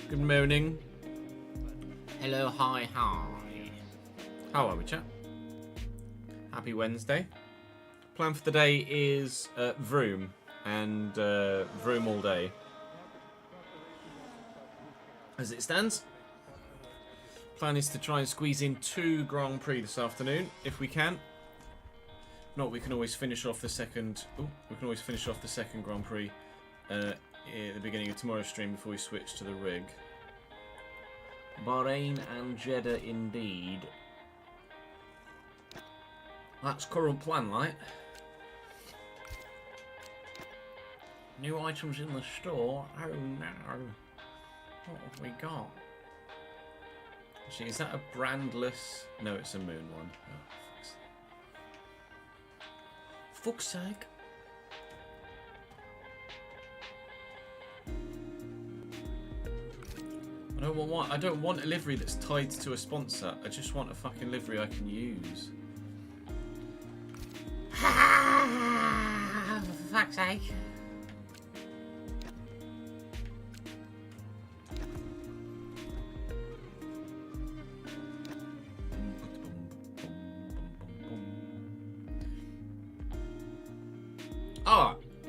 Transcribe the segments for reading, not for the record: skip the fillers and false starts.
Good morning. Hello, hi, hi. How are we, chat? Happy Wednesday. Plan for the day is Vroom and Vroom all day. As it stands, plan is to try and squeeze in 2 Grand Prix this afternoon if we can. Not, we can always finish off the second. We can always finish off the second Grand Prix at the beginning of tomorrow's stream before we switch to the rig. Bahrain and Jeddah, indeed. That's current plan, right? New items in the store. Oh no! What have we got? Actually, is that a brandless? No, it's a moon one. Oh, fuck's sake. I don't want a livery that's tied to a sponsor. I just want a fucking livery I can use. For fuck's sake.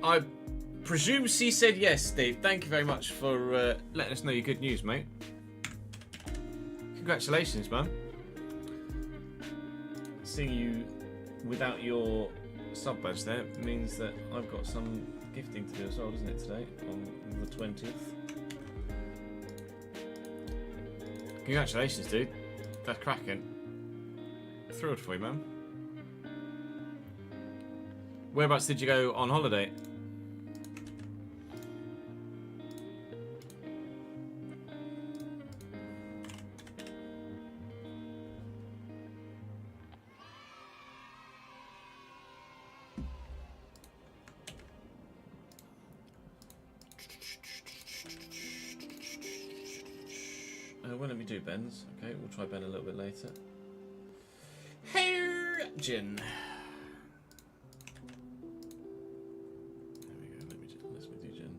I presume she said yes, Steve. Thank you very much for letting us know your good news, mate. Congratulations, man. Seeing you without your sub badge there means that I've got some gifting to do as well, doesn't it, today? On the 20th. Congratulations, dude. That's cracking. Thrilled for you, man. Whereabouts did you go on holiday? Well, let me do Ben's. Okay, we'll try Ben a little bit later. Hair Gin. There we go. Let me do Gin.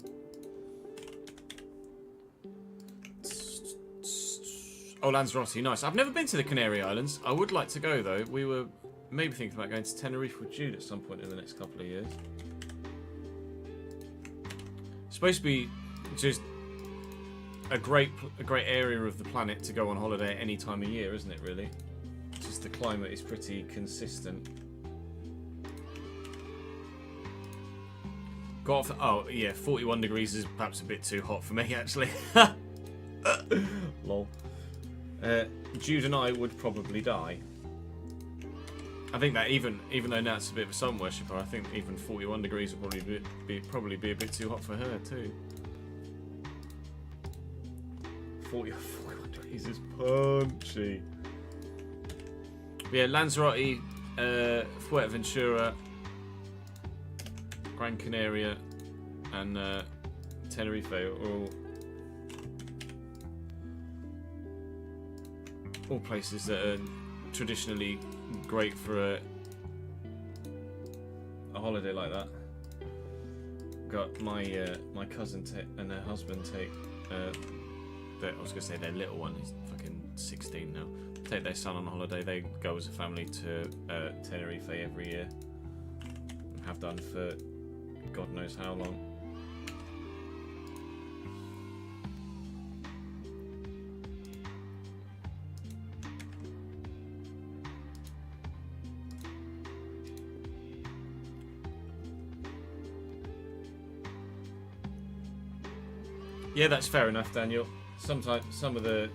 Oh, Lanzarote, nice. I've never been to the Canary Islands. I would like to go though. We were maybe thinking about going to Tenerife with Jude at some point in the next couple of years. It's supposed to be just a great area of the planet to go on holiday at any time of year, isn't it, really? Just the climate is pretty consistent. Got off, oh yeah, 41 degrees is perhaps a bit too hot for me, actually. Lol. Jude and I would probably die. I think that even though Nat's a bit of a sun worshipper, I think even 41 degrees would probably be a bit too hot for her too. 41 degrees is punchy. Yeah, Lanzarote, Fuerteventura, Gran Canaria, and Tenerife are all places that are traditionally great for a holiday like that. Got my my cousin and her husband take. I was going to say their little one, he's fucking 16 now. Take their son on holiday. They go as a family to Tenerife every year. And have done for God knows how long. Yeah, that's fair enough, Daniel. Sometimes some of the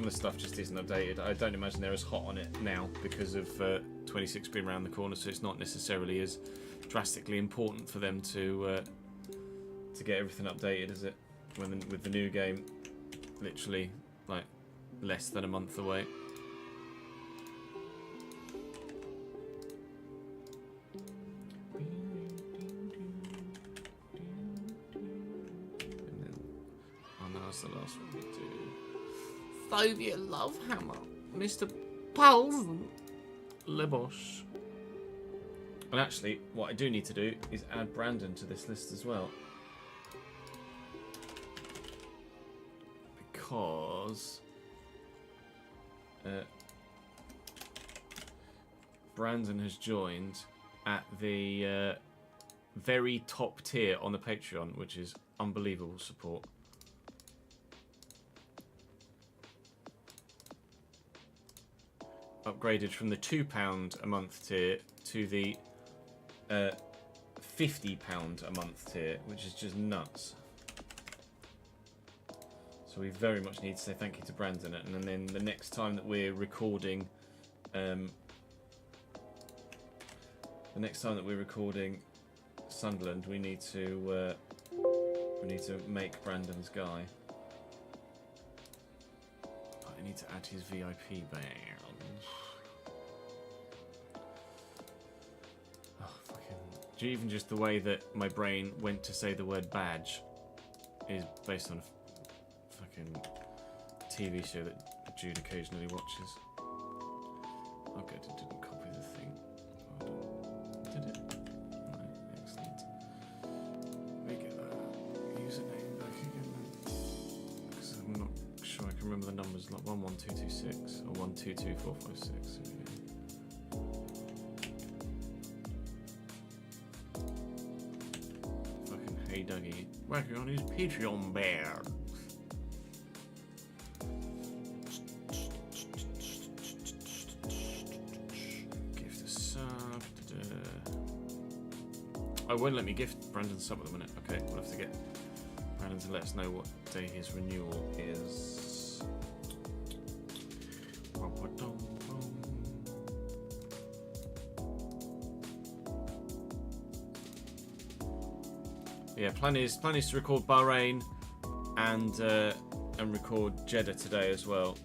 stuff just isn't updated. I don't imagine they're as hot on it now because of 26 being around the corner, so it's not necessarily as drastically important for them to get everything updated, is it? With the new game, literally like less than a month away. The last one we do. Phobia Love Hammer, Mr. Paulson, Lebosh. And actually, what I do need to do is add Brandon to this list as well. because Brandon has joined at the very top tier on the Patreon, which is unbelievable support. Upgraded from the £2 a month tier to the £50 a month tier, which is just nuts. So we very much need to say thank you to Brandon. And then the next time that we're recording, Sunderland, we need to make Brandon's guy. I need to add his VIP badge. Oh, fucking! Even just the way that my brain went to say the word badge is based on a fucking TV show that Jude occasionally watches. Oh, good, it didn't copy the thing. Hold on. Did it? Right, excellent. We get that username back again then. Because I'm not sure I can remember the numbers, like 11226 or 122456. Fucking hey Dougie, working on his Patreon bear. Gift a sub. Oh, it won't let me gift Brandon sub at the minute. Okay, we'll have to get Brandon to let us know what day his renewal is. Yeah, plan is to record Bahrain and record Jeddah today as well.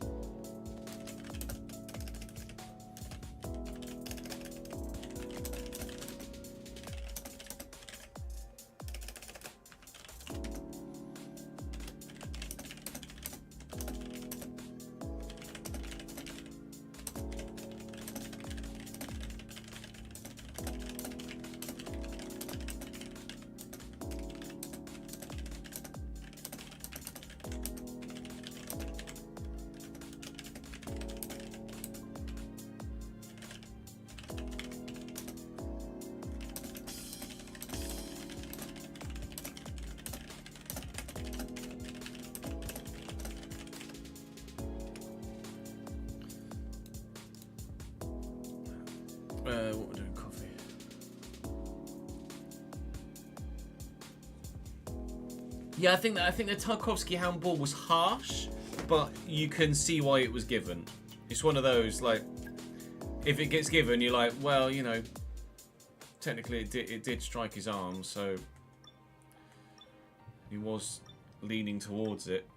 What we're doing, coffee. Yeah, I think the Tarkovsky handball was harsh, but you can see why it was given. It's one of those, like, if it gets given, you're like, well, you know, technically it did strike his arm, so he was leaning towards it,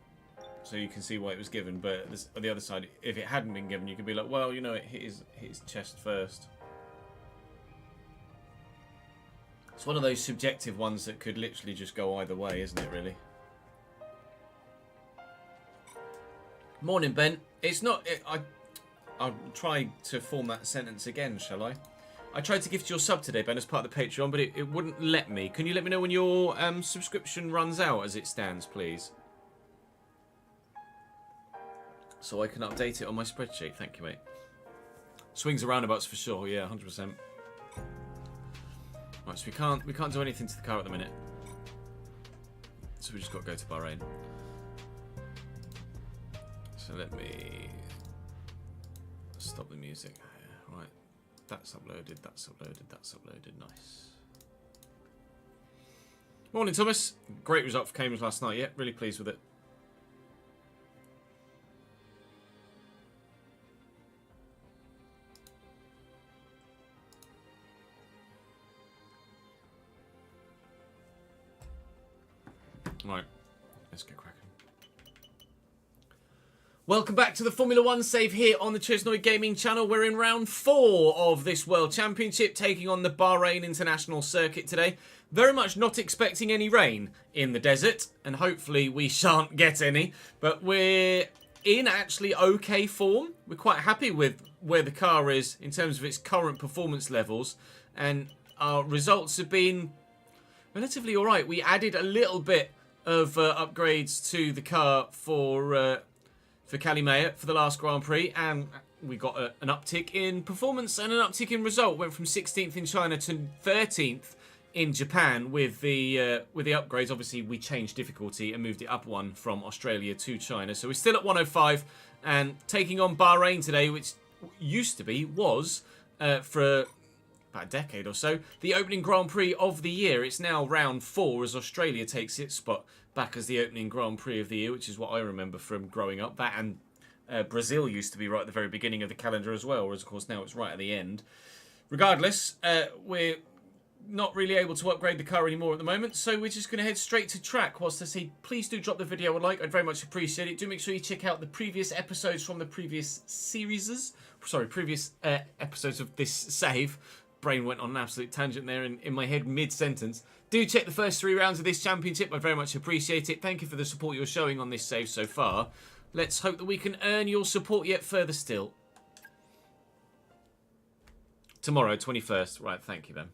so you can see why it was given. But on the other side, if it hadn't been given, you could be like, well, you know, it hit his chest first. It's one of those subjective ones that could literally just go either way, isn't it, really? Morning, Ben. It's not... I'll try to form that sentence again, shall I? I tried to gift your sub today, Ben, as part of the Patreon, but it wouldn't let me. Can you let me know when your subscription runs out as it stands, please? So I can update it on my spreadsheet. Thank you, mate. Swings and roundabouts for sure. Yeah, 100%. Right, so we can't do anything to the car at the minute. So we just got to go to Bahrain. So let me stop the music. Right, that's uploaded, that's uploaded, that's uploaded. Nice. Morning, Thomas. Great result for Cambridge last night. Yeah, really pleased with it. Right, let's get cracking. Welcome back to the Formula 1 save here on the Chesnoid Gaming channel. We're in round 4 of this World Championship, taking on the Bahrain International Circuit today. Very much not expecting any rain in the desert, and hopefully we shan't get any. But we're in actually okay form. We're quite happy with where the car is in terms of its current performance levels, and our results have been relatively alright. We added a little bit of upgrades to the car for Kalimea for the last Grand Prix, and we got an uptick in performance and an uptick in result. Went from 16th in China to 13th in Japan with the upgrades. Obviously, we changed difficulty and moved it up one from Australia to China, so we're still at 105 and taking on Bahrain today, which was for about a decade or so the opening Grand Prix of the year. It's now round 4 as Australia takes its spot back as the opening Grand Prix of the year, which is what I remember from growing up. That and Brazil used to be right at the very beginning of the calendar as well, whereas of course now it's right at the end. Regardless, we're not really able to upgrade the car anymore at the moment, so we're just going to head straight to track. Whilst I say please do drop the video a like, I'd very much appreciate it. Do make sure you check out the previous episodes from the previous previous episodes of this save. Brain went on an absolute tangent there in my head mid-sentence. Do check the first 3 rounds of this championship. I very much appreciate it. Thank you for the support you're showing on this save so far. Let's hope that we can earn your support yet further still. Tomorrow, 21st. Right, thank you, Ben.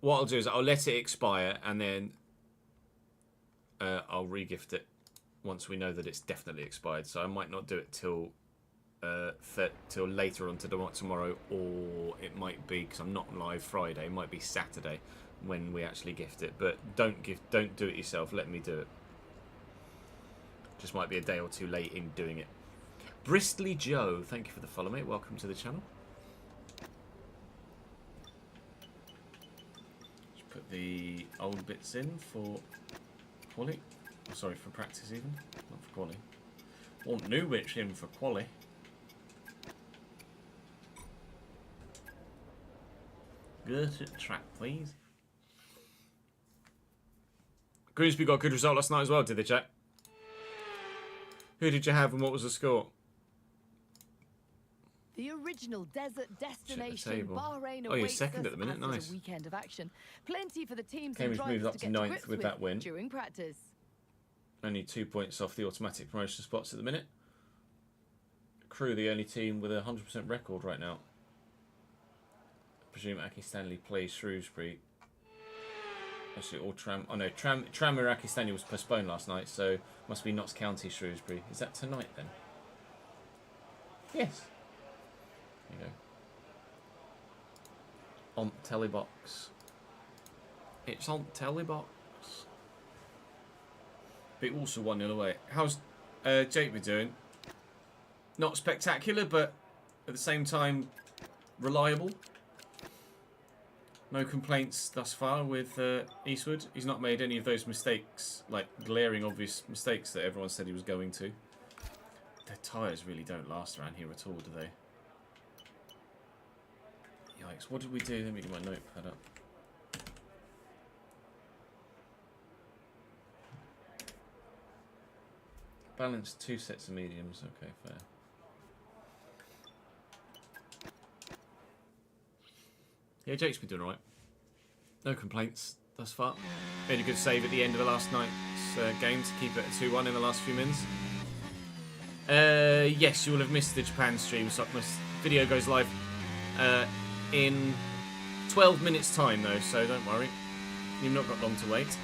What I'll do is I'll let it expire and then I'll re-gift it once we know that it's definitely expired. So I might not do it till later on tomorrow, or it might be, because I'm not live Friday, it might be Saturday when we actually gift it. But don't do it yourself. Let me do it. Just might be a day or two late in doing it. Bristly Joe, thank you for the follow, mate. Welcome to the channel. Put the old bits in for quali. Oh, sorry, for practice even, not for quali. Want new bits in for quali. Good track, please. Grimsby got a good result last night as well, did they, chat? Who did you have and what was the score? The original desert destination, Bahrain. Oh, you're second at the minute. Nice. A weekend of action. Plenty for the teams Cambridge moved up to 9th with that win. During practice. Only 2 points off the automatic promotion spots at the minute. Crew, the only team with a 100% record right now. I presume Aki Stanley plays Shrewsbury. Actually, all Tram. Oh no, Tram Aki Stanley was postponed last night, so must be Notts County Shrewsbury. Is that tonight then? Yes. There you go. On Telebox. It's on Telebox. But also 1-0 away. How's Jake been doing? Not spectacular, but at the same time reliable. No complaints thus far with Eastwood. He's not made any of those mistakes, like glaring obvious mistakes that everyone said he was going to. Their tyres really don't last around here at all, do they? Yikes, what did we do? Let me get my notepad up. Balance 2 sets of mediums. Okay, fair. Yeah, Jake's been doing alright. No complaints thus far. Made a good save at the end of the last night's game to keep it at 2-1 in the last few minutes. Yes, you will have missed the Japan stream. So this video goes live in 12 minutes time though, so don't worry. You've not got long to wait.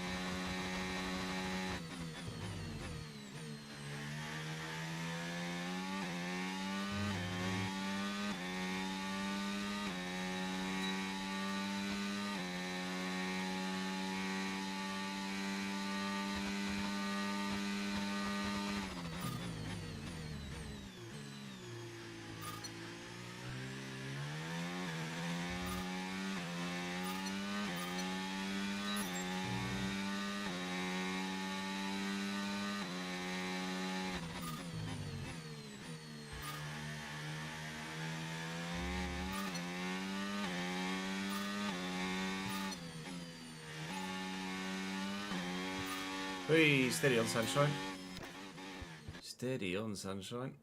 Hey, steady on sunshine. Steady on sunshine.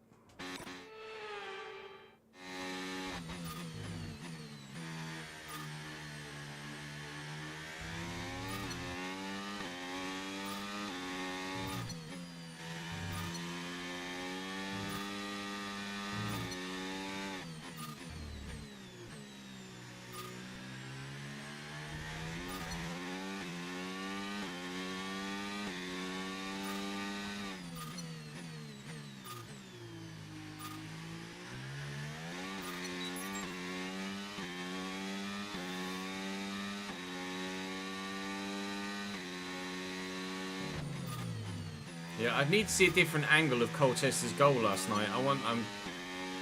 Yeah, I'd need to see a different angle of Colchester's goal last night.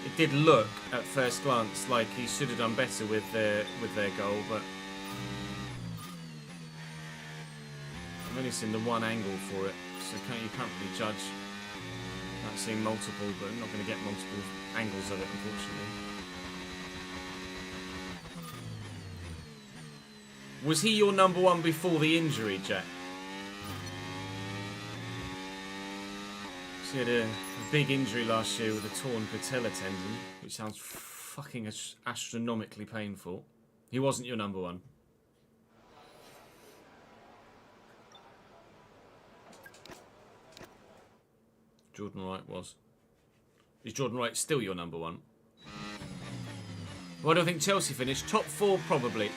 It did look at first glance like he should have done better with their goal, but I've only seen the one angle for it, so you can't really judge. I've seen multiple, but I'm not going to get multiple angles of it, unfortunately. Was he your number one before the injury, Jack? He had a big injury last year with a torn patella tendon, which sounds fucking astronomically painful. He wasn't your number one. Jordan Wright was. Is Jordan Wright still your number one? Where do I think Chelsea finished? Top 4, probably.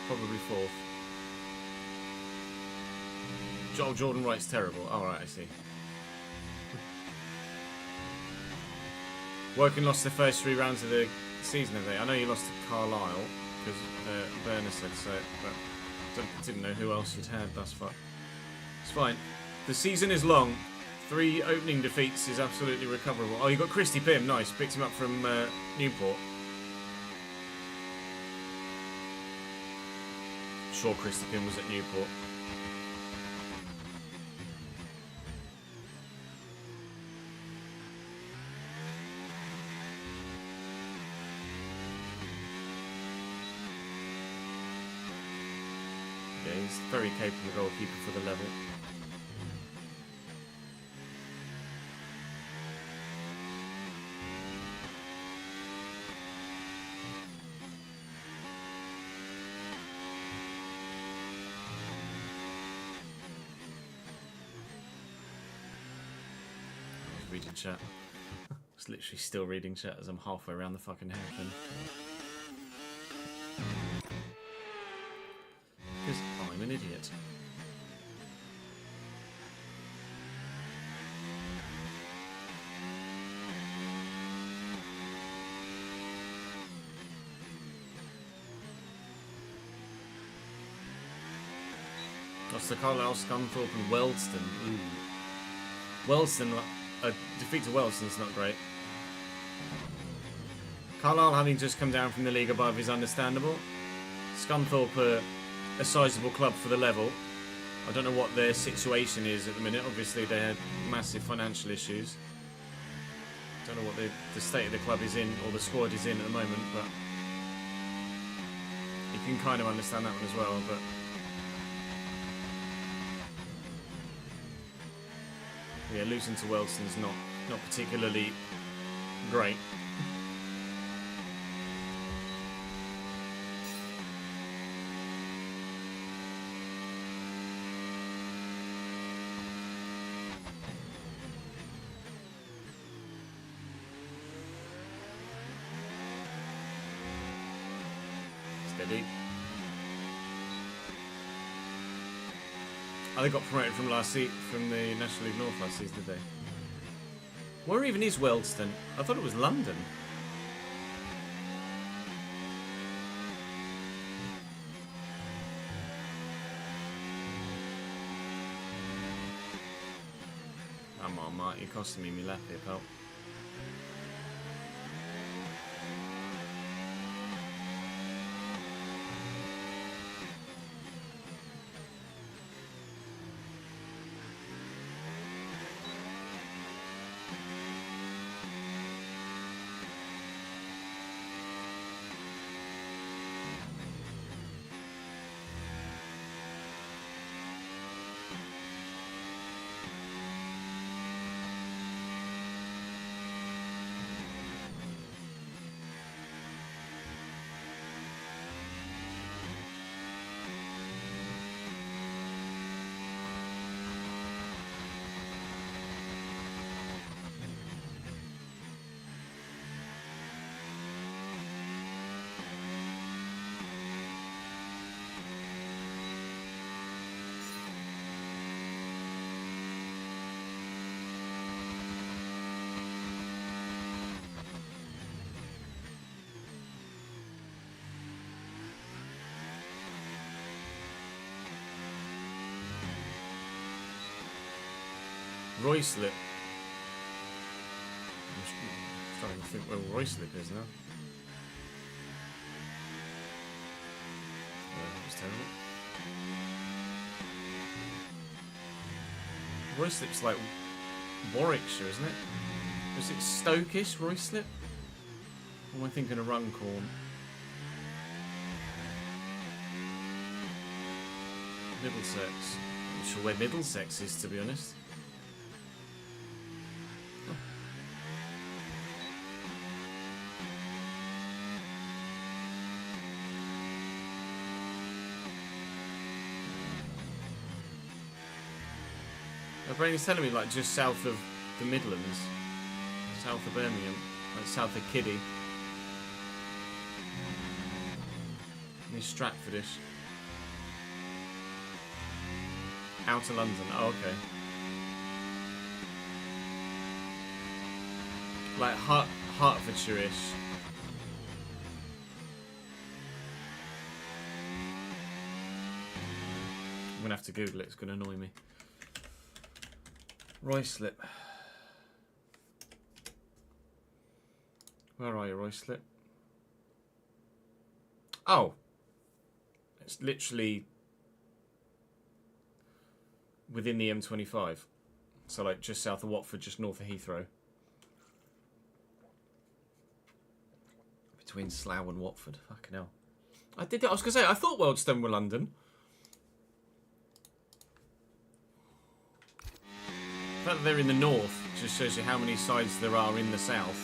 Probably 4th. Jordan Wright's terrible. Alright, I see. Woking lost the first 3 rounds of the season, have they? I know you lost to Carlisle, because Berner said so, but didn't know who else you'd had thus far. It's fine. The season is long. 3 opening defeats is absolutely recoverable. Oh, you got Christy Pym. Nice. Picked him up from Newport. Sure, Christy Pym was at Newport. Yeah, he's a very capable goalkeeper for the level. Reading chat. I was literally still reading chat as I'm halfway around the fucking hairpin. Because I'm an idiot. Lost to Carlisle, Scunthorpe and Wealdstone. Ooh. Wealdstone, a defeat to Wealdstone's not great. Carlisle having just come down from the league above is understandable. Scunthorpe a sizable club for the level. I don't know what their situation is at the minute. Obviously they had massive financial issues. Don't know what the state of the club is in, or the squad is in at the moment, but you can kind of understand that one as well. But yeah, losing to Wealdstone's not particularly great. Steady. Oh, they got promoted from the National League North last season, did they? Where even is Wealdstone? I thought it was London. Come on, Mark, you're costing me my lap here, pal. Royslip. I'm trying to think where Royslip is now. That was terrible. Royslip's like Warwickshire, isn't it? Is it Stokish, Royslip? Or am I thinking of Runcorn? Middlesex. I'm not sure where Middlesex is, to be honest. My brain is telling me like just south of the Midlands, south of Birmingham, like south of Kiddie, near Stratfordish, outer London. Oh, okay. Like Hertfordshire-ish. I'm gonna have to Google it. It's gonna annoy me. Royslip. Where are you, Royslip? Oh. It's literally within the M25. So like just south of Watford, just north of Heathrow. Between Slough and Watford. Fucking hell. I was gonna say, I thought Wealdstone were London. The fact that they're in the north just shows you how many sides there are in the south.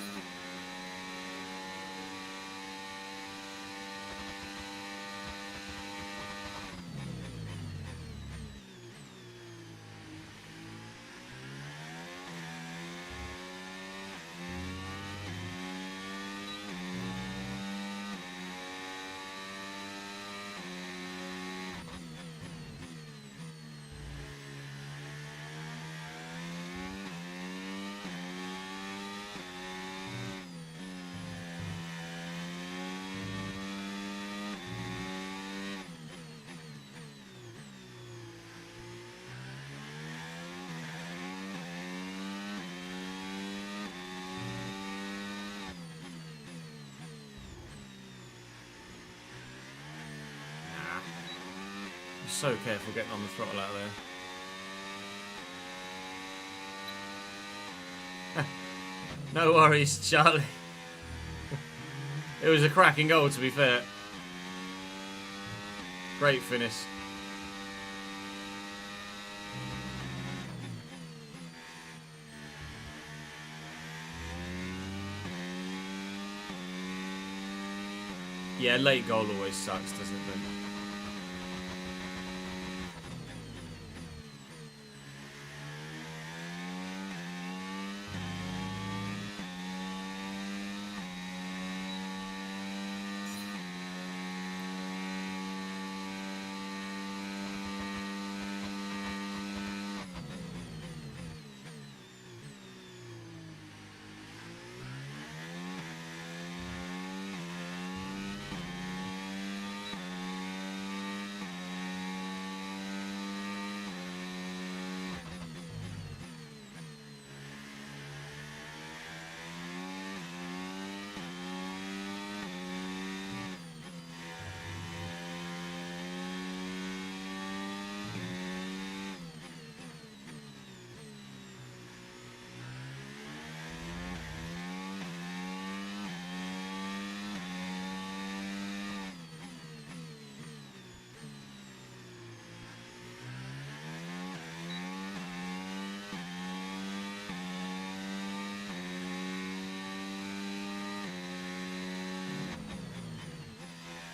So careful getting on the throttle out there. No worries, Charlie. It was a cracking goal, to be fair. Great finish. Yeah, late goal always sucks, doesn't it?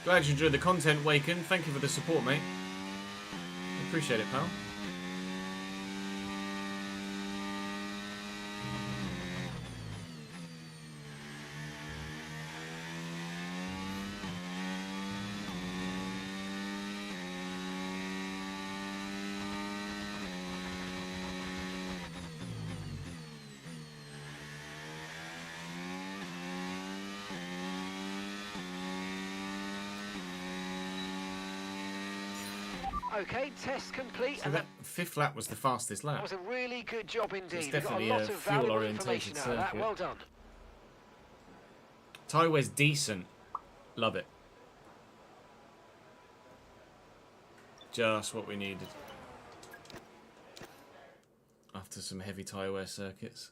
Glad you enjoyed the content, Waken. Thank you for the support, mate. Appreciate it, pal. Okay, test complete. So And that fifth lap was the fastest that lap. was a really good job indeed. It's We got a definitely lot a of valuable fuel-orientated information out of that. circuit. Well done. Tyre wear's decent. Love it. Just what we needed. After some heavy tyre wear circuits.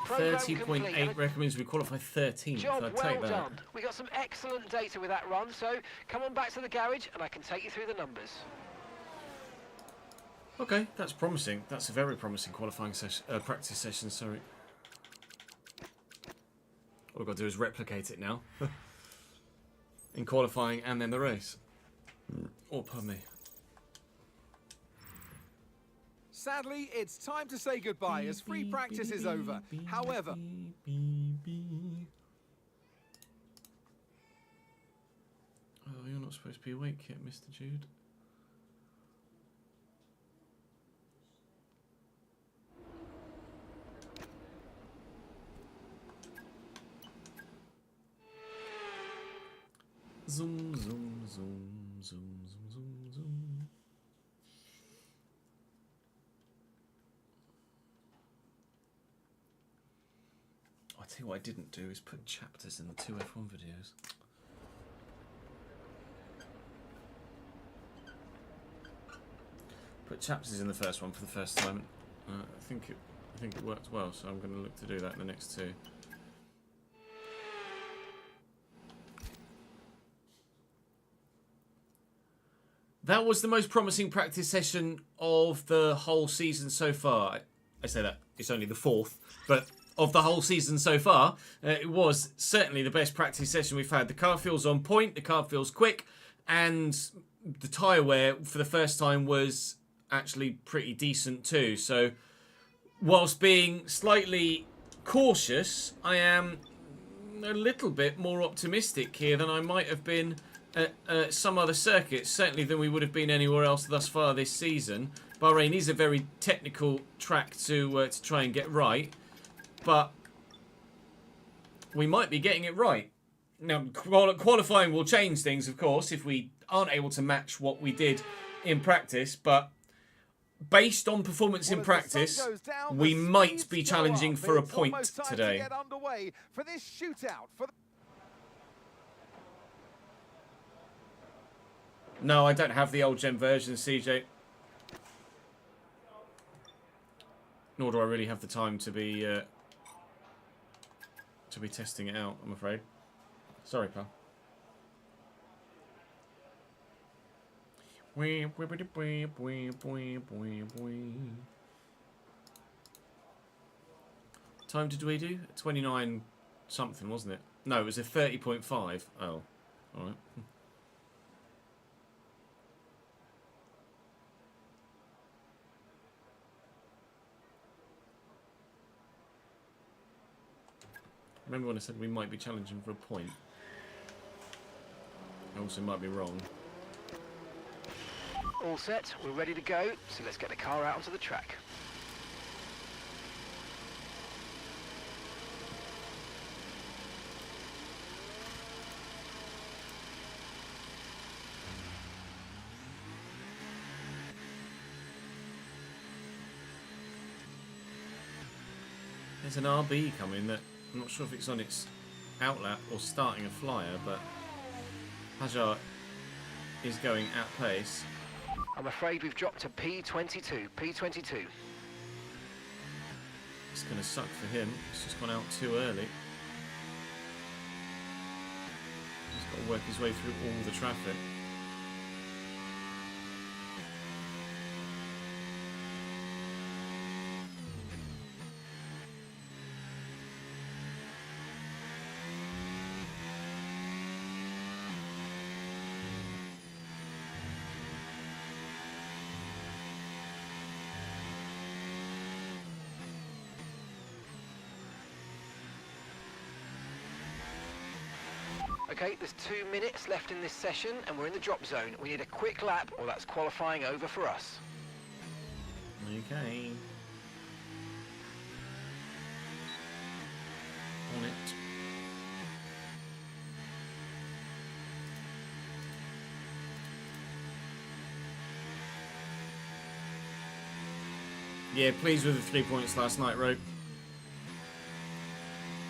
Program 30.8 complete. recommends we qualify 13th. Job I'd well take that. done. We got some excellent data with that run, so come on back to the garage and I can take you through the numbers. Okay, that's promising. That's a very promising qualifying session, practice session. Sorry. All we've got to do is replicate it now in qualifying and then the race. Oh, pardon me. Sadly, it's time to say goodbye as free practice is over. However, oh, you're not supposed to be awake yet, Mr. Jude. Zoom, zoom, zoom, zoom, zoom, zoom, zoom. I tell you what I didn't do is put chapters in the two F1 videos. Put chapters in the first one for the first time. I think it worked well, so I'm going to look to do that in the next two. That was the most promising practice session of the whole season so far. I say that, it's only the fourth, but of the whole season so far, it was certainly the best practice session we've had. The car feels on point, the car feels quick, and the tyre wear for the first time was actually pretty decent too. So, whilst being slightly cautious, I am a little bit more optimistic here than I might have been at some other circuits, certainly than we would have been anywhere else thus far this season. Bahrain is a very technical track to try and get right, but we might be getting it right. Now, qualifying will change things, of course, if we aren't able to match what we did in practice, but based on performance in practice, we might be challenging for a point today. No, I don't have the old gen version, CJ. Nor do I really have the time to be testing it out, I'm afraid. Sorry, pal. Time did we do? 29 something, wasn't it? No, it was a 30.5. Oh, alright. Remember when I said we might be challenging for a point? I also might be wrong. All set, we're ready to go, so let's get the car out onto the track. There's an RB coming that I'm not sure if it's on its outlap or starting a flyer, but Jaguar is going at pace. I'm afraid we've dropped to P22. P22. It's going to suck for him. He's just gone out too early. He's got to work his way through all the traffic. Okay, there's 2 minutes left in this session and we're in the drop zone. We need a quick lap or that's qualifying over for us. Okay. On it. Yeah, pleased with the 3 points last night, Rogue.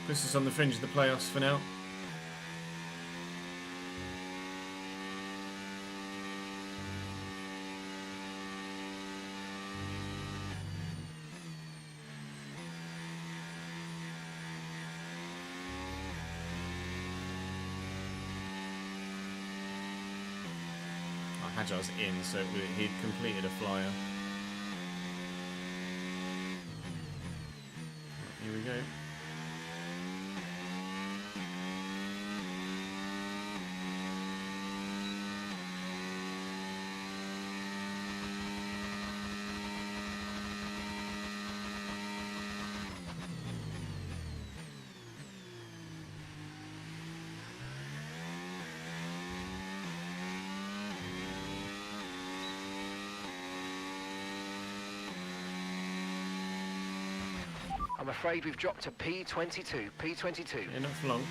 Puts us on the fringe of the playoffs for now. Jaguar's in, so he'd completed a flyer. Here we go. I'm afraid we've dropped to P22. P22. Yeah, not for long.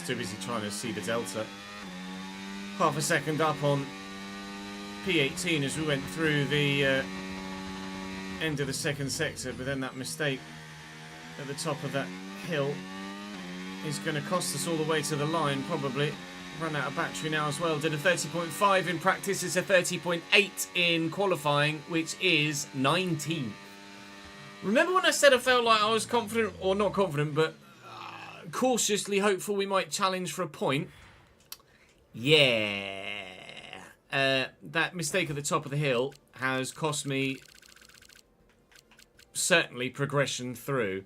Too busy trying to see the delta. Half a second up on P18 as we went through the end of the second sector, but then that mistake at the top of that hill is going to cost us all the way to the line, probably. Run out of battery now as well. Did a 30.5 in practice. It's a 30.8 in qualifying, which is 19th. Remember when I said I felt like I was confident, or not confident, but cautiously hopeful we might challenge for a point? Yeah. That mistake at the top of the hill has cost me certainly progression through.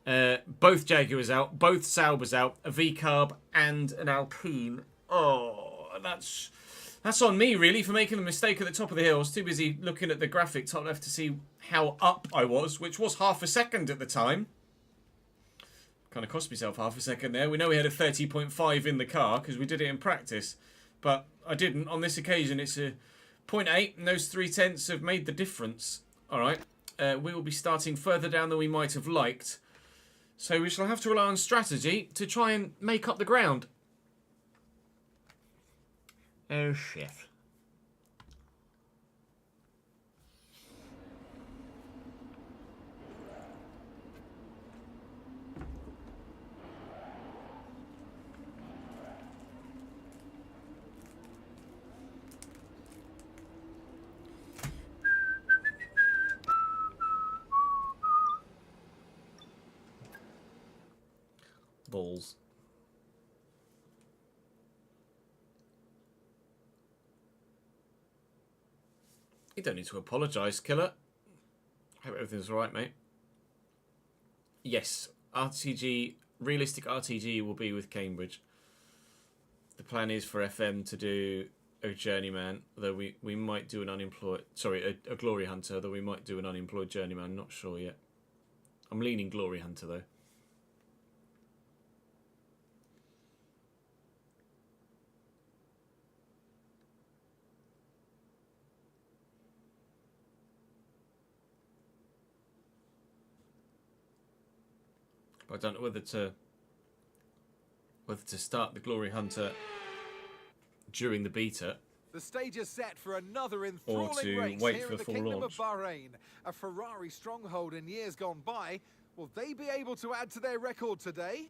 Both Jaguars out, both Saubers out, a V-Carb and an Alpine. Oh, that's on me really for making a mistake at the top of the hill. I was too busy looking at the graphic top left to see how up I was, which was half a second at the time. Kind of cost myself half a second there. We know we had a 30.5 in the car because we did it in practice. but I didn't. On this occasion, it's a 0.8, and those 0.3 have made the difference. All right, we will be starting further down than we might have liked, so we shall have to rely on strategy to try and make up the ground. Oh shit. Balls. You don't need to apologise, killer. Hope everything's alright, mate. Yes, RTG, realistic RTG will be with Cambridge. The plan is for FM to do a journeyman, though we might do an unemployed... Sorry, a glory hunter, though we might do an unemployed journeyman. Not sure yet. I'm leaning glory hunter, though. I don't know whether to start the Glory Hunter during the beta. The stage is set for another enthralling race wait here for in the full Kingdom launch. of Bahrain. A Ferrari stronghold in years gone by. Will they be able to add to their record today?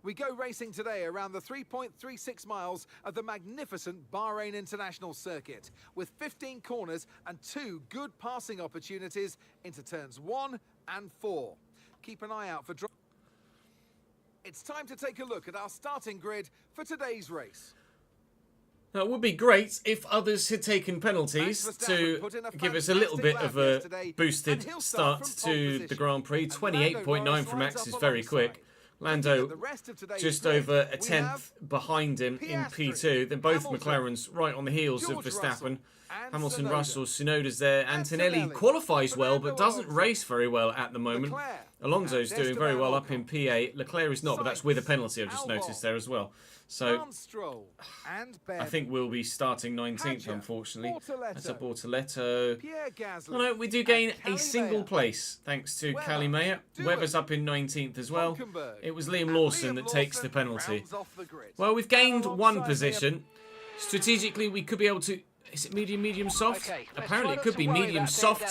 We go racing today around the 3.36 miles of the magnificent Bahrain International Circuit, with 15 corners and 2 good passing opportunities into turns 1 and 4. Keep an eye out for... It's time to take a look at our starting grid for today's race. Now, it would be great if others had taken penalties to give us a little bit of a boosted start to the Grand Prix. 28.9 from Max is very quick. Lando just over a tenth behind him in P2. Then both McLarens right on the heels of Verstappen. Hamilton, Russell, Tsunoda's there. Antonelli qualifies well but doesn't race very well at the moment. Alonso's doing very well up in P8. Leclerc is not, but that's with a penalty I've just noticed there as well. So I think we'll be starting 19th, unfortunately. That's a Bortoletto. Oh, no, we do gain a single place thanks to Calimea. Webber's up in 19th as well. It was Liam Lawson that takes the penalty. Well, we've gained one position. Strategically, we could be able to... Is it medium, soft? Okay, apparently it could be medium, soft.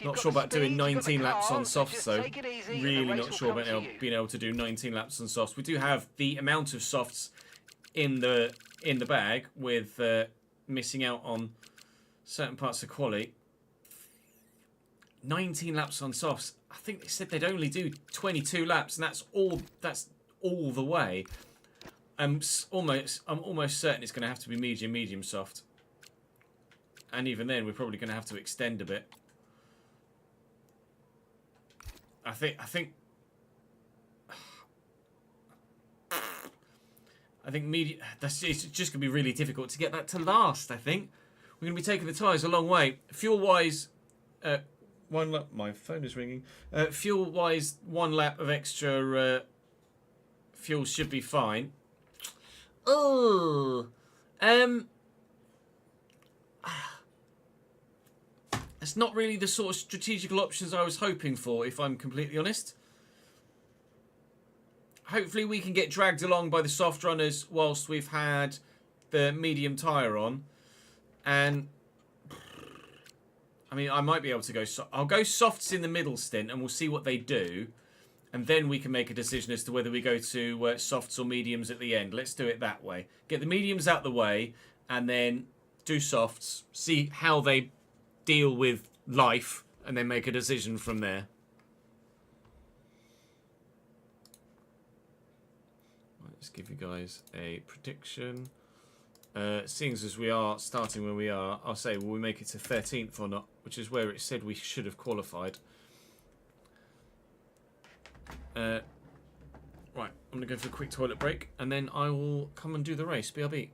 Not sure about doing 19 laps on softs though. Really not sure about being able to do 19 laps on softs. We do have the amount of softs in the bag with missing out on certain parts of quali. 19 laps on softs. I think they said they'd only do 22 laps, and that's all the way. I'm almost certain it's going to have to be medium, soft. And even then, we're probably going to have to extend a bit. I think medium. It's just going to be really difficult to get that to last. I think we're going to be taking the tyres a long way. Fuel-wise, one lap. My phone is ringing. Fuel-wise, 1 lap of extra fuel should be fine. Oh, it's not really the sort of strategical options I was hoping for, if I'm completely honest. Hopefully we can get dragged along by the soft runners whilst we've had the medium tyre on. And, I mean, I might be able to go... I'll go softs in the middle stint and we'll see what they do. And then we can make a decision as to whether we go to softs or mediums at the end. Let's do it that way. Get the mediums out the way and then do softs. See how they deal with life and then make a decision from there. Let's give you guys a prediction. Seeing as we are starting where we are, I'll say, will we make it to 13th or not? Which is where it said we should have qualified. Right, I'm going to go for a quick toilet break and then I will come and do the race. BRB.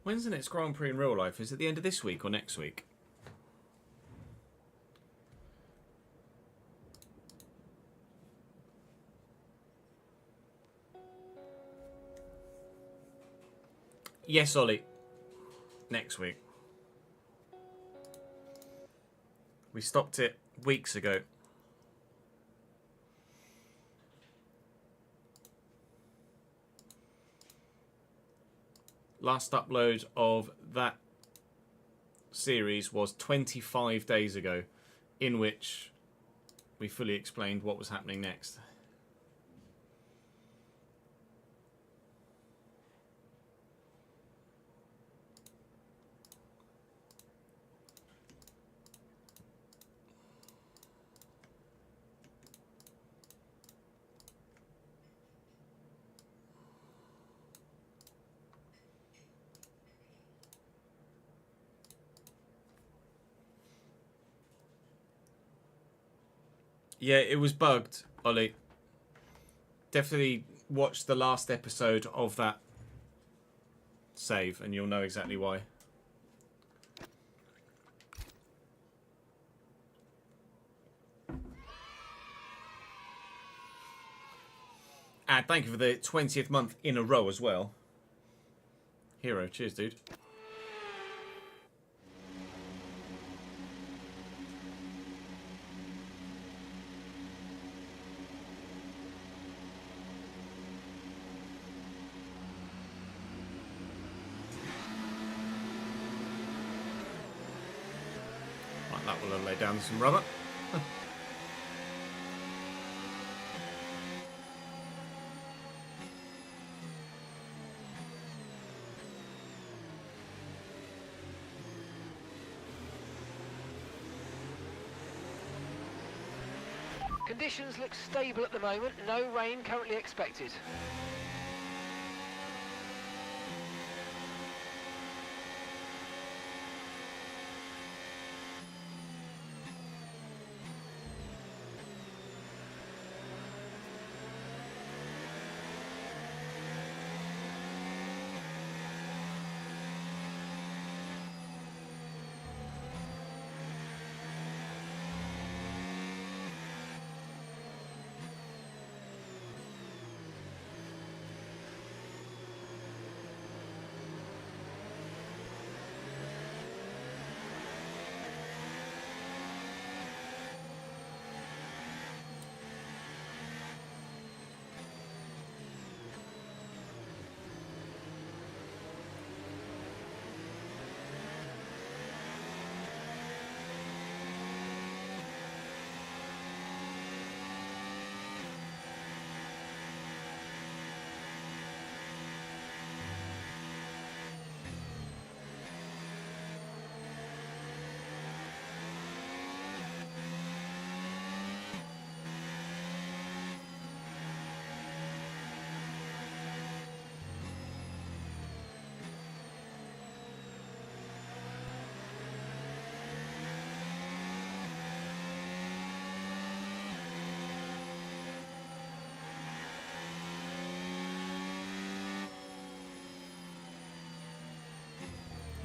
When's the next Grand Prix in real life? Is it the end of this week or next week? Yes, Ollie. Next week. We stopped it weeks ago. Last upload of that series was 25 days ago, in which we fully explained what was happening next. Yeah, it was bugged, Ollie. Definitely watch the last episode of that save and you'll know exactly why. And thank you for the 20th month in a row as well. Hero, cheers, dude. That will lay down some rubber. Conditions look stable at the moment. No rain currently expected.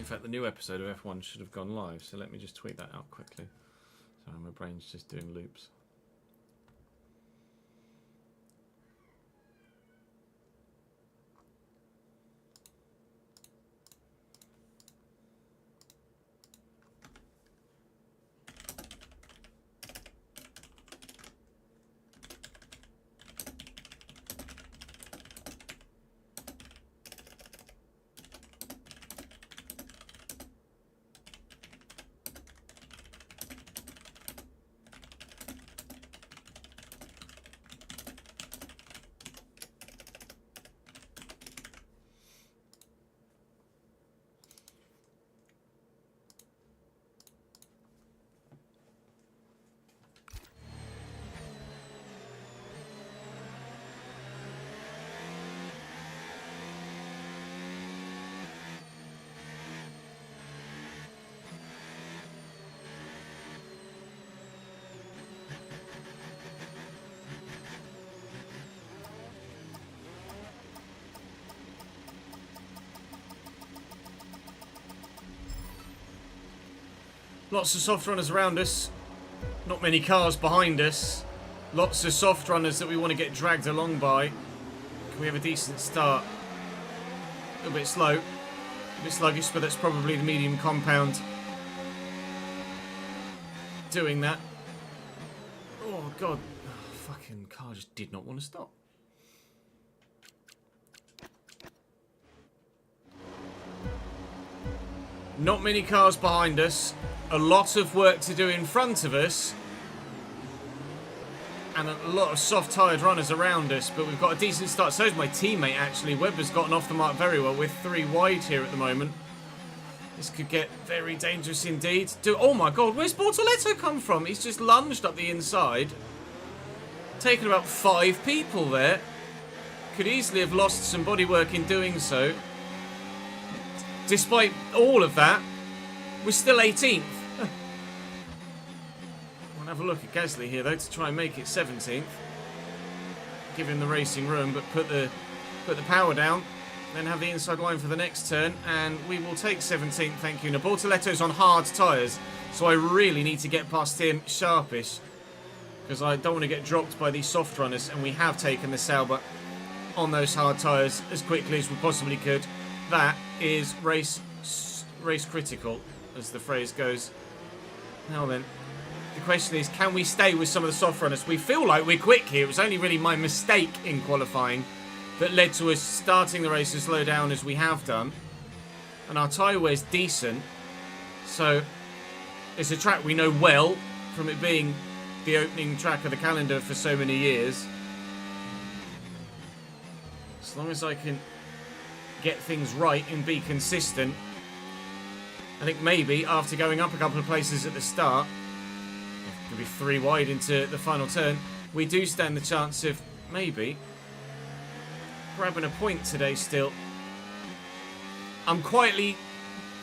In fact, the new episode of F1 should have gone live, so let me just tweet that out quickly. Sorry, my brain's just doing loops. Lots of soft runners around us. Not many cars behind us. Lots of soft runners that we want to get dragged along by. Can we have a decent start? A little bit slow. A bit sluggish, but that's probably the medium compound doing that. Oh, God. Oh, fucking car just did not want to stop. Not many cars behind us. A lot of work to do in front of us. And a lot of soft-tyred runners around us. But we've got a decent start. So is my teammate, actually. Webber's gotten off the mark very well. We're 3 wide here at the moment. This could get very dangerous indeed. Oh, my God. Where's Bortoletto come from? He's just lunged up the inside. Taken about 5 people there. Could easily have lost some bodywork in doing so. Despite all of that, we're still 18th. We'll have a look at Gasly here, though, to try and make it 17th. Give him the racing room, but put the power down. Then have the inside line for the next turn, and we will take 17th, thank you. Now, Bortoletto's on hard tyres, so I really need to get past him sharpish, because I don't want to get dropped by these soft runners, and we have taken the Sauber on those hard tyres as quickly as we possibly could. That is race critical, as the phrase goes. Now then, the question is, can we stay with some of the soft runners? We feel like we're quick here. It was only really my mistake in qualifying that led to us starting the race as low down as we have done. And our tyre wear's decent. So, it's a track we know well from it being the opening track of the calendar for so many years. As long as I can get things right and be consistent, I think maybe after going up a couple of places at the start, could be 3 wide into the final turn, we do stand the chance of maybe grabbing a point today still. I'm quietly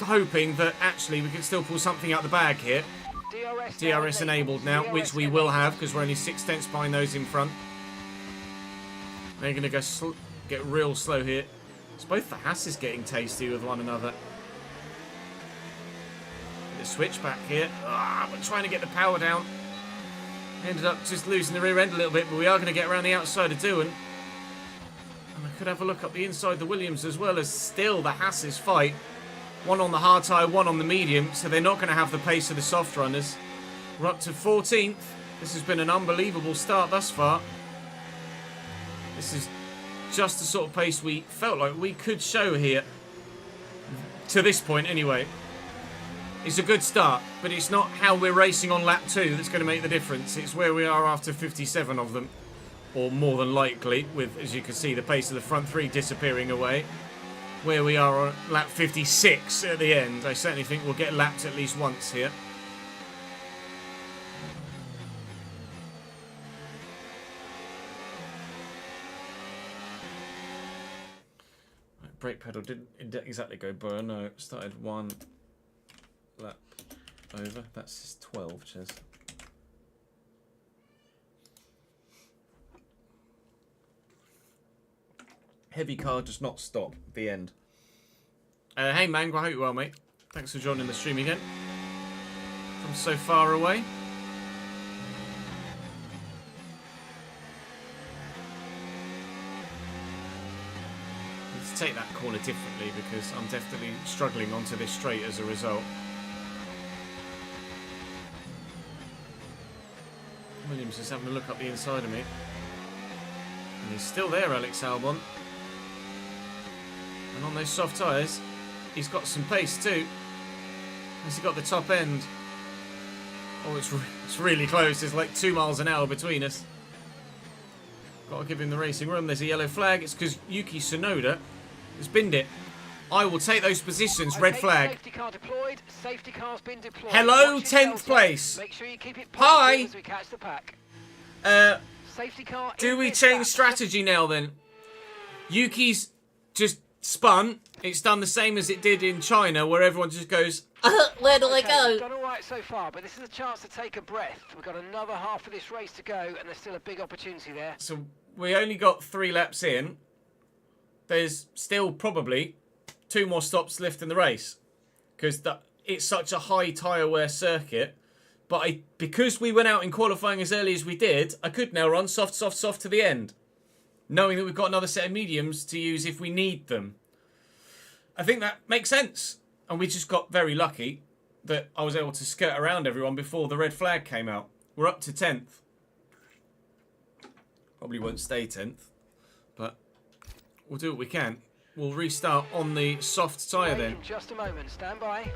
hoping that actually we can still pull something out the bag here. DRS enabled now, which we will have because we're only 6 tenths behind those in front. They're going to get real slow here. It's both the Hasses getting tasty with one another. The switch back here. We're trying to get the power down. Ended up just losing the rear end a little bit, but we are going to get around the outside of Doohan. And I could have a look up the inside of the Williams as well, as still the Hasses fight. One on the hard tyre, one on the medium, so they're not going to have the pace of the soft runners. We're up to 14th. This has been an unbelievable start thus far. This is just the sort of pace we felt like we could show here. To this point, anyway. It's a good start, but it's not how we're racing on lap 2 that's going to make the difference. It's where we are after 57 of them. Or more than likely, with, as you can see, the pace of the front 3 disappearing away. Where we are on lap 56 at the end. I certainly think we'll get lapped at least once here. Brake pedal didn't exactly go burn. No, it started 1 lap over. That's 12, Ches. Heavy car does not stop. The end. Hey, Mango, I hope you're well, mate. Thanks for joining the stream again. From so far away. Take that corner differently because I'm definitely struggling onto this straight as a result. Williams is having a look up the inside of me. And he's still there, Alex Albon. And on those soft tyres, he's got some pace too. Has he got the top end? Oh, it's really close. There's like 2 miles an hour between us. Got to give him the racing room. There's a yellow flag. It's because Yuki Tsunoda has binned it. I will take those positions. Okay, red flag. Safety car deployed. Safety car's been deployed. Hello, 10th place. Make sure you keep it hi. As we catch the pack. Safety car. Do we change strategy now then? Yuki's just spun. It's done the same as it did in China, where everyone just goes, where do I go? We've done all right so far, but this is a chance to take a breath. We've got another half of this race to go, and there's still a big opportunity there. So we only got 3 laps in. There's still probably 2 more stops left in the race. Because it's such a high tyre wear circuit. But because we went out in qualifying as early as we did, I could now run soft, soft, soft to the end, knowing that we've got another set of mediums to use if we need them. I think that makes sense. And we just got very lucky that I was able to skirt around everyone before the red flag came out. We're up to 10th. Probably won't stay 10th, but we'll do what we can. We'll restart on the soft tyre then. In just a moment, stand by.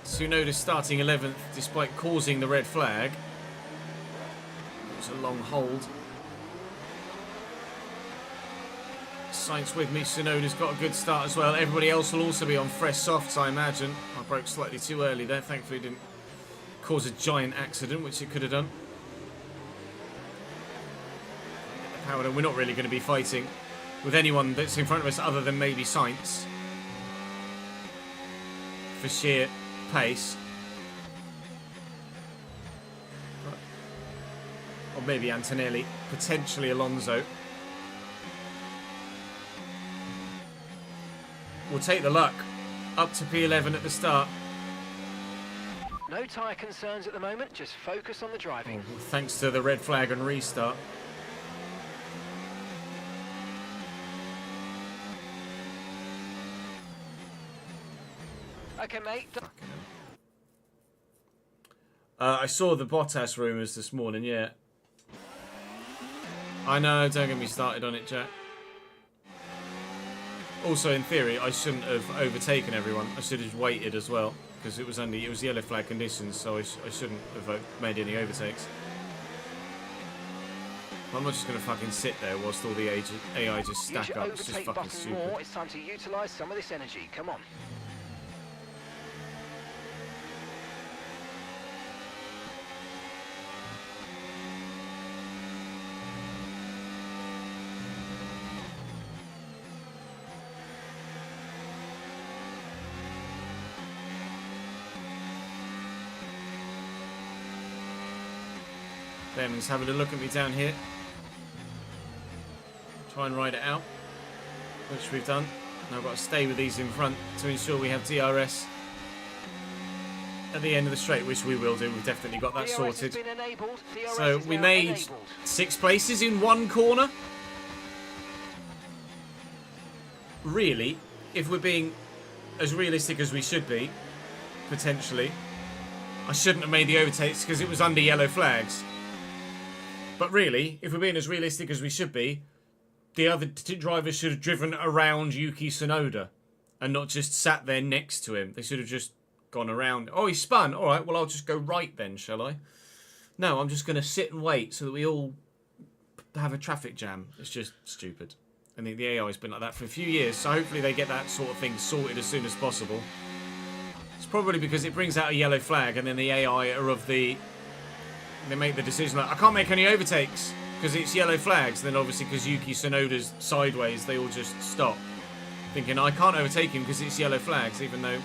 Tsunoda's starting 11th despite causing the red flag. It was a long hold. Sainz with me. Tsunoda's got a good start as well. Everybody else will also be on fresh softs, I imagine. I broke slightly too early there. Thankfully, it didn't cause a giant accident, which it could have done. However, we're not really going to be fighting with anyone that's in front of us other than maybe Sainz for sheer pace. Or maybe Antonelli, potentially Alonso. We'll take the luck. Up to P11 at the start. No tyre concerns at the moment, just focus on the driving. Oh, thanks to the red flag and restart. Okay, mate. I saw the Bottas rumours this morning, yeah. I know, don't get me started on it, Jack. Also, in theory, I shouldn't have overtaken everyone. I should have waited as well, because it was yellow flag conditions, so I shouldn't have made any overtakes. I'm not just going to fucking sit there whilst all the AI just stack up. It's just fucking stupid. More. It's time to utilise some of this energy. Come on. Bearman's having a look at me down here. Try and ride it out, which we've done. Now I've got to stay with these in front to ensure we have DRS at the end of the straight, which we will do. We've definitely got that sorted. So we made 6 places in one corner. Really, if we're being as realistic as we should be, potentially, I shouldn't have made the overtakes because it was under yellow flags. But really, if we're being as realistic as we should be, the other drivers should have driven around Yuki Tsunoda and not just sat there next to him. They should have just gone around. Oh, he spun. All right, well, I'll just go right then, shall I? No, I'm just going to sit and wait so that we all have a traffic jam. It's just stupid. I think the AI has been like that for a few years, so hopefully they get that sort of thing sorted as soon as possible. It's probably because it brings out a yellow flag and then the AI are of the... They make the decision like, I can't make any overtakes because it's yellow flags. Then obviously because Yuki Tsunoda's sideways, they all just stop. Thinking, I can't overtake him because it's yellow flags, even though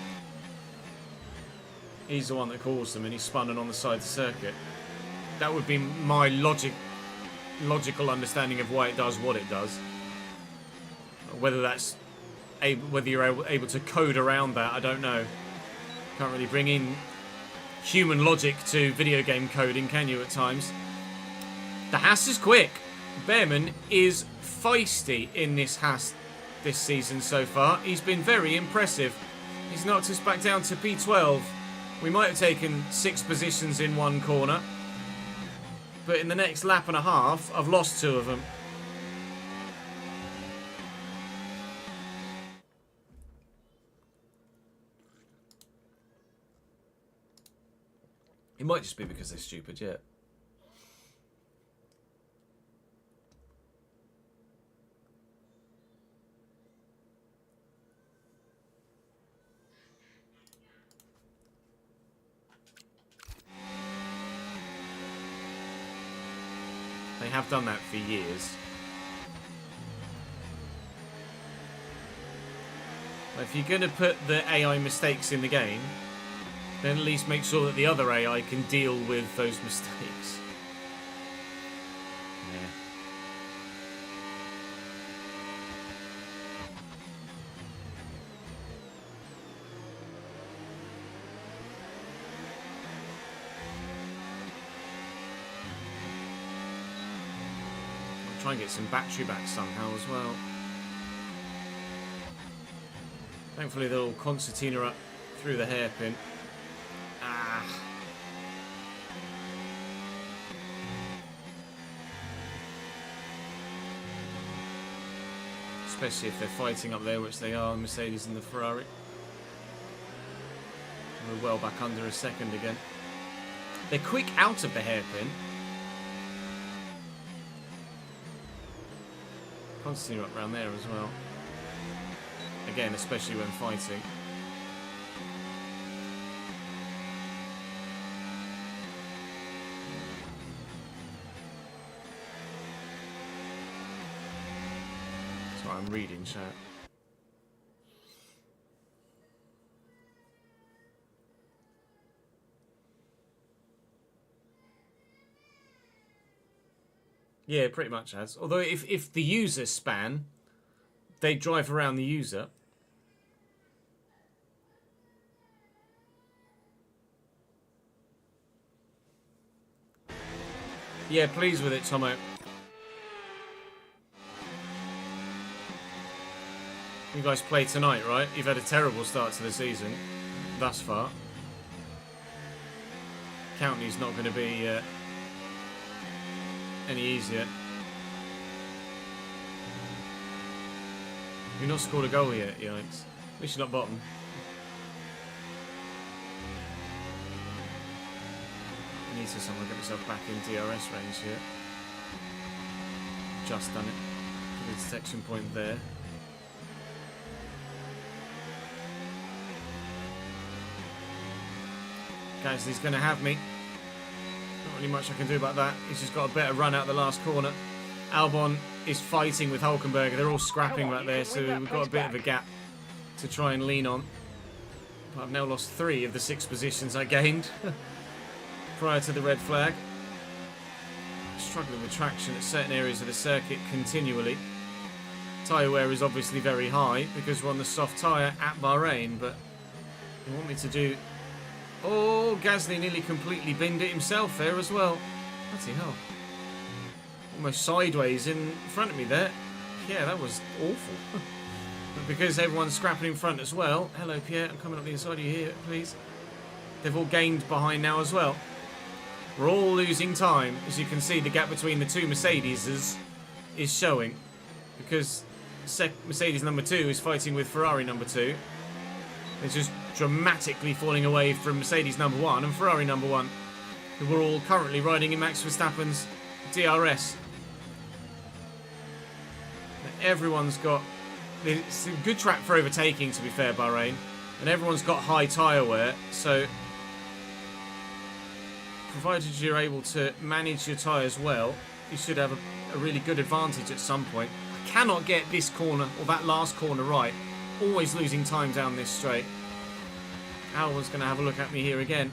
he's the one that caused them and he's spun on the side of the circuit. That would be my logical understanding of why it does what it does. Whether you're able to code around that, I don't know. Can't really bring in human logic to video game coding, can you, at times? The Haas is quick. Bearman is feisty in this Haas this season so far. He's been very impressive. He's knocked us back down to P12. We might have taken 6 positions in one corner, but in the next lap and a half, I've lost 2 of them. It might just be because they're stupid, yeah. They have done that for years. But if you're going to put the AI mistakes in the game, then at least make sure that the other AI can deal with those mistakes. Yeah. Try and get some battery back somehow as well. Thankfully they'll concertina up through the hairpin. Ah. Especially if they're fighting up there, which they are, the Mercedes and the Ferrari. We're well back under a second again. They're quick out of the hairpin. Constantly up around there as well. Again, especially when fighting. That's what I'm reading, chat. Yeah, pretty much has. Although if the user span, they drive around the user. Yeah, pleased with it, Tomo. You guys play tonight, right? You've had a terrible start to the season thus far. County's not going to be any easier. You've not scored a goal yet, yikes. At least you're not bottom. I need to somehow get myself back in DRS range here. Just done it. Put the detection point there. Gasly's going to have me. Not really much I can do about that. He's just got a better run out the last corner. Albon is fighting with Hulkenberg. They're all scrapping back there, so we've got a bit of a gap to try and lean on. But I've now lost 3 of the 6 positions I gained prior to the red flag. Struggling with traction at certain areas of the circuit continually. Tyre wear is obviously very high because we're on the soft tyre at Bahrain, but they want me to do... Oh, Gasly nearly completely binned it himself there as well. Bloody hell. Almost sideways in front of me there. Yeah, that was awful. But because everyone's scrapping in front as well. Hello, Pierre. I'm coming up the inside of you here, please. They've all gained behind now as well. We're all losing time. As you can see, the gap between the 2 Mercedes is showing. Because Mercedes number 2 is fighting with Ferrari number 2. They're just dramatically falling away from Mercedes number 1 and Ferrari number 1. Who are all currently riding in Max Verstappen's DRS. Everyone's got... It's a good track for overtaking, to be fair, Bahrain. And everyone's got high tyre wear, so... Provided you're able to manage your tyres well, you should have a really good advantage at some point. I cannot get this corner, or that last corner right. Always losing time down this straight. Albon's going to have a look at me here again.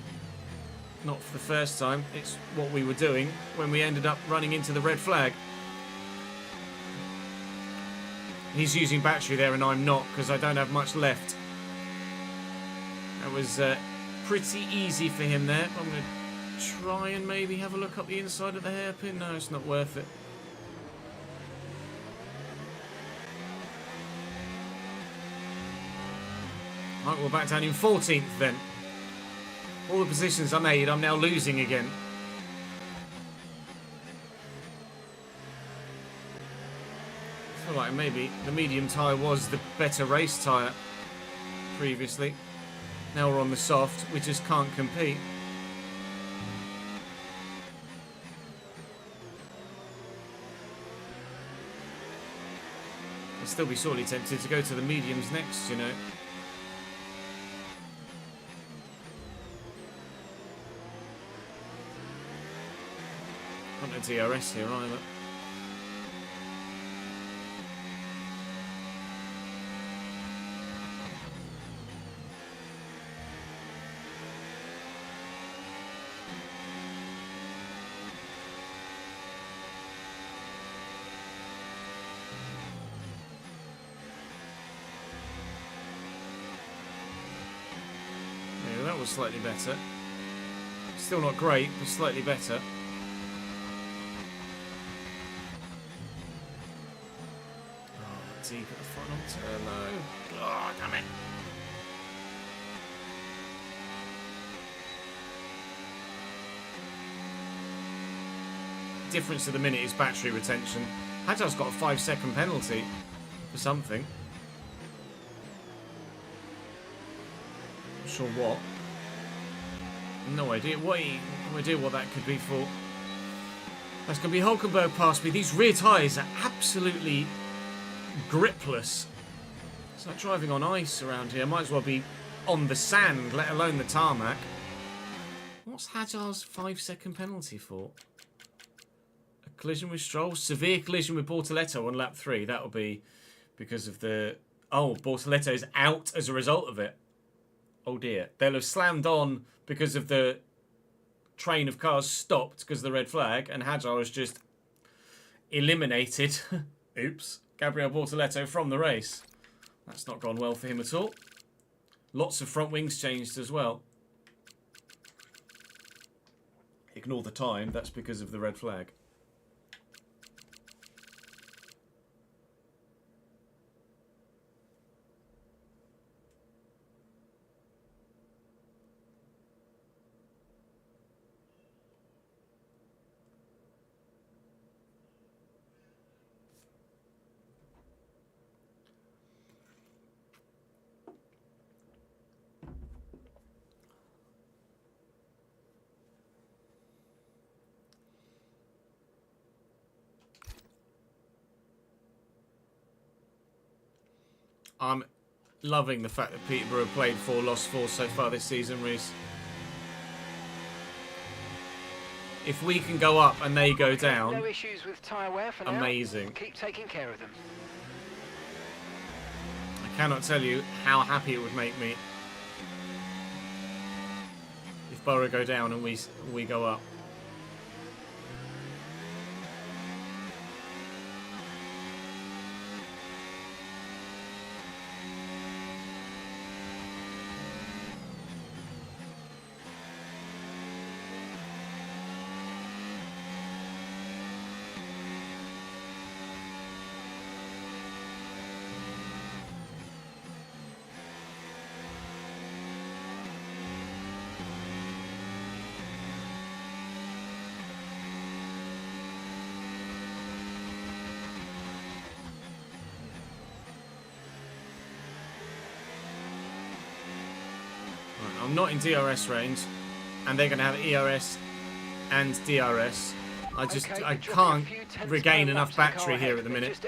Not for the first time. It's what we were doing when we ended up running into the red flag. He's using battery there and I'm not because I don't have much left. That was pretty easy for him there. I'm going to try and maybe have a look up the inside of the hairpin. No, it's not worth it. Right, we're back down in 14th then. All the positions I made, I'm now losing again. I feel like maybe the medium tyre was the better race tyre previously. Now we're on the soft, we just can't compete. I'll still be sorely tempted to go to the mediums next, you know. Not a DRS here either. Yeah, that was slightly better. Still not great, but slightly better. deep at the final turn, though. Oh, damn it. Difference to the minute is battery retention. Hajar's got a 5-second penalty for something. Not sure what. No idea what that could be for. That's going to be Hulkenberg past me. These rear tyres are absolutely gripless. It's like driving on ice around here. Might as well be on the sand, let alone the tarmac. What's Hajar's 5-second penalty for? A collision with Stroll? Severe collision with Bortoletto on lap 3. That'll be because of the... Oh, Bortoletto is out as a result of it. Oh dear. They'll have slammed on because of the train of cars stopped because of the red flag, and Hajar has just eliminated, oops, Gabriel Bortoletto from the race. That's not gone well for him at all. Lots of front wings changed as well. Ignore the time, that's because of the red flag. I'm loving the fact that Peterborough played 4, lost 4 so far this season, Reese. If we can go up and they go down, no issues with tyre wear for now. Amazing. Keep taking care of them. I cannot tell you how happy it would make me if Borough go down and we go up. I'm not in DRS range, and they're going to have ERS and DRS. I can't regain enough battery here at the minute.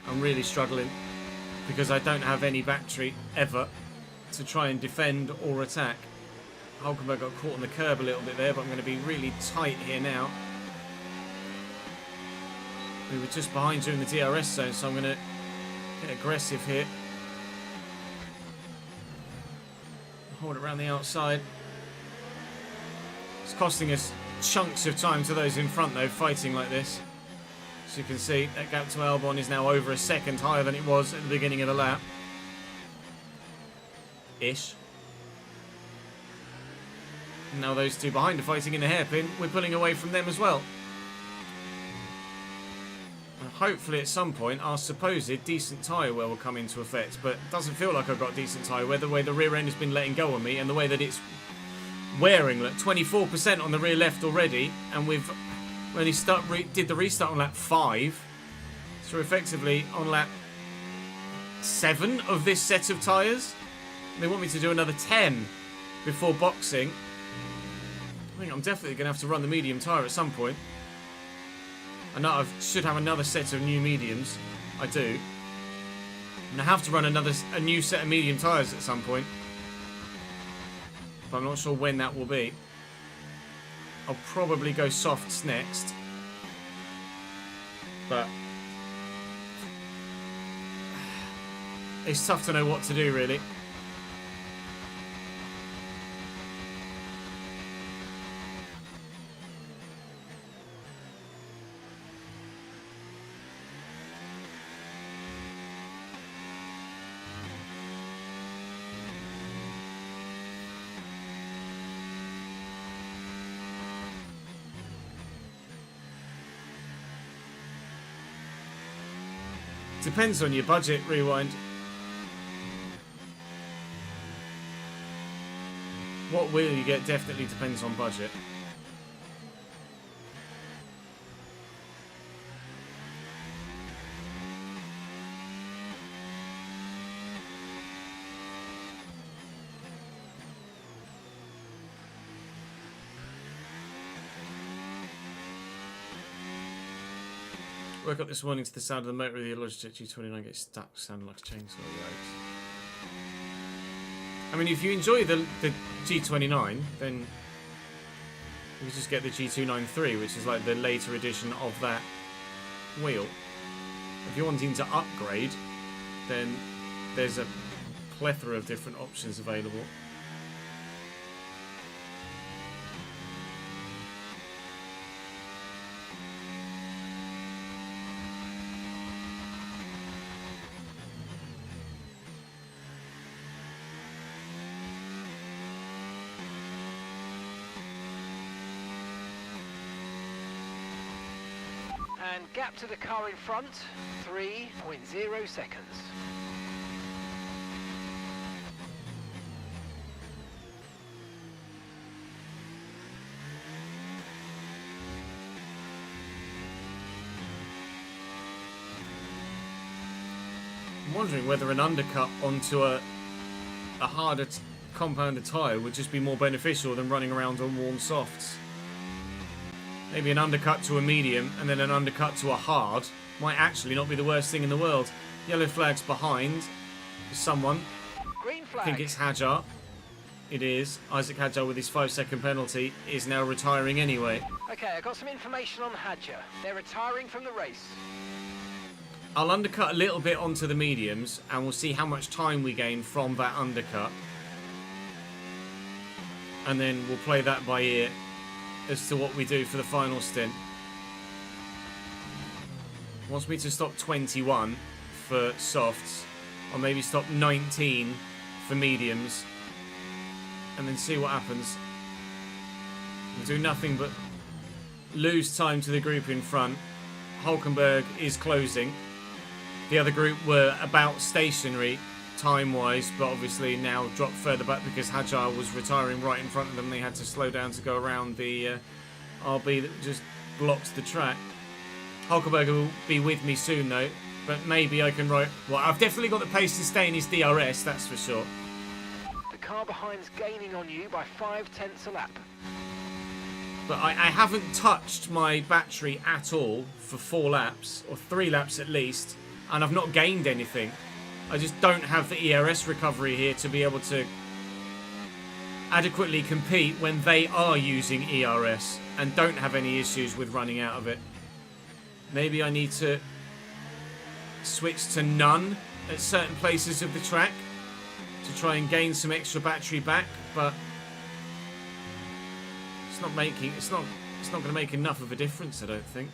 I'm really struggling because I don't have any battery ever to try and defend or attack. Hulkenberg got caught on the curb a little bit there, but I'm going to be really tight here now. We were just behind you in the DRS zone, so I'm going to get aggressive here. Hold it around the outside. It's costing us chunks of time to those in front, though, fighting like this. As you can see, that gap to Albon is now over a second higher than it was at the beginning of the lap. Ish. Now those two behind are fighting in the hairpin. We're pulling away from them as well. Hopefully at some point our supposed decent tyre wear will come into effect, but it doesn't feel like I've got decent tyre wear the way the rear end has been letting go on me and the way that it's wearing. Look, 24% on the rear left already, and we've only did the restart on lap 5, so we're effectively on lap 7 of this set of tyres. They want me to do another 10 before boxing. I think I'm definitely going to have to run the medium tyre at some point. I know I should have another set of new mediums. I do. And I have to run a new set of medium tyres at some point. But I'm not sure when that will be. I'll probably go softs next. But it's tough to know what to do, really. Depends on your budget, Rewind. What wheel you get definitely depends on budget. Woke up this morning to the sound of the motor of the Logitech G29 get stuck, sounding like a chainsaw. I mean, if you enjoy the G29, then you just get the G293, which is like the later edition of that wheel. If you're wanting to upgrade, then there's a plethora of different options available. And gap to the car in front, 3.0 seconds. I'm wondering whether an undercut onto a harder compounded tyre would just be more beneficial than running around on worn softs. Maybe an undercut to a medium and then an undercut to a hard might actually not be the worst thing in the world. Yellow flag's behind someone. Green flag. I think it's Jaguar. It is. Isaac Jaguar with his 5-second penalty is now retiring anyway. Okay, I got some information on Jaguar. They're retiring from the race. I'll undercut a little bit onto the mediums and we'll see how much time we gain from that undercut. And then we'll play that by ear as to what we do for the final stint. Wants me to stop 21 for softs, or maybe stop 19 for mediums, and then see what happens. We'll do nothing but lose time to the group in front. Hulkenberg is closing. The other group were about stationary time-wise, but obviously now dropped further back because Jaguar was retiring right in front of them. They had to slow down to go around the RB that just blocks the track. Hulkenberg will be with me soon though, but maybe I can ride... Well, I've definitely got the pace to stay in his DRS, that's for sure. The car behind's gaining on you by 0.5 a lap. But I haven't touched my battery at all for 4 laps, or 3 laps at least, and I've not gained anything. I just don't have the ERS recovery here to be able to adequately compete when they are using ERS and don't have any issues with running out of it. Maybe I need to switch to none at certain places of the track to try and gain some extra battery back, but it's not going to make enough of a difference, I don't think.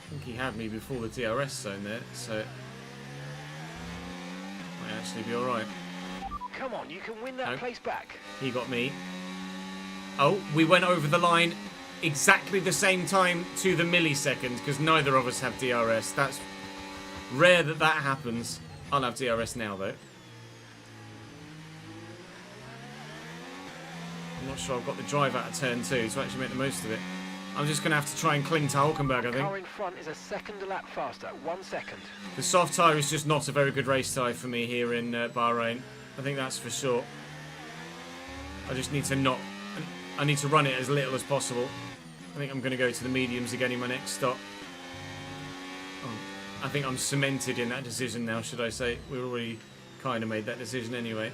I think he had me before the DRS zone there, so might actually be alright. Come on, you can win that place back. He got me. Oh, we went over the line exactly the same time to the millisecond because neither of us have DRS. That's rare that that happens. I'll have DRS now though. I'm not sure I've got the drive out of turn 2 to actually make the most of it. I'm just going to have to try and cling to Hulkenberg, I The think. car in front is a second a lap faster, 1 second. The soft tyre is just not a very good race tyre for me here in Bahrain. I think that's for sure. I just need to I need to run it as little as possible. I think I'm going to go to the mediums again in my next stop. I think I'm cemented in that decision now, should I say. We already kind of made that decision anyway.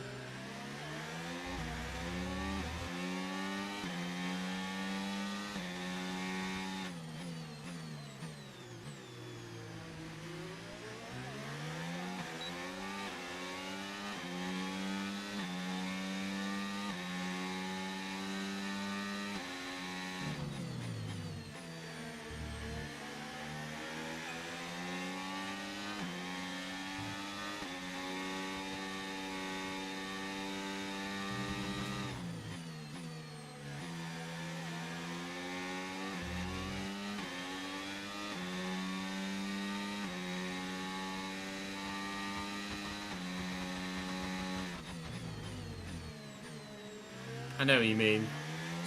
I know what you mean.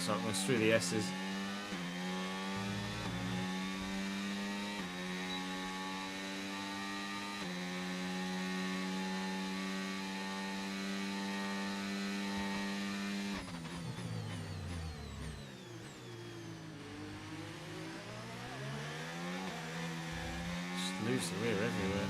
So it goes through the S's. Just lose the rear everywhere.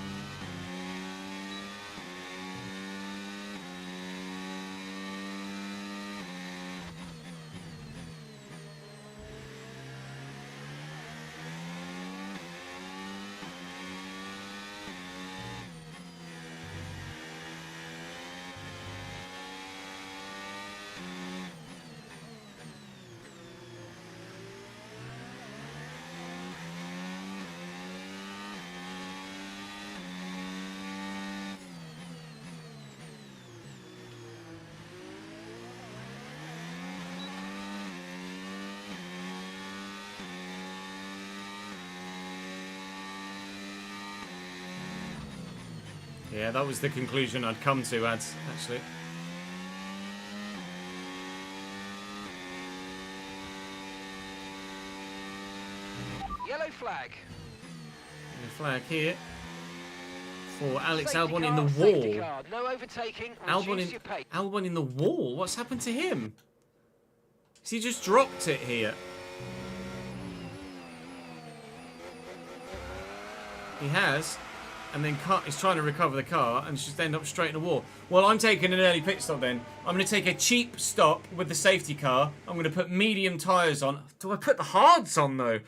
Yeah, that was the conclusion I'd come to, Ads, actually. Yellow flag. The flag here for Alex Safety Albon car, in the safety wall. car. No overtaking. Albon Your pace. in the wall? What's happened to him? Has he just dropped it here? He has. And then he's trying to recover the car and just end up straight in the wall. Well, I'm taking an early pit stop then. I'm going to take a cheap stop with the safety car. I'm going to put medium tyres on. Do I put the hards on, though?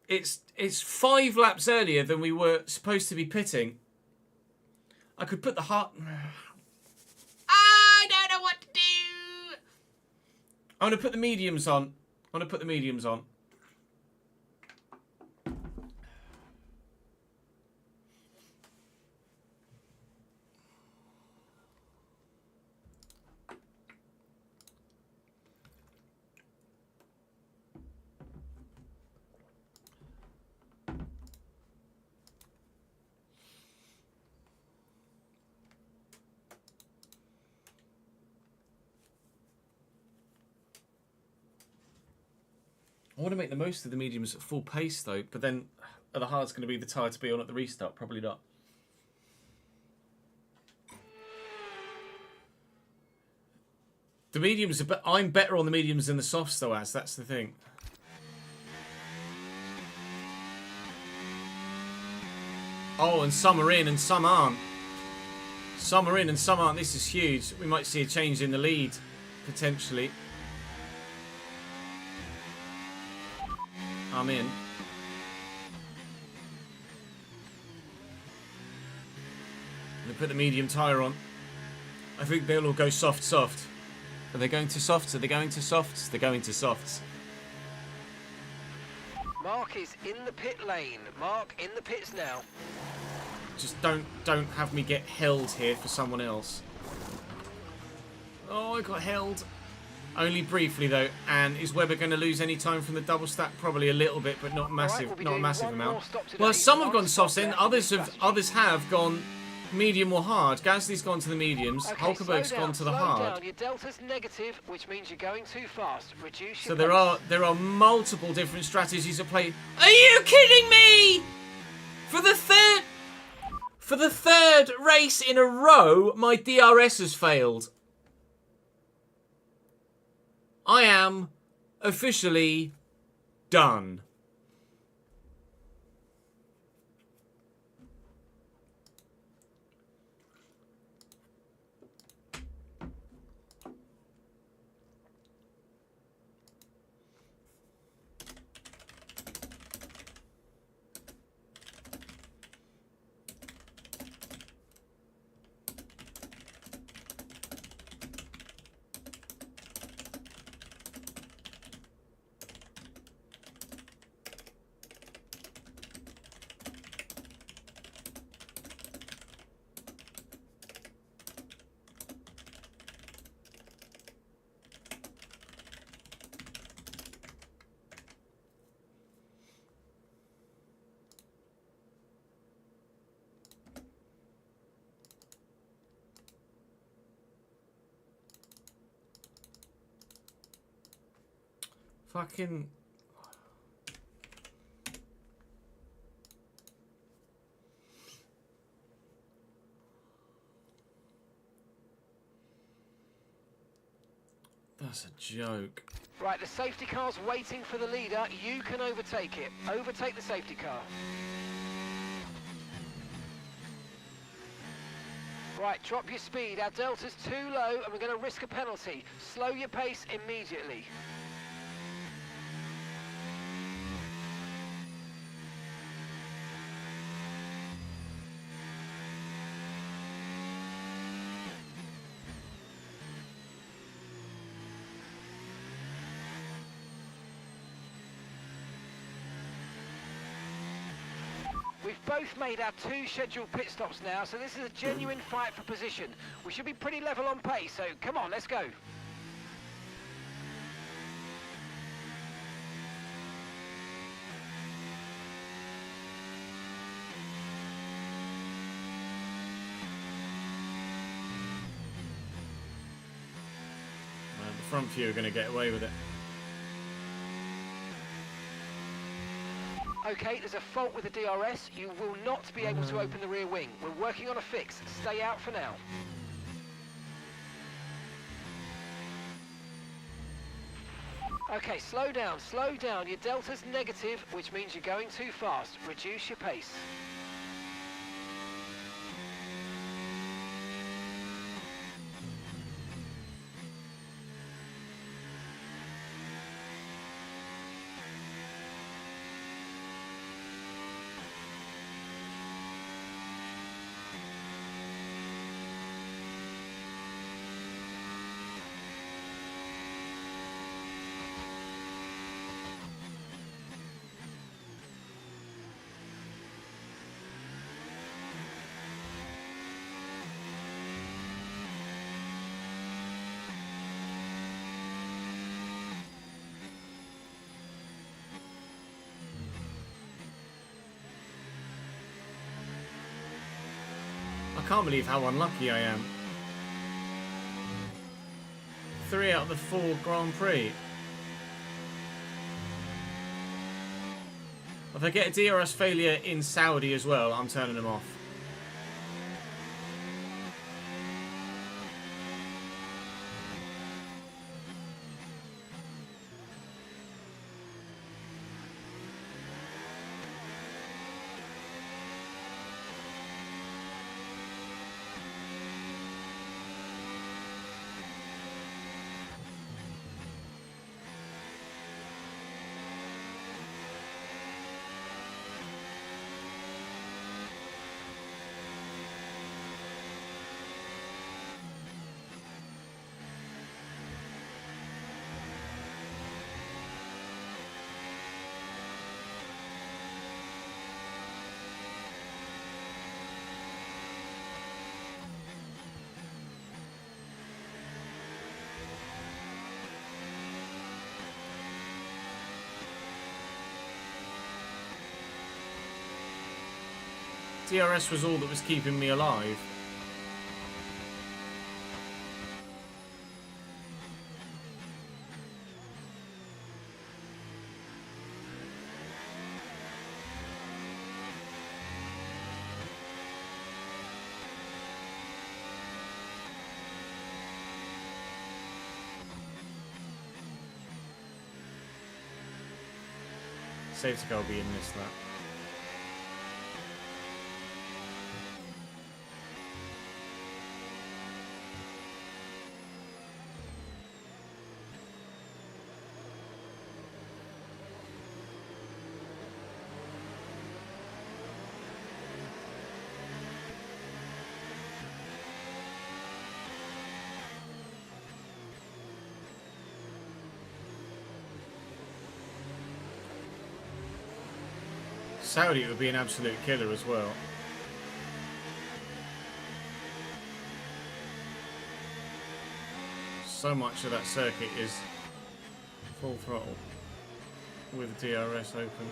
It's 5 laps earlier than we were supposed to be pitting. I could put the hard... I don't know what to do. I'm going to put the mediums on. I want to make the most of the mediums at full pace, though. But then, are the hards going to be the tyre to be on at the restart? Probably not. The mediums are... I'm better on the mediums than the softs, though, As. That's the thing. Oh, and some are in and some aren't. Some are in and some aren't. This is huge. We might see a change in the lead, potentially. I'm in. They put the medium tyre on. I think they'll all go soft. Are they going to softs? Are they going to softs? They're going to softs. Mark is in the pit lane. Mark in the pits now. Just don't have me get held here for someone else. Oh, I got held. Only briefly though. And is Webber going to lose any time from the double stack? Probably a little bit, but not massive. Right, not a massive amount. Today, Well, some have gone softs then. Others have gone medium or hard. Gasly's gone to the mediums. Okay, Hulkenberg's gone to the hard. Down. Your delta's negative, which means you're going too fast. Reduce So your there are multiple different strategies at play. Are you kidding me? For the third race in a row, my DRS has failed. I am officially done. Fucking... That's a joke. Right, the safety car's waiting for the leader. You can overtake it. Overtake the safety car. Right, drop your speed. Our delta's too low and we're going to risk a penalty. Slow your pace immediately. We've both made our 2 scheduled pit stops now, so this is a genuine fight for position. We should be pretty level on pace, so come on, let's go. The front few are going to get away with it. Okay, there's a fault with the DRS. You will not be able to open the rear wing. We're working on a fix. Stay out for now. Okay, slow down, slow down. Your delta's negative, which means you're going too fast. Reduce your pace. I can't believe how unlucky I am. 3 out of the 4 Grand Prix. If I get a DRS failure in Saudi as well, I'm turning them off. DRS was all that was keeping me alive. Safety car will be in this, that. Saudi would be an absolute killer as well. So much of that circuit is full throttle with DRS open.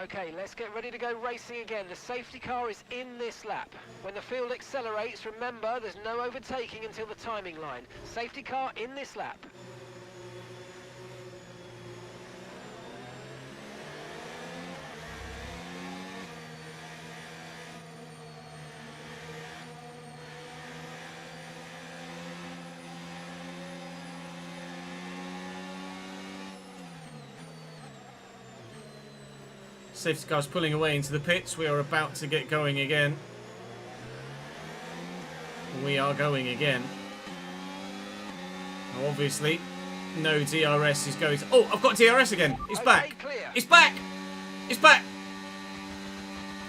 Okay, let's get ready to go racing again. The safety car is in this lap. When the field accelerates, remember there's no overtaking until the timing line. Safety car in this lap. Safety car's pulling away into the pits. We are about to get going again. We are going again. Now obviously, no DRS is going to... Oh, I've got DRS again. It's back. Clear. It's back. It's back.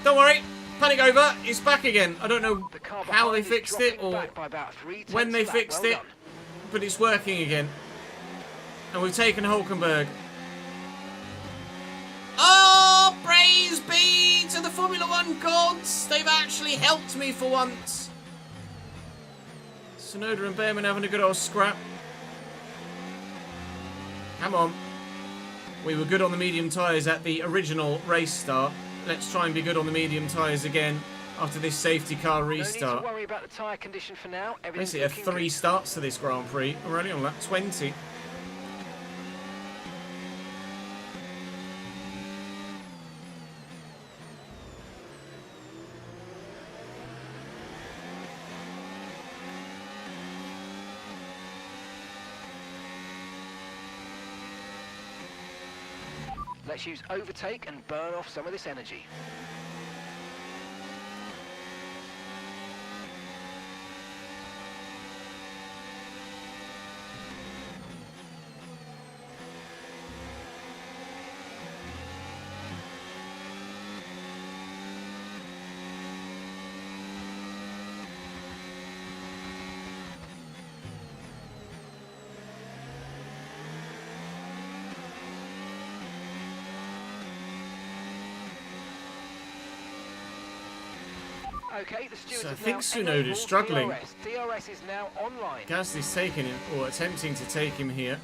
Don't worry. Panic over. It's back again. I don't know how they fixed it or when they fixed it, but it's working again. And we've taken Hulkenberg. Oh, praise be to the Formula One gods. They've actually helped me for once. Tsunoda and Behrman having a good old scrap. Come on. We were good on the medium tyres at the original race start. Let's try and be good on the medium tyres again after this safety car restart. No need to worry about the tyre condition for now. Basically, have 3 starts to this Grand Prix. We're only on lap 20. Let's use overtake and burn off some of this energy. Okay, the stewards So I have think now Tsunoda's enabled struggling. DRS is now online. Gasly's taking him, or attempting to take him here.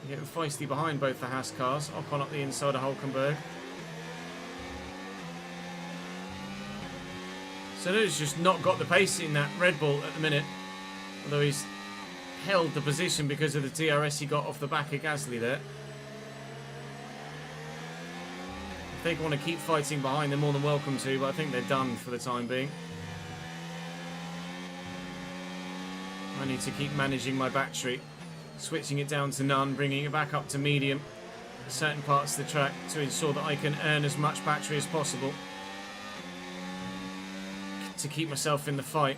Getting feisty behind both the Haas cars. Ocon up the inside of Hulkenberg. Tsunoda's just not got the pace in that Red Bull at the minute. Although he's held the position because of the DRS he got off the back of Gasly there. If they want to keep fighting behind, they're more than welcome to, but I think they're done for the time being. I need to keep managing my battery, switching it down to none, bringing it back up to medium at certain parts of the track to ensure that I can earn as much battery as possible to keep myself in the fight.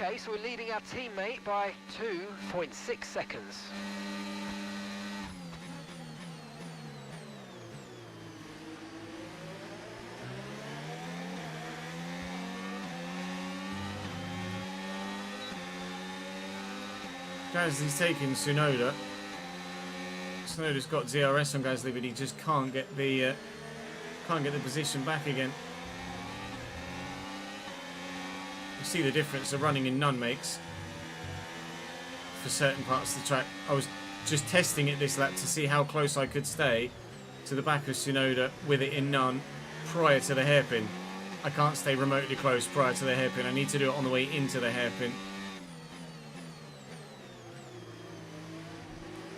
Okay, so we're leading our teammate by 2.6 seconds. Gasly's taking Tsunoda. Tsunoda's got DRS on Gasly, but he just can't get the position back again. You see the difference a running in none makes for certain parts of the track. I was just testing it this lap to see how close I could stay to the back of Tsunoda with it in none prior to the hairpin. I can't stay remotely close prior to the hairpin. I need to do it on the way into the hairpin.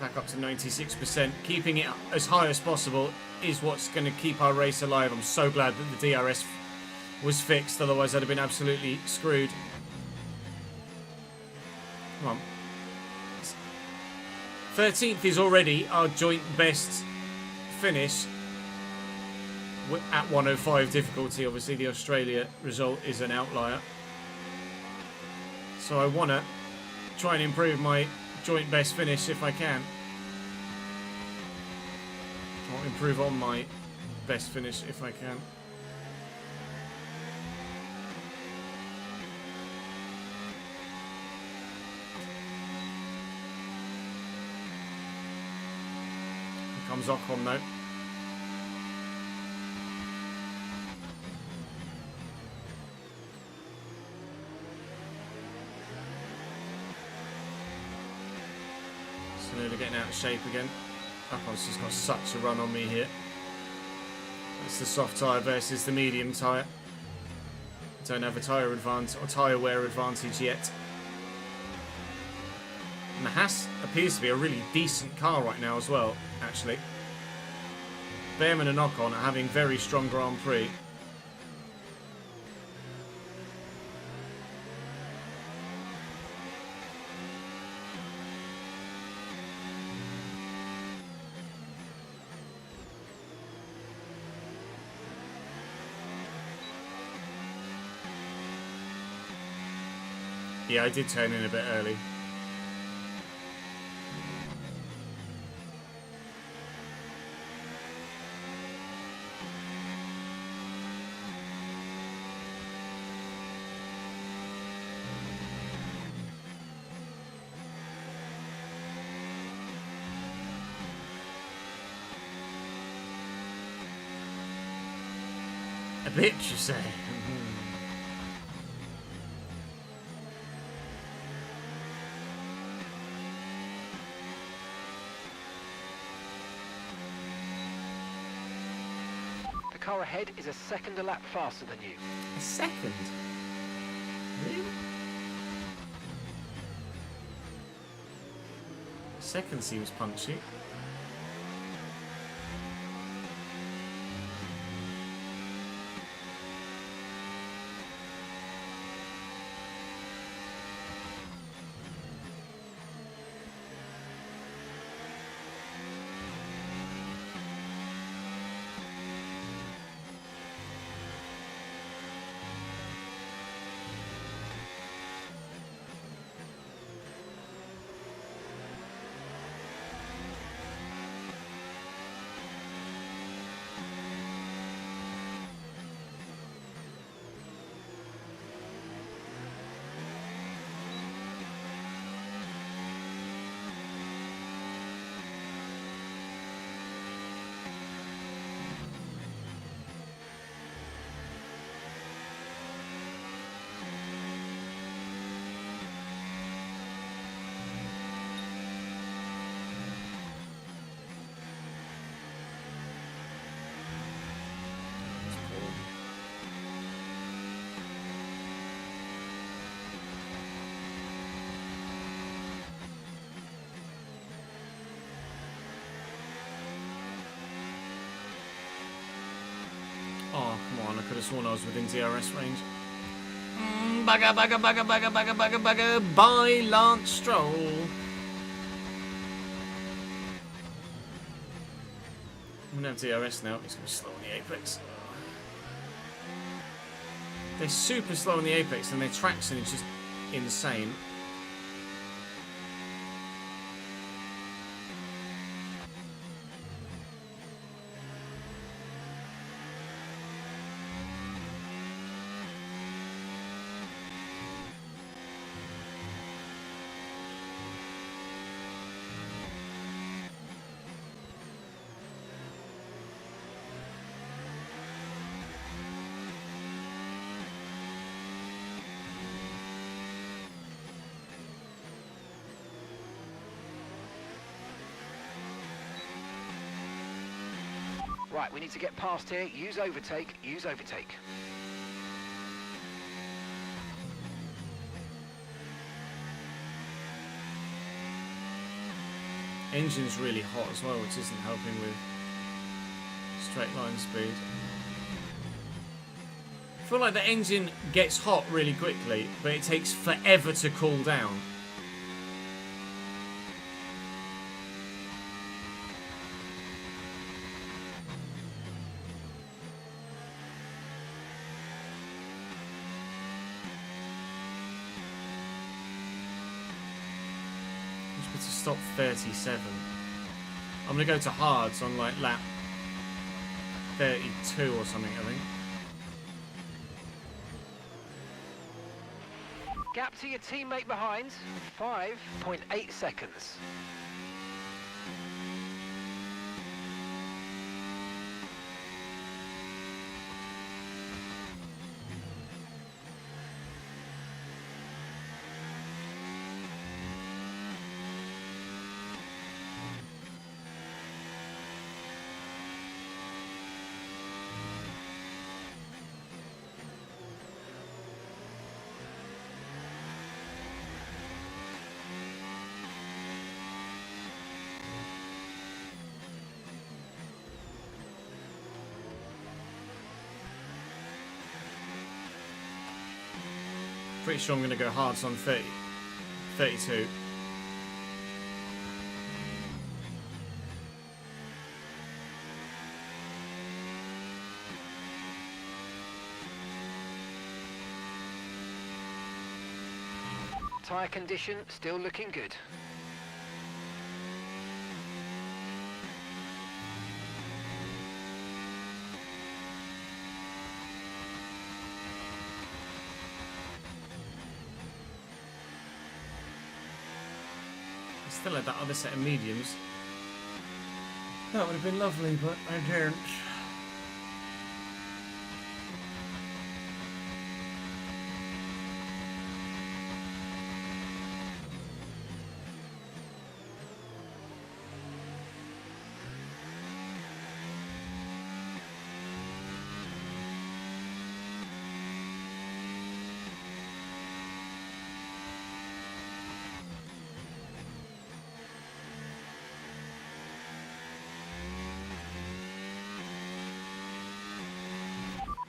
Back up to 96%. Keeping it as high as possible is what's going to keep our race alive. I'm so glad that the DRS was fixed, otherwise I'd have been absolutely screwed. Come on. 13th is already our joint best finish at 105 difficulty. Obviously, the Australia result is an outlier. So I want to try and improve my joint best finish if I can. Or improve on my best finish if I can. Here comes Ocon though. Nearly getting out of shape again. Ocon's just got such a run on me here. It's the soft tyre versus the medium tyre. Don't have a tyre advantage or tyre wear advantage yet. And the Haas appears to be a really decent car right now as well, actually. Behrman and Ocon are having very strong Grand Prix. Yeah, I did turn in a bit early. A bit, you say? The car ahead is a second a lap faster than you. A second? Really? Second seems punchy. Oh, come on, I could have sworn I was within DRS range. Bugger, bugger, bugger, bugger, bugger, bugger, bugger. Bye, Lance Stroll. I'm going to have DRS now. It's going to be slow on the apex. They're super slow on the apex and their traction is just insane. Right, we need to get past here. Use overtake, use overtake. Engine's really hot as well, which isn't helping with straight line speed. I feel like the engine gets hot really quickly, but it takes forever to cool down. stop 37. I'm going to go to hards on like lap 32 or something, I think. Gap to your teammate behind, 5.8 seconds. Pretty sure I'm going to go hards on 32. Tyre condition still looking good. Still had that other set of mediums. That would have been lovely, but I didn't.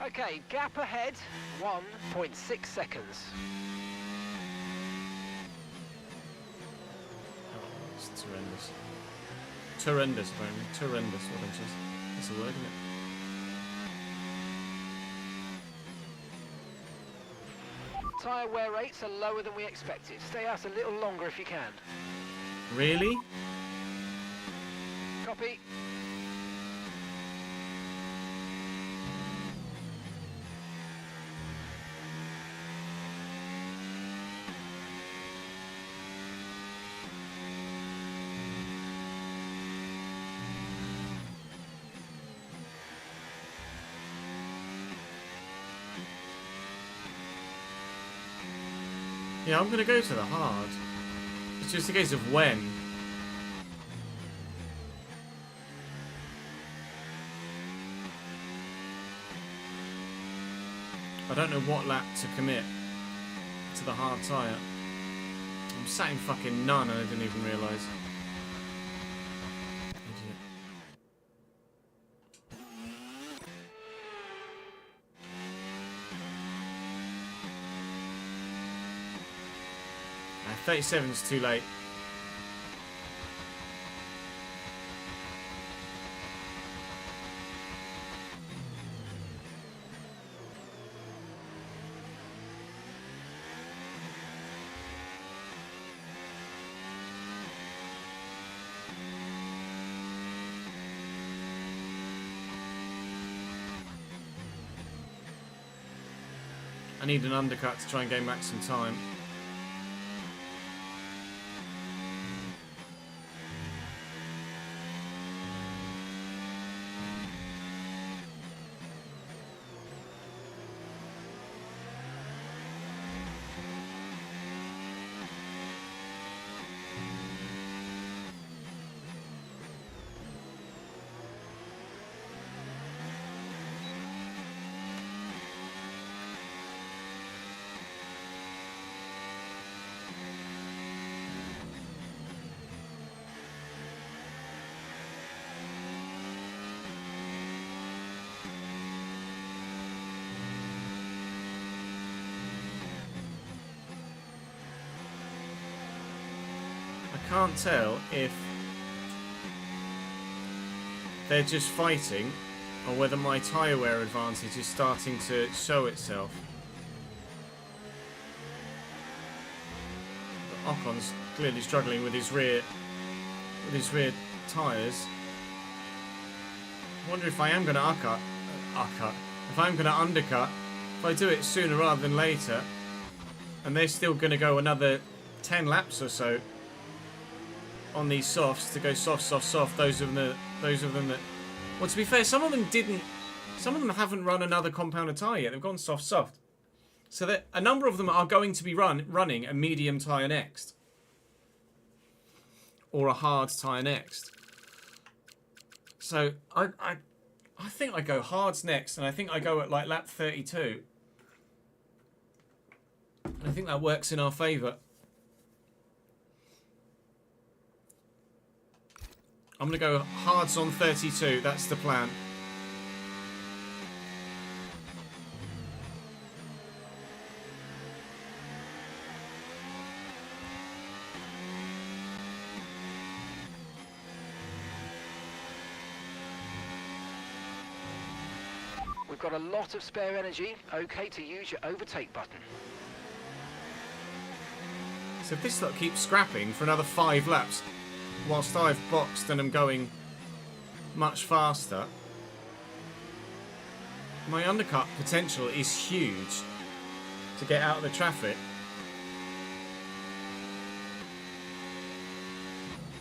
Okay, gap ahead, 1.6 seconds. Oh, it's horrendous. Horrendous, apparently. Horrendous, what it is. That's a word, isn't it? Tyre wear rates are lower than we expected. Stay out a little longer if you can. Really? Copy. Yeah, I'm going to go to the hard. It's just a case of when. I don't know what lap to commit to the hard tyre. I'm sat in fucking none and I didn't even realise. Idiot. 37's too late. I need an undercut to try and gain back some time. I can't tell if they're just fighting or whether my tyre wear advantage is starting to show itself. Ocon's clearly struggling with his rear tyres. I wonder if I am going to if I'm going to undercut, if I do it sooner rather than later, and they're still going to go another 10 laps or so on these softs to go soft, soft, soft. Those of them that, well, to be fair, some of them haven't run another compounder tyre yet. They've gone soft, soft. So that a number of them are going to be running a medium tyre next, or a hard tyre next. So I think I go hards next, and I think I go at like lap 32. And I think that works in our favour. I'm going to go hards on 32. That's the plan. We've got a lot of spare energy. Okay to use your overtake button. So if this lot keeps scrapping for another 5 laps, whilst I've boxed and am going much faster, my undercut potential is huge to get out of the traffic.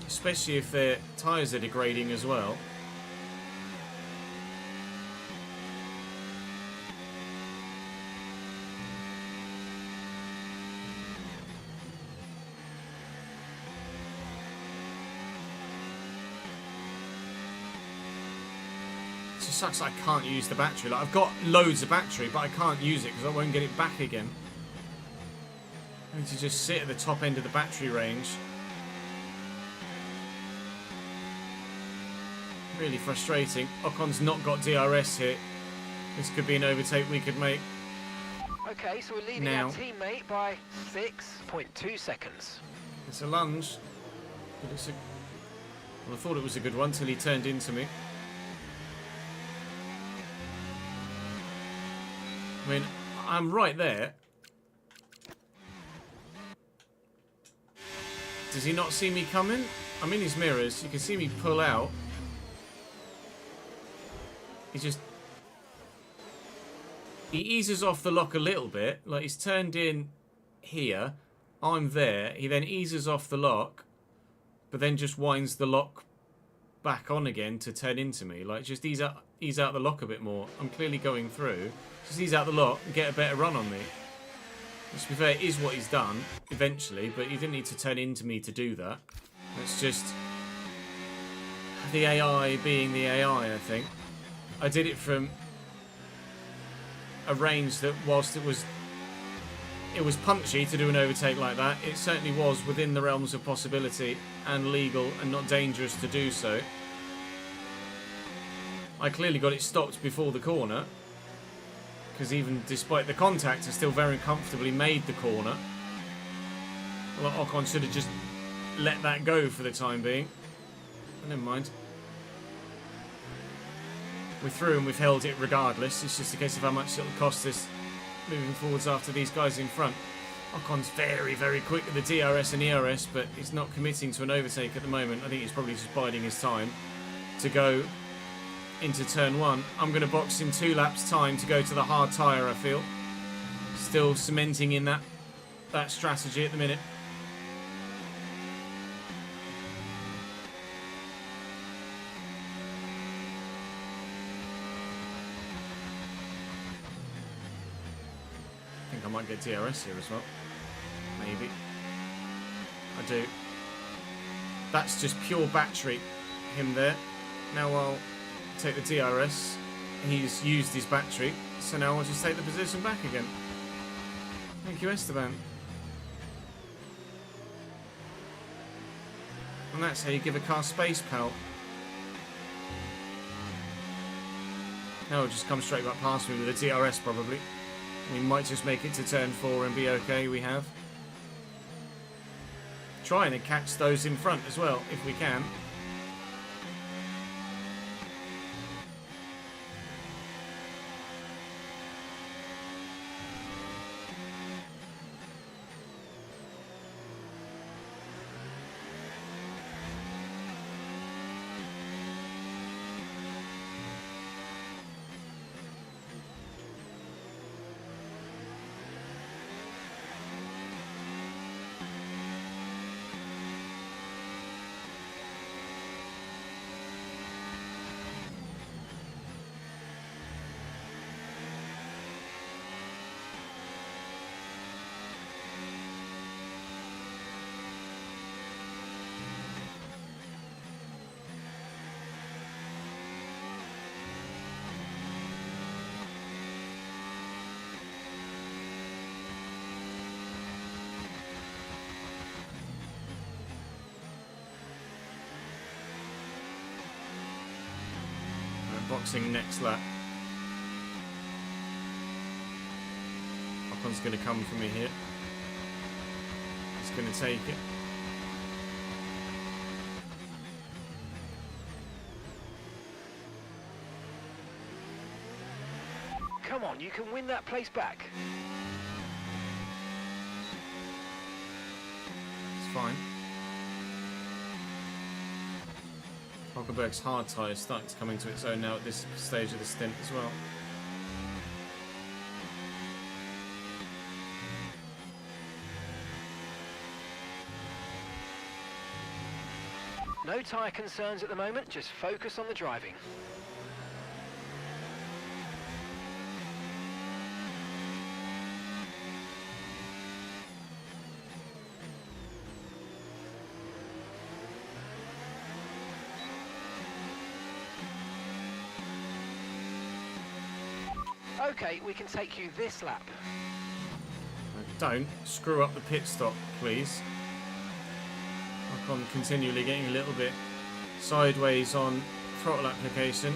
Especially if their tyres are degrading as well. It sucks I can't use the battery. Like, I've got loads of battery, but I can't use it because I won't get it back again. I need to just sit at the top end of the battery range. Really frustrating. Ocon's not got DRS here. This could be an overtake we could make. Okay, so we're leading Now. our teammate by 6.2 seconds. It's a lunge. But it's a... Well, I thought it was a good one till he turned into me. I mean, I'm right there. Does he not see me coming? I'm in his mirrors. You can see me pull out. He eases off the lock a little bit. Like, he's turned in here. I'm there. He then eases off the lock, but then just winds the lock back on again to turn into me. Like, just ease out the lock a bit more. I'm clearly going through. Just ease out the lock and get a better run on me. Which, to be fair, is what he's done eventually, but he didn't need to turn into me to do that. It's just the AI being the AI, I think. I did it from a range that, whilst it was punchy to do an overtake like that, it certainly was within the realms of possibility and legal and not dangerous to do so. I clearly got it stopped before the corner, because even despite the contact, I still very comfortably made the corner. Well, Ocon should have just let that go for the time being. But never mind. We're through and we've held it regardless. It's just a case of how much it'll cost us moving forwards after these guys in front. Ocon's very, very quick at the DRS and ERS, but he's not committing to an overtake at the moment. I think he's probably just biding his time to go into turn 1. I'm going to box in 2 laps time to go to the hard tyre, I feel. Still cementing in that strategy at the minute. I think I might get DRS here as well. Maybe. I do. That's just pure battery, him there. Now I'll take the DRS. He's used his battery, so now I'll just take the position back again. Thank you, Esteban. And that's how you give a car space, pal. Now it'll just come straight back past me with a DRS, probably. We might just make it to turn 4 and be okay, we have. Trying to catch those in front as well, if we can. boxing next lap. Ocon's going to come for me here. He's going to take it. Come on, you can win that place back. It's fine. Hulkenberg's hard tyre is starting to come into its own now at this stage of the stint as well. No tyre concerns at the moment, just focus on the driving. Okay, we can take you this lap. Don't screw up the pit stop, please. Ocon continually getting a little bit sideways on throttle application.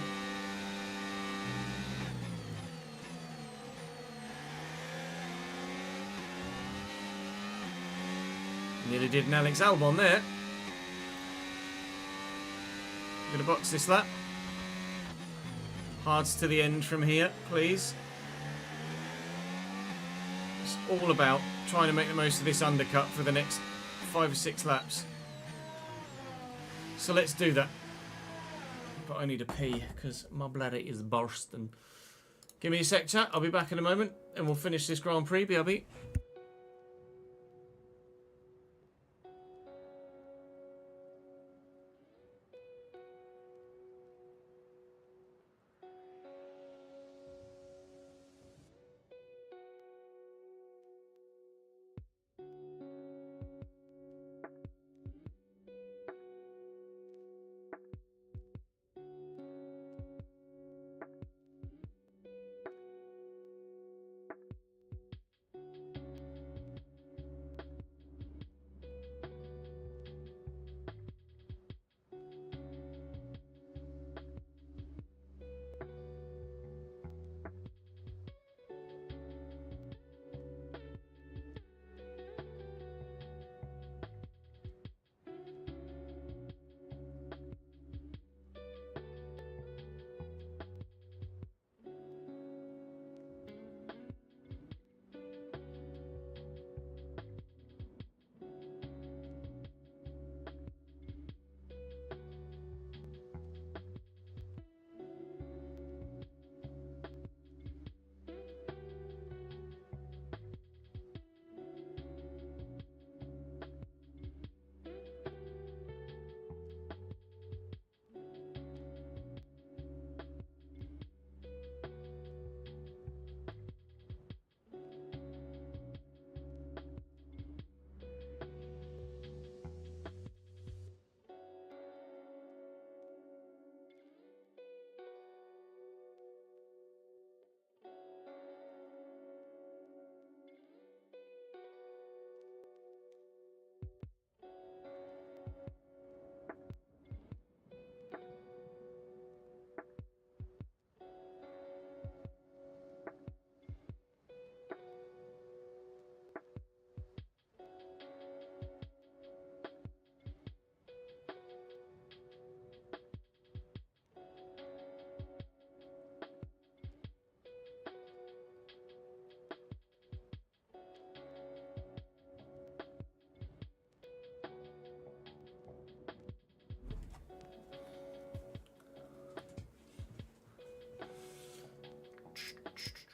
Nearly did an Alex Albon there. I'm going to box this lap. Hards to the end from here, please. It's all about trying to make the most of this undercut for the next 5 or 6 laps. So let's do that. But I need a pee because my bladder is bursting. Give me a sec, chat. I'll be back in a moment and we'll finish this Grand Prix. BRB.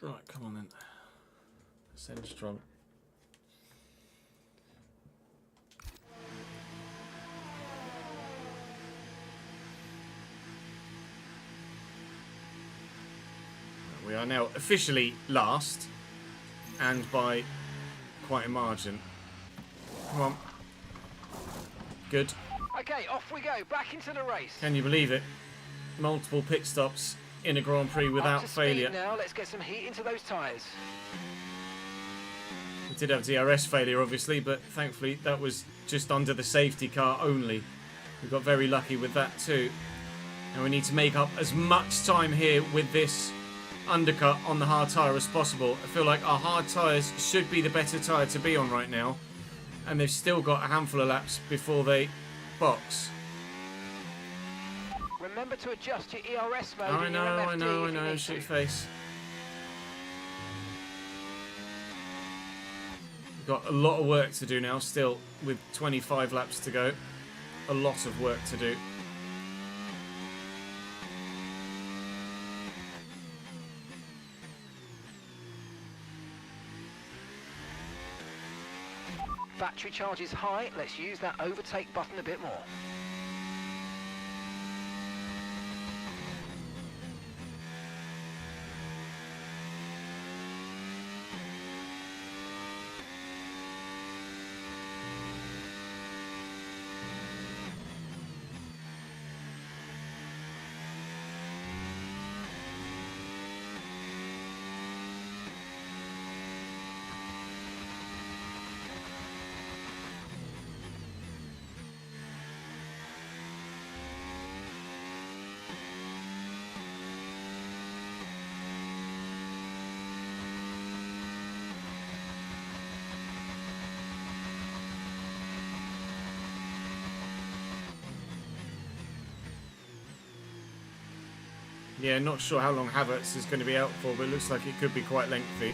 Right, come on then. Send strong. We are now officially last, and by quite a margin. Come on. Good. Okay, off we go, back into the race. Can you believe it? Multiple pit stops in a Grand Prix without Up to failure. speed now, let's get some heat into those tyres. We did have DRS failure, obviously, but thankfully that was just under the safety car only. We got very lucky with that too. And we need to make up as much time here with this undercut on the hard tyre as possible. I feel like our hard tyres should be the better tyre to be on right now. And they've still got a handful of laps before they box. Remember to adjust your ERS mode. I in your know, MFD I know, I if you know, need shit to. face. We've got a lot of work to do now still with 25 laps to go. A lot of work to do. Battery charge is high. Let's use that overtake button a bit more. Yeah, not sure how long Havertz is going to be out for, but it looks like it could be quite lengthy.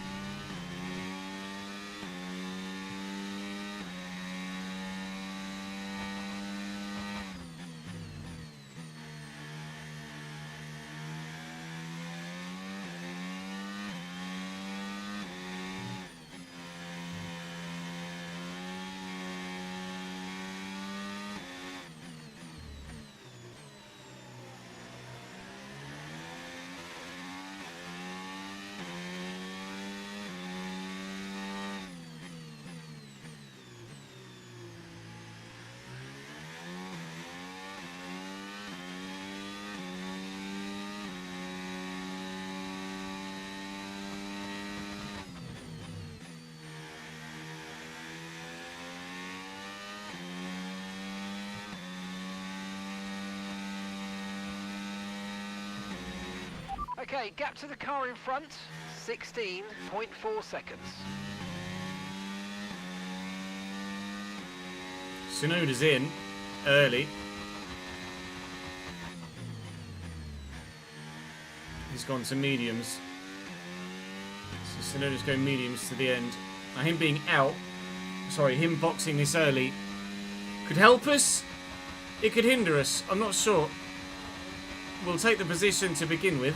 Okay, gap to the car in front, 16.4 seconds. Tsunoda's in early. He's gone to mediums. So Tsunoda's going mediums to the end. Now him being out, sorry, him boxing this early could help us. It could hinder us. I'm not sure. We'll take the position to begin with,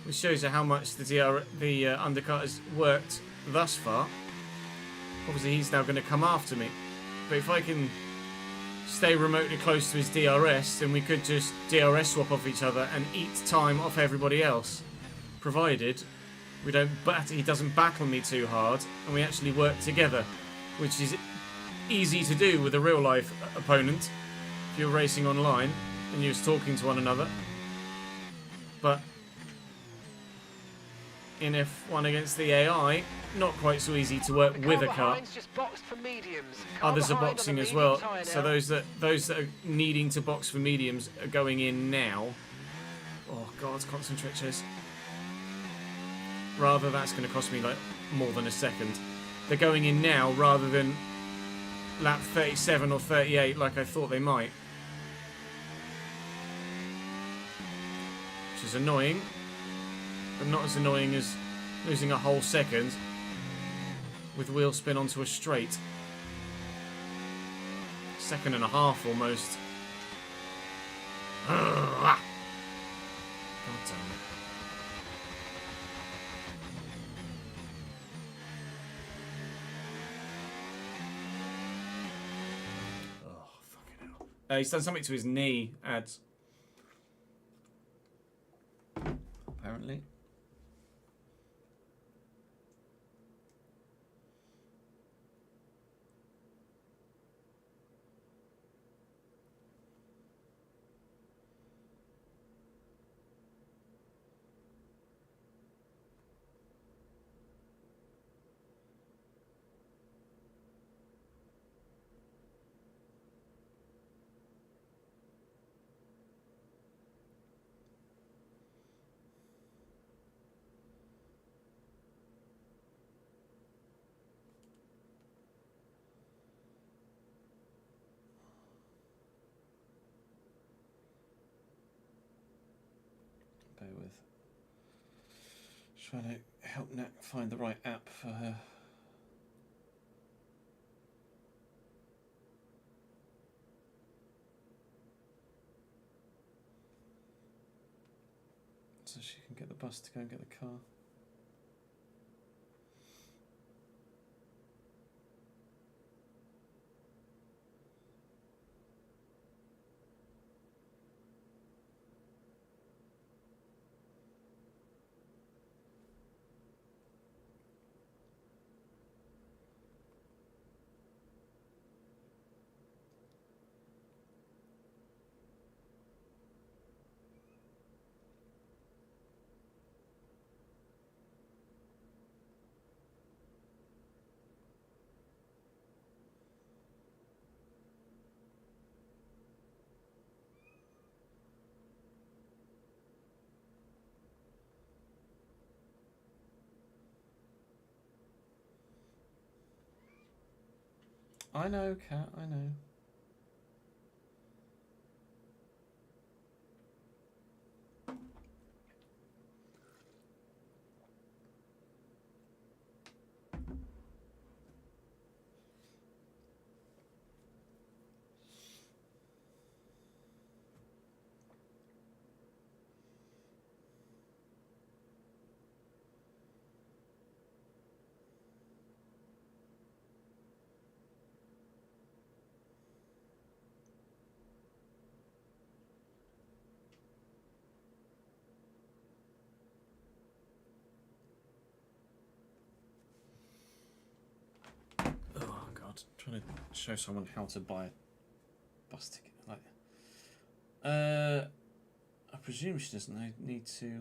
which shows you how much the undercut has worked thus far. Obviously, he's now going to come after me. But if I can stay remotely close to his DRS, then we could just DRS swap off each other and eat time off everybody else, provided we don't he doesn't battle me too hard and we actually work together, which is easy to do with a real life opponent if you're racing online and you're talking to one another. But in F1 against the AI, not quite so easy to work with a car. Just boxed for mediums. Others are boxing as well, so those that are needing to box for mediums are going in now. Oh God, concentrate, Chase. Rather, that's going to cost me like more than a second. They're going in now rather than lap 37 or 38 like I thought they might. Which is annoying, but not as annoying as losing a whole second with wheel spin onto a straight. Second and a half almost. God damn it. Oh, fucking hell. He's done something to his knee, ads. Apparently. Trying to help Nat find the right app for her. So she can get the bus to go and get the car. I know, Kat, I know. Trying to show someone how to buy a bus ticket. Like, I presume she doesn't need to.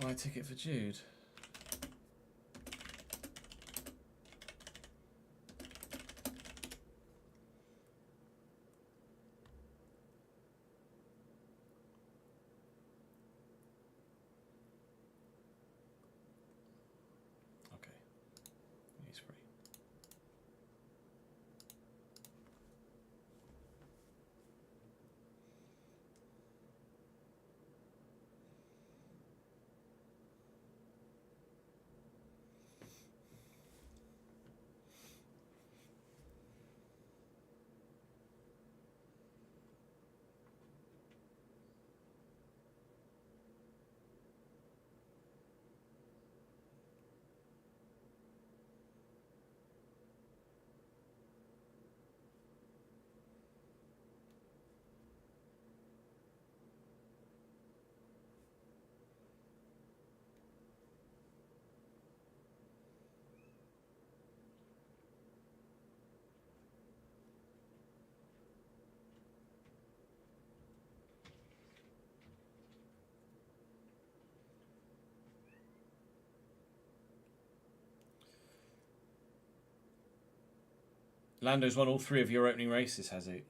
Buy a ticket for Jude. Lando's won all 3 of your opening races, has he?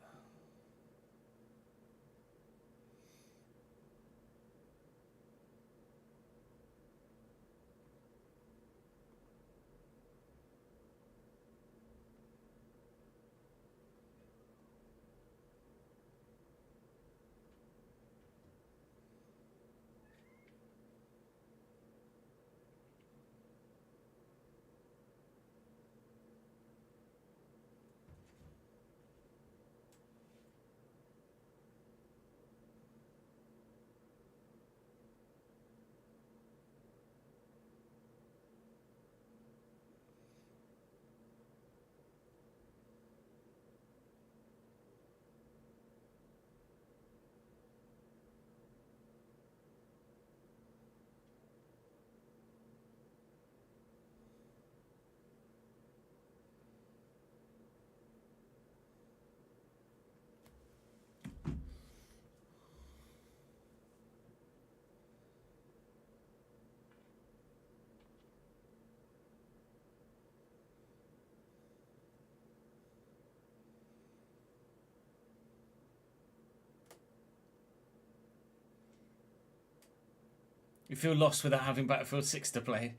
You feel lost without having Battlefield 6 to play.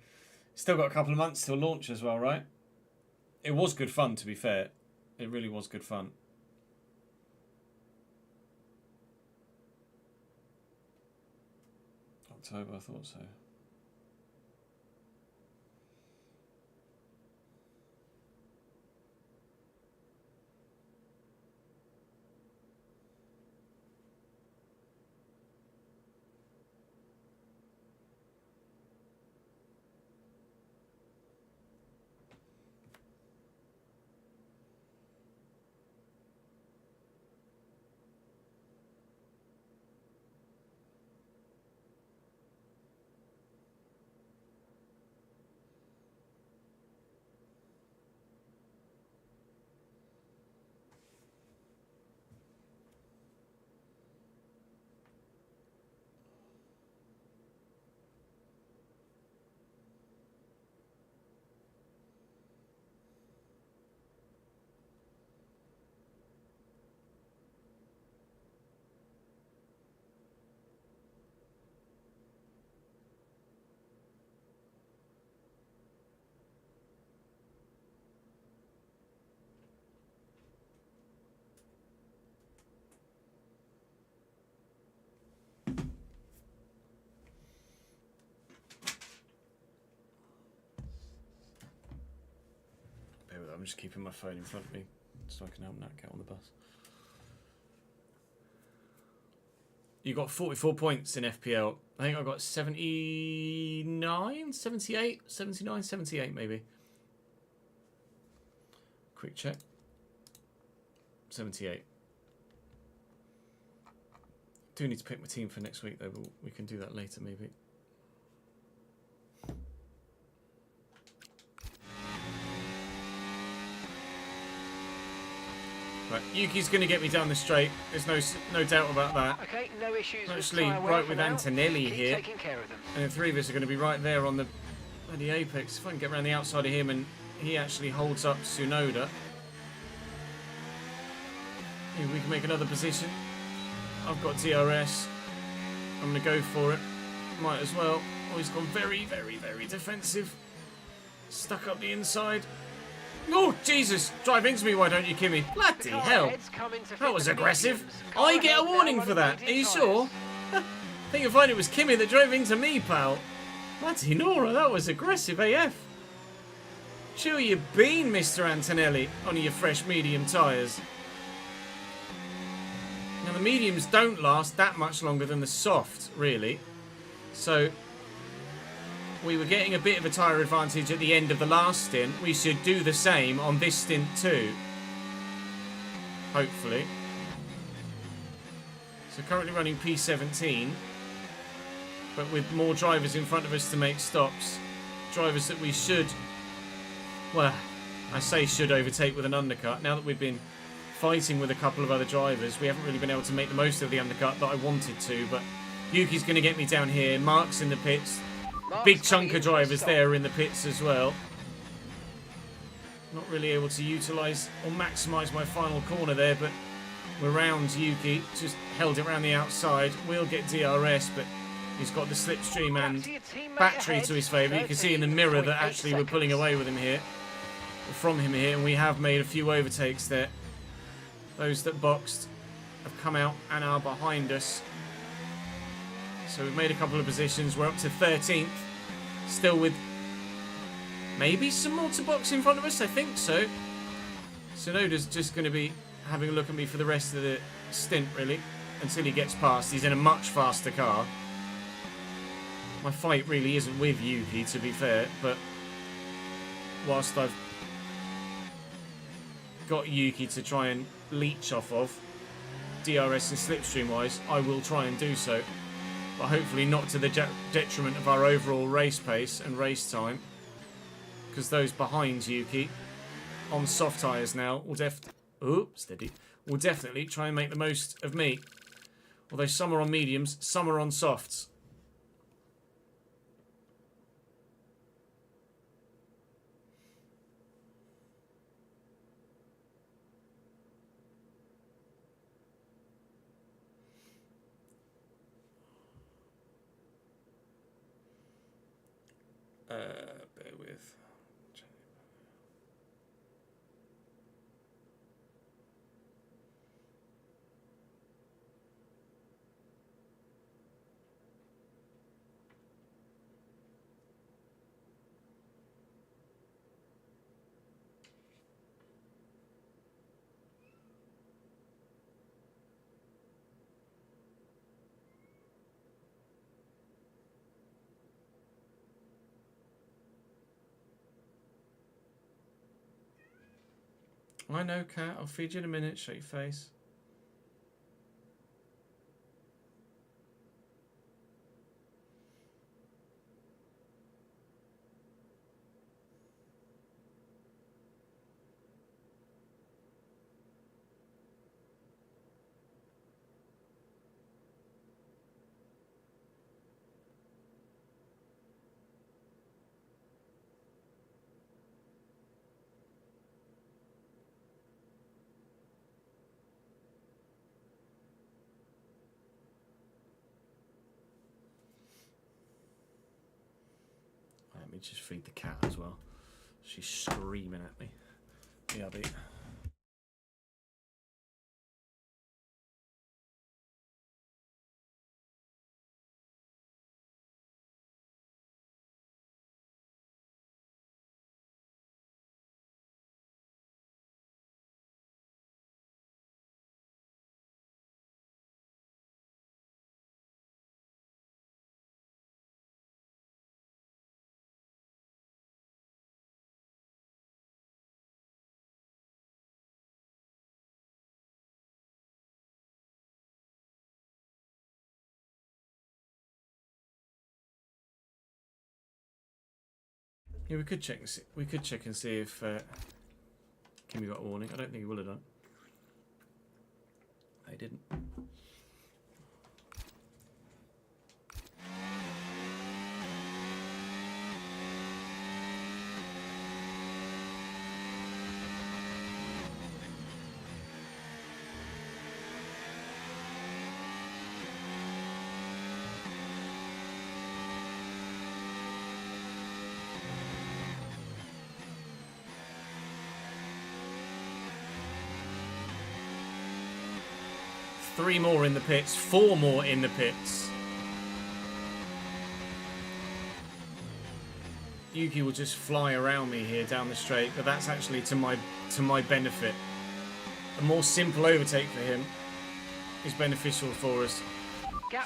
Still got a couple of months till launch as well, right? It was good fun, to be fair. It really was good fun. October, I thought so. I'm just keeping my phone in front of me so I can help Nat get on the bus. You got 44 points in FPL. I think I got 79, 78, 79, 78 maybe. Quick check. 78. Do need to pick my team for next week though, but we can do that later maybe. Right, Yuki's going to get me down the straight. There's no doubt about that. Okay, no issues. Actually, right with Antonelli here. Taking care of them. And the three of us are going to be right there on the apex. If I can get around the outside of him and he actually holds up Tsunoda. Maybe we can make another position. I've got DRS. I'm going to go for it. Might as well. Oh, he's gone very, very, very defensive. Stuck up the inside. Oh, Jesus! Drive into me, why don't you, Kimmy? Bloody hell! That was aggressive. I get a warning for that. Are you sure? I think you'll find it was Kimmy that drove into me, pal. Bloody Nora, that was aggressive AF. Chill your bean, Mr. Antonelli, on your fresh medium tyres. Now, the mediums don't last that much longer than the soft, really. So, we were getting a bit of a tyre advantage at the end of the last stint. We should do the same on this stint too. Hopefully. So currently running P17. But with more drivers in front of us to make stops. Drivers that we should... Well, I say should overtake with an undercut. Now that we've been fighting with a couple of other drivers, we haven't really been able to make the most of the undercut that I wanted to. But Yuki's going to get me down here. Mark's in the pits. Big chunk of drivers there in the pits as well. Not really able to utilise or maximise my final corner there, but we're round Yuki. Just held it around the outside. We'll get DRS, but he's got the slipstream and battery to his favour. You can see in the mirror that actually we're pulling away with him here. From him here, and we have made a few overtakes there. Those that boxed have come out and are behind us. So we've made a couple of positions. We're up to 13th. Still with maybe some more to box in front of us. I think so. Tsunoda's just going to be having a look at me for the rest of the stint, really. Until he gets past. He's in a much faster car. My fight really isn't with Yuki, to be fair. But whilst I've got Yuki to try and leech off of, DRS and slipstream wise, I will try and do so. But hopefully not to the detriment of our overall race pace and race time. Because those behind Yuki, on soft tyres now, will will definitely try and make the most of me. Although some are on mediums, some are on softs. Bear with. I know, Cat. I'll feed you in a minute. Shut your face. Let me just feed the cat as well. She's screaming at me. Yeah, I'll be. Yeah, we could check and see. We could check and see if Kimmy got a warning. I don't think he would have done. They didn't. 3 more in the pits, 4 more in the pits. Yuki will just fly around me here down the straight, but that's actually to my benefit. A more simple overtake for him is beneficial for us.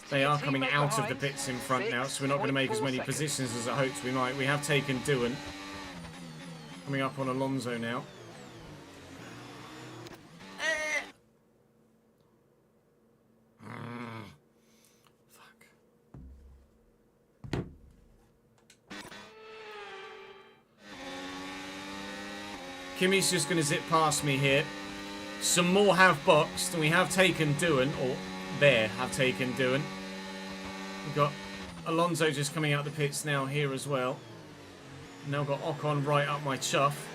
They are coming out of the pits in front now, so we're not going to make as many positions as I hoped we might. We have taken Doohan. Coming up on Alonso now. Kimmy's just going to zip past me here. Some more have boxed, and we have taken Doohan, or there have taken Doohan. We've got Alonso just coming out the pits now here as well. Now got Ocon right up my chuff.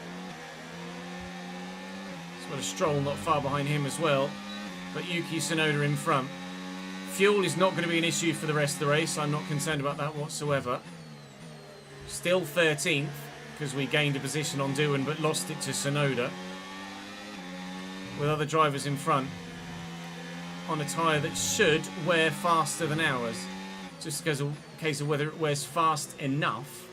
It's got a Stroll not far behind him as well. But Yuki Tsunoda in front. Fuel is not going to be an issue for the rest of the race. I'm not concerned about that whatsoever. Still 13th. Because we gained a position on Doohan but lost it to Tsunoda. With other drivers in front. On a tyre that should wear faster than ours. Just because a case of whether it wears fast enough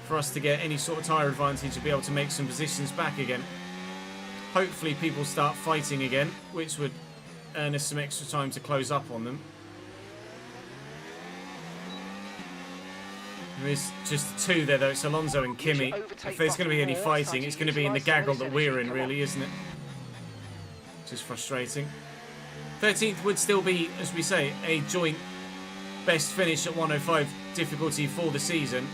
for us to get any sort of tyre advantage to be able to make some positions back again. Hopefully people start fighting again, which would earn us some extra time to close up on them. There is just 2 there though, it's Alonso and Kimi. If there's going to be any fighting, it's going to be in the gaggle that we're in really, isn't it? Just frustrating. 13th would still be, as we say, a joint best finish at 105 difficulty for the season.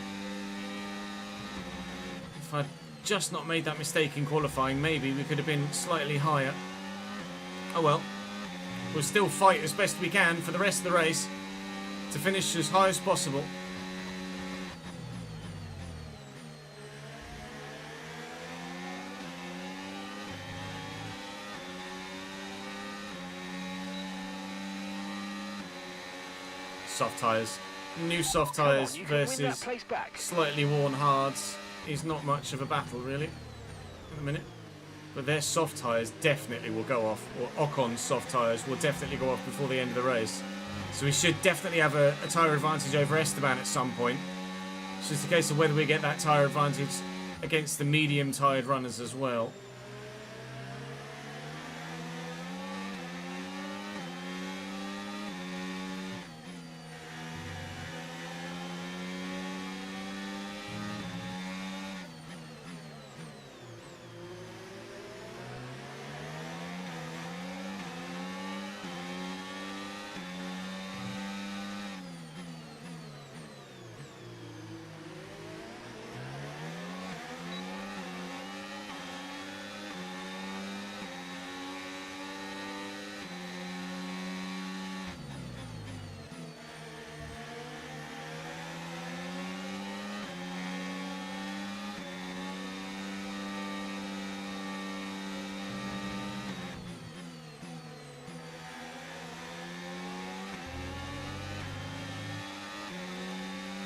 If I'd just not made that mistake in qualifying, maybe we could have been slightly higher. Oh well. We'll still fight as best we can for the rest of the race to finish as high as possible. Soft tyres. New soft tyres versus slightly worn hards is not much of a battle really at the minute. But their soft tyres definitely will go off, or Ocon's soft tyres will definitely go off before the end of the race. So we should definitely have a tyre advantage over Esteban at some point. It's just a case of whether we get that tyre advantage against the medium tyred runners as well.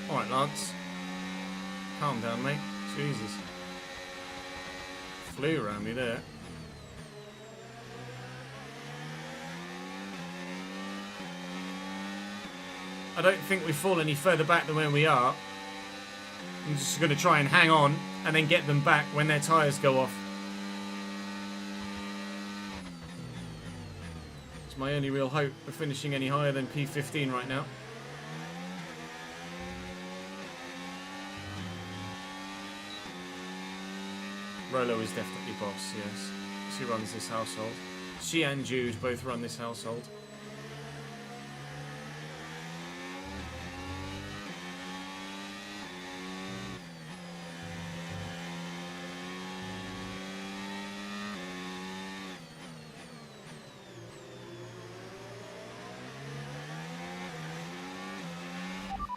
Alright, Lance. Calm down, mate. Jesus. Flew around me there. I don't think we fall any further back than where we are. I'm just going to try and hang on and then get them back when their tyres go off. It's my only real hope of finishing any higher than P15 right now. Rolo is definitely boss, yes. She runs this household. She and Jude both run this household.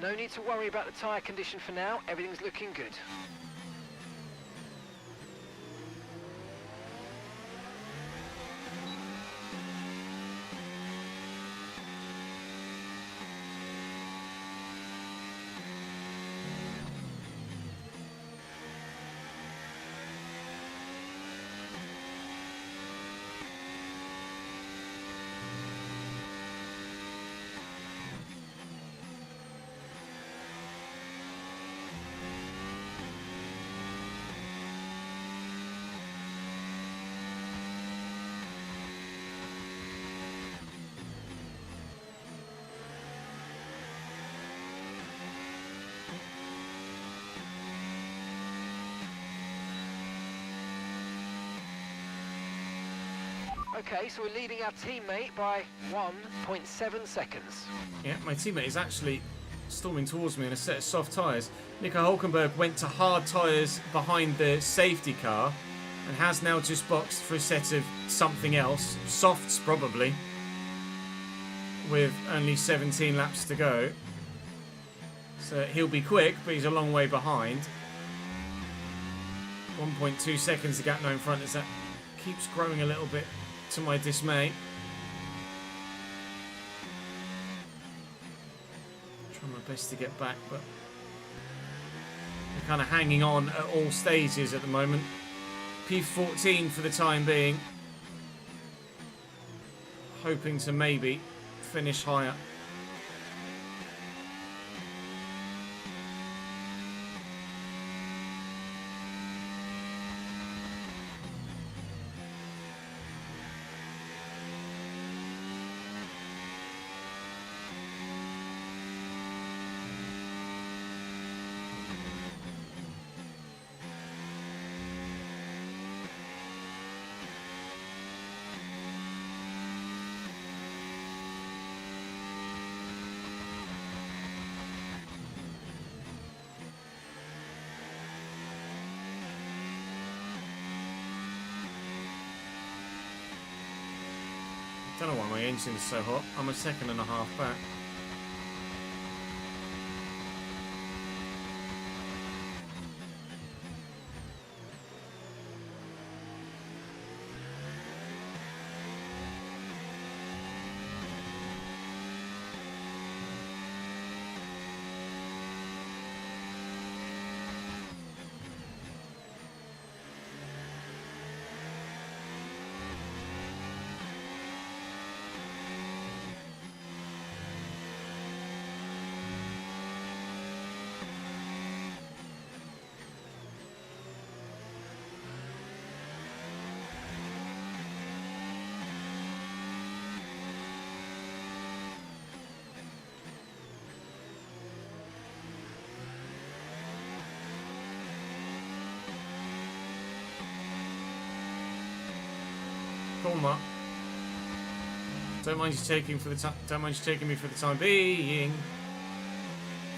No need to worry about the tyre condition for now. Everything's looking good. Okay, so we're leading our teammate by 1.7 seconds. Yeah, my teammate is actually storming towards me in a set of soft tyres. Nico Hulkenberg went to hard tyres behind the safety car and has now just boxed for a set of something else. Softs, probably. With only 17 laps to go. So he'll be quick, but he's a long way behind. 1.2 seconds the gap now in front as that keeps growing a little bit to my dismay. Trying my best to get back, but we're kind of hanging on at all stages at the moment. P14 for the time being. Hoping to maybe finish higher. I don't know why my engine is so hot. I'm a second and a half back. Come on, Mark. Don't mind you taking for the time. Don't mind you taking me for the time being.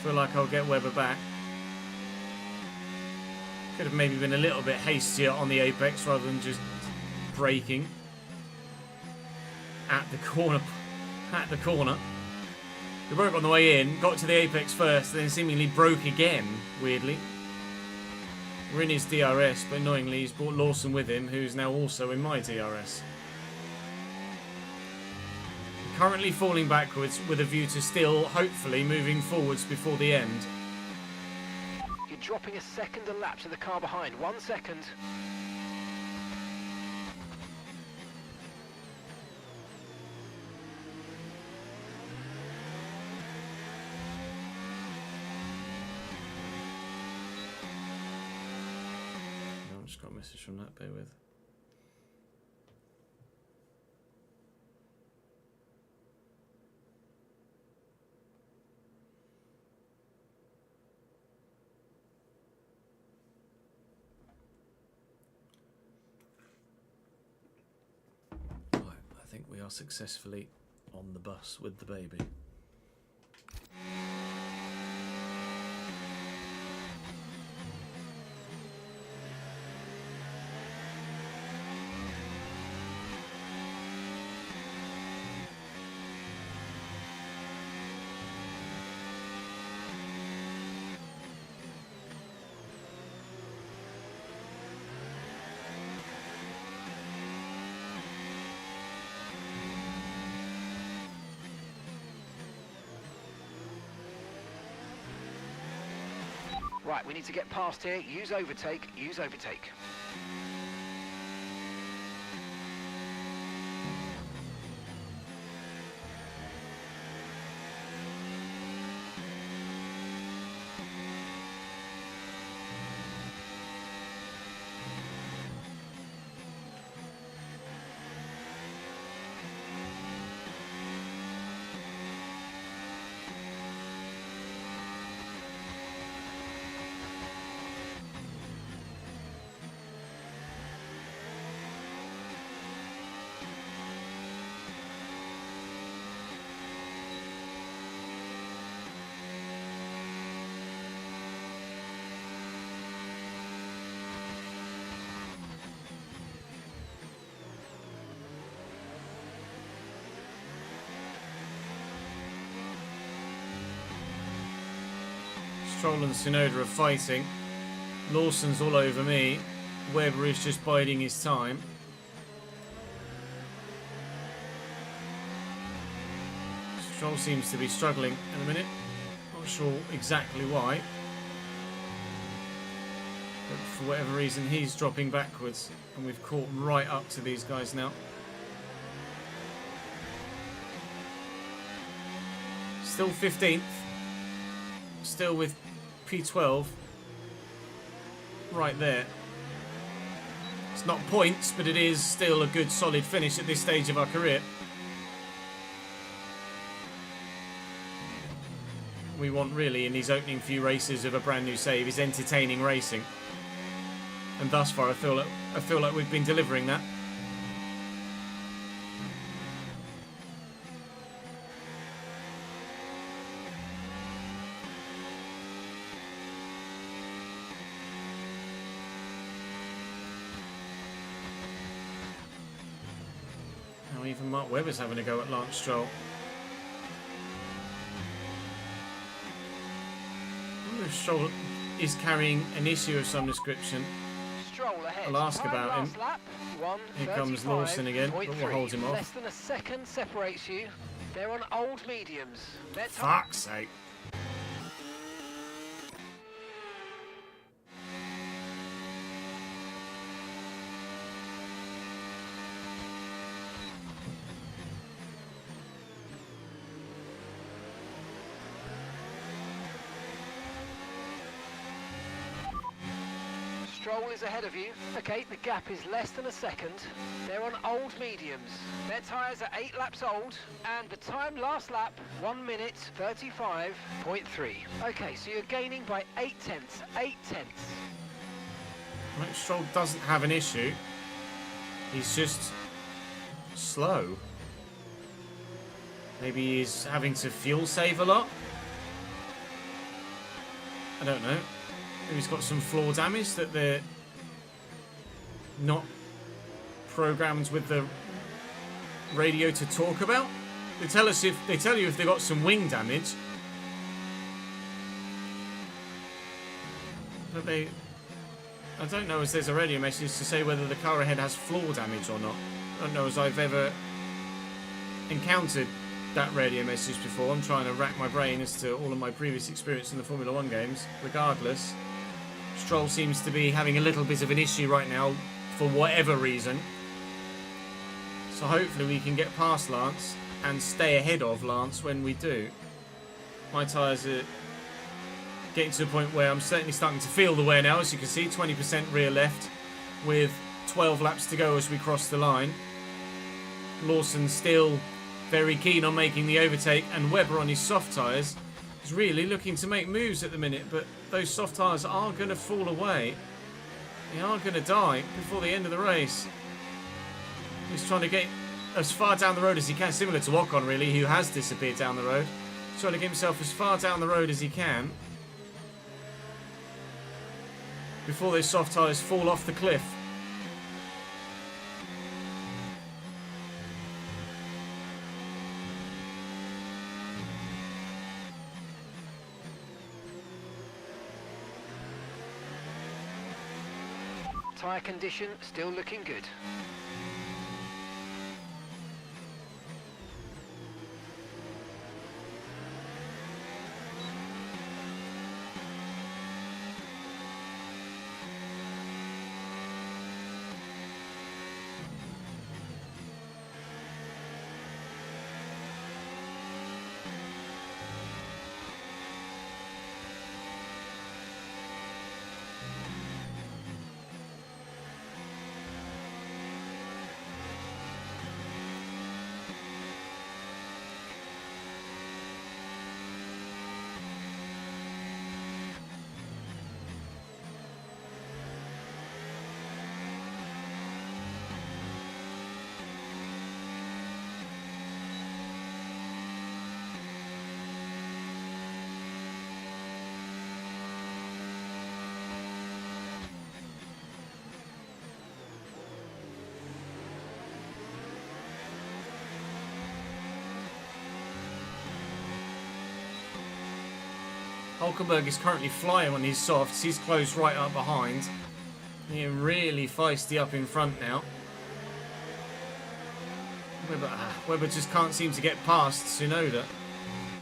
Feel like I'll get Webber back. Could have maybe been a little bit hastier on the apex rather than just braking at the corner. At the corner. We broke on the way in, got to the apex first, then seemingly broke again. Weirdly. We're in his DRS, but annoyingly he's brought Lawson with him, who's now also in my DRS. Currently falling backwards with a view to still, hopefully, moving forwards before the end. dropping a second a lap to the car behind. 1 second. I just got a message from that, bear with. Right, I think we are successfully on the bus with the baby. Right, we need to get past here. Use overtake, use overtake. Stroll and Tsunoda are fighting. Lawson's all over me. Webber is just biding his time. Stroll seems to be struggling in a minute. Not sure exactly why. But for whatever reason, he's dropping backwards. And we've caught right up to these guys now. Still 15th. Still with P12 right there. It's not points, but it is still a good solid finish at this stage of our career. We want really in these opening few races of a brand new save is entertaining racing, and thus far I feel like we've been delivering that. Even Mark Webber's having a go at Lance Stroll. I wonder if Stroll is carrying an issue of some description. Stroll ahead. I'll ask about him. Lap, Here comes Lawson again, but we'll hold him off. Less than a second separates you. They're on old mediums. Fuck's sake. Stroll is ahead of you. Okay, the gap is less than a second. They're on old mediums. Their tyres are 8 laps old, and the time last lap, 1 minute 35.3. Okay, so you're gaining by 8 tenths. 8 tenths. Right, Stroll doesn't have an issue. He's just slow. Maybe he's having to fuel save a lot. I don't know. Maybe he's got some floor damage that they're not programmed with the radio to talk about. They tell you if they got some wing damage, but I don't know as there's a radio message to say whether the car ahead has floor damage or not. I don't know as I've ever encountered that radio message before. I'm trying to rack my brain as to all of my previous experience in the Formula 1 games. Regardless, Stroll seems to be having a little bit of an issue right now for whatever reason. So hopefully we can get past Lance and stay ahead of Lance when we do. My tyres are getting to a point where I'm certainly starting to feel the wear now. As you can see, 20% rear left with 12 laps to go as we cross the line. Lawson still very keen on making the overtake, and Webber on his soft tyres is really looking to make moves at the minute, but those soft tyres are going to fall away. They are going to die before the end of the race. He's trying to get as far down the road as he can, similar to Ocon really, who has disappeared down the road. He's trying to get himself as far down the road as he can before those soft tyres fall off the cliff. Tyre condition still looking good. Hulkenberg is currently flying on his softs. He's closed right up behind. He's really feisty up in front now. Webber just can't seem to get past Tsunoda.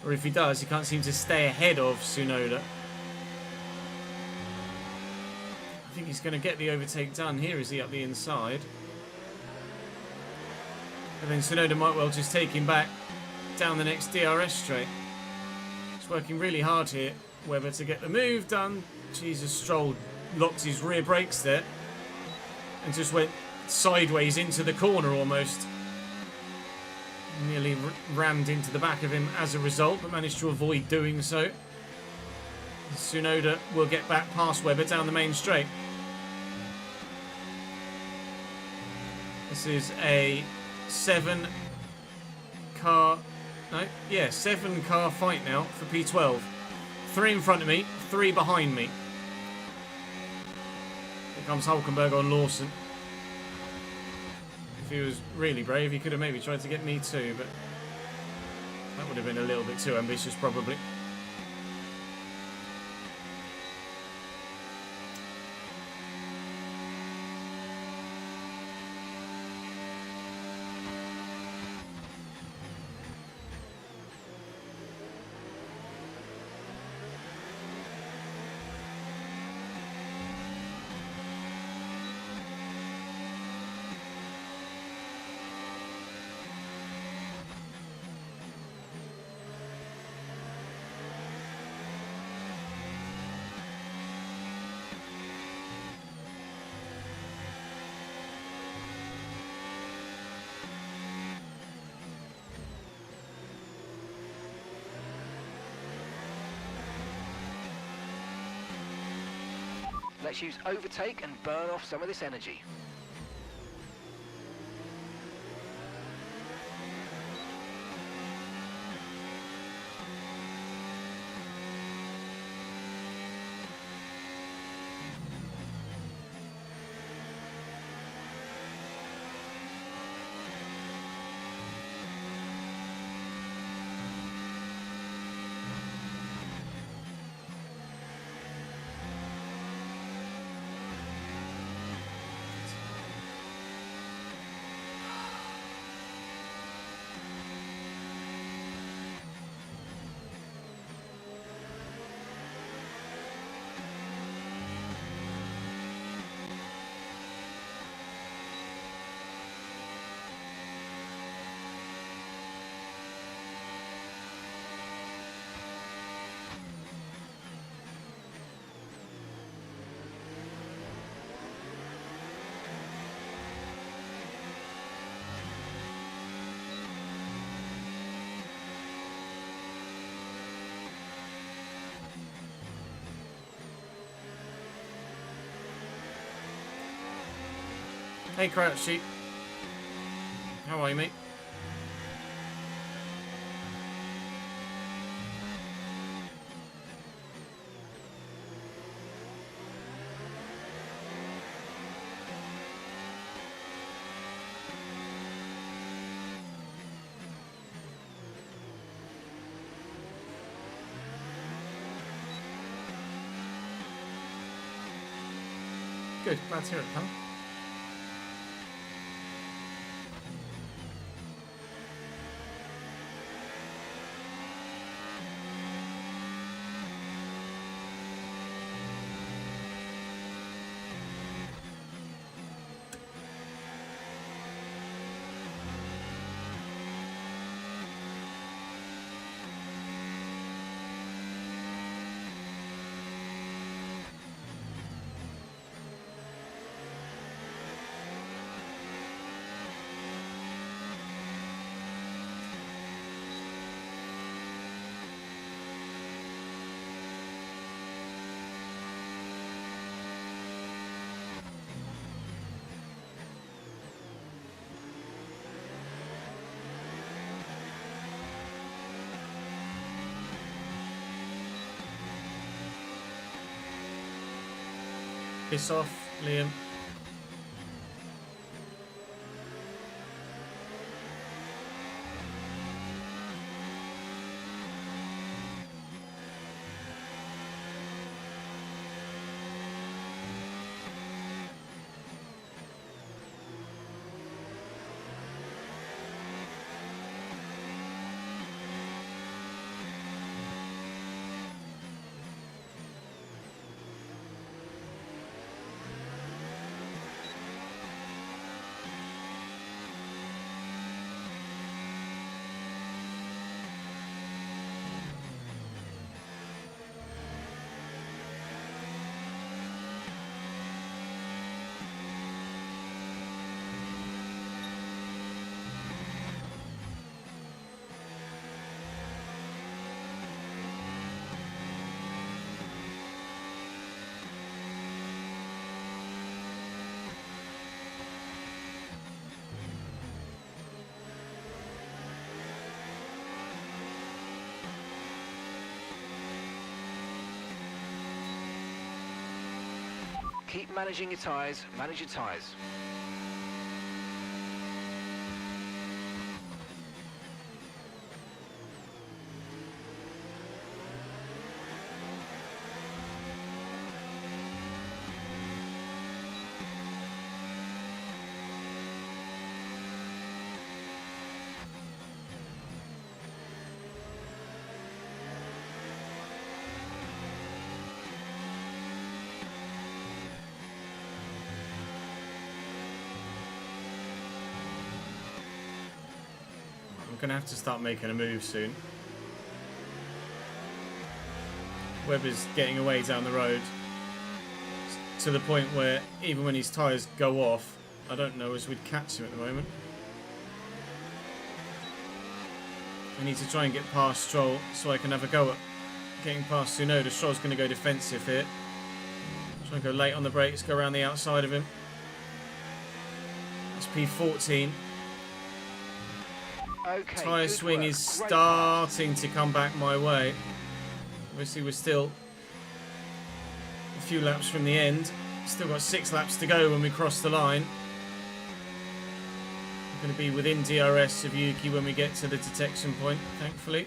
Or if he does, he can't seem to stay ahead of Tsunoda. I think he's going to get the overtake done here as he up the inside. And then Tsunoda might well just take him back down the next DRS straight. He's working really hard here, Webber, to get the move done. Jesus, Stroll locked his rear brakes there and just went sideways into the corner almost. Nearly rammed into the back of him as a result, but managed to avoid doing so. Tsunoda will get back past Webber down the main straight. This is a 7-car fight now for P12. 3 in front of me, 3 behind me. Here comes Hulkenberg on Lawson. If he was really brave, he could have maybe tried to get me too, but that would have been a little bit too ambitious probably. Let's use overtake and burn off some of this energy. Hey, Crouchy. How are you, mate? Good, glad to hear it, pal. Piss off, Liam. Keep managing your tyres, manage your tyres. I'm going to have to start making a move soon. Webber's getting away down the road to the point where even when his tyres go off, I don't know as we'd catch him at the moment. I need to try and get past Stroll so I can have a go at getting past Tsunoda. Stroll's going to go defensive here. Try and go late on the brakes, go around the outside of him. It's P14. Okay, Tyre swing is starting to come back my way. Obviously we're still a few laps from the end. Still got 6 laps to go when we cross the line. We're going to be within DRS of Yuki when we get to the detection point, thankfully.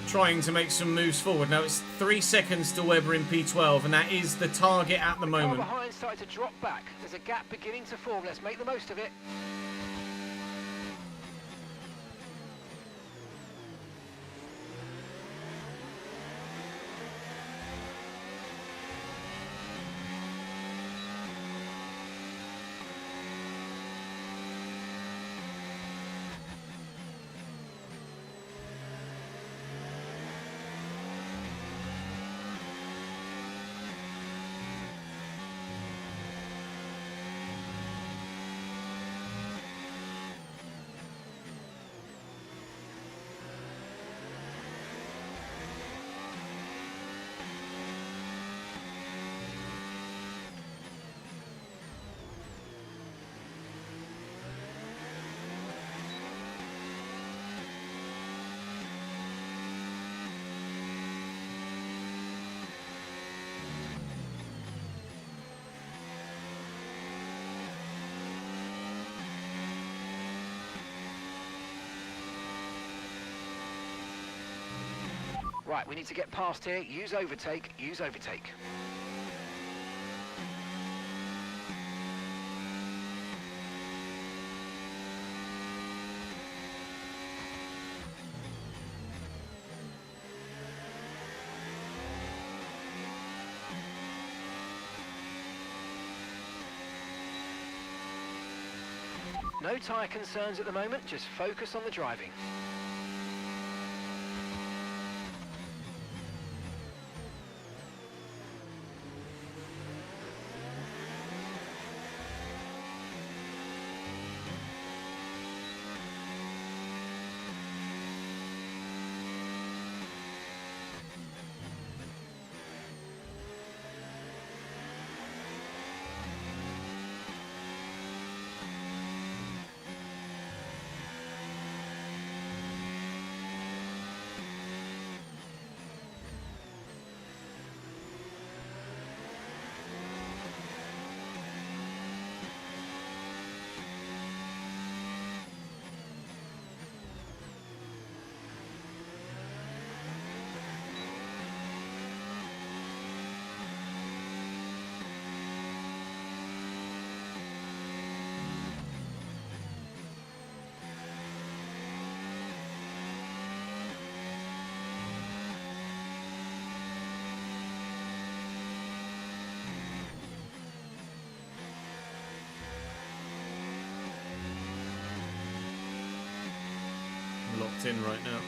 Trying to make some moves forward. Now it's 3 seconds to Webber in P12, and that is the target at the moment. The car behind started to drop back. There's a gap beginning to form. Let's make the most of it. Right, we need to get past here. Use overtake, use overtake. No tyre concerns at the moment, just focus on the driving. Locked in right now.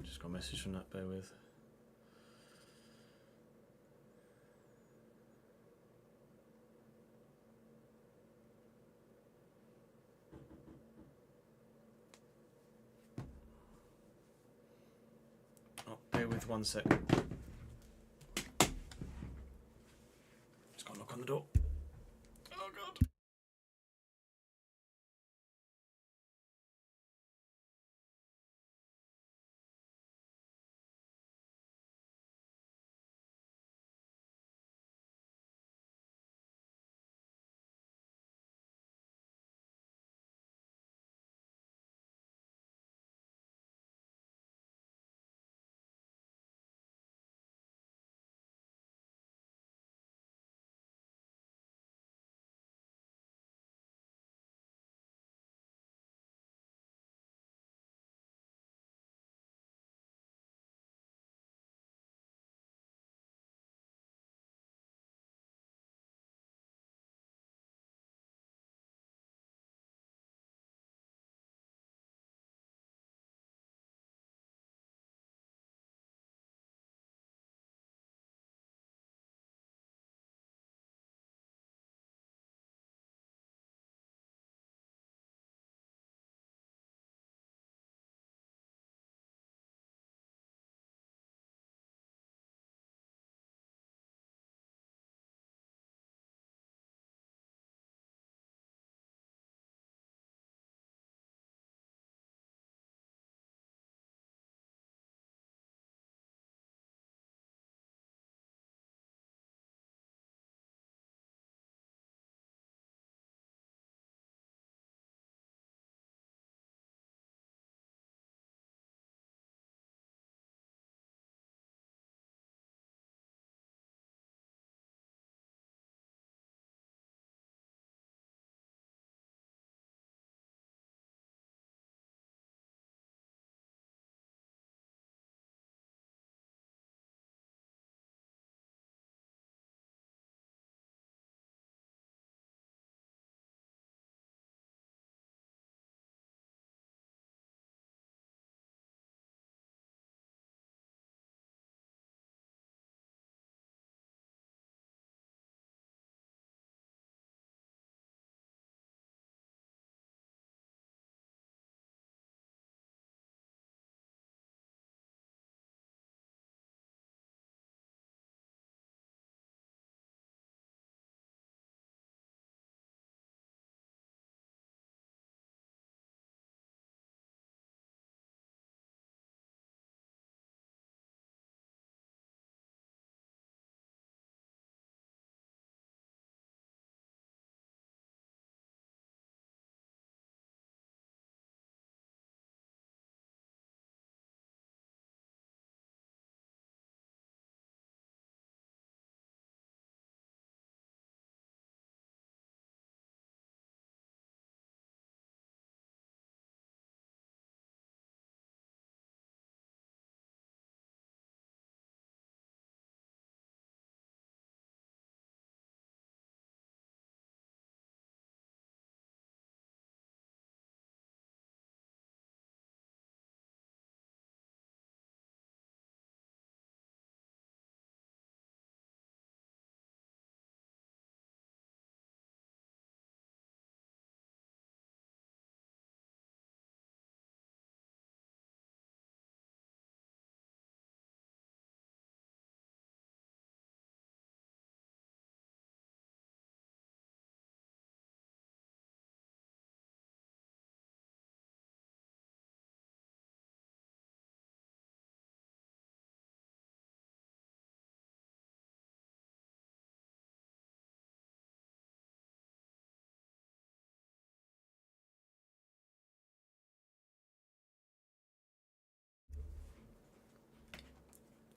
Just got a message from that, bear with. Oh, bear with 1 second. Just got a knock on the door.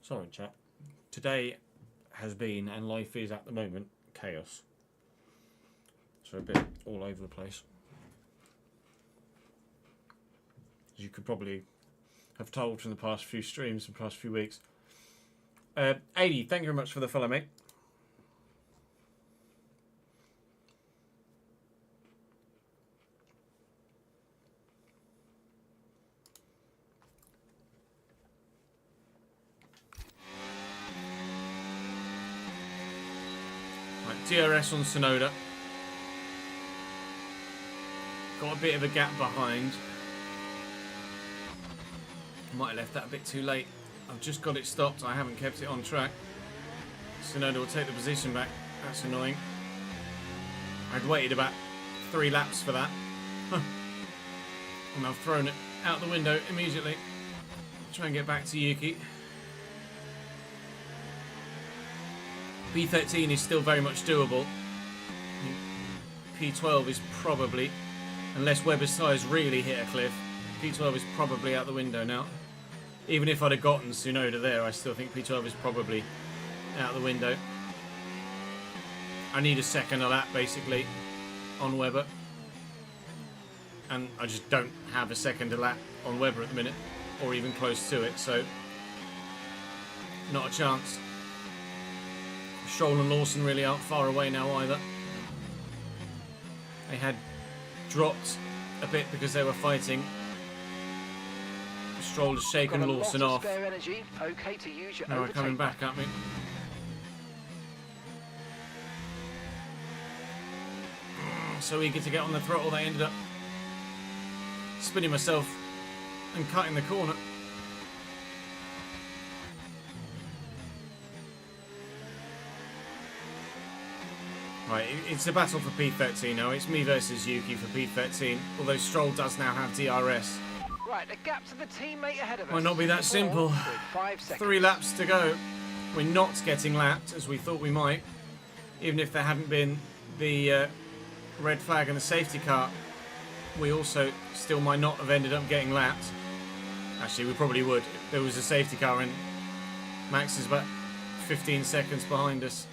Sorry, chat. Today has been, and life is at the moment, chaos. So a bit all over the place. As you could probably have told from the past few streams, the past few weeks. 80, thank you very much for the follow, mate. DRS on Sonoda. Got a bit of a gap behind. Might have left that a bit too late. I've just got it stopped. I haven't kept it on track. Sonoda will take the position back. That's annoying. I'd waited about 3 laps for that. And I've thrown it out the window immediately. Try and get back to Yuki. P13 is still very much doable. P12 is probably, unless Webber's tyres really hit a cliff, P12 is probably out the window now. Even if I'd have gotten Tsunoda there, I still think P12 is probably out the window. I need a second a lap, basically, on Webber. And I just don't have a second a lap on Webber at the minute, or even close to it, so not a chance. Stroll and Lawson really aren't far away now either. They had dropped a bit because they were fighting. Stroll has shaken Lawson off. Spare energy. Okay to use your now we're coming back at me. So eager to get on the throttle, they ended up spinning myself and cutting the corner. Right, it's a battle for P13 now. It's me versus Yuki for P13, although Stroll does now have DRS. Right, a gap to the teammate ahead of us. Might not be that simple. 5 seconds. 3 laps to go. We're not getting lapped, as we thought we might. Even if there hadn't been the red flag and the safety car, we also still might not have ended up getting lapped. Actually, we probably would. There was a safety car and Max is about 15 seconds behind us.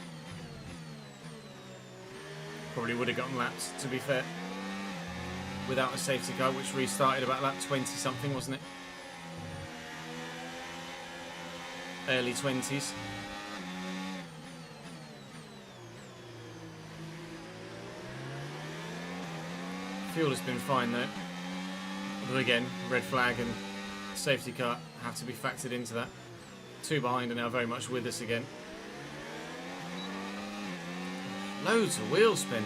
Probably would have gotten lapped, to be fair, without a safety car, which restarted about lap 20 something, wasn't it? Early 20s. Fuel has been fine though. Although again, red flag and safety car have to be factored into that. 2 behind are now very much with us again. Loads of wheel spin.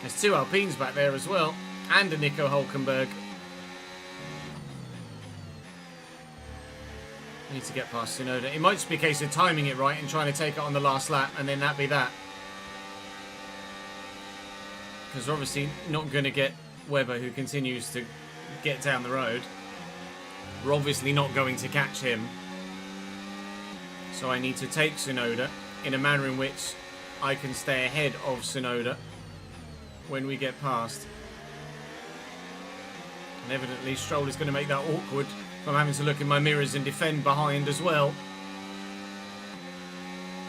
There's 2 Alpines back there as well. And a Nico Hulkenberg. I need to get past Tsunoda. It might just be a case of timing it right and trying to take it on the last lap, and then that be that. Because we're obviously not going to get Webber, who continues to get down the road. We're obviously not going to catch him. So I need to take Tsunoda in a manner in which I can stay ahead of Tsunoda when we get past. And evidently Stroll is going to make that awkward from having to look in my mirrors and defend behind as well.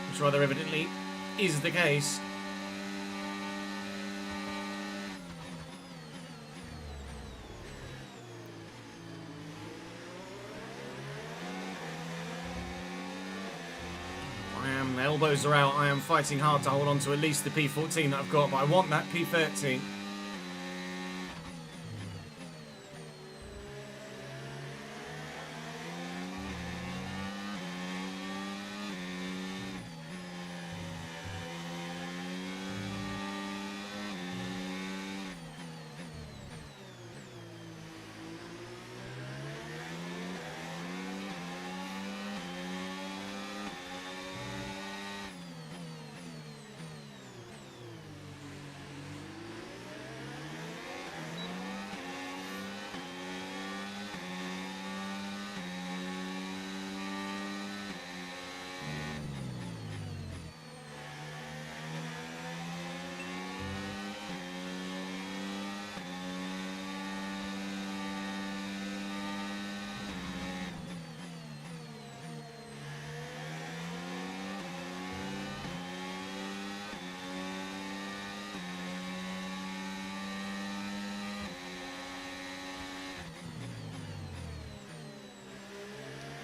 Which rather evidently is the case. The elbows are out. I am fighting hard to hold on to at least the P14 that I've got, but I want that P13.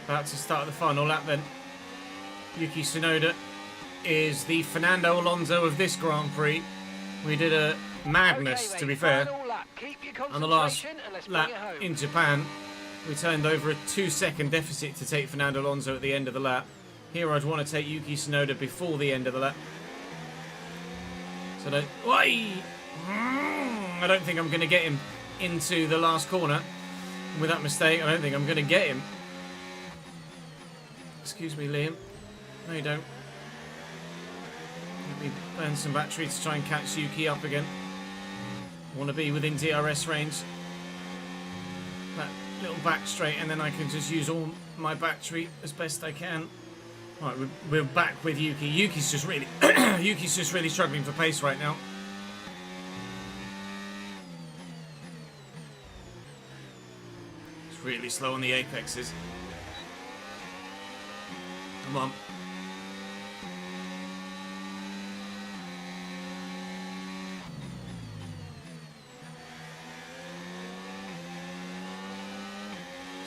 About to start the final lap then. Yuki Tsunoda is the Fernando Alonso of this Grand Prix. We did a madness, to be fair. On the last lap in Japan, we turned over a 2-second deficit to take Fernando Alonso at the end of the lap. Here I'd want to take Yuki Tsunoda before the end of the lap. So I don't think I'm going to get him into the last corner. With that mistake, I don't think I'm going to get him. Excuse me, Liam. No, you don't. Let me burn some battery to try and catch Yuki up again. Want to be within DRS range. That little back straight, and then I can just use all my battery as best I can. Right, we're back with Yuki. Yuki's just really, Yuki's just really struggling for pace right now. It's really slow on the apexes. Come on.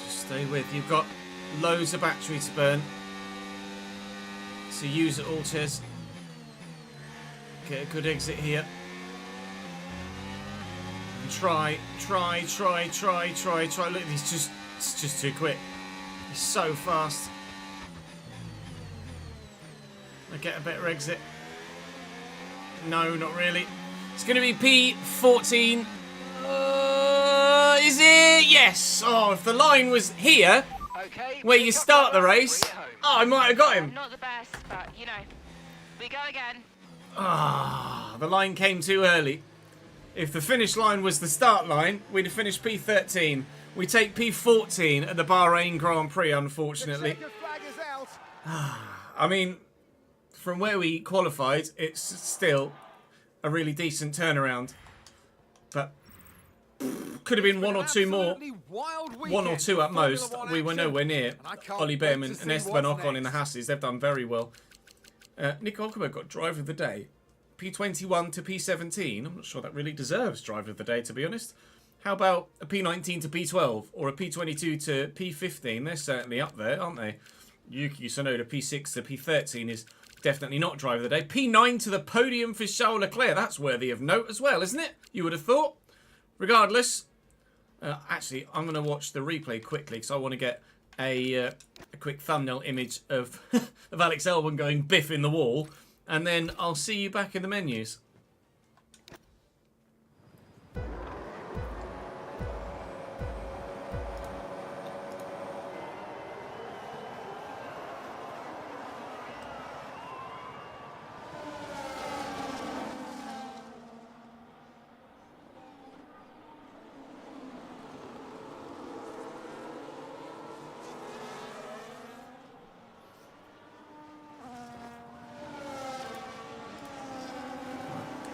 Just stay with. You've got loads of battery to burn. So use it all, Ches. Get a good exit here. And try. Look, it's just too quick. He's so fast. I get a better exit. No, not really. It's going to be P14. Is it? Yes. Oh, if the line was here, where you start the race, I might have got him. Not the best, but, you know, we go again. Ah, the line came too early. If the finish line was the start line, we'd have finished P13. We take P14 at the Bahrain Grand Prix, unfortunately. I mean, from where we qualified, it's still a really decent turnaround. But could have been one or two more. One or two at most. We were nowhere near. Ollie Behrman and Esteban Ocon in the Hasses. They've done very well. Nick Hulkenberg got Driver of the Day. P21 to P17. I'm not sure that really deserves Driver of the Day, to be honest. How about a P19 to P12 or a P22 to P15? They're certainly up there, aren't they? Yuki Tsunoda, P6 to P13 is definitely not Driver of the Day. P9 to the podium for Charles Leclerc. That's worthy of note as well, isn't it? You would have thought. Regardless, actually, I'm going to watch the replay quickly because I want to get a quick thumbnail image of, of Alex Albon going biff in the wall. And then I'll see you back in the menus.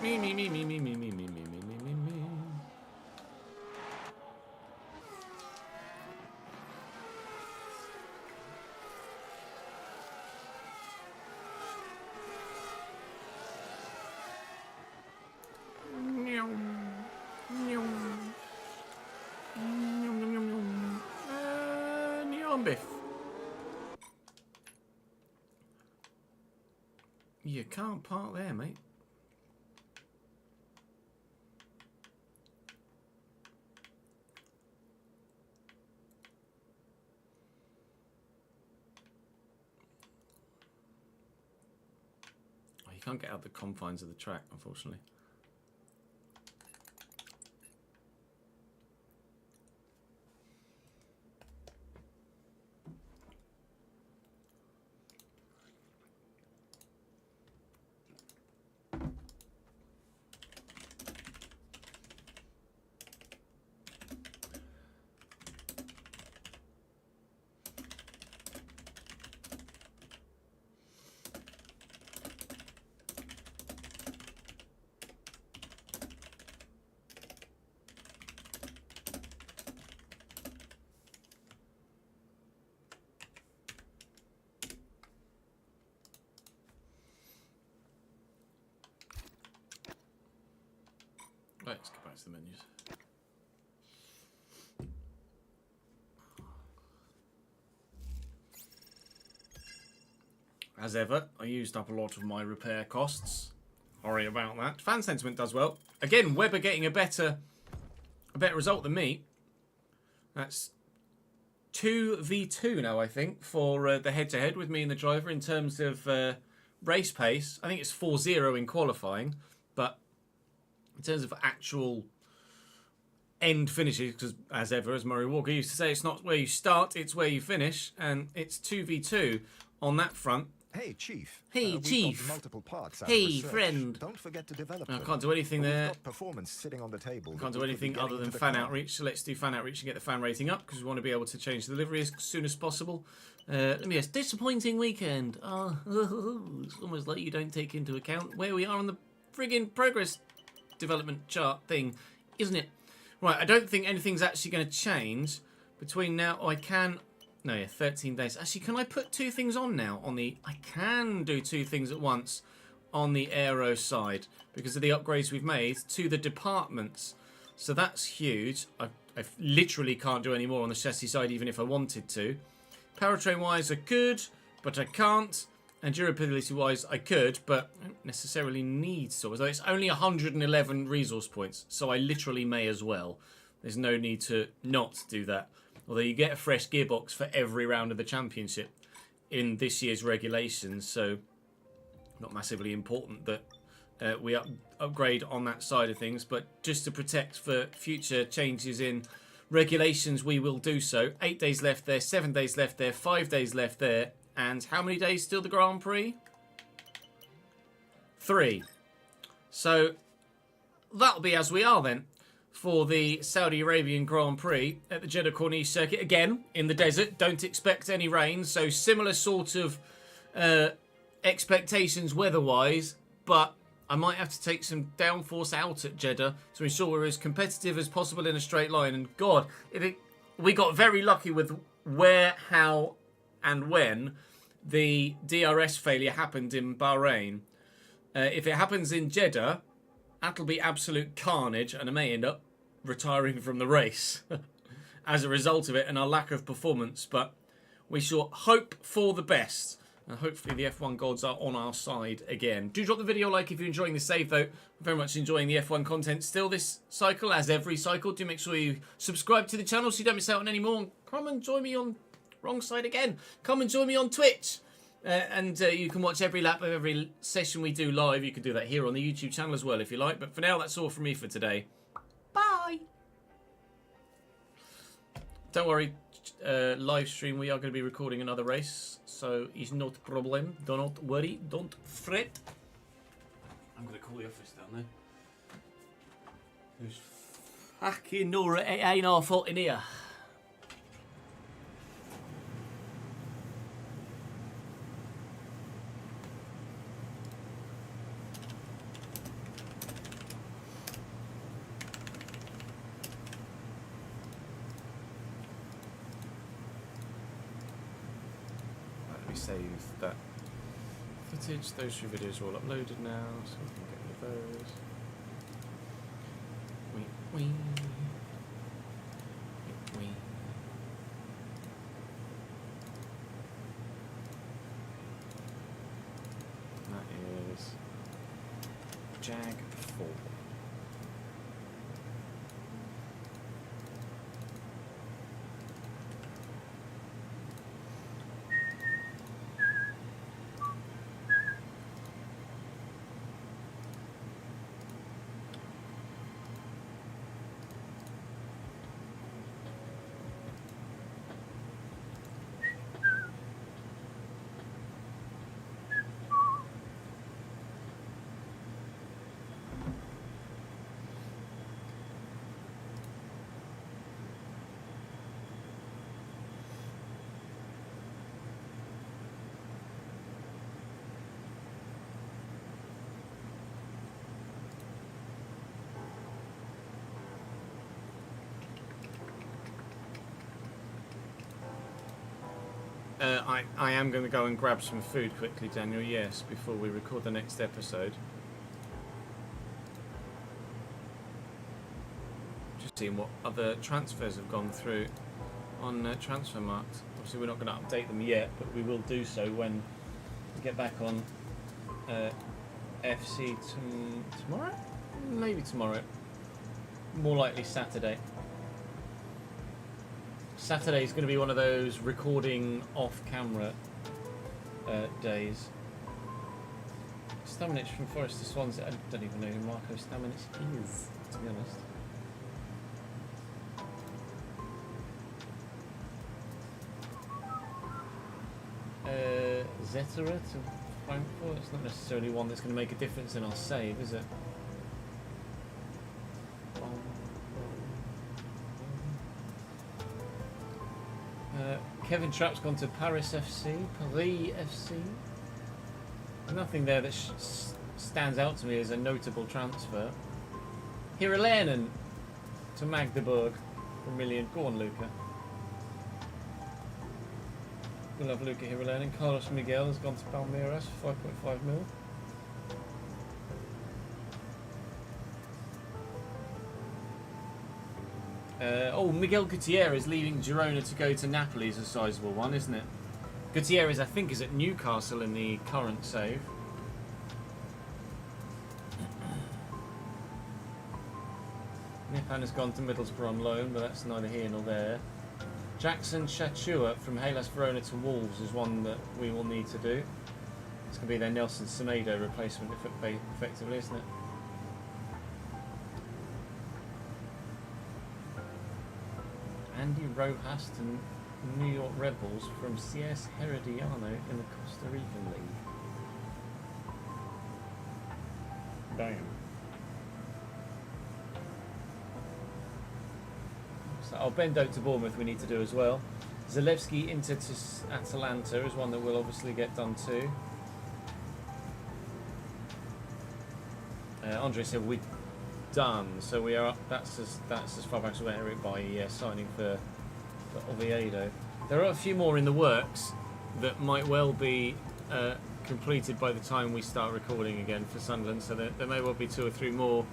Me. Biff. You can't park there, mate. Oh, you can't get out the confines of the track, unfortunately. Right, let's get back to the menus. As ever, I used up a lot of my repair costs. Sorry about that. Fan sentiment does well. Again, Webber getting a better result than me. That's 2v2 now, I think, for the head-to-head with me and the driver in terms of race pace. I think it's 4-0 in qualifying, but in terms of actual end finishes, because as ever, as Murray Walker used to say, it's not where you start, it's where you finish, and it's 2v2 on that front. Hey, Chief. Hey, Chief. Multiple parts out Hey, of research. friend. Don't forget to develop I them. can't do anything We've there. got performance sitting on the table. Can't do anything other than fan outreach, so let's do fan outreach and get the fan rating up, because we want to be able to change the livery as soon as possible. Let me guess, disappointing weekend. Oh, it's almost like you don't take into account where we are on the friggin' progress development chart thing, isn't it? Right, I don't think anything's actually going to change between now. Oh, I can... No, yeah, 13 days. Actually, can I put two things on now? I can do two things at once on the aero side because of the upgrades we've made to the departments. So that's huge. I literally can't do any more on the chassis side even if I wanted to. Powertrain-wise, I could, but I can't. And durability-wise, I could, but I don't necessarily need to. Although it's only 111 resource points, so I literally may as well. There's no need to not do that. Although you get a fresh gearbox for every round of the championship in this year's regulations, so not massively important that we upgrade on that side of things, but just to protect for future changes in regulations, we will do so. 8 days left there, 7 days left there, 5 days left there, and how many days till the Grand Prix? 3. So that'll be as we are then. For the Saudi Arabian Grand Prix at the Jeddah Corniche circuit. Again, in the desert, don't expect any rain. So similar sort of expectations weather-wise, but I might have to take some downforce out at Jeddah to ensure we're as competitive as possible in a straight line. And God, we got very lucky with where, how, and when the DRS failure happened in Bahrain. If it happens in Jeddah, that'll be absolute carnage, and I may end up retiring from the race as a result of it and our lack of performance. But we shall hope for the best, and hopefully the F1 gods are on our side again. Do drop the video a like if you're enjoying the save, though. I'm very much enjoying the F1 content still this cycle, as every cycle. Do make sure you subscribe to the channel so you don't miss out on any more. Come and join me on... Wrong side again. Come and join me on Twitch. And you can watch every lap of every session we do live. You can do that here on the YouTube channel as well if you like. But for now, that's all from me for today. Bye! Don't worry, live stream, we are going to be recording another race. So it's not a problem. Do not worry. Don't fret. I'm going to call the office down there. There's fucking Nora. It ain't our fault in here. Save that footage. Those 3 videos are all uploaded now, so we can get rid of those. Wee. That is Jag 4. I am going to go and grab some food quickly, Daniel, yes, before we record the next episode. Just seeing what other transfers have gone through on Transfermarkt. Obviously we're not going to update them yet, but we will do so when get back on FC tomorrow? Maybe tomorrow. More likely Saturday. Saturday is going to be one of those recording off-camera days. Staminich from Forest to Swansea. I don't even know who Marco Staminich is, to be honest. Zetera to Frankfurt. It's not necessarily one that's going to make a difference in our save, is it? Kevin Trapp's gone to Paris FC. Nothing there that stands out to me as a notable transfer. Hiralainen to Magdeburg for $1 million. Go on, Luca. We'll have Luca Hiralainen. Carlos Miguel has gone to Palmeiras for 5.5 mil. Miguel Gutierrez leaving Girona to go to Napoli is a sizable one, isn't it? Gutierrez, I think, is at Newcastle in the current save. Nipan has gone to Middlesbrough on loan, but that's neither here nor there. Jackson Shachua from Hellas Verona to Wolves is one that we will need to do. It's going to be their Nelson Semedo replacement, effectively, isn't it? Andy Rojas to New York Red Bulls from CS Herediano in the Costa Rican League. Damn. So I'll bend out to Bournemouth we need to do as well. Zalewski into Atalanta is one that will obviously get done too. Andre said we're done, so we are. That's as far back as we're at by signing for Oviedo. There are a few more in the works that might well be completed by the time we start recording again for Sunderland. So there may well be two or three more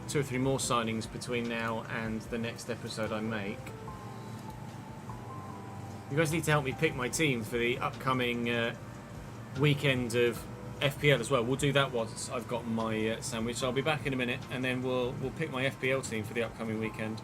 signings between now and the next episode I make. You guys need to help me pick my team for the upcoming weekend of FPL as well. We'll do that once I've got my sandwich. So I'll be back in a minute, and then we'll pick my FPL team for the upcoming weekend.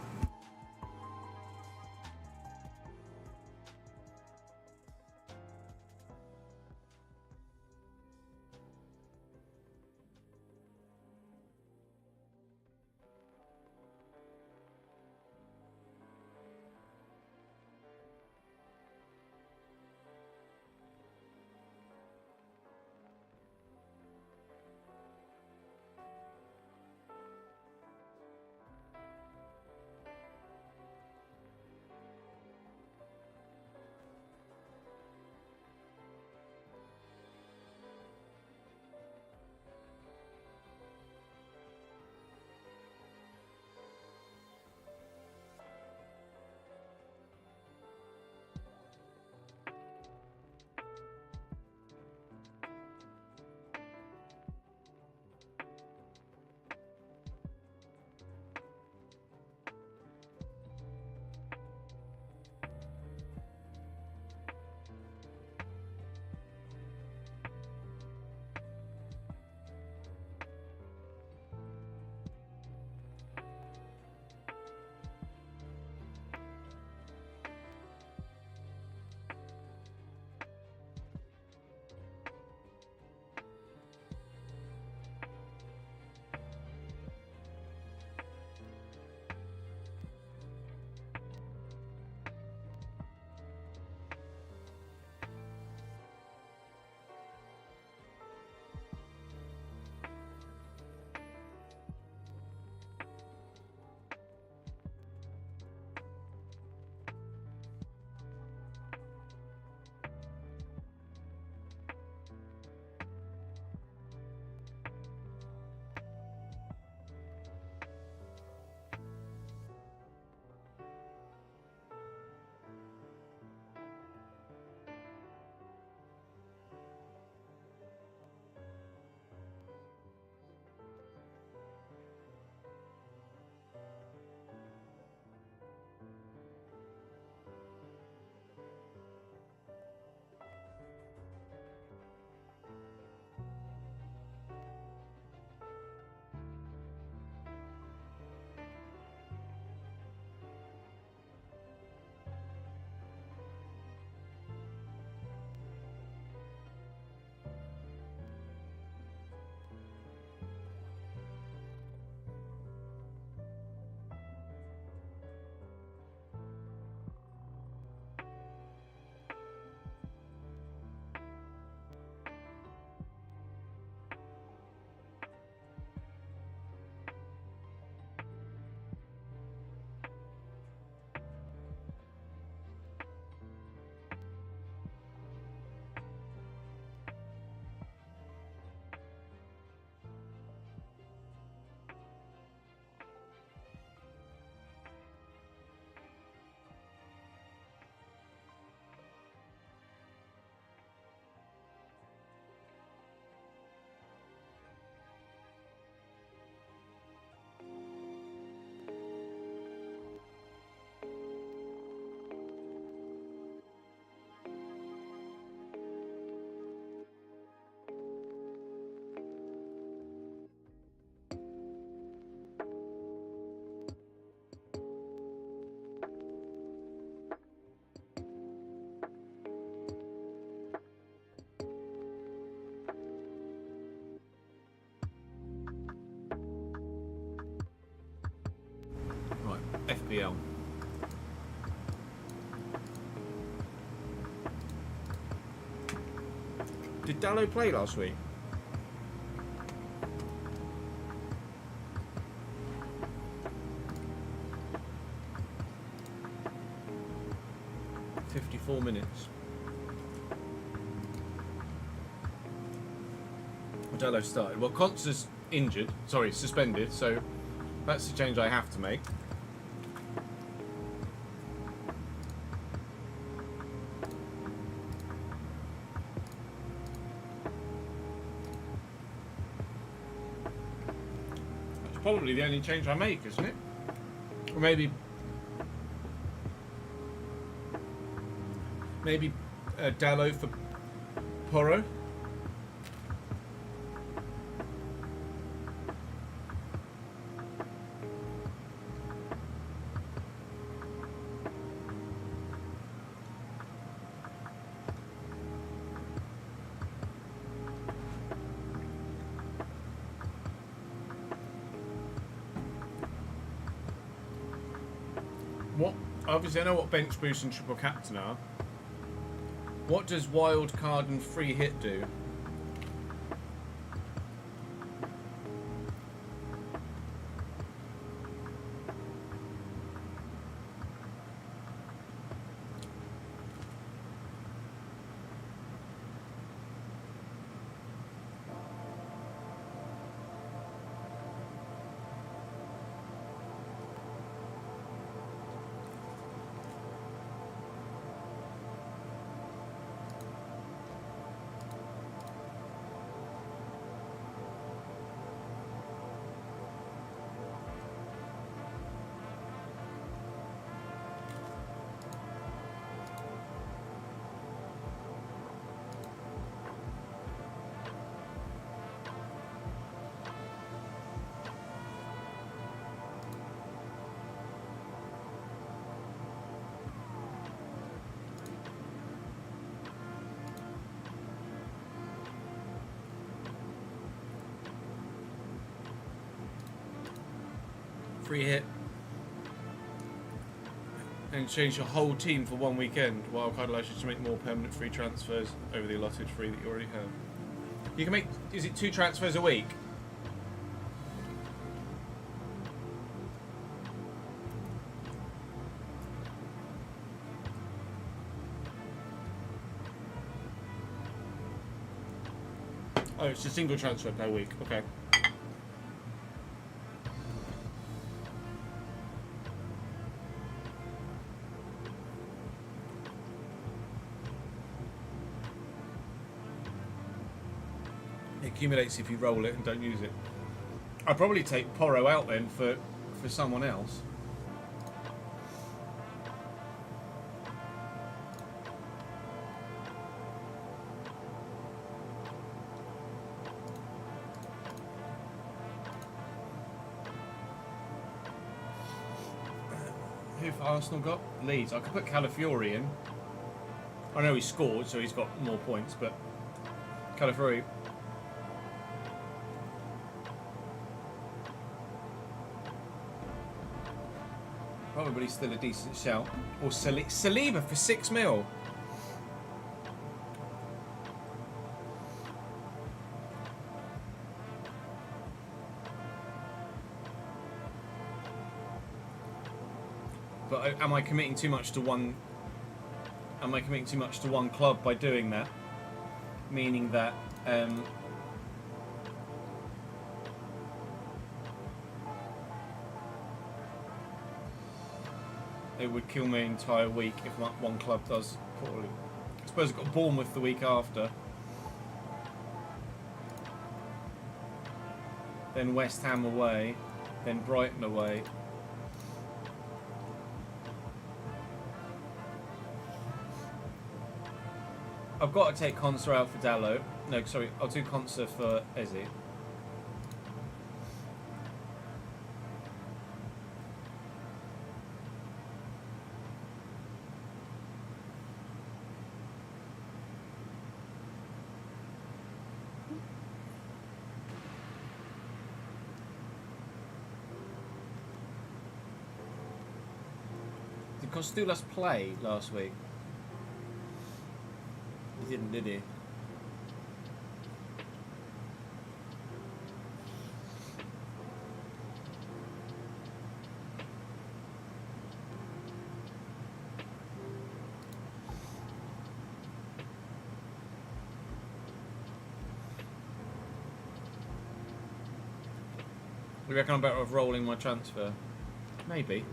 BL. Did Dallo play last week? "54 minutes. Dallo started. Well, Concer's injured. Sorry, suspended. So that's the change I have to make. That's probably the only change I make, isn't it? Or maybe Dallo for Porro. What? Obviously, I know what bench boost and triple captain are. What does wild card and free hit do? Free hit. And change your whole team for one weekend. Wildcard allows you to make more permanent free transfers over the allotted free that you already have. You can make, is it 2 transfers a week? Oh, it's a single transfer per week. Okay. It accumulates if you roll it and don't use it. I'd probably take Porro out then for someone else. Who've Arsenal got? Leeds. I could put Calafiori in. I know he scored, so he's got more points, but Calafiori. Probably still a decent shout. Or Saliba for 6 mil. But am I committing too much to one? Am I committing too much to one club by doing that? Meaning that it would kill my entire week if one club does poorly. I suppose I've got Bournemouth the week after. Then West Ham away. Then Brighton away. I've got to take Conser out for Dallo. No, sorry, I'll do Conser for Eze. Costulas play last week? He didn't, did he? You reckon I'm better off rolling my transfer? Maybe.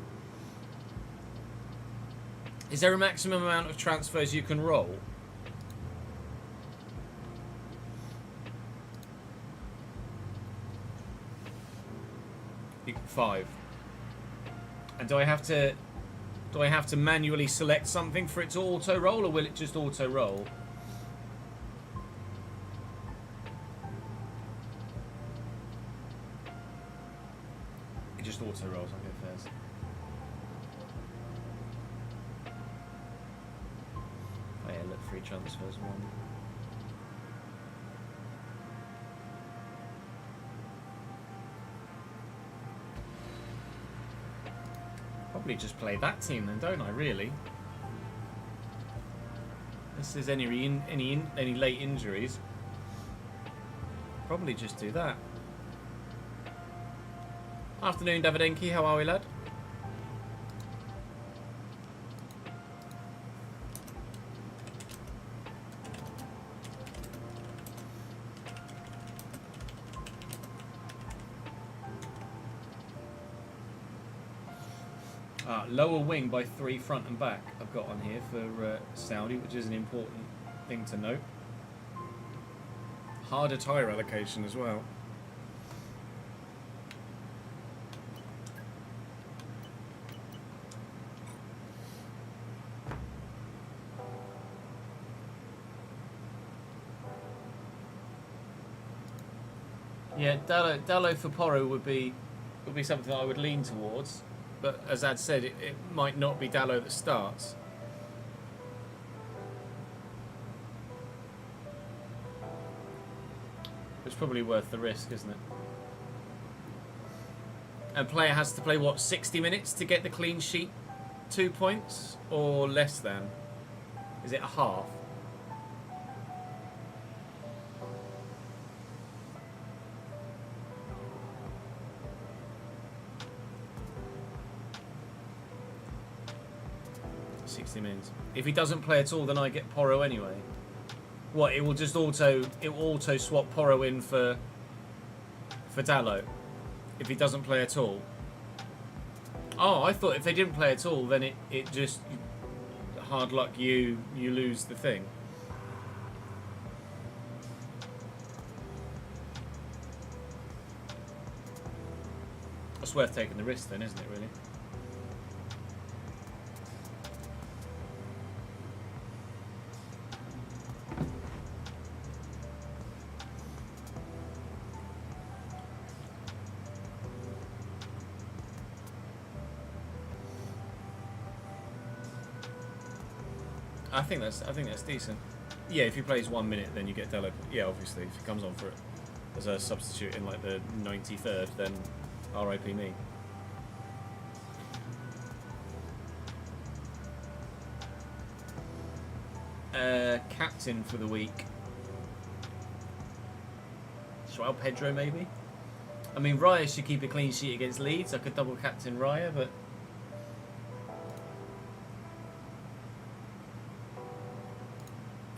Is there a maximum amount of transfers you can roll? Five. And do I have to manually select something for it to auto roll, or will it just auto roll? It just auto rolls. Okay, fairs. Oh yeah, look, free transfers one. Probably just play that team then, don't I? Really? Unless there's any late injuries, probably just do that. Afternoon, Davidenki. How are we, lad? Lower wing by 3 front and back I've got on here for Saudi, which is an important thing to note. Harder tyre allocation as well. Yeah, Dallo for Porro would be something I would lean towards. But as Ad said, it might not be Dallo that starts. It's probably worth the risk, isn't it? And player has to play, what, 60 minutes to get the clean sheet 2 points? Or less than? Is it a half? Minutes. If he doesn't play at all, then I get Porro anyway. What? It will just auto swap Porro in for Dallo if he doesn't play at all. Oh, I thought if they didn't play at all, then it just hard luck you lose the thing. It's worth taking the risk then, isn't it? Really. I think that's decent. Yeah, if he plays 1 minute, then you get Dello. Yeah, obviously, if he comes on for it as a substitute in like the 93rd, then RIP me. Captain for the week. Joao Pedro, maybe. I mean, Raya should keep a clean sheet against Leeds. I could double captain Raya, but.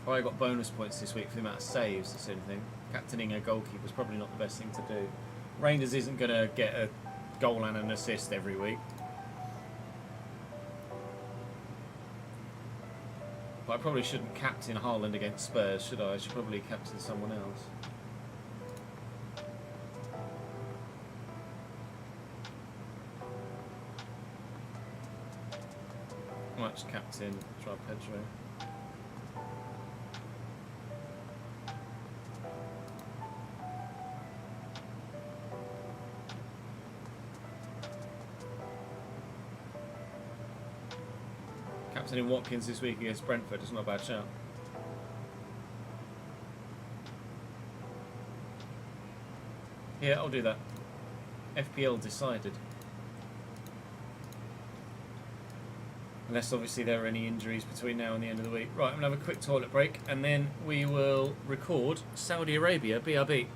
I got bonus points this week for the amount of saves, that's the only thing. Captaining a goalkeeper is probably not the best thing to do. Rangers isn't going to get a goal and an assist every week. But I probably shouldn't captain Haaland against Spurs, should I? I should probably captain someone else. I might just captain Joao Pedro. In Watkins this week against Brentford is not a bad shout. Yeah, I'll do that. FPL decided. Unless obviously there are any injuries between now and the end of the week. Right, I'm going to have a quick toilet break and then we will record Saudi Arabia, BRB.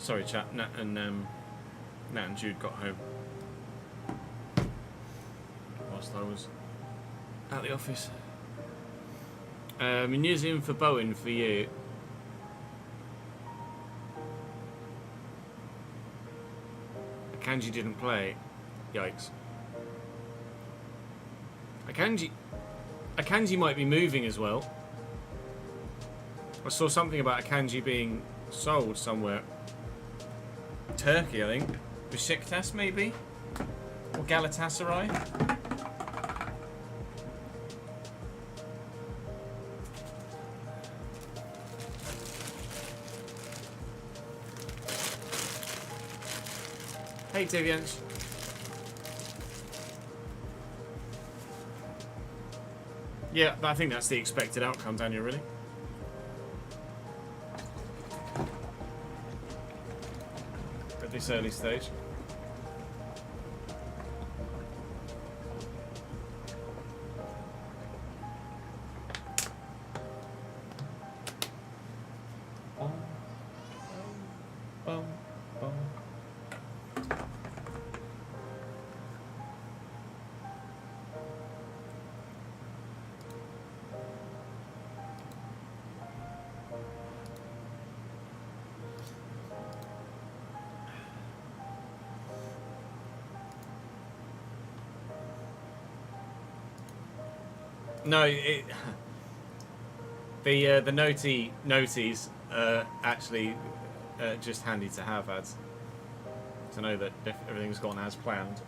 Sorry, chat. Nat and Jude got home whilst I was at the office. Museum for Bowen for you. Akanji didn't play. Yikes. Akanji might be moving as well. I saw something about Akanji being sold somewhere. Turkey, I think. Besiktas, maybe? Or Galatasaray? Hey, Deviants. Yeah, I think that's the expected outcome, Daniel, really. At this early stage. No, the noties actually just handy to have, ads, to know that everything's gone as planned.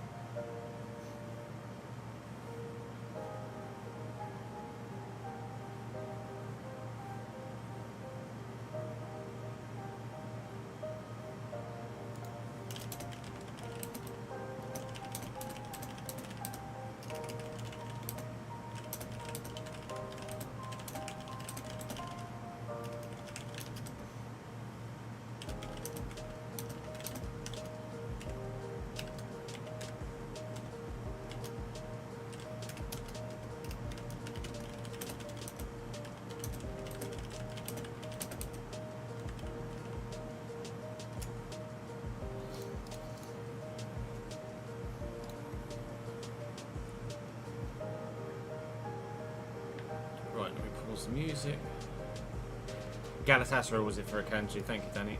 Right, let me pause the music. Galatasaray was it for Akanji? Thank you, Danny.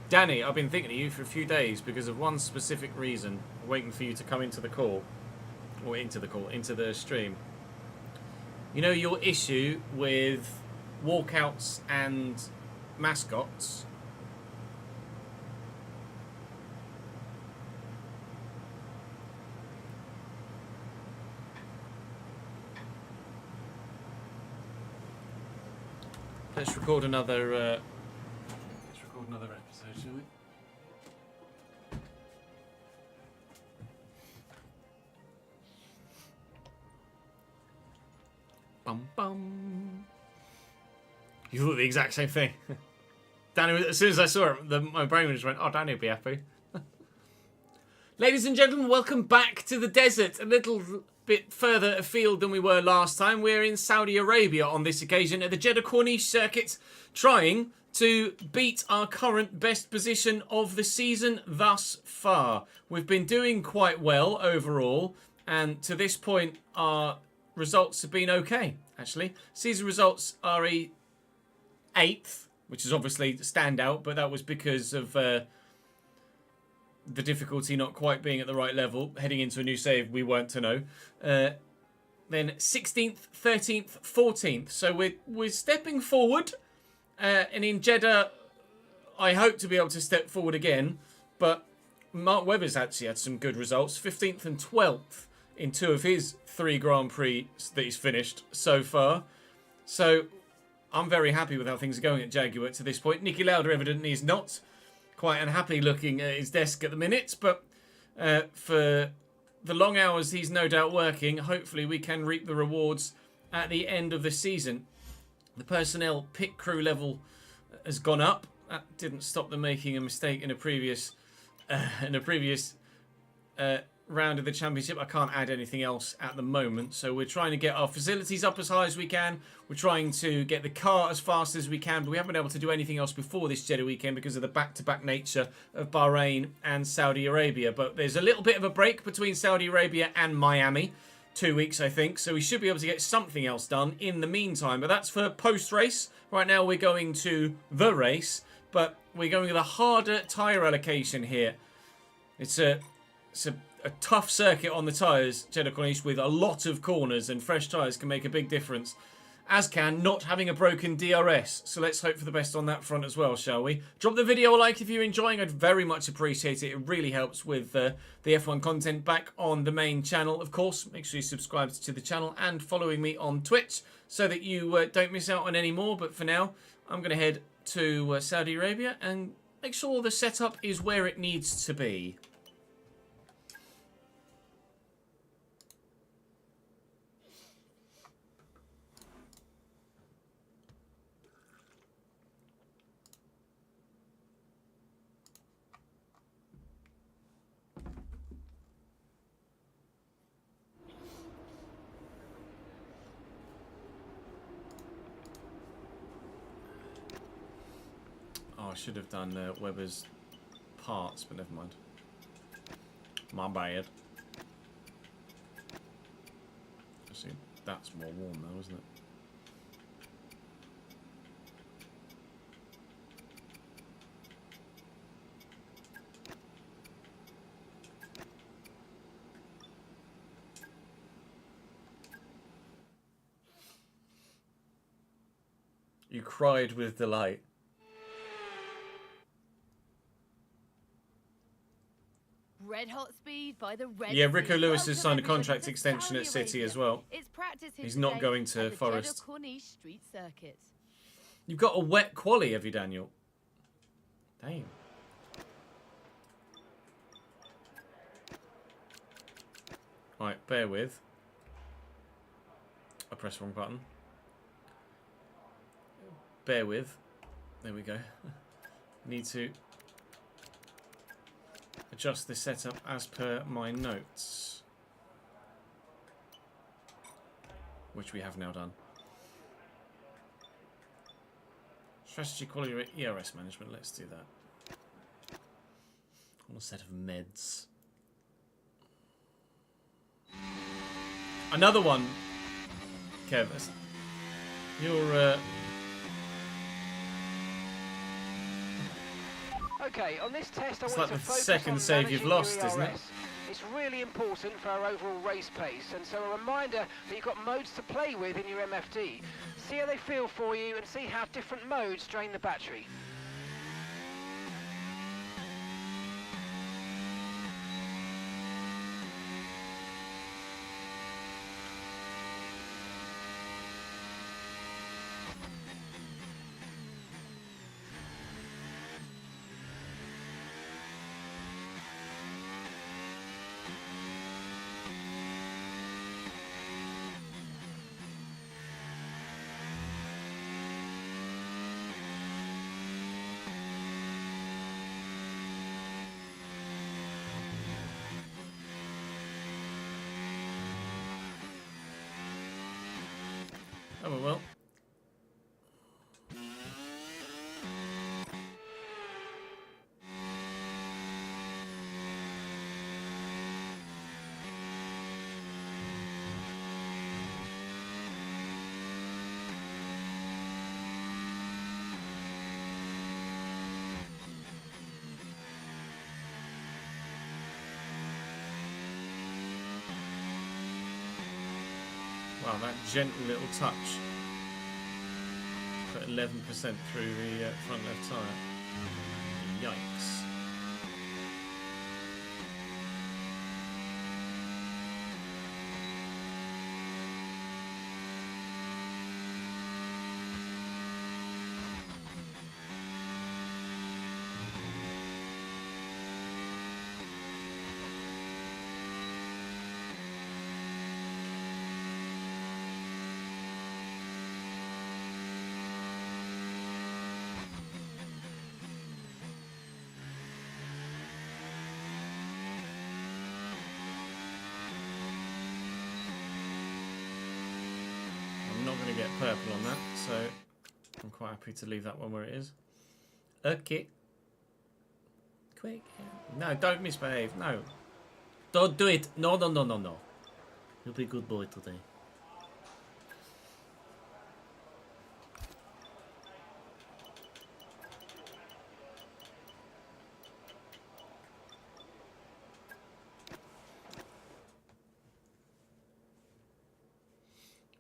Danny, I've been thinking of you for a few days because of one specific reason. Waiting for you to come into the call. Or into the stream. You know your issue with walkouts and mascots? Let's record another episode, shall we? Bum bum. You thought the exact same thing. Danny, as soon as I saw it, my brain just went, "Oh, Danny would be happy." Ladies and gentlemen, welcome back to the desert. A little bit further afield than we were last time. We're in Saudi Arabia on this occasion at the Jeddah Corniche circuit, trying to beat our current best position of the season thus far. We've been doing quite well overall, and to this point, our results have been okay, actually. Season results are a 8th, which is obviously standout, but that was because of the difficulty not quite being at the right level. Heading into a new save, we weren't to know. Then 16th, 13th, 14th. So we're stepping forward. And in Jeddah, I hope to be able to step forward again. But Mark Webber's actually had some good results. 15th and 12th in 2 of his 3 Grand Prix that he's finished so far. So I'm very happy with how things are going at Jaguar to this point. Nicky Lauda evidently is not quite unhappy looking at his desk at the minute, but for the long hours he's no doubt working, hopefully we can reap the rewards at the end of the season. The personnel pit crew level has gone up. That didn't stop them making a mistake in a previous round of the championship. I can't add anything else at the moment. So we're trying to get our facilities up as high as we can. We're trying to get the car as fast as we can. But we haven't been able to do anything else before this Jeddah weekend because of the back-to-back nature of Bahrain and Saudi Arabia. But there's a little bit of a break between Saudi Arabia and Miami. 2 weeks, I think. So we should be able to get something else done in the meantime. But that's for post-race. Right now we're going to the race. But we're going with a harder tyre allocation here. It's a tough circuit on the tyres, Jeddah Corniche, with a lot of corners, and fresh tyres can make a big difference. As can not having a broken DRS. So let's hope for the best on that front as well, shall we? Drop the video a like if you're enjoying. I'd very much appreciate it. It really helps with the F1 content back on the main channel. Of course, make sure you subscribe to the channel and following me on Twitch so that you don't miss out on any more. But for now, I'm going to head to Saudi Arabia and make sure the setup is where it needs to be. I should have done Weber's parts, but never mind. My bad. See, that's more warm though, isn't it? You cried with delight. Red hot speed by the Red. Yeah, Rico Lewis has signed a Welcome contract everyone to extension at Saudi City Arabia. as well. It's practice here He's not today going to at the Forest. Jeddah Corniche Street Circuit. You've got a wet quali, have you, Daniel? Damn. Right, bear with. I pressed the wrong button. Bear with. There we go. Need to adjust the setup as per my notes, which we have now done. Strategy, quality, ERS management. Let's do that. On a set of meds. Another one, Kev. You're. Okay, on this test I It's want like to the focus second on save you've managing lost, your isn't it? ERS. It's really important for our overall race pace, and so a reminder that you've got modes to play with in your MFD. See how they feel for you and see how different modes drain the battery. Oh well. Wow, that gentle little touch put 11% through the front left tyre. Yikes. purple on that, so I'm quite happy to leave that one where it is. Okay. Quick. No, don't misbehave. No. Don't do it. No, no, no, no, no. You'll be a good boy today.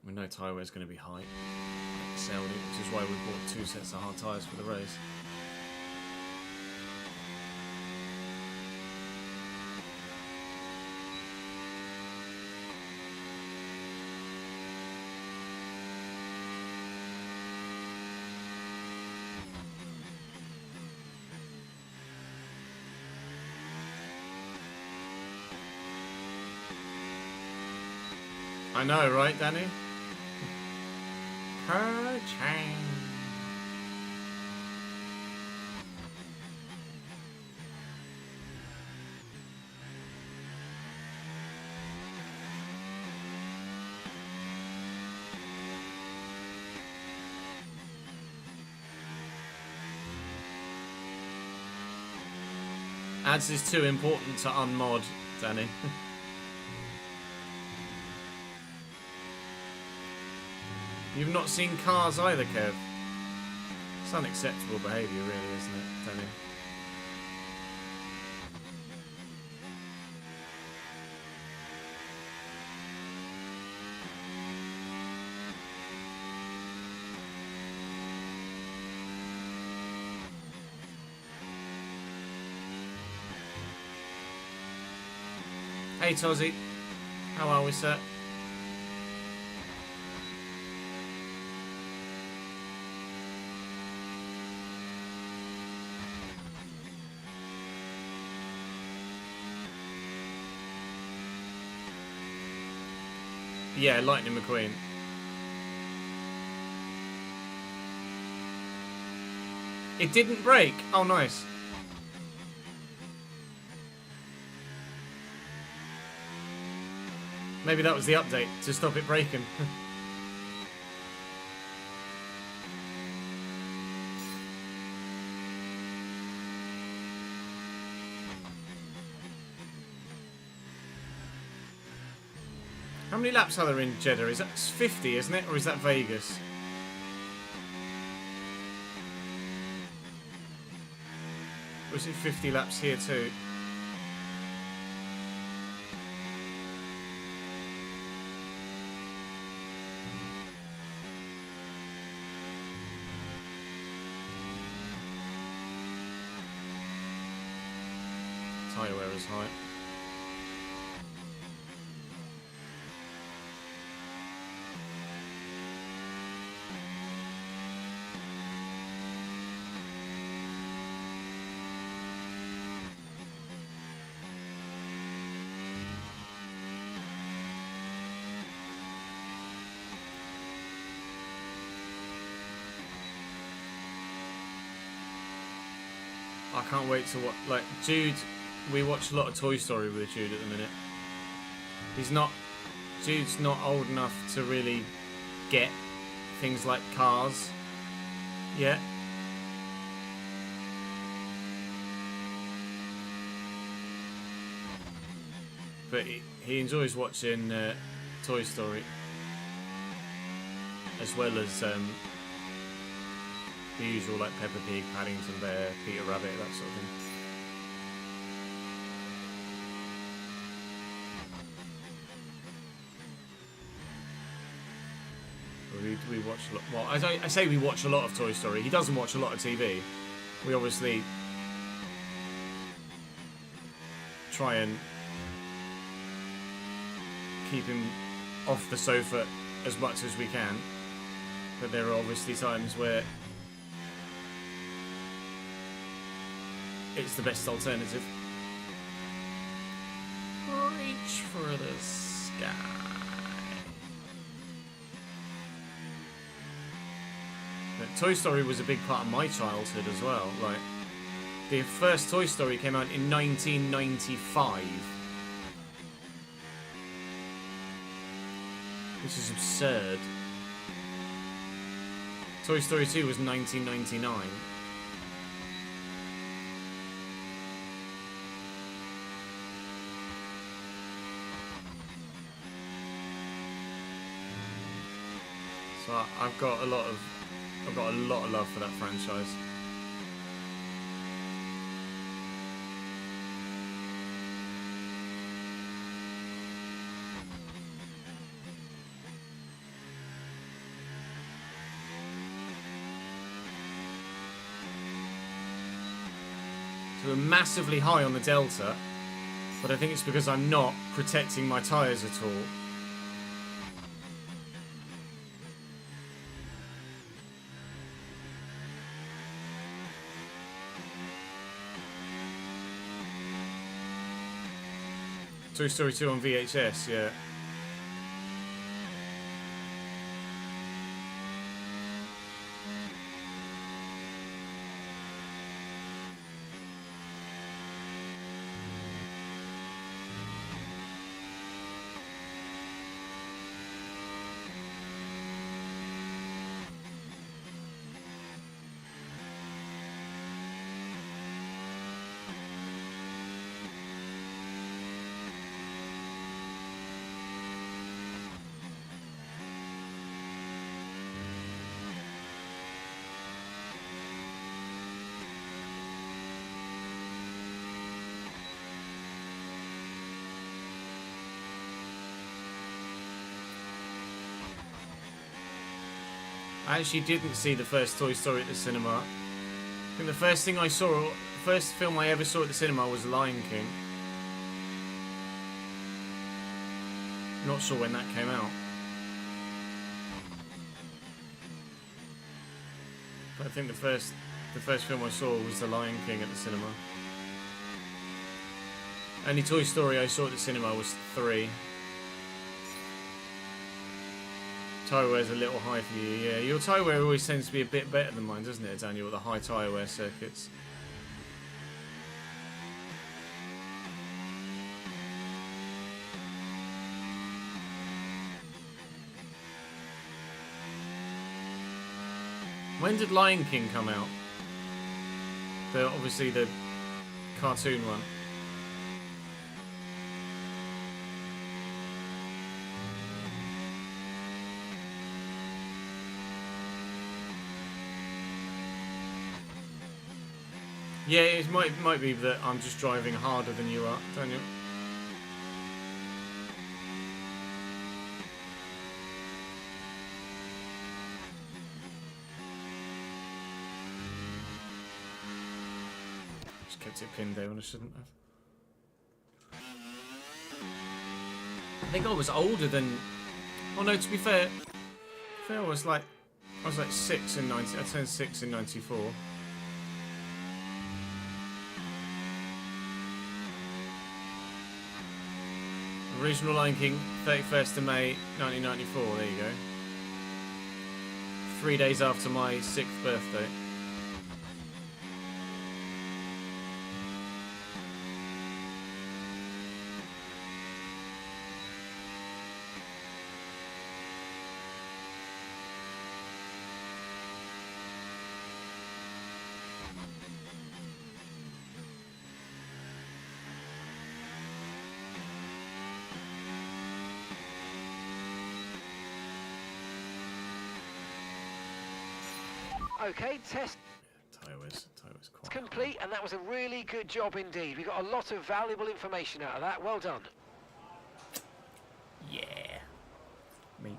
We know tyre wear is going to be high. Excelled it, which is why we bought 2 sets of hard tyres for the race. I know, right, Danny? Her chain. Ads is too important to unmod, Danny. You've not seen Cars either, Kev. It's unacceptable behaviour, really, isn't it, Danny? Hey, Tozzy. How are we, sir? Yeah, Lightning McQueen. It didn't break. Oh, nice. Maybe that was the update to stop it breaking. How many laps are there in Jeddah? Is that 50, isn't it? Or is that Vegas? Or is it 50 laps here too? Tyre wear is high. I can't wait to watch, like, Jude, we watch a lot of Toy Story with Jude at the minute. Jude's not old enough to really get things like cars yet. But he enjoys watching Toy Story, as well as the usual, like Peppa Pig, Paddington Bear, Peter Rabbit, that sort of thing. We watch a lot. Well, I say we watch a lot of Toy Story. He doesn't watch a lot of TV. We obviously try and keep him off the sofa as much as we can. But there are obviously times where it's the best alternative. Reach for the sky. But Toy Story was a big part of my childhood as well. Like, the first Toy Story came out in 1995. Which is absurd. Toy Story 2 was 1999. So I've got a lot of love for that franchise. So we're massively high on the Delta, but I think it's because I'm not protecting my tyres at all. Toy Story 2 on VHS, yeah. I actually didn't see the first Toy Story at the cinema. I think the first film I ever saw at the cinema was Lion King. Not sure when that came out. But I think the first film I saw was The Lion King at the cinema. Only Toy Story I saw at the cinema was 3. Tyre wear's a little high for you, yeah. Your tyre wear always tends to be a bit better than mine, doesn't it, Daniel, with the high tyre wear circuits? When did Lion King come out? Obviously the cartoon one. Yeah, it might be that I'm just driving harder than you are, Daniel. Just kept it pinned there when I shouldn't have. I think I was older than. Oh no, to be fair, I was like 6 in 90. I turned 6 in 94. Original Lion King, 31st of May, 1994. There you go. 3 days after my 6th birthday. Okay, test Tyre wear's quite complete, and that was a really good job indeed. We got a lot of valuable information out of that. Well done. Yeah. Meep.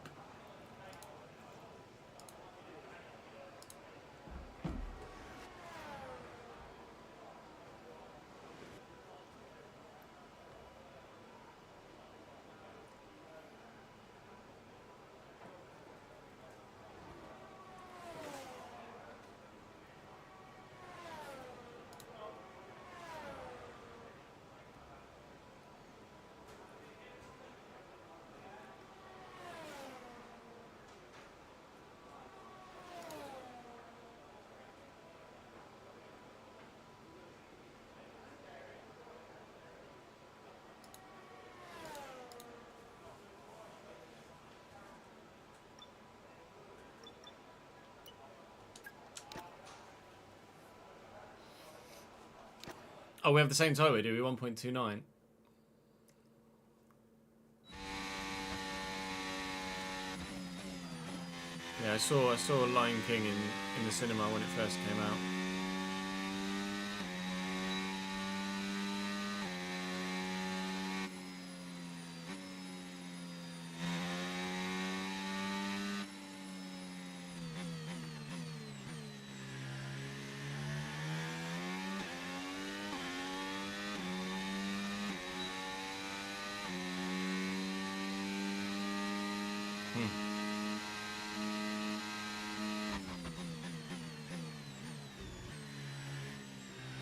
Oh, we have the same tyre, do we? 1.29. Yeah, I saw Lion King in the cinema when it first came out.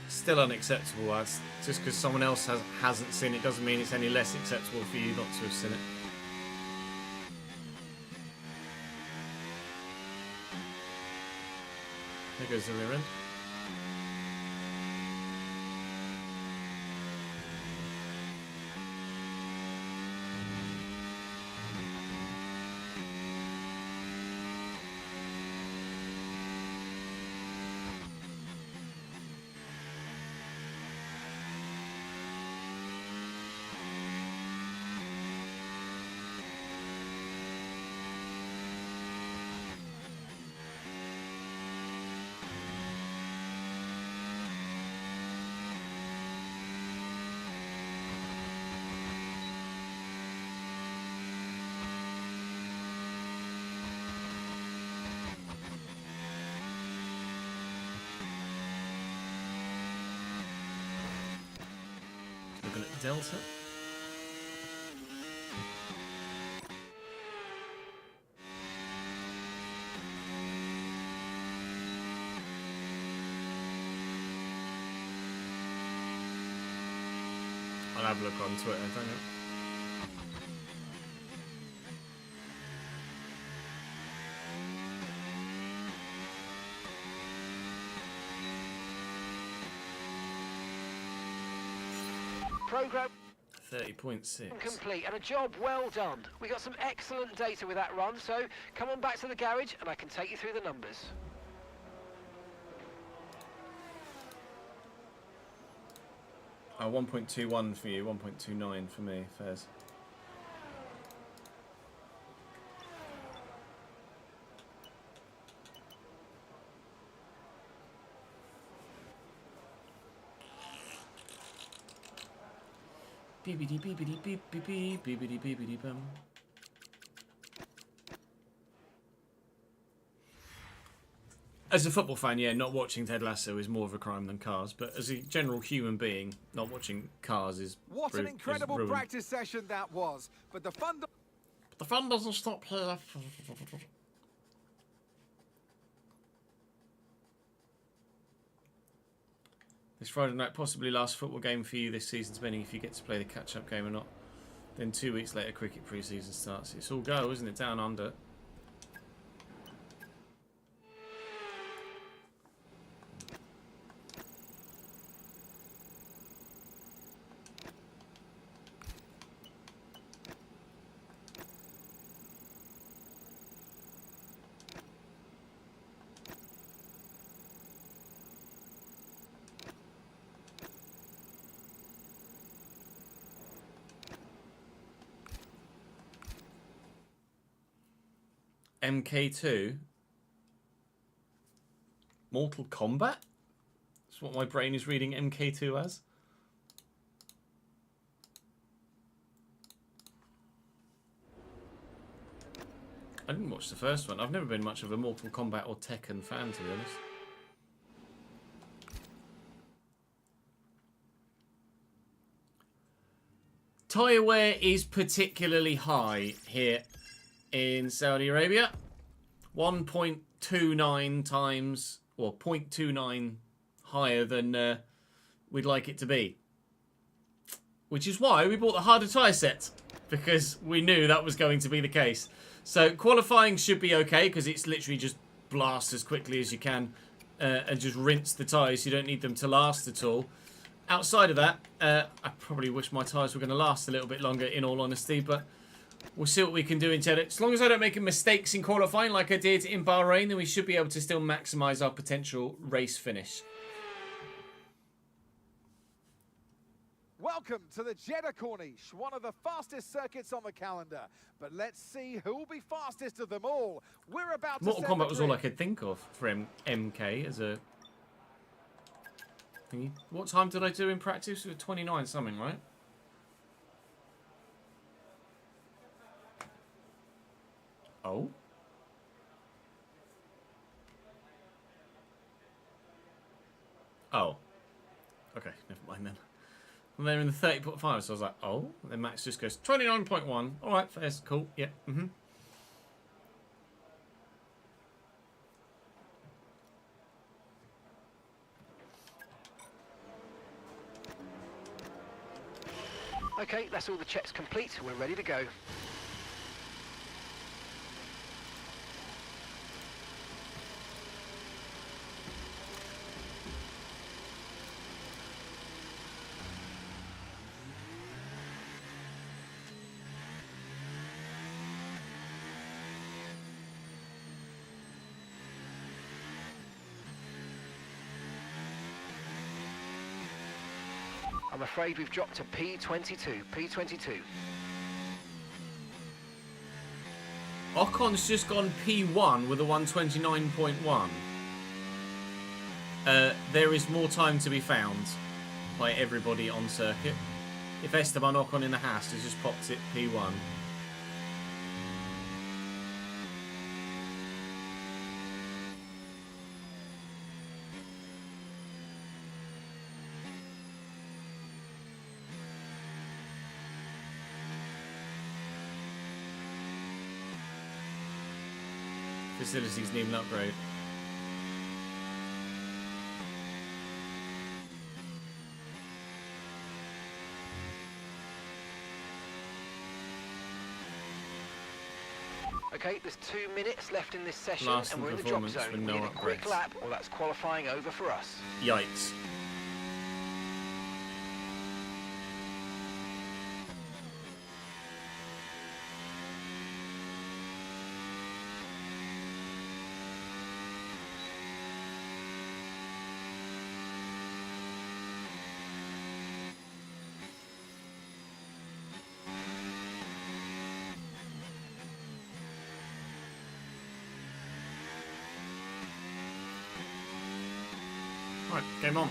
Still unacceptable, as just because someone else hasn't seen it doesn't mean it's any less acceptable for you not to have seen it. There goes the rear end. Looking at Delta. I'll have a look on Twitter, don't you? Program 30.6. complete and a job well done. We got some excellent data with that run, so come on back to the garage and I can take you through the numbers. Oh, 1.21 for you, 1.29 for me, Fez. Beepity beepity beep beep beep beepity beepity bum. As a football fan, yeah, not watching Ted Lasso is more of a crime than Cars. But as a general human being, not watching Cars is What an incredible practice session that was. But the fun doesn't stop here. This Friday night possibly last football game for you this season, depending if you get to play the catch-up game or not. Then 2 weeks later, cricket pre-season starts. It's all go, isn't it? Down under. MK2? Mortal Kombat? That's what my brain is reading MK2 as. I didn't watch the first one. I've never been much of a Mortal Kombat or Tekken fan, to be honest. Tyre wear is particularly high here in Saudi Arabia. 1.29 times, or 0.29 higher than we'd like it to be. Which is why we bought the harder tyre set, because we knew that was going to be the case. So qualifying should be okay, because it's literally just blast as quickly as you can and just rinse the tyres. You don't need them to last at all. Outside of that, I probably wish my tyres were going to last a little bit longer, in all honesty, but we'll see what we can do in Jeddah. As long as I don't make mistakes in qualifying like I did in Bahrain, then we should be able to still maximise our potential race finish. Welcome to the Jeddah Corniche, one of the fastest circuits on the calendar. But let's see who will be fastest of them all. We're about to Mortal set Kombat the was all I grid. could think of for MK as a thingy. What time did I do in practice? It was 29 something, right? Oh. Oh. Okay, never mind then. And they're in the 30.5, so I was like, oh. And then Max just goes, 29.1. Alright, fair, cool. Yeah, Okay, that's all the checks complete. We're ready to go. I'm afraid we've dropped to P22. P22. Ocon's just gone P1 with a 129.1. There is more time to be found by everybody on circuit. If Esteban Ocon in the Haas has just popped it P1. Facilities need an upgrade. Okay, there's 2 minutes left in this session, Last and in we're in the drop performance zone. with We no need a quick upgrades. lap, or that's qualifying over for us. Yikes. Right, game on.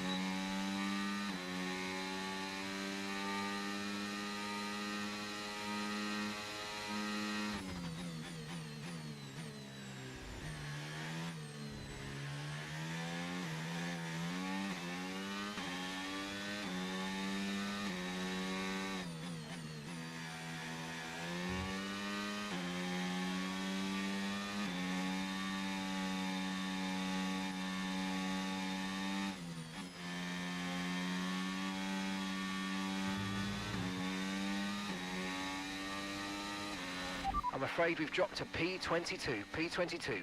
I'm afraid we've dropped to P22. P22.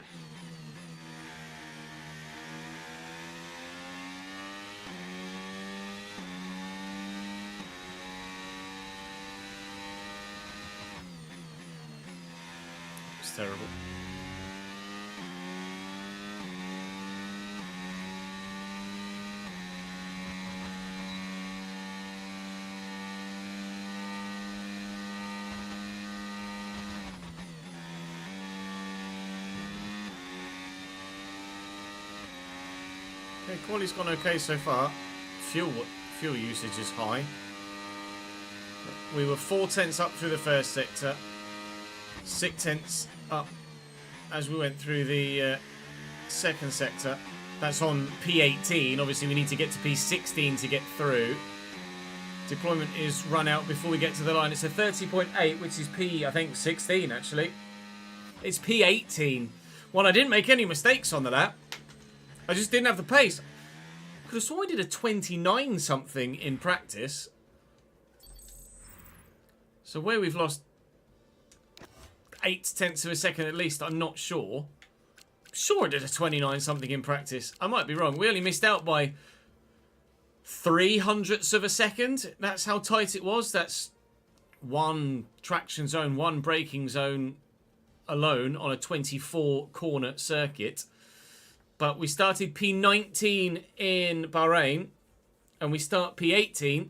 It's terrible. Okay, quality's gone okay so far. Fuel usage is high. We were 4 tenths up through the first sector, 6 tenths up as we went through the second sector. That's on P18. Obviously, we need to get to P16 to get through. Deployment is run out before we get to the line. It's a 30.8, which is P, I think, 16 actually. It's P18. Well, I didn't make any mistakes on the lap. I just didn't have the pace. I could have sworn I did a 29 something in practice. So where we've lost 8 tenths of a second at least, I'm not sure. Sure I did a 29 something in practice. I might be wrong. We only missed out by 0.03 of a second. That's how tight it was. That's one traction zone, one braking zone alone on a 24 corner circuit. But we started P19 in Bahrain, and we start P18.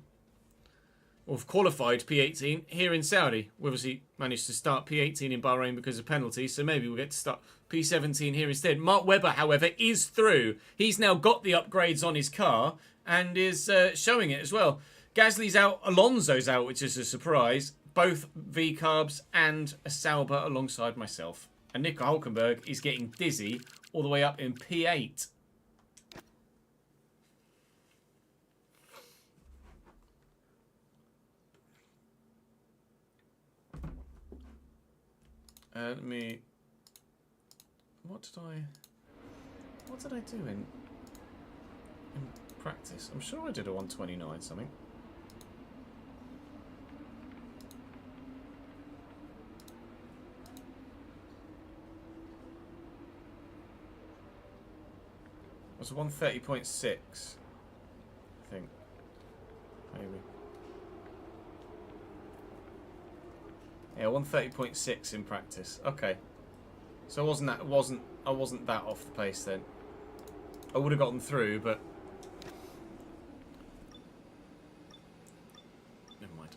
or have qualified P18 here in Saudi. We obviously managed to start P18 in Bahrain because of penalties, so maybe we'll get to start P17 here instead. Mark Webber, however, is through. He's now got the upgrades on his car and is showing it as well. Gasly's out, Alonso's out, which is a surprise. Both V-Carbs and a Sauber alongside myself. And Nico Hulkenberg is getting dizzy all the way up in P8. Let me... What did I do in practice? I'm sure I did a 129 something. It was 130.6, I think. Maybe. Yeah, 130.6 in practice. Okay. So I wasn't that off the pace then. I would have gotten through, but never mind.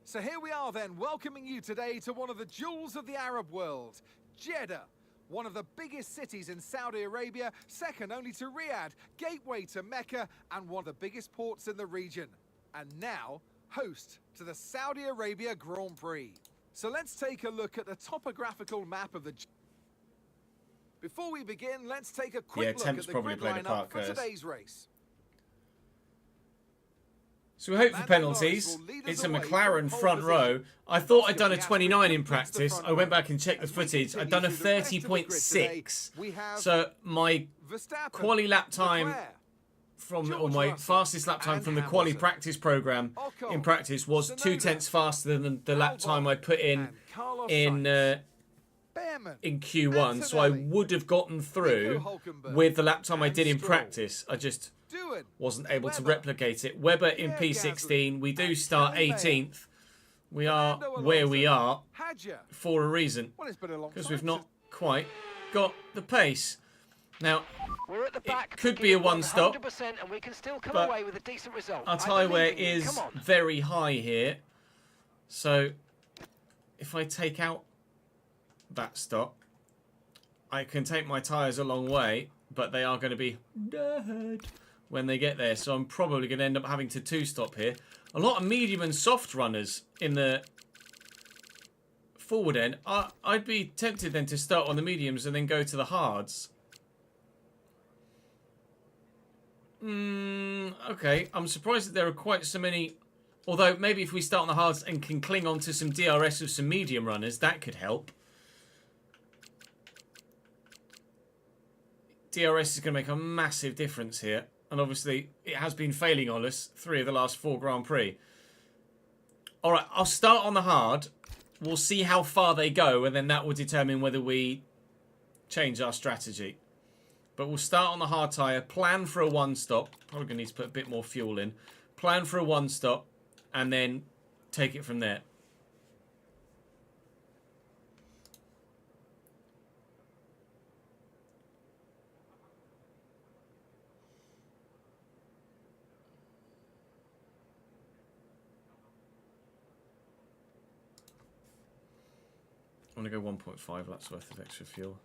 So here we are then, welcoming you today to one of the jewels of the Arab world, Jeddah. One of the biggest cities in Saudi Arabia, second only to Riyadh, gateway to Mecca, and one of the biggest ports in the region. And now, host to the Saudi Arabia Grand Prix. So let's take a look at the topographical map of the... Before we begin, let's take a quick look at the grid lineup for today's race. So we hope for penalties. It's a McLaren front row. I thought I'd done a 29 in practice. I went back and checked the footage. I'd done a 30.6. So my quali lap time from, or my fastest lap time from the quali practice program in practice was 0.2 faster than the lap time I put in Q1. So I would have gotten through with the lap time I did in practice. I just wasn't able to replicate it. Webber in P16. We do start 18th. We are where we are for a reason, because we've not quite got the pace. Now, it could be a one-stop, but our tyre wear is very high here. So if I take out that stop, I can take my tyres a long way, but they are going to be dead when they get there. So I'm probably going to end up having to two-stop here. A lot of medium and soft runners in the forward end. I'd be tempted then to start on the mediums and then go to the hards. Okay, I'm surprised that there are quite so many. Although maybe if we start on the hards and can cling on to some DRS with some medium runners, that could help. DRS is going to make a massive difference here. And obviously, it has been failing on us 3 of the last 4 Grand Prix. Alright, I'll start on the hard. We'll see how far they go, and then that will determine whether we change our strategy. But we'll start on the hard tyre, plan for a one-stop. Probably going to need to put a bit more fuel in. Plan for a one-stop, and then take it from there. I'm going to go 1.5 laps worth of extra fuel.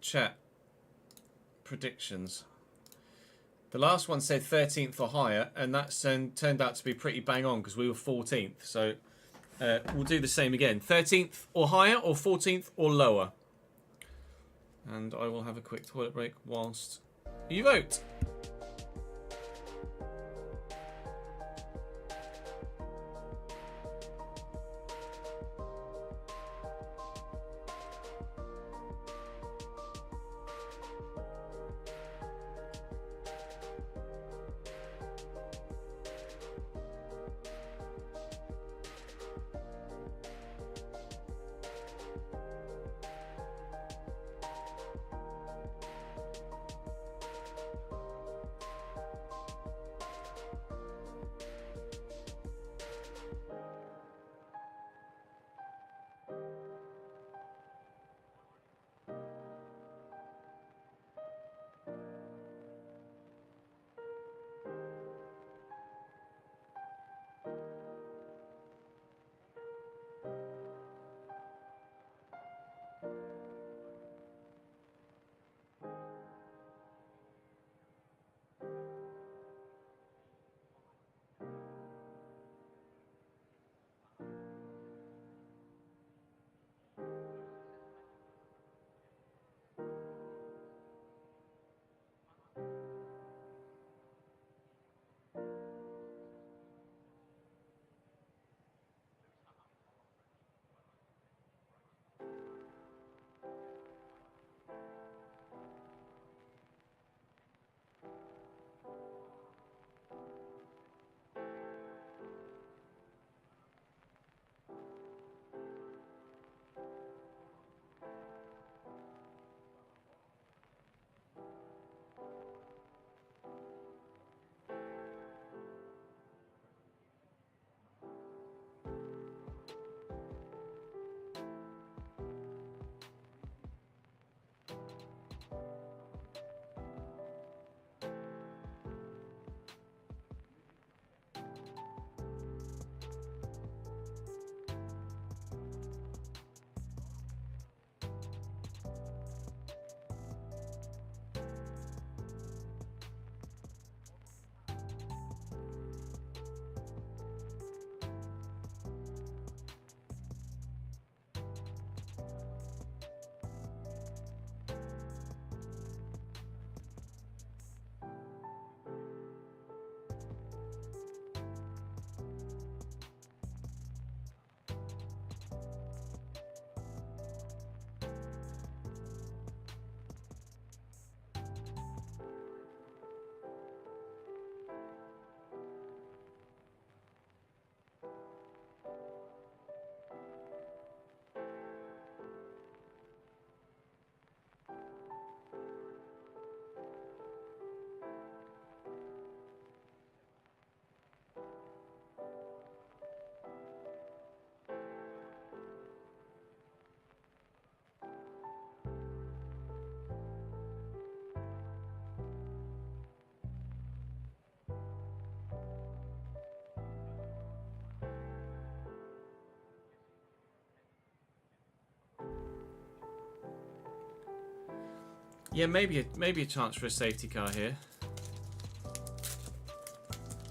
chat predictions. The last one said 13th or higher, and that turned out to be pretty bang on because we were 14th. So we'll do the same again. 13th or higher, or 14th or lower. And I will have a quick toilet break whilst you vote. Yeah, maybe a chance for a safety car here.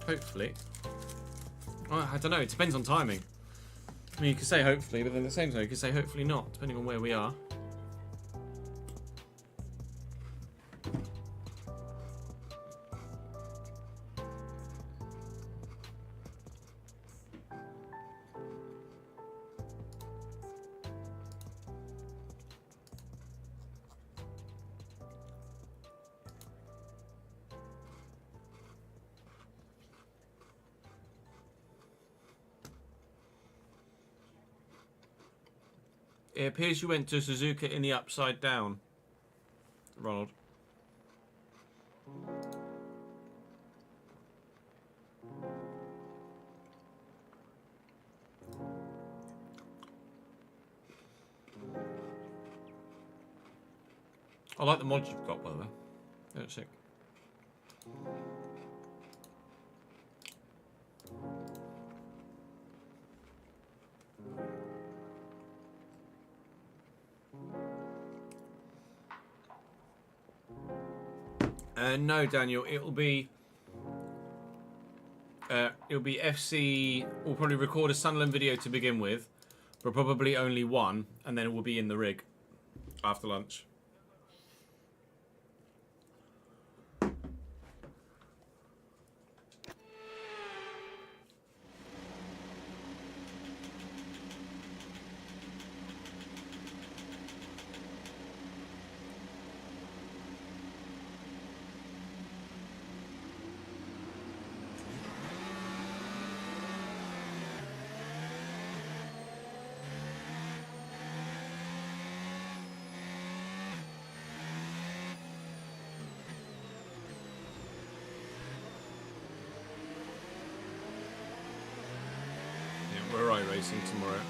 Hopefully. Oh, I don't know. It depends on timing. I mean, you could say hopefully, but then at the same time, you could say hopefully not, depending on where we are. It appears you went to Suzuka in the upside down, Ronald. I like the mods you've got, by the way. They're sick. No, Daniel, it'll be FC. We'll probably record a Sunderland video to begin with, but probably only one, and then it will be in the rig after lunch. We're racing tomorrow.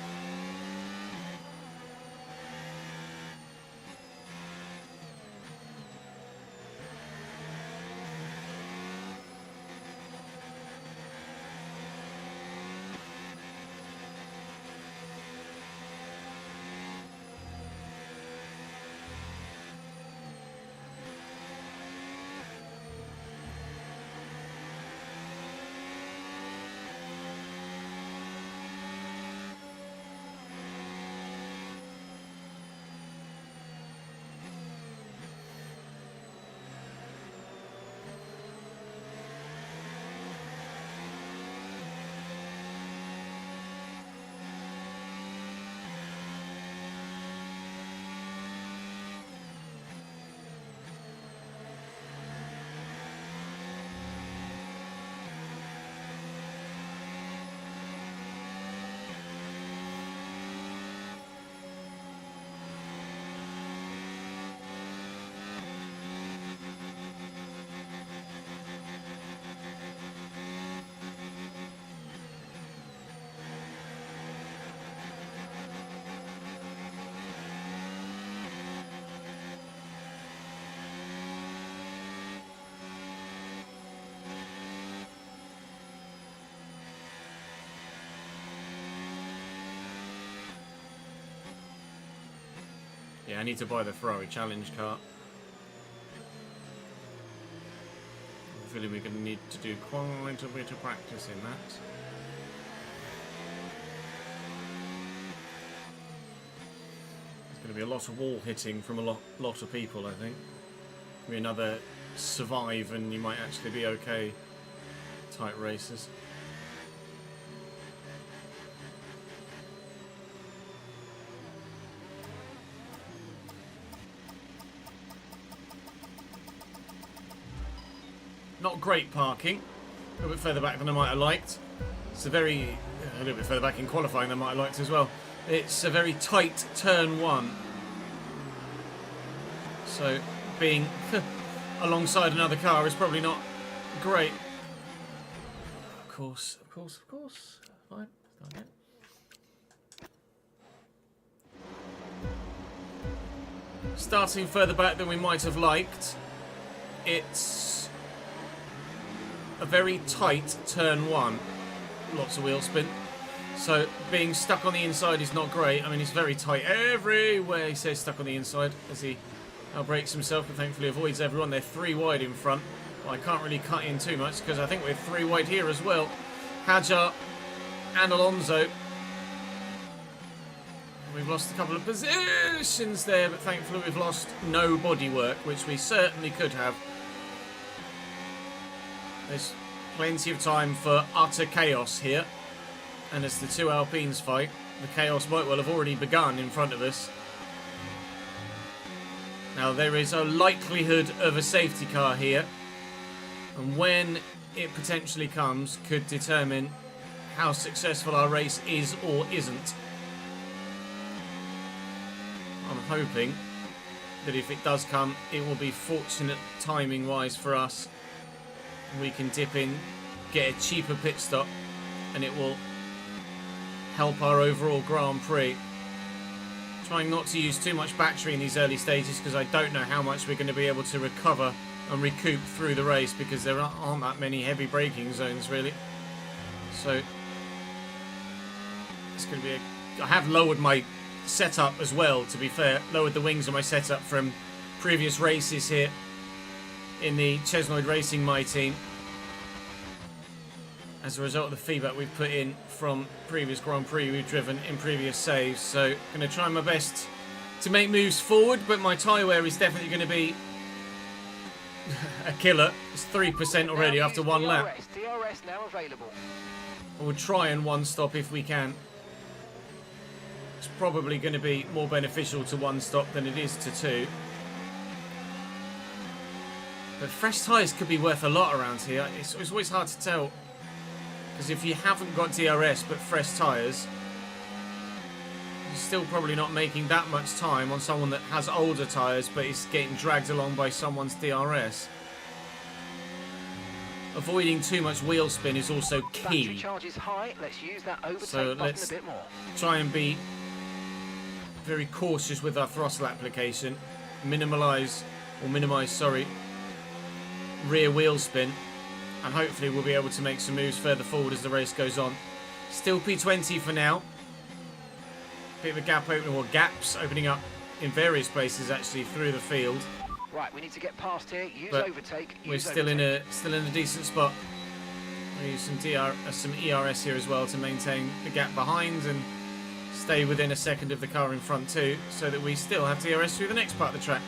Yeah, I need to buy the Ferrari Challenge car. I'm feeling we're going to need to do quite a bit of practice in that. There's going to be a lot of wall hitting from a lot of people, I think. Maybe another survive and you might actually be okay type races. Not great parking, a little bit further back than I might have liked. It's a little bit further back in qualifying than I might have liked as well. It's a very tight turn one. So being alongside another car is probably not great. Of course. Fine. Okay. Starting further back than we might have liked. It's a very tight turn one. Lots of wheel spin. So being stuck on the inside is not great. I mean, it's very tight everywhere. He says stuck on the inside as he brakes himself, but thankfully avoids everyone. They're 3 wide in front. Well, I can't really cut in too much because I think we're 3 wide here as well. Jaguar and Alonso. We've lost a couple of positions there, but thankfully we've lost no bodywork, which we certainly could have. There's plenty of time for utter chaos here. And as the 2 Alpines fight, the chaos might well have already begun in front of us. Now there is a likelihood of a safety car here. And when it potentially comes, could determine how successful our race is or isn't. I'm hoping that if it does come, it will be fortunate timing-wise for us. We can dip in, get a cheaper pit stop, and it will help our overall Grand Prix. Trying not to use too much battery in these early stages because I don't know how much we're going to be able to recover and recoup through the race because there aren't that many heavy braking zones really. So it's going to be I have lowered my setup as well, to be fair. Lowered the wings of my setup from previous races here. in the Chesnoid Racing My Team as a result of the feedback we've put in from previous Grand Prix we've driven in previous saves. So going to try my best to make moves forward, but my tyre wear is definitely going to be a killer. It's 3% already after one lap. DRS now available. We'll try and one stop if we can. It's probably going to be more beneficial to one stop than it is to two. But fresh tyres could be worth a lot around here. It's always hard to tell. Because if you haven't got DRS but fresh tyres, you're still probably not making that much time on someone that has older tyres but is getting dragged along by someone's DRS. Avoiding too much wheel spin is also key. Battery charge is high. Let's use that overtake So button let's a bit more. try and be very cautious with our throttle application. Minimise, rear wheel spin. And hopefully we'll be able to make some moves further forward as the race goes on. Still P20 for now. Bit of a gap opening, or gaps opening up in various places actually through the field. Right, we need to get past here. Use But overtake. we're Use still overtake. in a decent spot. We'll use some ERS here as well to maintain the gap behind and stay within a second of the car in front too, so that we still have DRS through the next part of the track.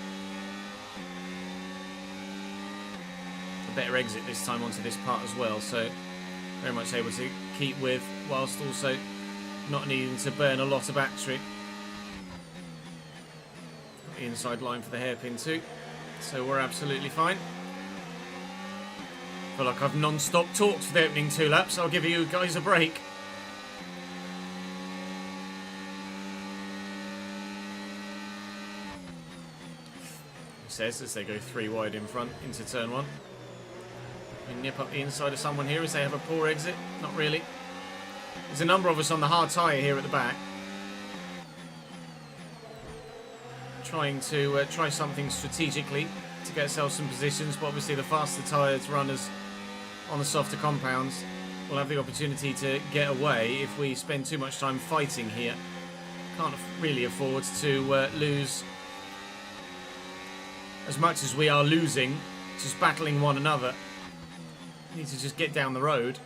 A better exit this time onto this part as well, so very much able to keep with whilst also not needing to burn a lot of battery. Got the inside line for the hairpin too, so we're absolutely fine. Feel like I've non-stop talked for the opening 2 laps. I'll give you guys a break. He says as they go 3 wide in front into turn 1. We nip up the inside of someone here as they have a poor exit. Not really. There's a number of us on the hard tyre here at the back. Trying to try something strategically to get ourselves some positions, but obviously the faster tyred runners on the softer compounds will have the opportunity to get away if we spend too much time fighting here. Can't really afford to lose as much as we are losing, just battling one another. Need to just get down the road.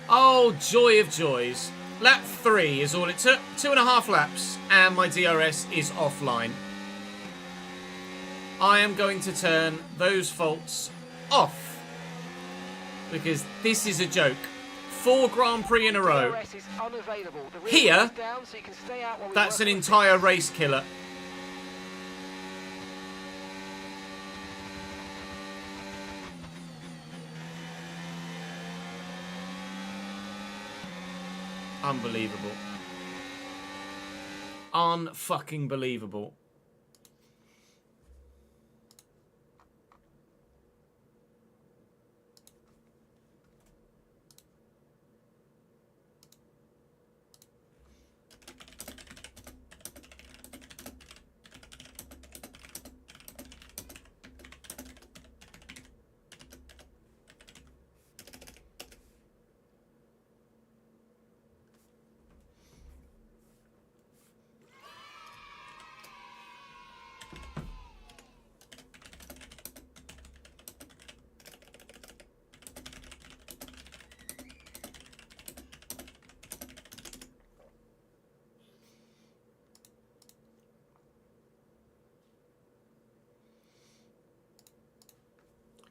Oh, joy of joys. Lap 3 is all it took. 2.5 laps and my DRS is offline. I am going to turn those faults off because this is a joke. 4 Grand Prix in a row. DRS is unavailable. The rear Here, is down, so you can stay out while we that's work an on entire race killer. Unbelievable. Unfucking believable.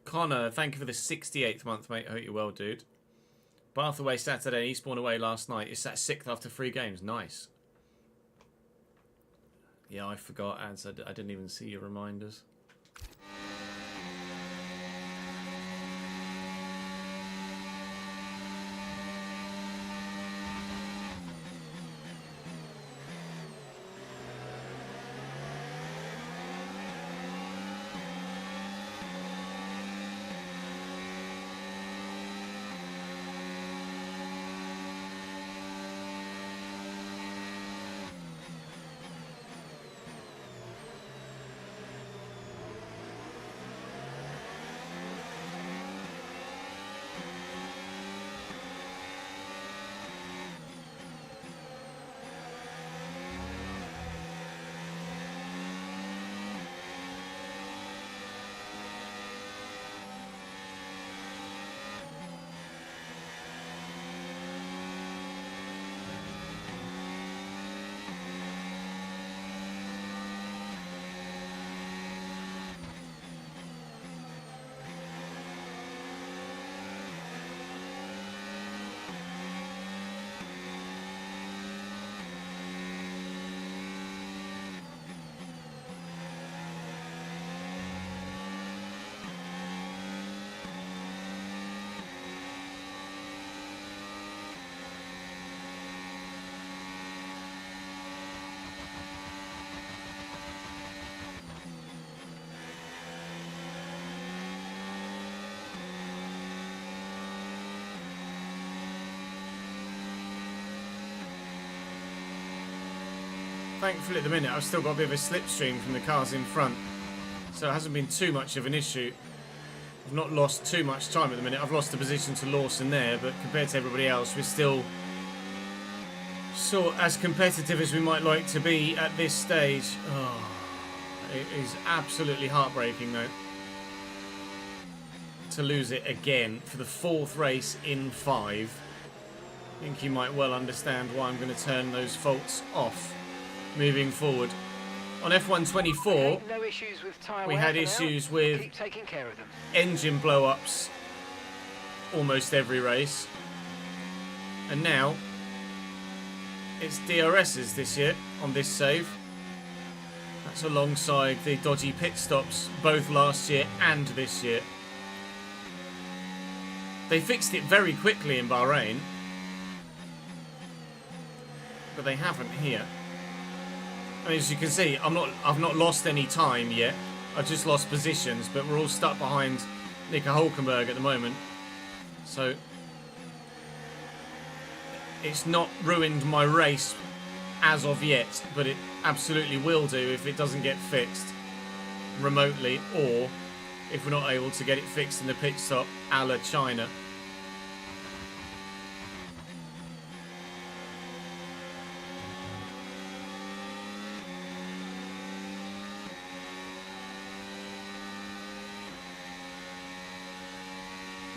Connor, thank you for the 68th month, mate. I hope you're well, dude. Bath away Saturday, Eastbourne away last night. It's that 6th after 3 games. Nice. Yeah, I forgot, ads. I didn't even see your reminders. Thankfully at the minute I've still got a bit of a slipstream from the cars in front, so it hasn't been too much of an issue. I've not lost too much time at the minute. I've lost a position to Lawson there, but compared to everybody else, we're still sort of as competitive as we might like to be at this stage. Oh, it is absolutely heartbreaking though to lose it again for the 4th race in 5. I think you might well understand why I'm going to turn those faults off moving forward. On F124, no issues with tyre we wear had for issues now. with Keep taking care of them. engine blow-ups almost every race, and now it's DRSs this year on this save. That's alongside the dodgy pit stops both last year and this year. They fixed it very quickly in Bahrain, but they haven't here. And as you can see, I've not lost any time yet. I've just lost positions, but we're all stuck behind Nico Hulkenberg at the moment. So it's not ruined my race as of yet, but it absolutely will do if it doesn't get fixed remotely, or if we're not able to get it fixed in the pit stop a la China.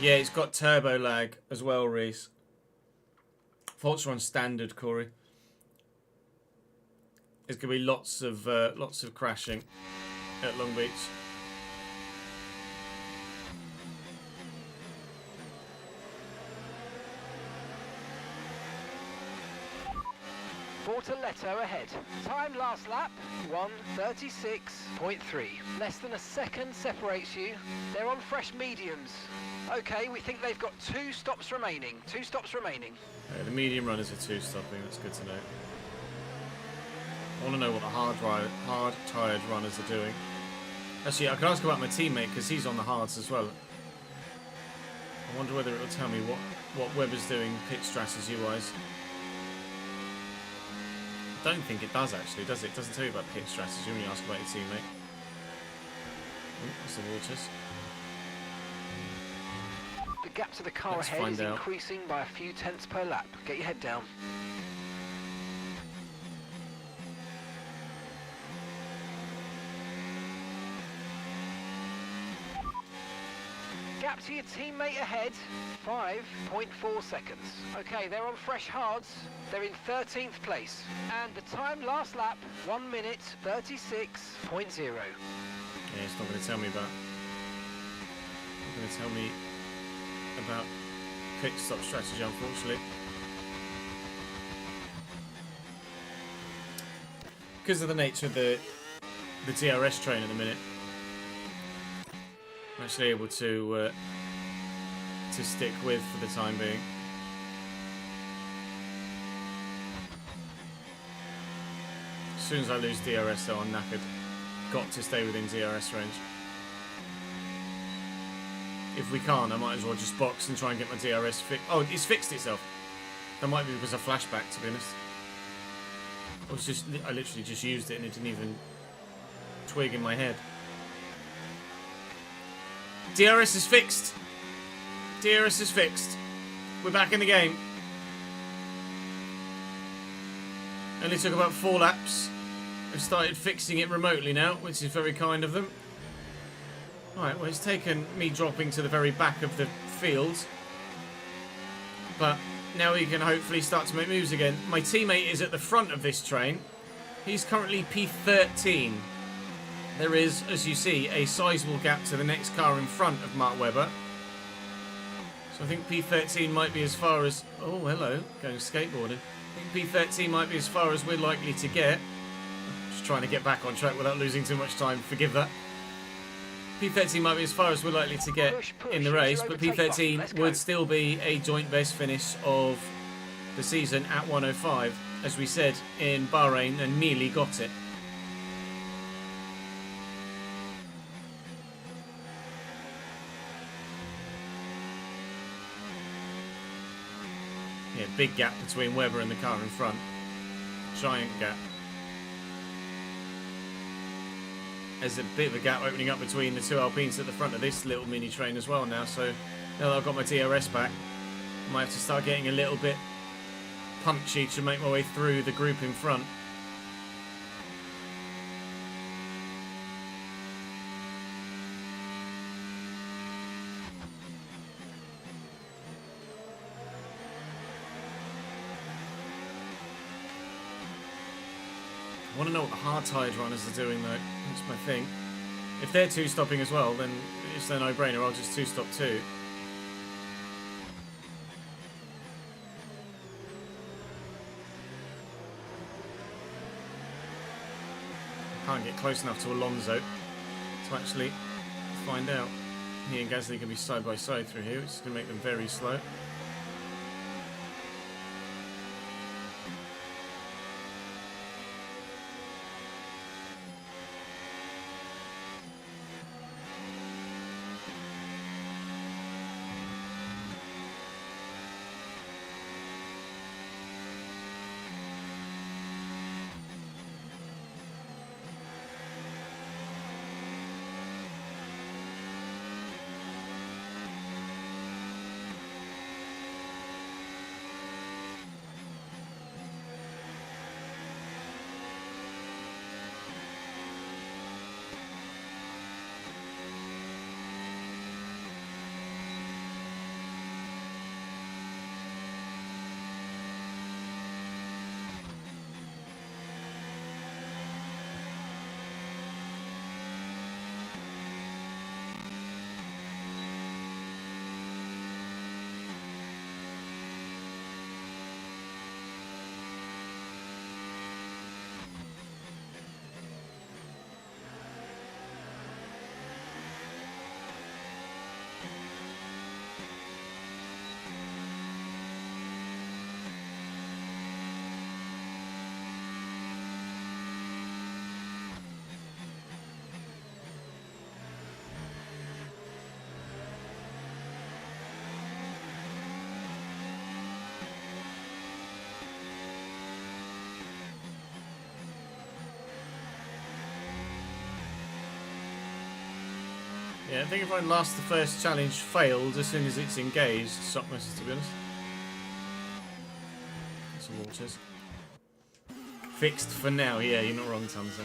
Yeah, it's got turbo lag as well, Reese. Faults are on standard, Corey. There's going to be lots of crashing at Long Beach. Bortoletto ahead. Time last lap, 1:36.3. Less than a second separates you. They're on fresh mediums. Okay, we think they've got 2 stops remaining. 2 stops remaining. The medium runners are 2-stopping, that's good to know. I want to know what the hard-tired runners are doing. Actually, I can ask about my teammate, because he's on the hards as well. I wonder whether it'll tell me what Webber's doing pit strategy-wise. I don't think it does, actually, does it? It doesn't tell you about pit strategy when you ask about your teammate. Oh, that's the waters. The gap to the car Let's ahead find is out. increasing by a few tenths per lap. Get your head down. Gap to your teammate ahead, 5.4 seconds. Okay, they're on fresh hards. They're in 13th place. And the time last lap, 1:36.0. Yeah, it's not going to tell me about. It's going to tell me about pit stop strategy, unfortunately. Because of the nature of the DRS train at the minute, I'm actually able to stick with for the time being. As soon as I lose DRS, though, I'm knackered. Got to stay within DRS range. If we can't, I might as well just box and try and get my DRS fixed. Oh, it's fixed itself. That might be because of flashback, to be honest. I literally just used it and it didn't even twig in my head. DRS is fixed. DRS is fixed. We're back in the game. Only took about 4 laps. I've started fixing it remotely now, which is very kind of them. Right, well, it's taken me dropping to the very back of the field. But now we can hopefully start to make moves again. My teammate is at the front of this train. He's currently P13. There is, as you see, a sizable gap to the next car in front of Mark Webber. So I think P13 might be as far as... Oh, hello, going skateboarding. I think P13 might be as far as we're likely to get. Just trying to get back on track without losing too much time. Forgive that. P13 might be as far as we're likely to get in the race, but P13 would still be a joint best finish of the season at 105, as we said in Bahrain, and nearly got it. Yeah, big gap between Webber and the car in front. Giant gap. There's a bit of a gap opening up between the two Alpines at the front of this little mini train as well now. So now that I've got my DRS back, I might have to start getting a little bit punchy to make my way through the group in front. I want to know what the hard-tired runners are doing, though. That's my thing. If they're two-stopping as well, then it's a no-brainer. I'll just two-stop too. I can't get close enough to Alonso to actually find out. He and Gasly can be side by side through here, which is going to make them very slow. Yeah, I think if I last the first challenge failed as soon as it's engaged, stop misses, to be honest. Some waters. Fixed for now, yeah, you're not wrong, Tamza.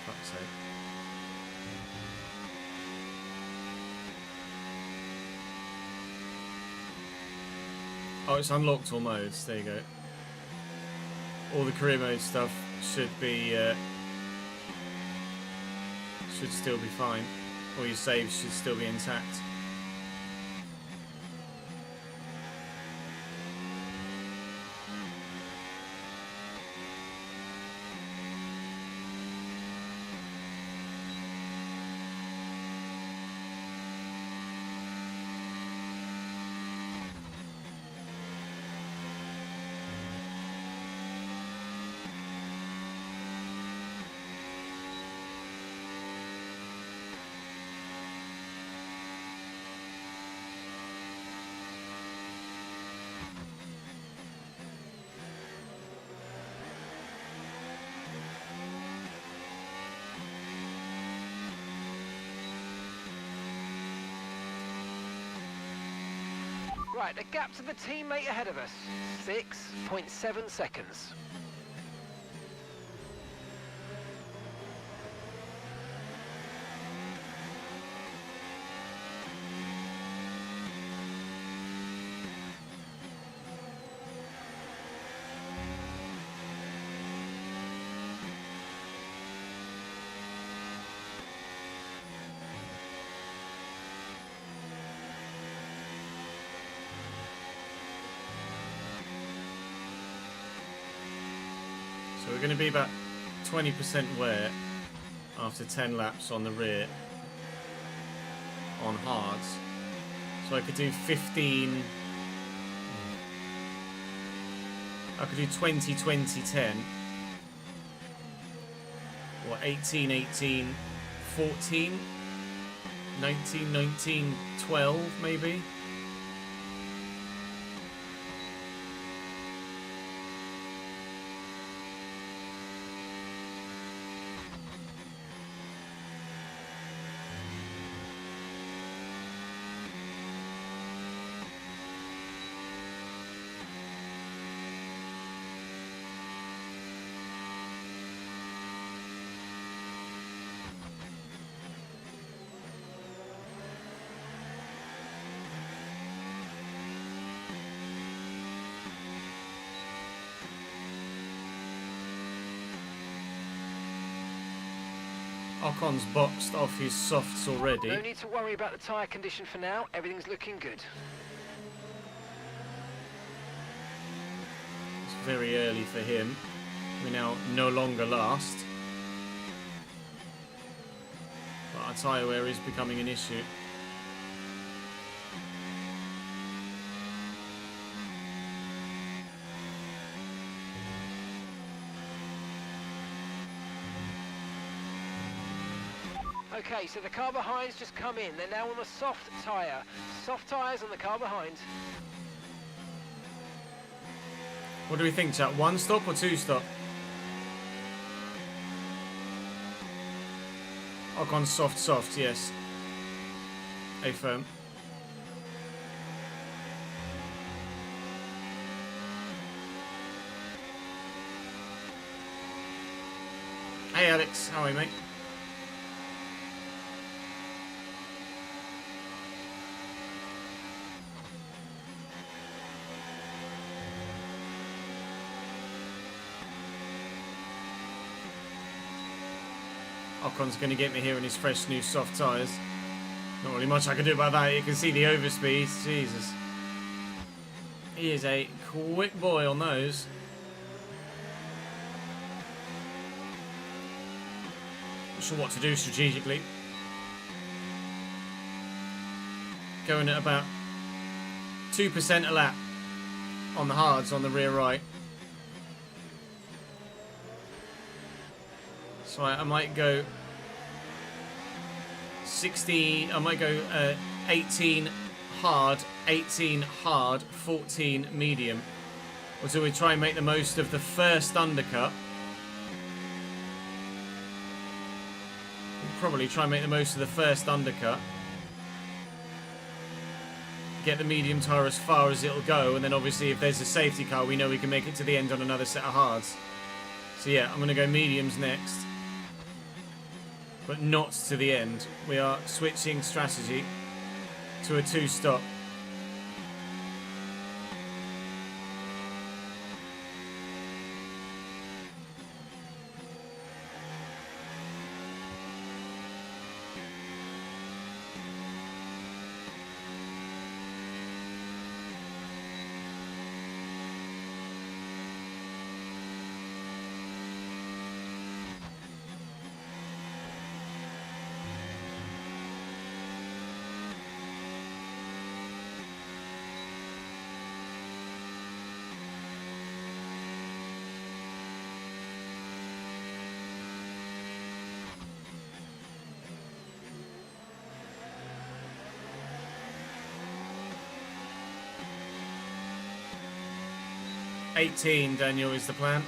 Fuck's sake. Oh, it's unlocked all modes, there you go. All the career mode stuff should be should still be fine. All your saves should still be intact. Right, the gap to the teammate ahead of us, 6.7 seconds. So we're going to be about 20% wear after 10 laps on the rear on hards. So I could do 15. I could do 20, 20, 10. Or 18, 18, 14. 19, 19, 12 maybe. Ocon's boxed off his softs already. No need to worry about the tyre condition for now. Everything's looking good. It's very early for him. We're now no longer last. But our tyre wear is becoming an issue. Okay, so the car behind's just come in. They're now on a soft tyre. Soft tyres on the car behind. What do we think, chat? 1 stop or 2 stop? Ocon soft, yes. A firm. Hey Alex, how are you, mate? Ocon's going to get me here in his fresh new soft tyres. Not really much I can do about that. You can see the overspeed. Jesus. He is a quick boy on those. Not sure what to do strategically. Going at about 2% a lap on the hards on the rear right. So I might go 18 hard, 18 hard, 14 medium. Or do we try and make the most of the first undercut? We'll probably try and make the most of the first undercut. Get the medium tyre as far as it'll go, and then obviously if there's a safety car, we know we can make it to the end on another set of hards. So yeah, I'm going to go mediums next. But not to the end. We are switching strategy to a 2-stop. $18, Daniel, is the plan.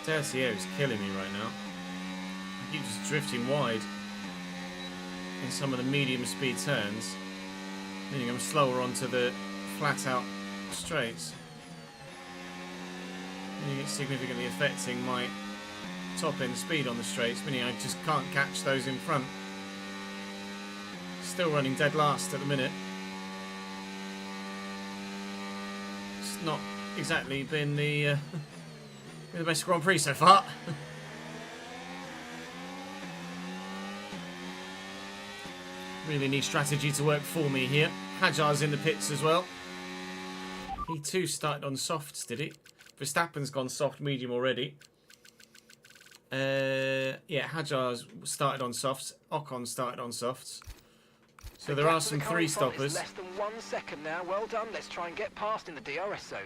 Tertiaire is killing me right now. I keep just drifting wide in some of the medium speed turns, meaning I'm slower onto the flat out straights. Meaning it's significantly affecting my top end speed on the straights, meaning I just can't catch those in front. Still running dead last at the minute. It's not exactly been the best Grand Prix so far. Really need strategy to work for me here. Hajar's in the pits as well. He too started on softs, did he? Verstappen's gone soft medium already. Yeah, Hajar's started on softs. Ocon started on softs. So The there are gap to some the three current front is stoppers. less than 1 second now. Well done. Let's try and get past in the DRS zone.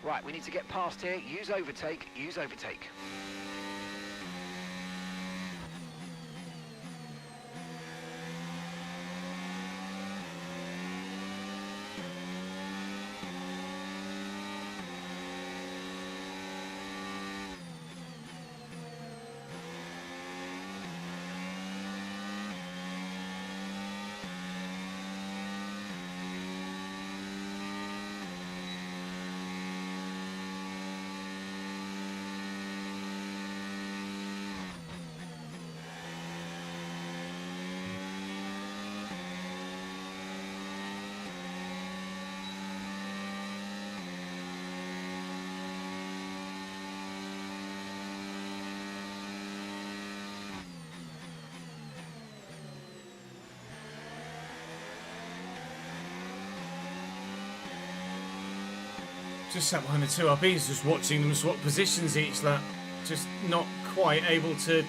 Right, we need to get past here. Use overtake. Use overtake. Just sat behind the two Alpines, just watching them swap positions each lap. Just not quite able to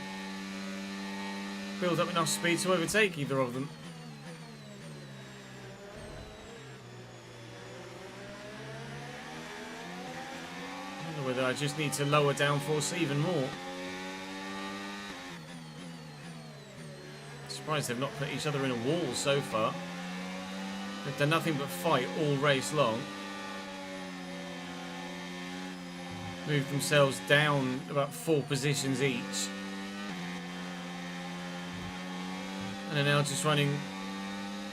build up enough speed to overtake either of them. I don't know whether I just need to lower downforce even more. Surprised they've not put each other in a wall so far. They've done nothing but fight all race long. Moved themselves down about 4 positions each. And are now just running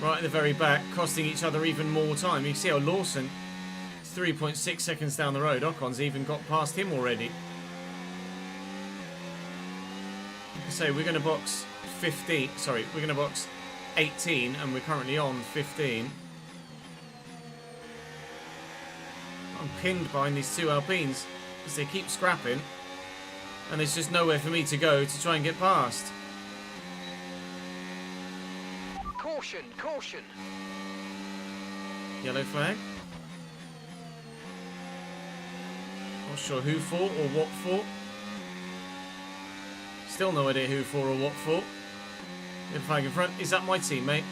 right at the very back, costing each other even more time. You can see how Lawson is 3.6 seconds down the road. Ocon's even got past him already. Like I say, we're going to box 15. Sorry, we're going to box 18, and we're currently on 15. I'm pinned behind these two Alpines because they keep scrapping, and there's just nowhere for me to go to try and get past. Caution, caution. Yellow flag. Not sure who for or what for. Still no idea who for or what for. Yellow flag in front. Is that my teammate?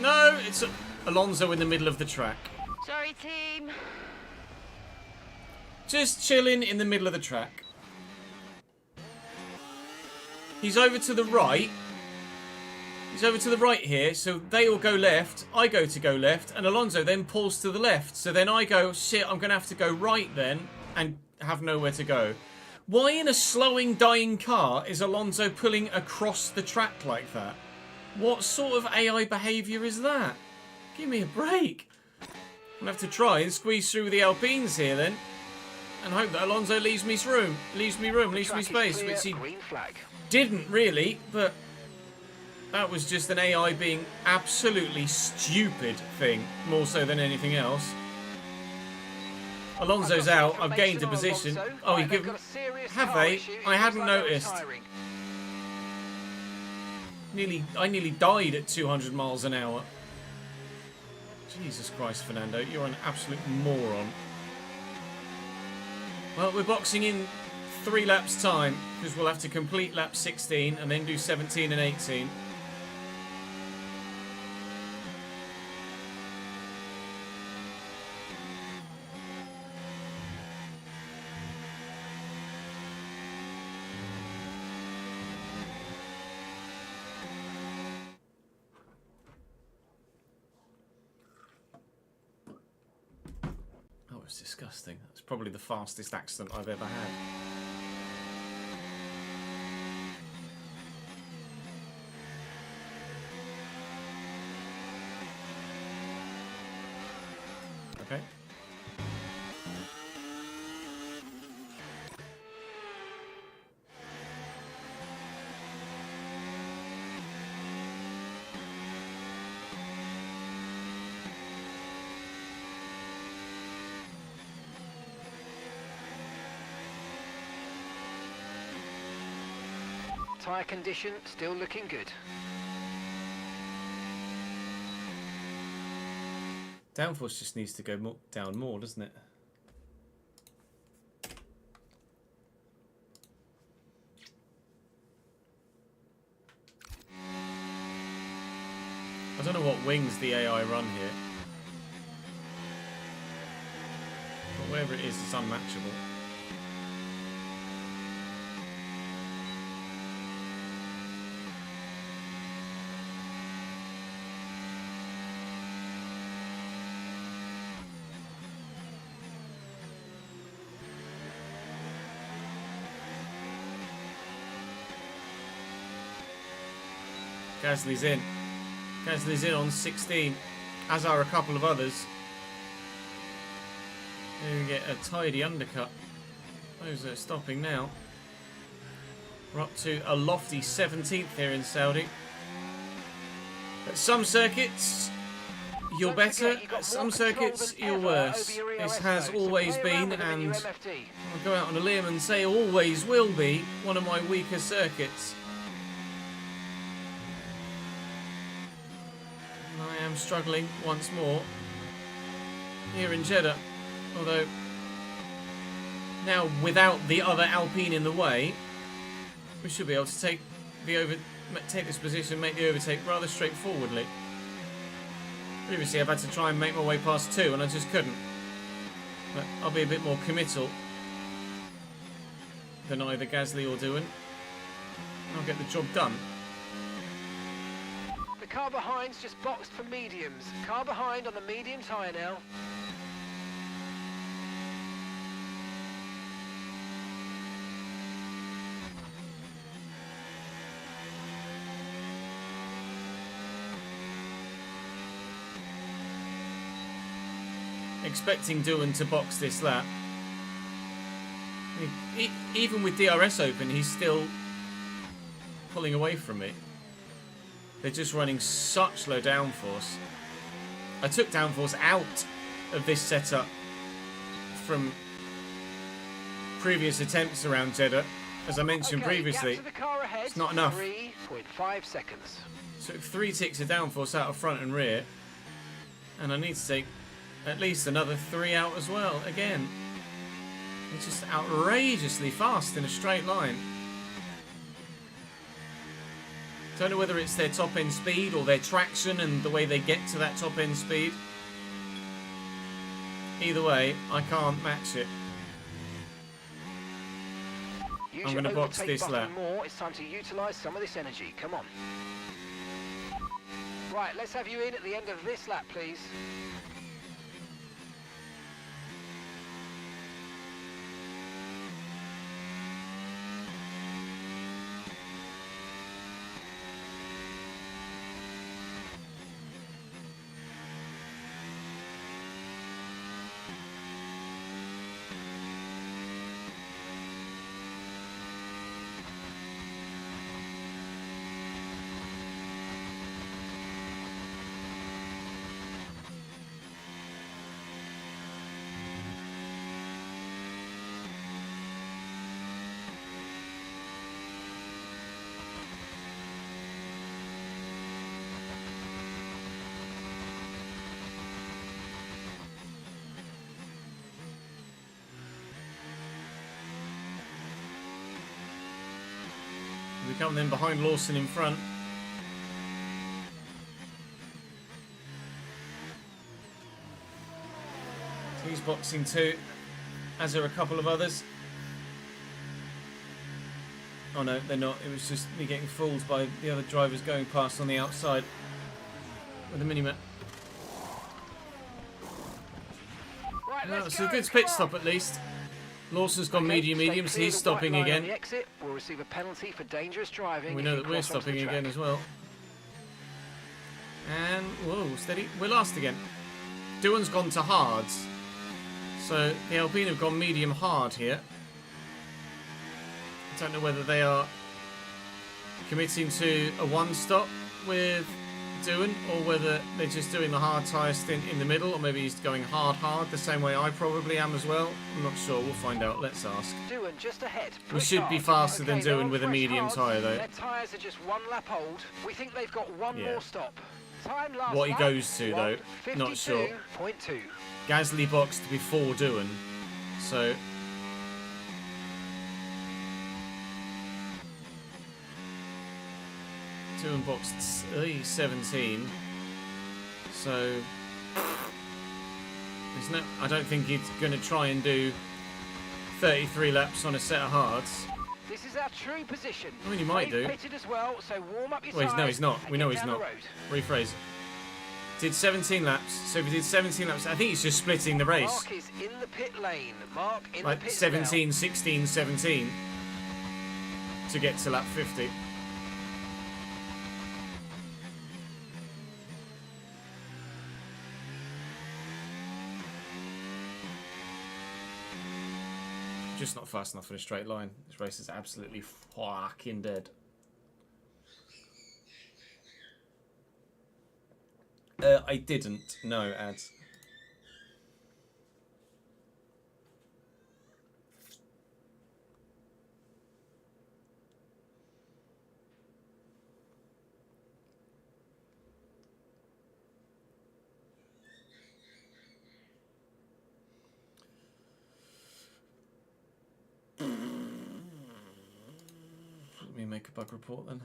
No, it's Alonso in the middle of the track. Sorry, team. Just chilling in the middle of the track. He's over to the right. He's over to the right here, so they all go left. I go to go left, and Alonso then pulls to the left. So then I go, shit, I'm going to have to go right then, and have nowhere to go. Why in a slowing, dying car is Alonso pulling across the track like that? What sort of AI behaviour is that? Give me a break. I'm going to have to try and squeeze through the Alpines here then. And hope that Alonso leaves me room, leaves me space, which he didn't really, but that was just an AI being absolutely stupid thing, more so than anything else. Alonso's out, I've gained a position. Oh, he given... Have they? I hadn't noticed. I nearly died at 200 miles an hour. Jesus Christ, Fernando, you're an absolute moron. Well, we're boxing in 3 laps' time, because we'll have to complete lap 16 and then do 17 and 18. That was disgusting. That's probably the fastest accident I've ever had. Okay. tyre condition still looking good. Downforce just needs to go down more, doesn't it? I don't know what wings the AI run here. But wherever it is, it's unmatchable. Gasly's in. Gasly's in on 16, as are a couple of others. Here we get a tidy undercut. Those are stopping now. We're up to a lofty 17th here in Saudi. At some circuits, you're better. At some circuits, you're worse. This has always been, and I'll go out on a limb and say always will be, one of my weaker circuits. I am struggling once more here in Jeddah, although now without the other Alpine in the way, we should be able to take this position, make the overtake rather straightforwardly. Previously I've had to try and make my way past two and I just couldn't, but I'll be a bit more committal than either Gasly or Doohan. I'll get the job done. The car behind's just boxed for mediums. Car behind on the medium tyre now. Expecting Doohan to box this lap. Even with DRS open, he's still pulling away from me. They're just running such low downforce. I took downforce out of this setup from previous attempts around Jeddah. As I mentioned previously, it's not enough. 3.5 seconds. Took 3 ticks of downforce out of front and rear, and I need to take at least another 3 out as well. Again, it's just outrageously fast in a straight line. Don't know whether it's their top end speed or their traction and the way they get to that top end speed. Either way, I can't match it. I'm going to box this lap. More. It's time to utilise some of this energy. Come on. Right, let's have you in at the end of this lap, please. We come then behind Lawson in front. He's boxing too, as are a couple of others. Oh no, they're not. It was just me getting fooled by the other drivers going past on the outside with the Minimap. Right, No, it's a good pit stop at least. Lawson's gone medium, so he's stopping again. The exit will receive a penalty for dangerous driving. We know that we're stopping again as well. And, whoa, steady. We're last again. Doohan's gone to hards. So the Alpine have gone medium hard here. I don't know whether they are committing to a one stop with doing, or whether they're just doing the hard tyre stint in the middle, or maybe he's going hard, the same way I probably am as well. I'm not sure. We'll find out. Let's ask. Doohan just ahead. We should be faster than they're Doohan on with a fresh medium hards. tyre, though. Their tyres are just 1 lap old. We think they've got one Yeah. more stop. Time last What he lap, goes to, though, not sure. 1:52.2. Gasly boxed before Doohan, so... Doohan boxed 17, so... There's no, I don't think he's going to try and do 33 laps on a set of hards. This is our true position. I mean, he might They've do. pitted as well, so warm up your Well, no, tyres he's not. and We know get he's down not. the road. Rephrase. Did 17 laps. So if he did 17 laps, I think he's just splitting the race. Mark is in the pit lane. Mark in Like the pit 17, 16, 17 to get to lap 50. Just not fast enough in a straight line. This race is absolutely fucking dead. I didn't. No, ads. Let me make a bug report then.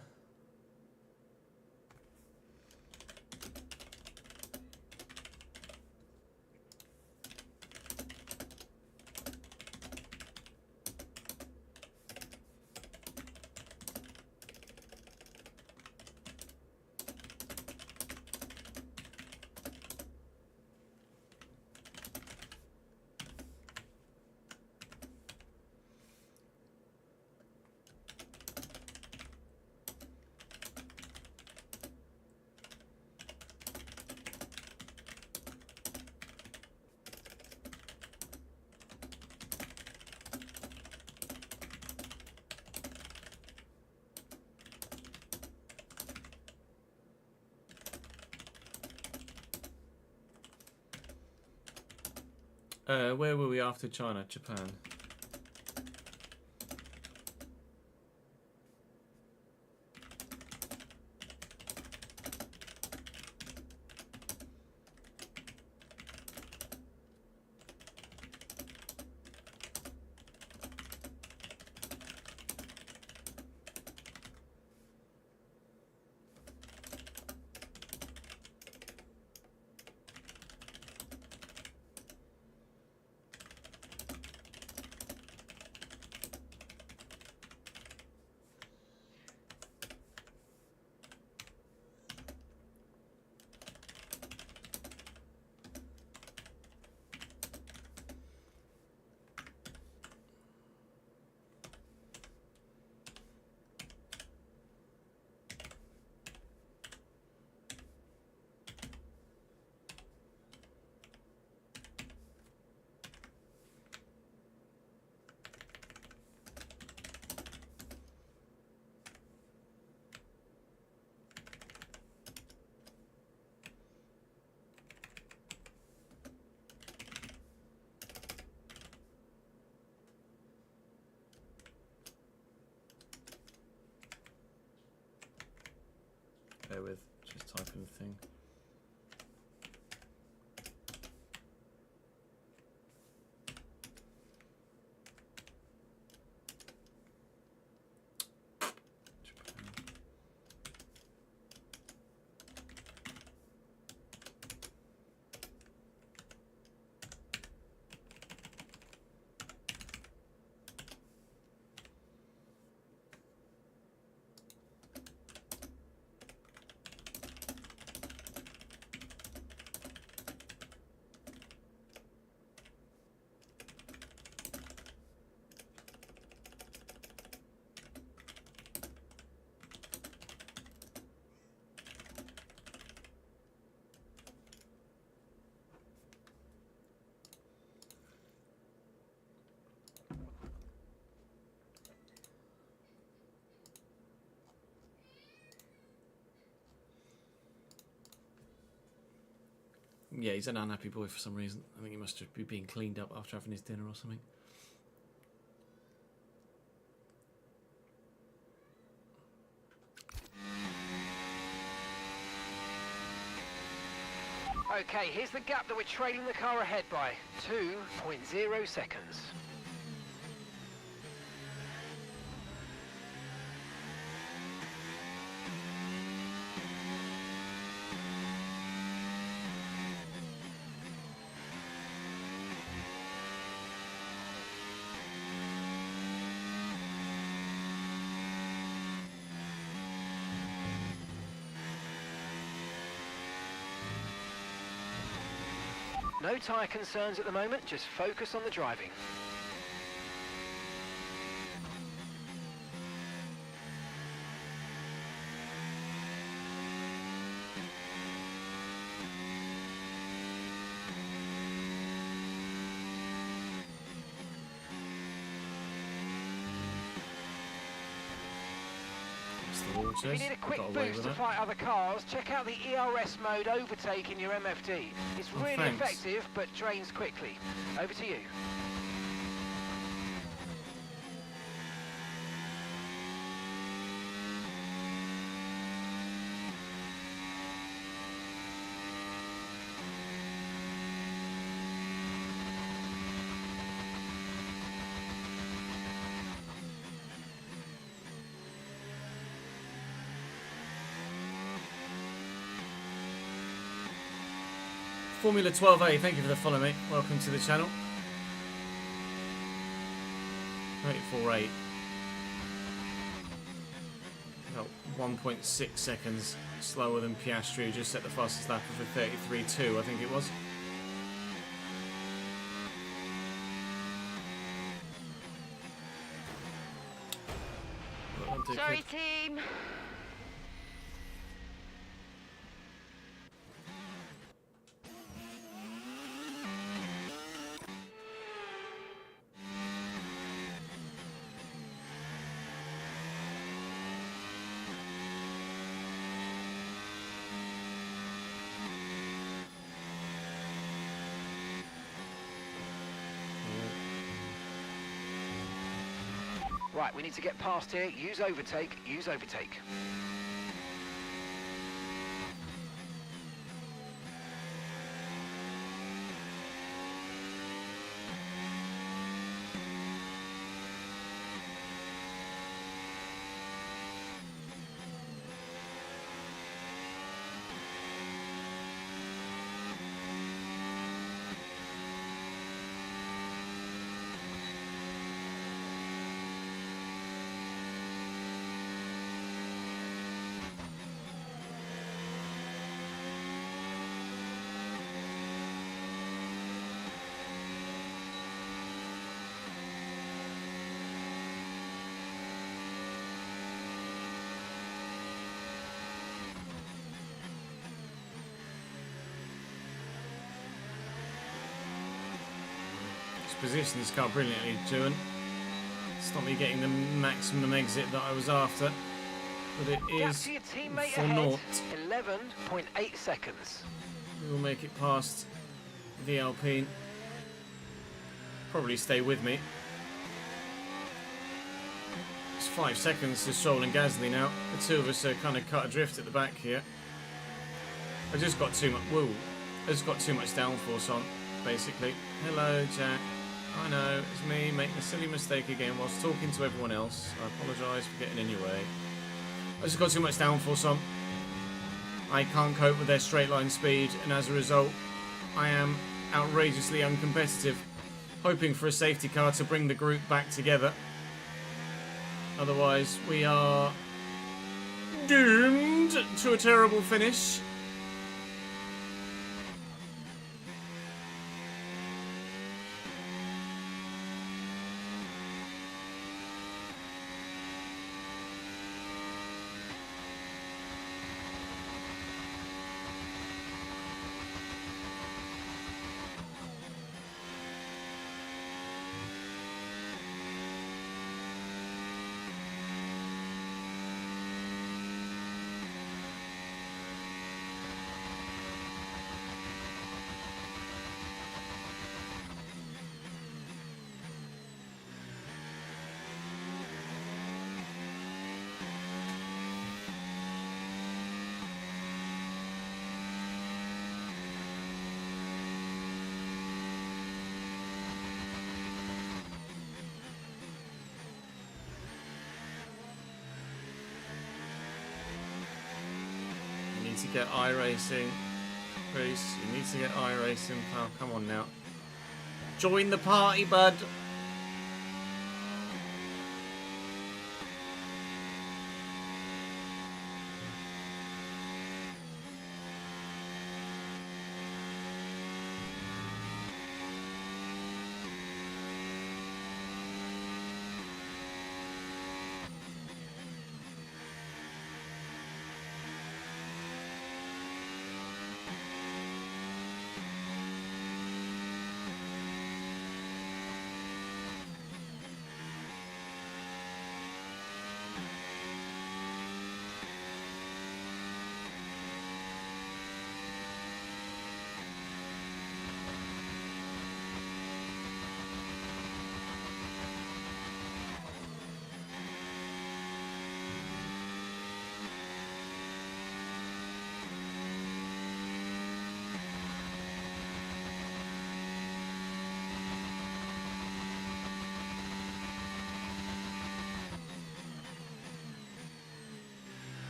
Where were we after China? Japan. Bear with, just typing the thing. Yeah, he's an unhappy boy for some reason. I think he must just be being cleaned up after having his dinner or something. Okay, here's the gap that we're trailing the car ahead by. 2.0 seconds. No tyre concerns at the moment, just focus on the driving. If you need a quick boost to fight other cars, check out the ERS mode overtake in your MFD. It's really effective, but drains quickly. Over to you. Formula 12A, thank you for the follow, mate. Welcome to the channel. 848. About 1.6 seconds slower than Piastri, who just set the fastest lap of a 33.2, I think it was. Sorry, team. Right, we need to get past here. Use overtake, use overtake. Position this car brilliantly, Juan. Stop me getting the maximum exit that I was after. But it is for naught. 11.8 seconds. We will make it past the Alpine. Probably stay with me. It's 5 seconds to Stroll and Gasly now. The two of us are kind of cut adrift at the back here. I just got too much. Whoa! I just got too much downforce on, basically. Hello, Jack. I know, it's me making a silly mistake again whilst talking to everyone else. I apologise for getting in your way. I just got too much downforce on. I can't cope with their straight line speed, and as a result, I am outrageously uncompetitive. Hoping for a safety car to bring the group back together. Otherwise, we are doomed to a terrible finish. get iRacing. Reese, you need to get iRacing, pal. Come on now. Join the party, bud.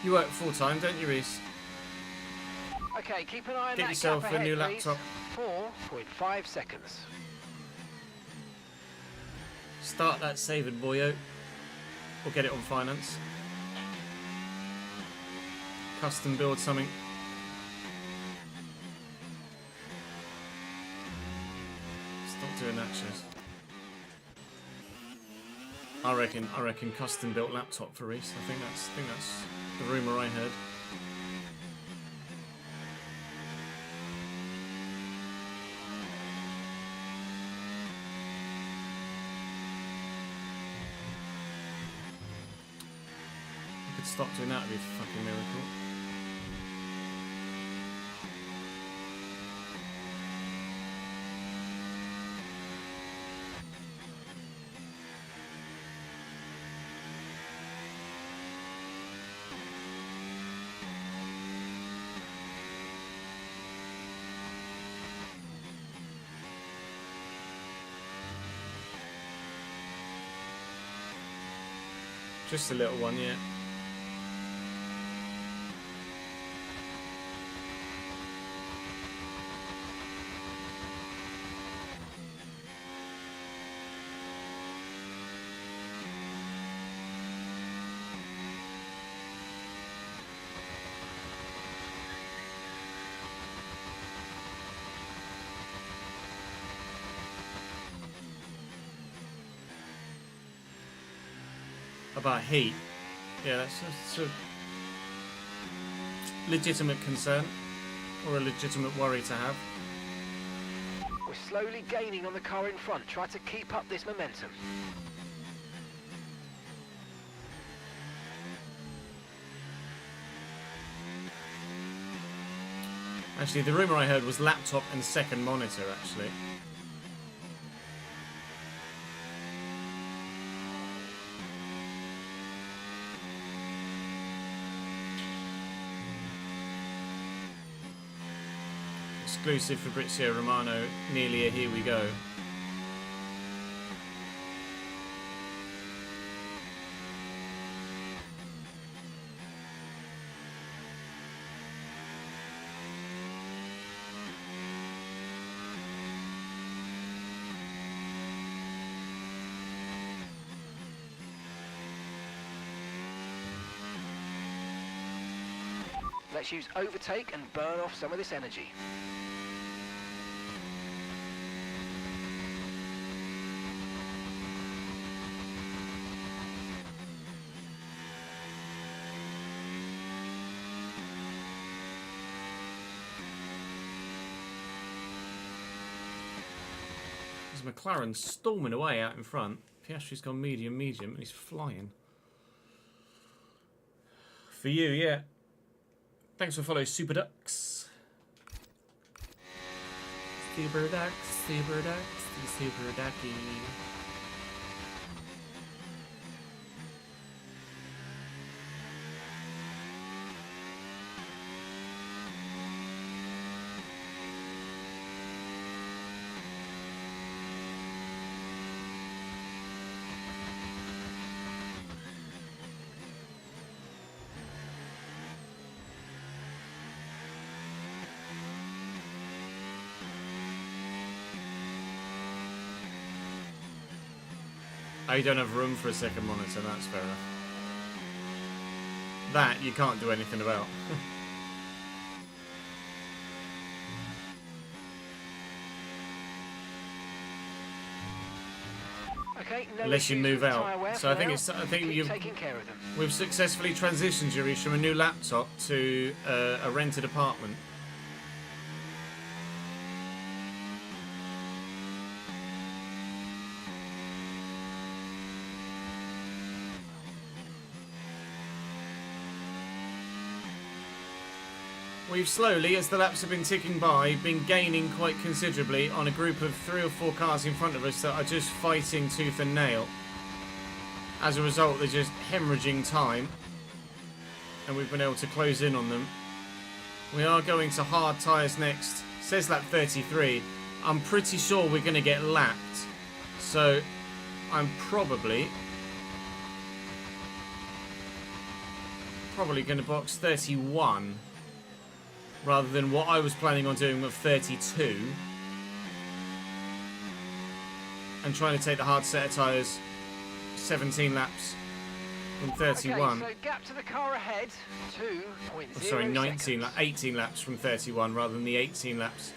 You work full time, don't you, Reese? Okay, keep an eye on Get that yourself gap a ahead, new please. laptop. 4.5 seconds. Start that saving, boyo. Or get it on finance. Custom build something. Stop doing that shit. I reckon custom built laptop for Reese. I think that's the rumour I heard. I could stop doing that, it'd be a fucking miracle. Just a little one, yeah. About heat. Yeah, that's a legitimate concern, or a legitimate worry to have. We're slowly gaining on the car in front. Try to keep up this momentum. Actually, the rumour I heard was laptop and second monitor, actually. Exclusive Fabrizio Romano, nearly a here we go. Let's use overtake and burn off some of this energy. There's McLaren storming away out in front. Piastri's gone medium, and he's flying. For you, yeah. Thanks for following, Super Ducks. Super Ducks, Super Ducks, Super Ducky. Oh, you don't have room for a second monitor, that's fair enough. That you can't do anything about. Okay, no Unless you issues move with out. tyre wear So I for think now. it's. I think Keep you've. taking care of them. We've successfully transitioned, Jurish, from a new laptop to a rented apartment. We've slowly, as the laps have been ticking by, been gaining quite considerably on a group of 3 or 4 cars in front of us that are just fighting tooth and nail. As a result, they're just hemorrhaging time, and we've been able to close in on them. We are going to hard tyres next. Says lap 33. I'm pretty sure we're going to get lapped, so I'm probably going to box 31 rather than what I was planning on doing with 32, and trying to take the hard set of tyres 17 laps from 31. Okay, so gap to the car ahead, 2.0 Oh, sorry, 19, seconds. 18 laps from 31 rather than the 18 laps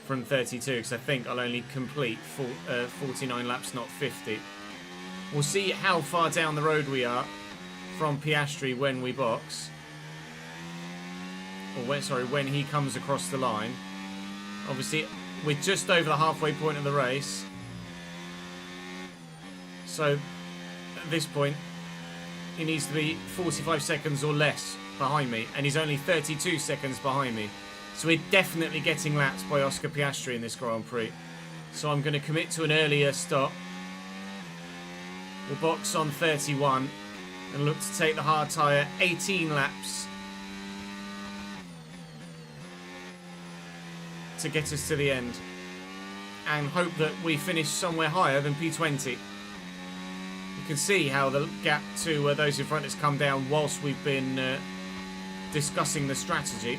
from 32, because I think I'll only complete 49 laps, not 50. We'll see how far down the road we are from Piastri when we box. Or when he comes across the line. Obviously, we're just over the halfway point of the race. So, at this point, he needs to be 45 seconds or less behind me, and he's only 32 seconds behind me. So we're definitely getting lapped by Oscar Piastri in this Grand Prix. So I'm going to commit to an earlier stop. We'll box on 31 and look to take the hard tyre 18 laps to get us to the end, and hope that we finish somewhere higher than P20. You can see how the gap to those in front has come down whilst we've been discussing the strategy.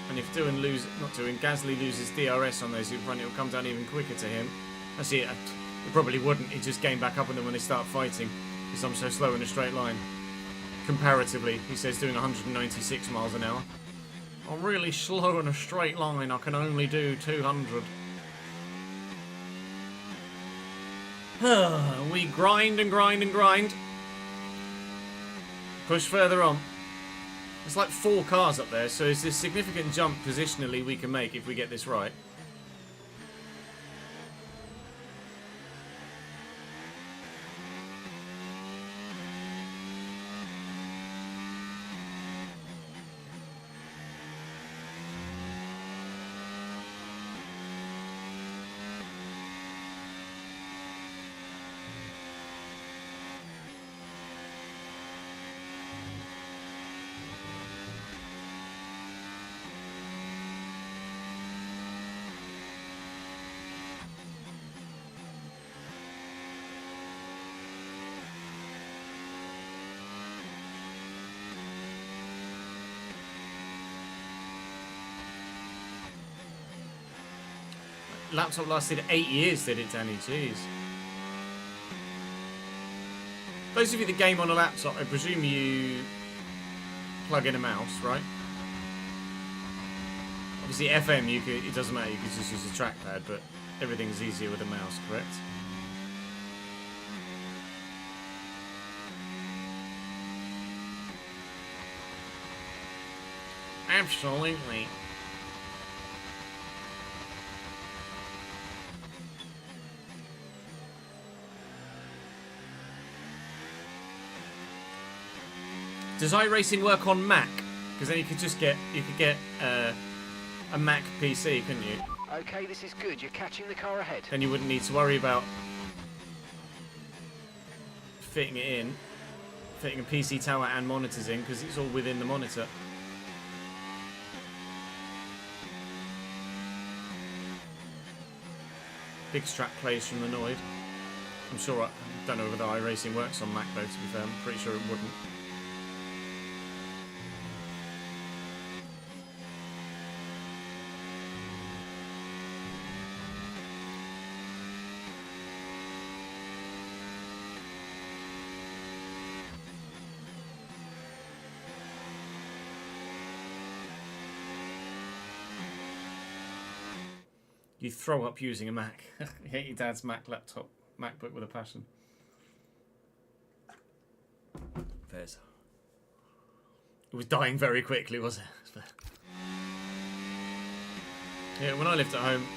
And if Gasly loses DRS on those in front, it'll come down even quicker to him. Actually, it probably wouldn't. He'd just gain back up on them when they start fighting, because I'm so slow in a straight line. Comparatively, he says, doing 196 miles an hour. I'm really slow in a straight line. I can only do 200. We grind and grind and grind. Push further on. There's like 4 cars up there, so there's this significant jump positionally we can make if we get this right. Laptop lasted 8 years, did it, Danny? Jeez. Those of you that game on a laptop, I presume you plug in a mouse, right? Obviously, FM, it doesn't matter, you can just use a trackpad, but everything's easier with a mouse, correct? Absolutely. Does iRacing work on Mac? Because then you could get a Mac PC, couldn't you? Okay, this is good. You're catching the car ahead. Then you wouldn't need to worry about fitting it in, fitting a PC tower and monitors in, because it's all within the monitor. Big strap plays from the Noid. I'm sure, I don't know whether iRacing works on Mac though, to be fair. I'm pretty sure it wouldn't. You throw up using a Mac. You hate your dad's MacBook with a passion. There's. It was dying very quickly, was it? Yeah, when I lived at home,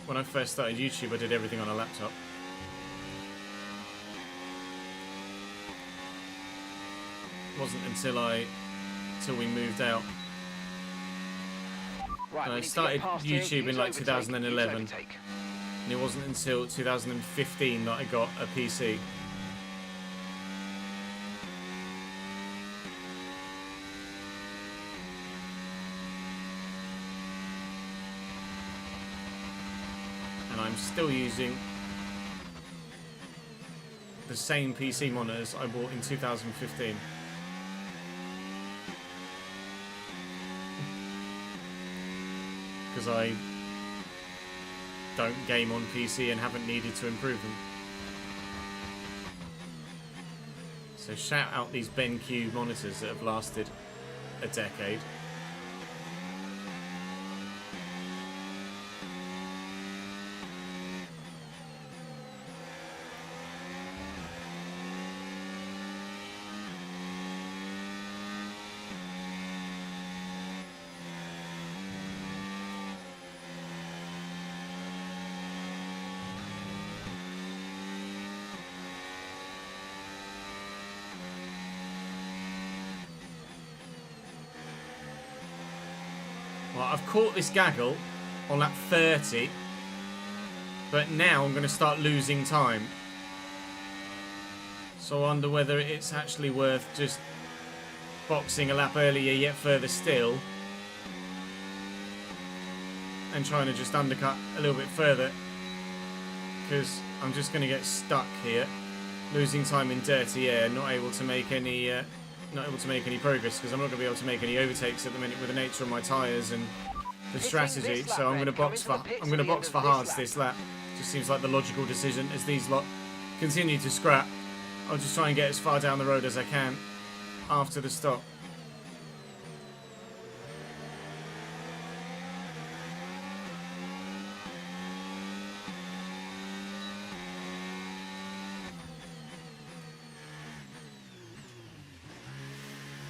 when I first started YouTube, I did everything on a laptop. It wasn't until we moved out. Right, I started YouTube in like 2011, and it wasn't until 2015 that I got a PC. And I'm still using the same PC monitors I bought in 2015. Because I don't game on PC and haven't needed to improve them. So shout out these BenQ monitors that have lasted a decade. Well, I've caught this gaggle on lap 30, but now I'm going to start losing time. So I wonder whether it's actually worth just boxing a lap earlier yet further still and trying to just undercut a little bit further, because I'm just going to get stuck here, losing time in dirty air, not able to make any progress, because I'm not going to be able to make any overtakes at the minute with the nature of my tyres and the strategy. So I'm going to box for hards this lap. Just seems like the logical decision. As these lot continue to scrap, I'll just try and get as far down the road as I can after the stop.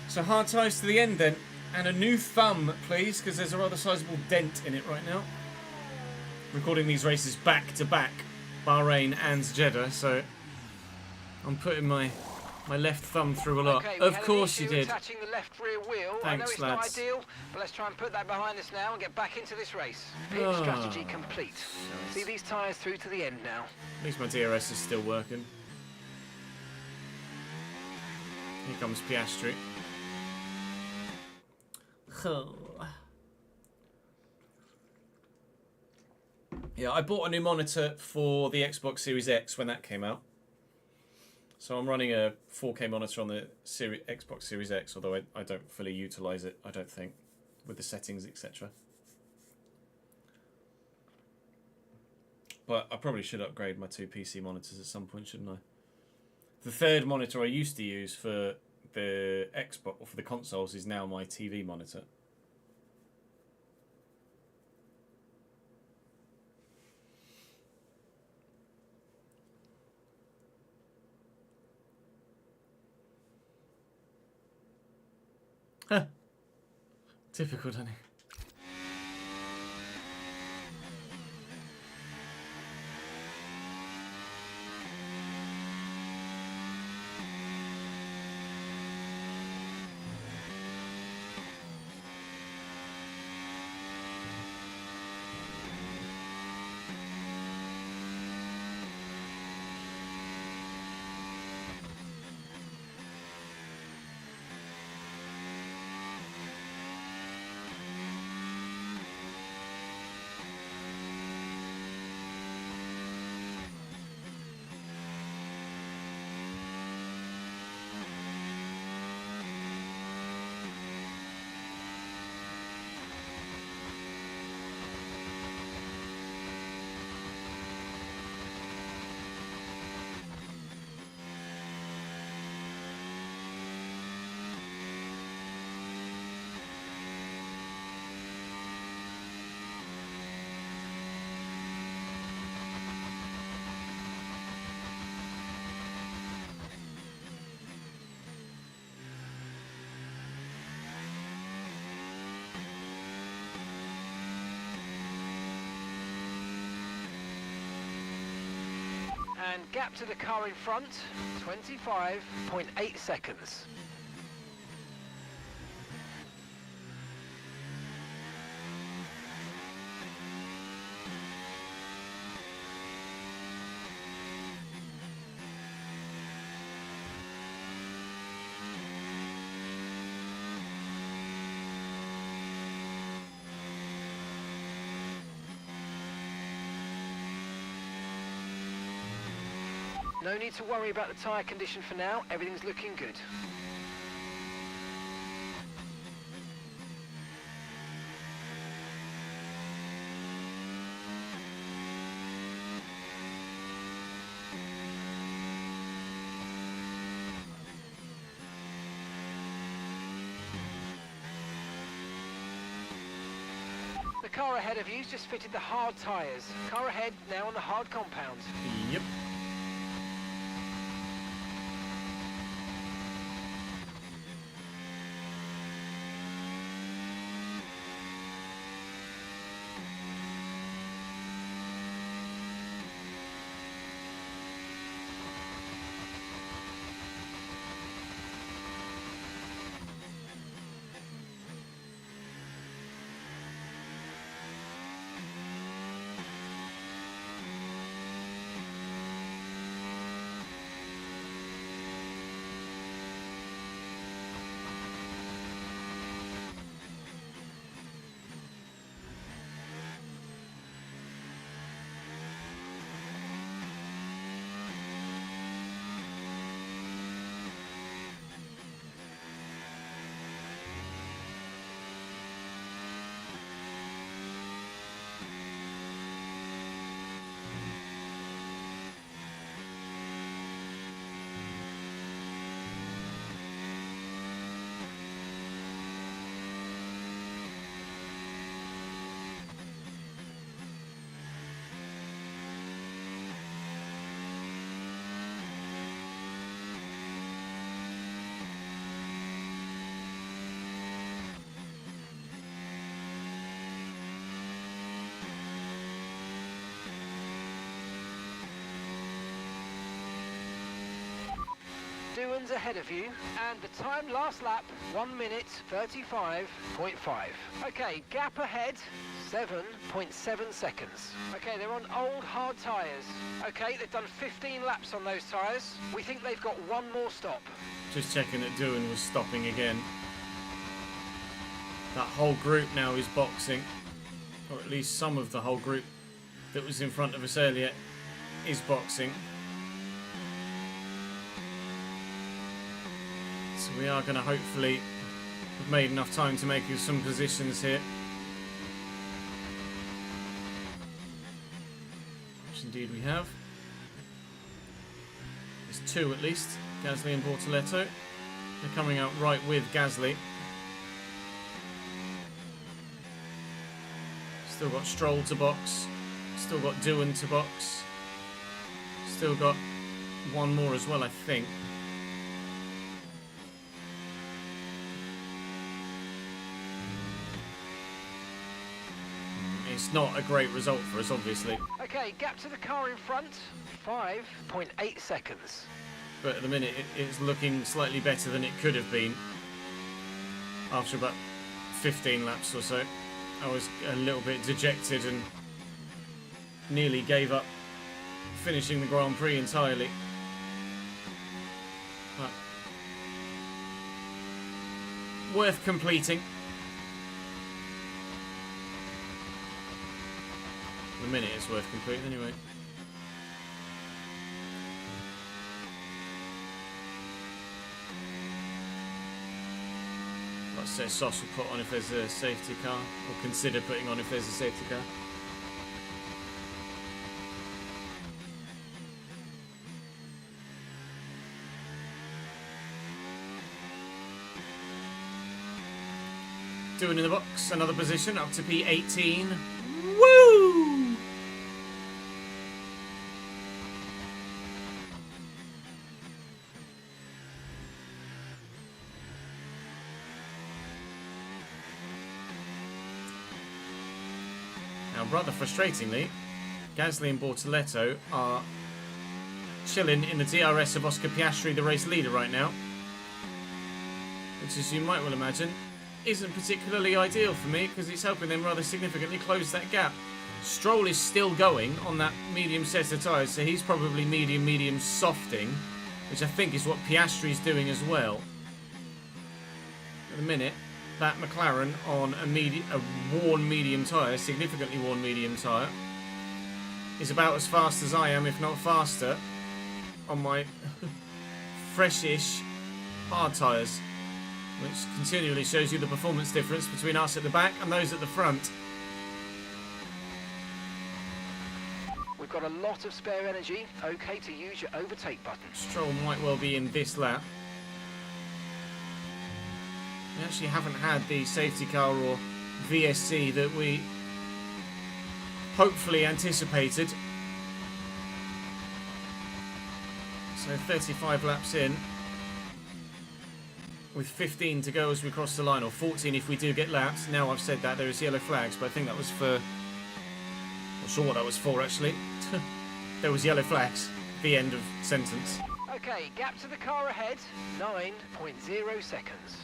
So hard tyres to the end then, and a new thumb please, because there's a rather sizable dent in it right now. Recording these races back to back, Bahrain and Jeddah, so I'm putting my left thumb through a lot. Okay, of course you did. Attaching the left rear wheel. Thanks, I know it's lads. not ideal, but let's try and put that behind us now and get back into this race. Pit strategy complete. See these tyres through to the end now. At least my DRS is still working. Here comes Piastri. Yeah, I bought a new monitor for the Xbox Series X when that came out. So I'm running a 4K monitor on the Xbox Series X, although I don't fully utilise it, I don't think, with the settings, etc. But I probably should upgrade my two PC monitors at some point, shouldn't I? The third monitor I used to use for the Xbox, or for the consoles, is now my TV monitor. Huh. Typical, doesn't it? gap to the car in front, 25.8 seconds. No need to worry about the tyre condition for now, everything's looking good. The car ahead of you's just fitted the hard tyres. Car ahead now on the hard compound. Yep. Doohan's ahead of you, and the time last lap, 1 minute 35.5. Okay, gap ahead, 7.7 seconds. Okay, they're on old hard tyres. Okay, they've done 15 laps on those tyres. We think they've got one more stop. Just checking that Doohan was stopping again. That whole group now is boxing, or at least some of the whole group that was in front of us earlier is boxing. So we are going to hopefully have made enough time to make some positions here. Which indeed we have. There's two at least, Gasly and Bortoletto. They're coming out right with Gasly. Still got Stroll to box. Still got Doohan to box. Still got one more as well, I think. It's not a great result for us, obviously. Okay, gap to the car in front, 5.8 seconds. But at the minute, it's looking slightly better than it could have been. After about 15 laps or so, I was a little bit dejected and nearly gave up finishing the Grand Prix entirely. But worth completing. The minute it's worth completing anyway. Like I say, Sauce will put on if there's a safety car, or consider putting on if there's a safety car. Doohan in the box, another position up to P18. Woo! Now, rather frustratingly, Gasly and Bortoletto are chilling in the DRS of Oscar Piastri, the race leader right now. Which, as you might well imagine, isn't particularly ideal for me because it's helping them rather significantly close that gap. Stroll is still going on that medium set of tyres, so he's probably medium softing, which I think is what Piastri's doing as well. At the minute, that McLaren on a worn medium tyre, significantly worn medium tyre, is about as fast as I am, if not faster, on my freshish hard tyres, which continually shows you the performance difference between us at the back and those at the front. We've got a lot of spare energy. Okay to use your overtake button. Stroll might well be in this lap. We actually haven't had the safety car or VSC that we hopefully anticipated. So 35 laps in, with 15 to go as we cross the line, or 14 if we do get laps. Now I've said that, there is yellow flags, but I think that was for... Not sure what that was for, actually. There was yellow flags. The end of sentence. Okay, gap to the car ahead, 9.0 seconds.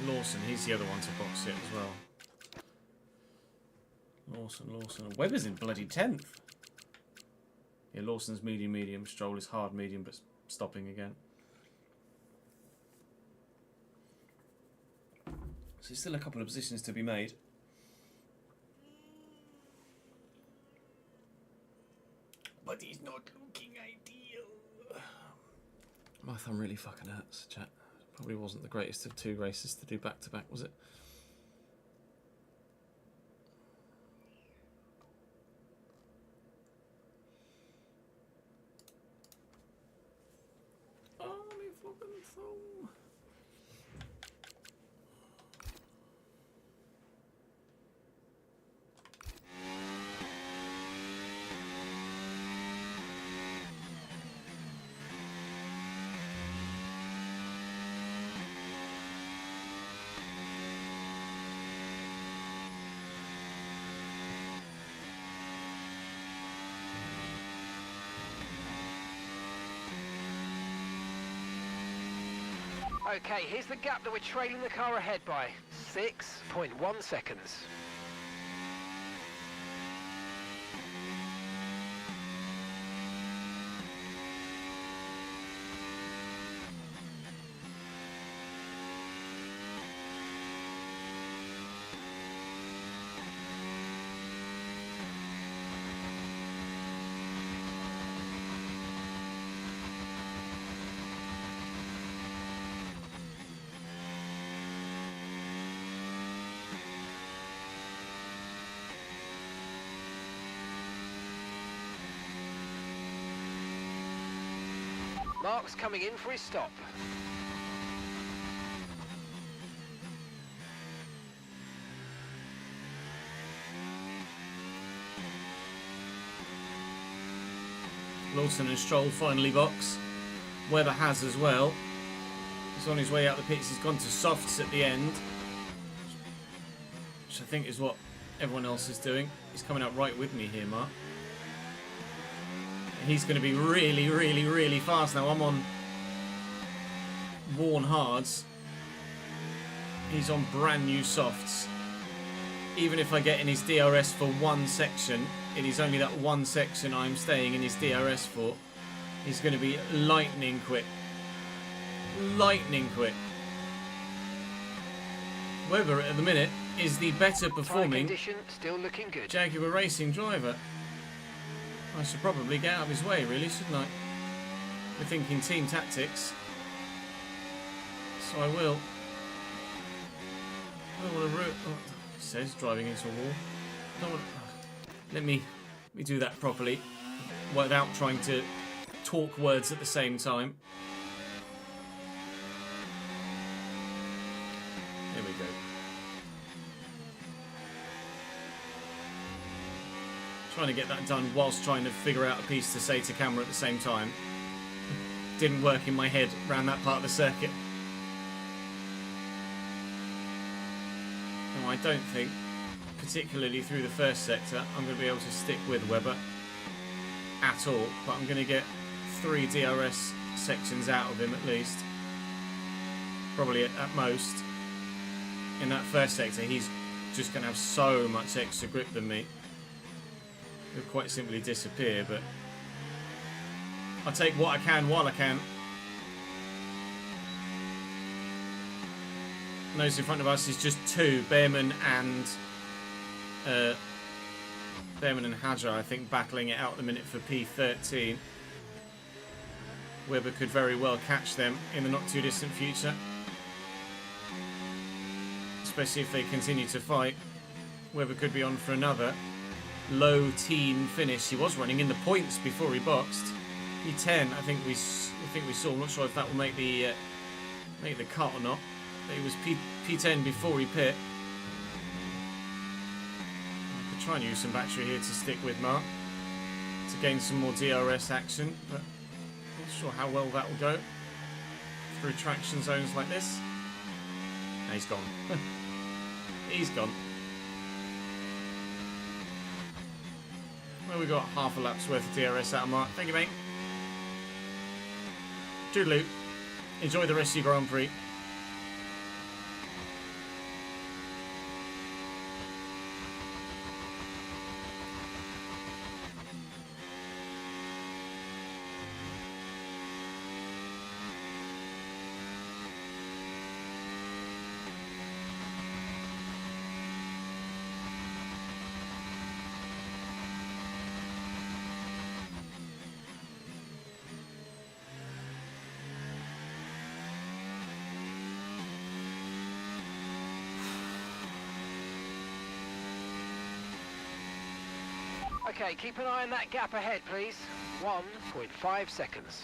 Lawson, he's the other one to box it as well. Lawson. Webber's in bloody 10th. Yeah, Lawson's medium. Stroll is hard medium, but stopping again. So still a couple of positions to be made. But he's not looking ideal. My thumb really fucking hurts, chat. Probably wasn't the greatest of two races to do back to back, was it? Oh, my fucking thumb. Okay, here's the gap that we're trailing the car ahead by. 6.1 seconds. Mark's coming in for his stop. Lawson and Stroll finally box. Webber has as well. He's on his way out the pits. He's gone to softs at the end, which I think is what everyone else is doing. He's coming out right with me here, Mark. He's going to be really, really, really fast now. I'm on worn hards. He's on brand new softs. Even if I get in his DRS for one section, it is only that one section I'm staying in his DRS for. He's going to be lightning quick. Lightning quick. Webber at the minute is the better performing still looking good. Jaguar racing driver. I should probably get out of his way, really, shouldn't I? We're thinking team tactics, so I will. I don't want to it says driving into a wall. I don't want let me do that properly without trying to talk words at the same time. There we go. Trying to get that done whilst trying to figure out a piece to say to camera at the same time. Didn't work in my head around that part of the circuit. No, I don't think, particularly through the first sector, I'm going to be able to stick with Webber at all, but I'm going to get 3 DRS sections out of him at least. Probably at most. In that first sector, he's just going to have so much extra grip than me. He'll quite simply disappear, but I'll take what I can while I can. And those in front of us is just 2, Behrman and Hadjar, I think, battling it out at the minute for P13. Webber could very well catch them in the not too distant future, especially if they continue to fight. Webber could be on for another low teen finish. He was running in the points before he boxed. P10, I think we saw. I'm not sure if that will make the cut or not. But it was P10 before he pit. I could try and use some battery here to stick with Mark to gain some more DRS action, but I'm not sure how well that will go through traction zones like this. No, he's gone. He's gone. Well, we got half a lap's worth of DRS out of Mark. Thank you, mate. Toodaloo. Enjoy the rest of your Grand Prix. Okay, keep an eye on that gap ahead, please. 1.5 seconds.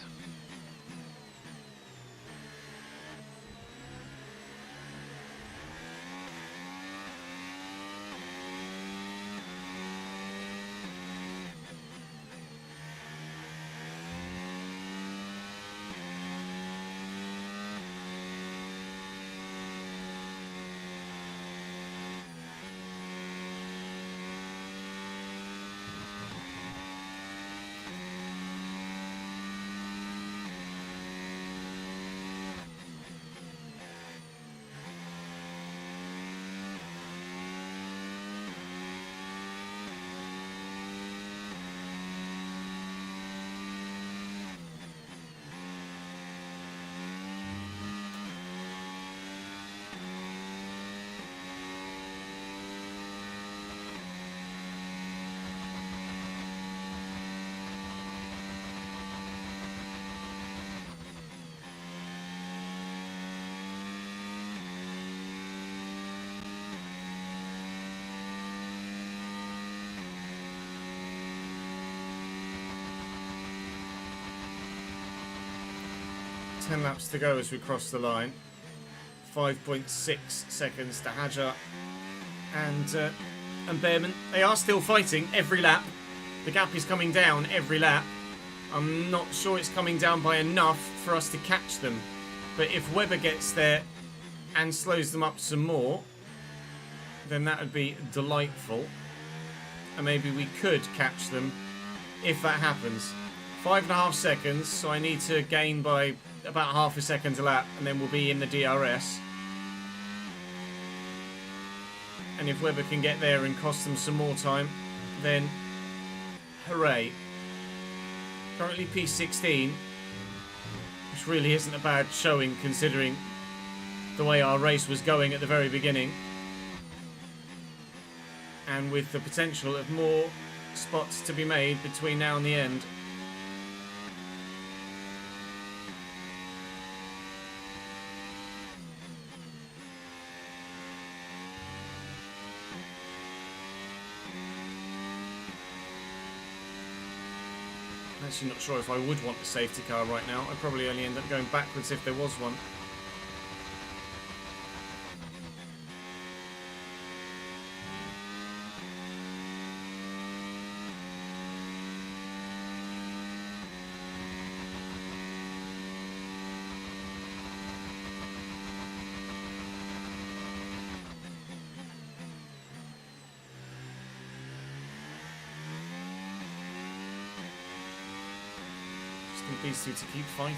Ten laps to go as we cross the line. 5.6 seconds to Hadjar and Behrman. They are still fighting every lap. The gap is coming down every lap. I'm not sure it's coming down by enough for us to catch them. But if Webber gets there and slows them up some more, then that would be delightful. And maybe we could catch them if that happens. 5.5 seconds, so I need to gain by about half a second a lap, and then we'll be in the DRS. And if Webber can get there and cost them some more time, then hooray. Currently P16, which really isn't a bad showing considering the way our race was going at the very beginning. And with the potential of more spots to be made between now and the end. I'm actually not sure if I would want the safety car right now. I'd probably only end up going backwards if there was one. Need these two to keep fighting.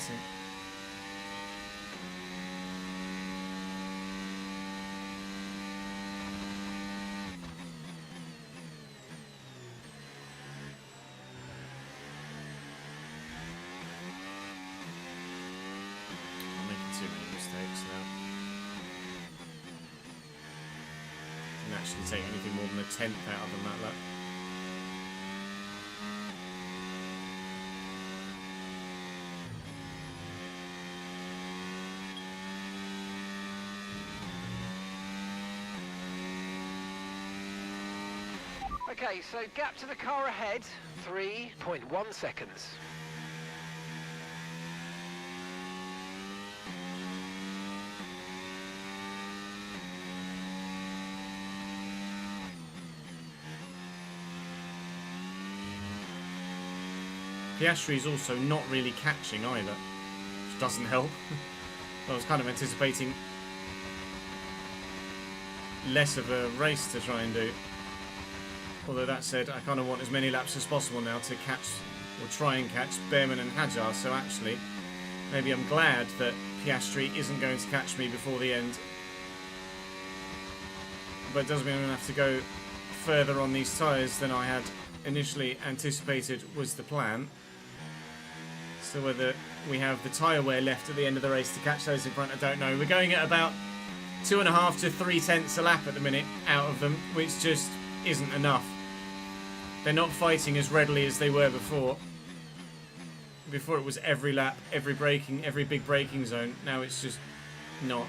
I'm making too many mistakes now. Didn't actually take anything more than a tenth out of them that lap. Okay, so gap to the car ahead, 3.1 seconds. Piastri's also not really catching either, which doesn't help. I was kind of anticipating less of a race to try and do. Although that said, I kind of want as many laps as possible now to catch, or try and catch, Behrman and Jaguar. So actually, maybe I'm glad that Piastri isn't going to catch me before the end. But it does mean I'm going to have to go further on these tyres than I had initially anticipated was the plan. So whether we have the tyre wear left at the end of the race to catch those in front, I don't know. We're going at about 2.5 to 3 tenths a lap at the minute out of them, which just isn't enough. They're not fighting as readily as they were before. Before it was every lap, every big braking zone. Now it's just not.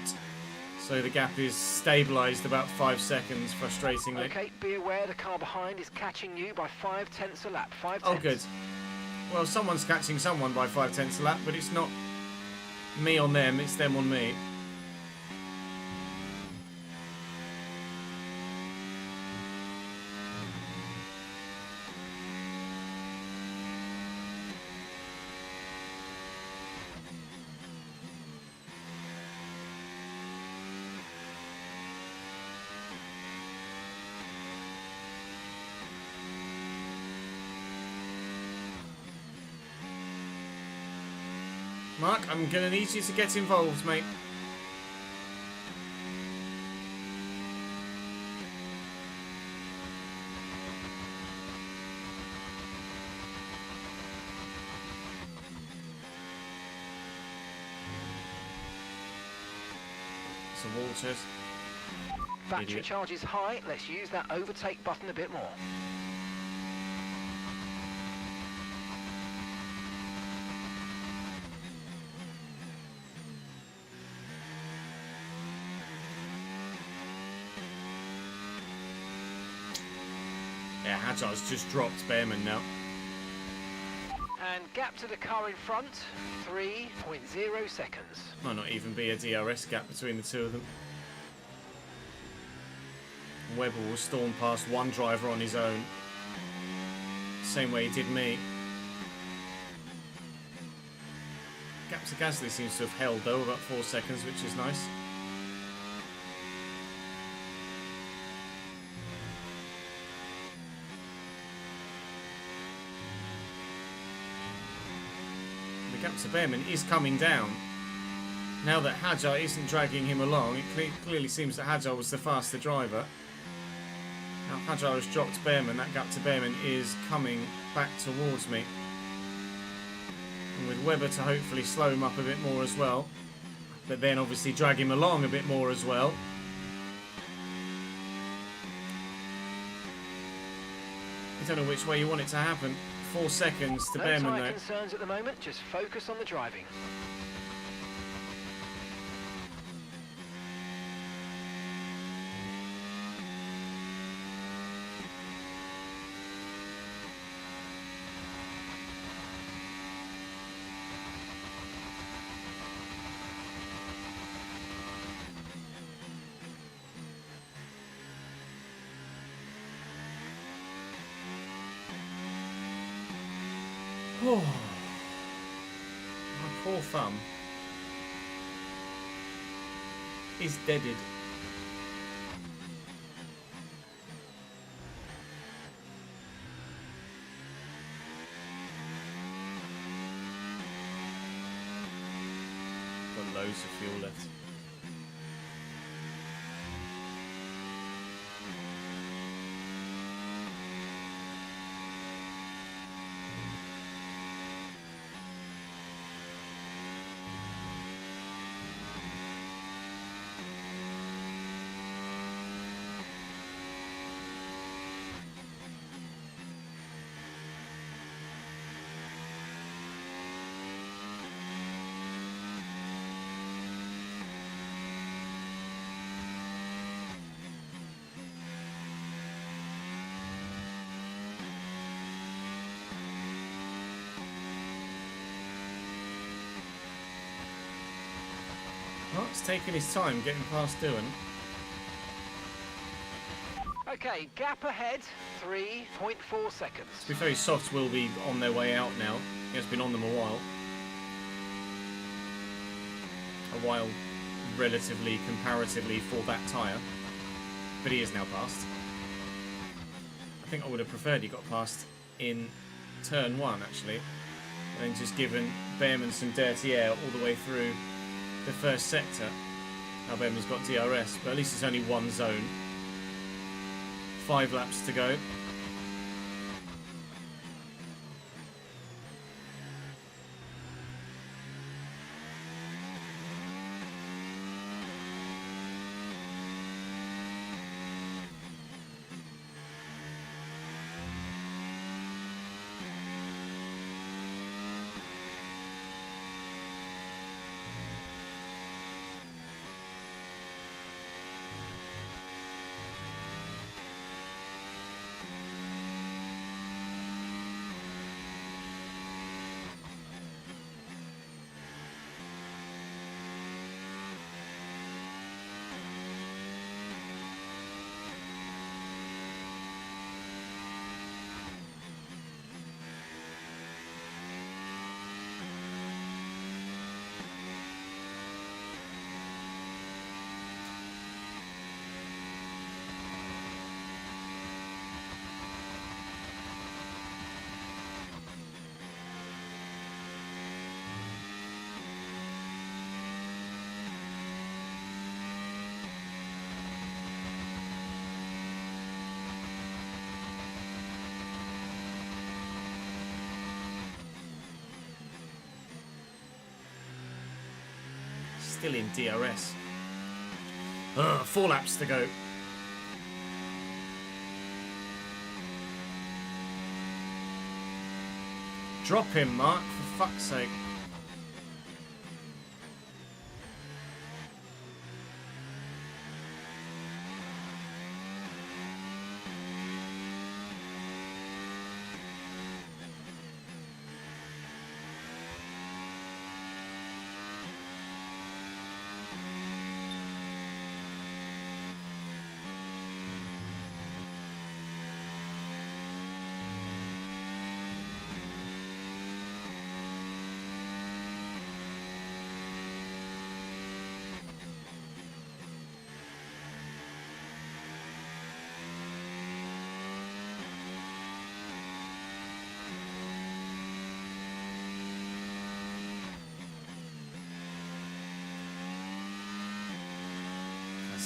So the gap is stabilised about 5 seconds, frustratingly. Okay, be aware the car behind is catching you by 5 tenths a lap. 5 tenths. Oh, good. Well, someone's catching someone by 5 tenths a lap, but it's not me on them, it's them on me. Mark, I'm going to need you to get involved, mate. Some Walters. Battery Idiot. charge is high. Let's use that overtake button a bit more. Yeah, Hadjar's just dropped Behrman now. And gap to the car in front, 3.0 seconds. Might not even be a DRS gap between the two of them. Webber will storm past one driver on his own. Same way he did me. Gap to Gasly seems to have held though, about 4 seconds, which is nice. The gap to Behrman is coming down. Now that Jaguar isn't dragging him along, it clearly seems that Jaguar was the faster driver. Now Jaguar has dropped Behrman, that gap to Behrman is coming back towards me. And with Webber to hopefully slow him up a bit more as well. But then obviously drag him along a bit more as well. I don't know which way you want it to happen. 4 seconds to Behrman No tyre though. concerns at the moment, just focus on the driving. Oh, my poor thumb is deaded. Got loads of fuel left. Mark's taking his time getting past Doohan. Okay, gap ahead, 3.4 seconds. To be fair, softs will be on their way out now. He has been on them a while. A while, relatively, comparatively, for that tyre. But he is now past. I think I would have preferred he got past in turn 1, actually. And then just given Behrman some dirty air all the way through the first sector. Now Behrman's got DRS, but at least it's only one zone. 5 laps to go. Still in DRS. 4 laps to go. Drop him, Mark, for fuck's sake.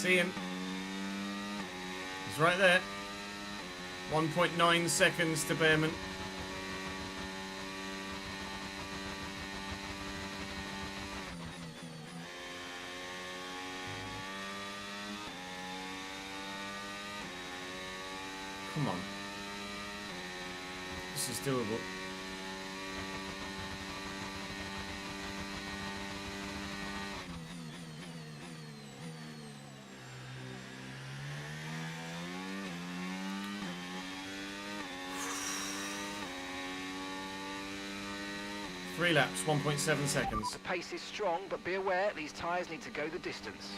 see him. He's right there. 1.9 seconds to Behrman. Come on. This is doable. Three laps, 1.7 seconds. The pace is strong, but be aware these tyres need to go the distance.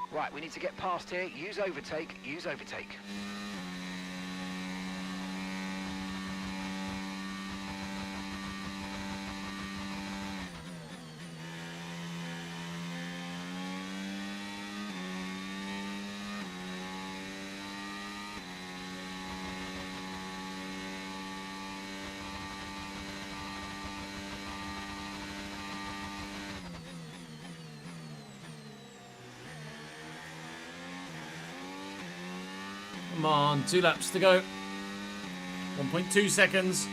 Right, we need to get past here. Use overtake, use overtake. Come on, 2 laps to go. 1.2 seconds.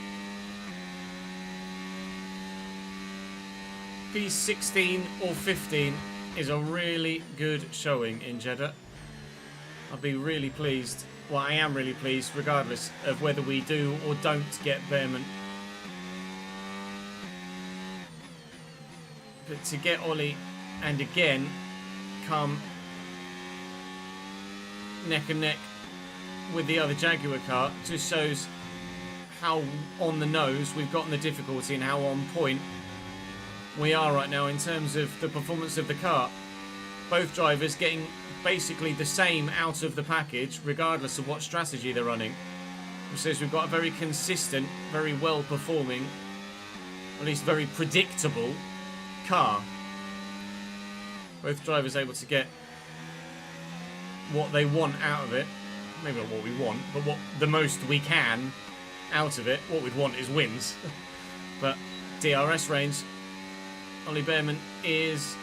P16 or 15 is a really good showing in Jeddah. I'll be really pleased. Well, I am really pleased, regardless of whether we do or don't get Behrman. But to get Ollie and again come neck and neck with the other Jaguar car just shows how on the nose we've gotten the difficulty and how on point we are right now in terms of the performance of the car. Both drivers getting basically the same out of the package regardless of what strategy they're running, which says we've got a very consistent, very well performing, at least very predictable car. Both drivers able to get what they want out of it. Maybe not what we want, but what the most we can out of it. What we'd want is wins. But DRS range, Ollie Behrman is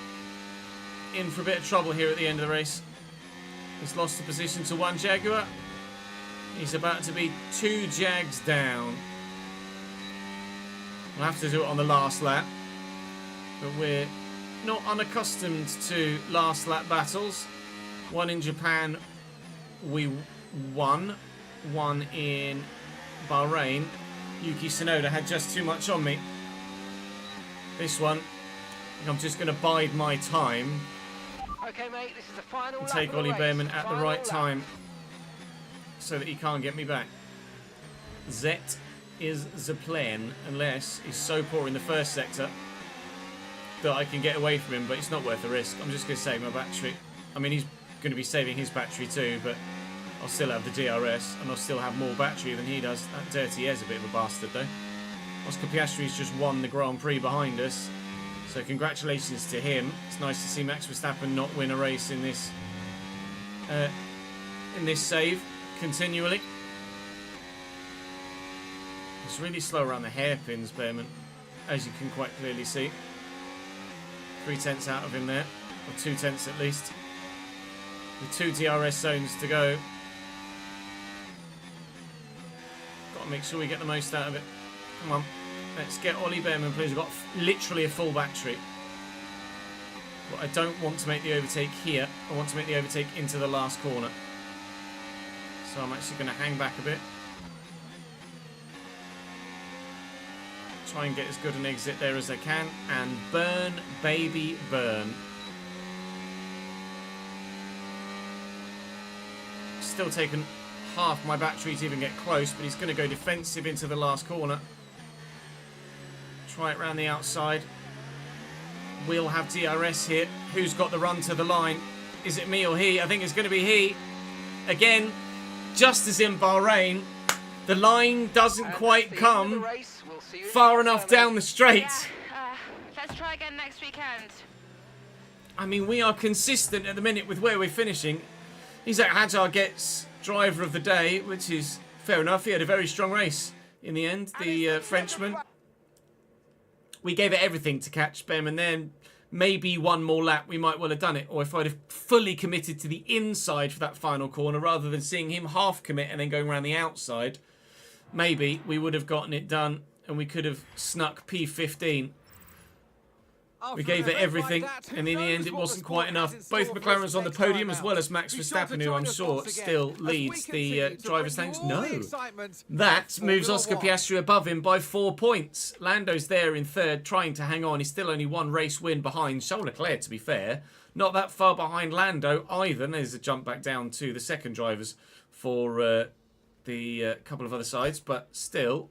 in for a bit of trouble here at the end of the race. He's lost the position to one Jaguar. He's about to be 2 Jags down. We'll have to do it on the last lap, but we're not unaccustomed to last lap battles. One in Japan we won, one in Bahrain. Yuki Tsunoda had just too much on me. This one, I'm just going to bide my time. Okay, mate, this is the final And lap take of the Ollie race, Behrman at the final right lap. time so that he can't get me back. That is the plan, unless he's so poor in the first sector that I can get away from him, but it's not worth the risk. I'm just going to save my battery. I mean, he's going to be saving his battery too, but I'll still have the DRS and I'll still have more battery than he does. That Dirty Air's a bit of a bastard though. Oscar Piastri's just won the Grand Prix behind us, so congratulations to him. It's nice to see Max Verstappen not win a race in this save continually. It's really slow around the hairpins, Behrman, as you can quite clearly see. 3/10 out of him there, or 2/10 at least. With 2 DRS zones to go. Got to make sure we get the most out of it. Come on, let's get Ollie Behrman, please. We've got literally a full battery. But I don't want to make the overtake here. I want to make the overtake into the last corner. So I'm actually going to hang back a bit. Try and get as good an exit there as I can. And burn, baby, burn. Still taking half my battery to even get close, but he's going to go defensive into the last corner. Try it round the outside. We'll have DRS here. Who's got the run to the line? Is it me or he? I think it's going to be he. Again, just as in Bahrain, the line doesn't quite come far enough down the straight. Yeah, let's try again next weekend. I mean, we are consistent at the minute with where we're finishing. Isaac Hadjar gets driver of the day, which is fair enough. He had a very strong race in the end, the Frenchman. We gave it everything to catch Bem, and then maybe one more lap we might well have done it. Or if I'd have fully committed to the inside for that final corner rather than seeing him half commit and then going around the outside, maybe we would have gotten it done and we could have snuck P15. We gave it everything, and in the end it wasn't quite enough. Both McLarens on the podium, as well as Max Verstappen, who I'm sure still leads the driver's standings. No, that moves Oscar Piastri above him by 4 points. Lando's there in third, trying to hang on. He's still only one race win behind Charles Leclerc, to be fair. Not that far behind Lando either. And there's a jump back down to the second drivers for the couple of other sides, but still,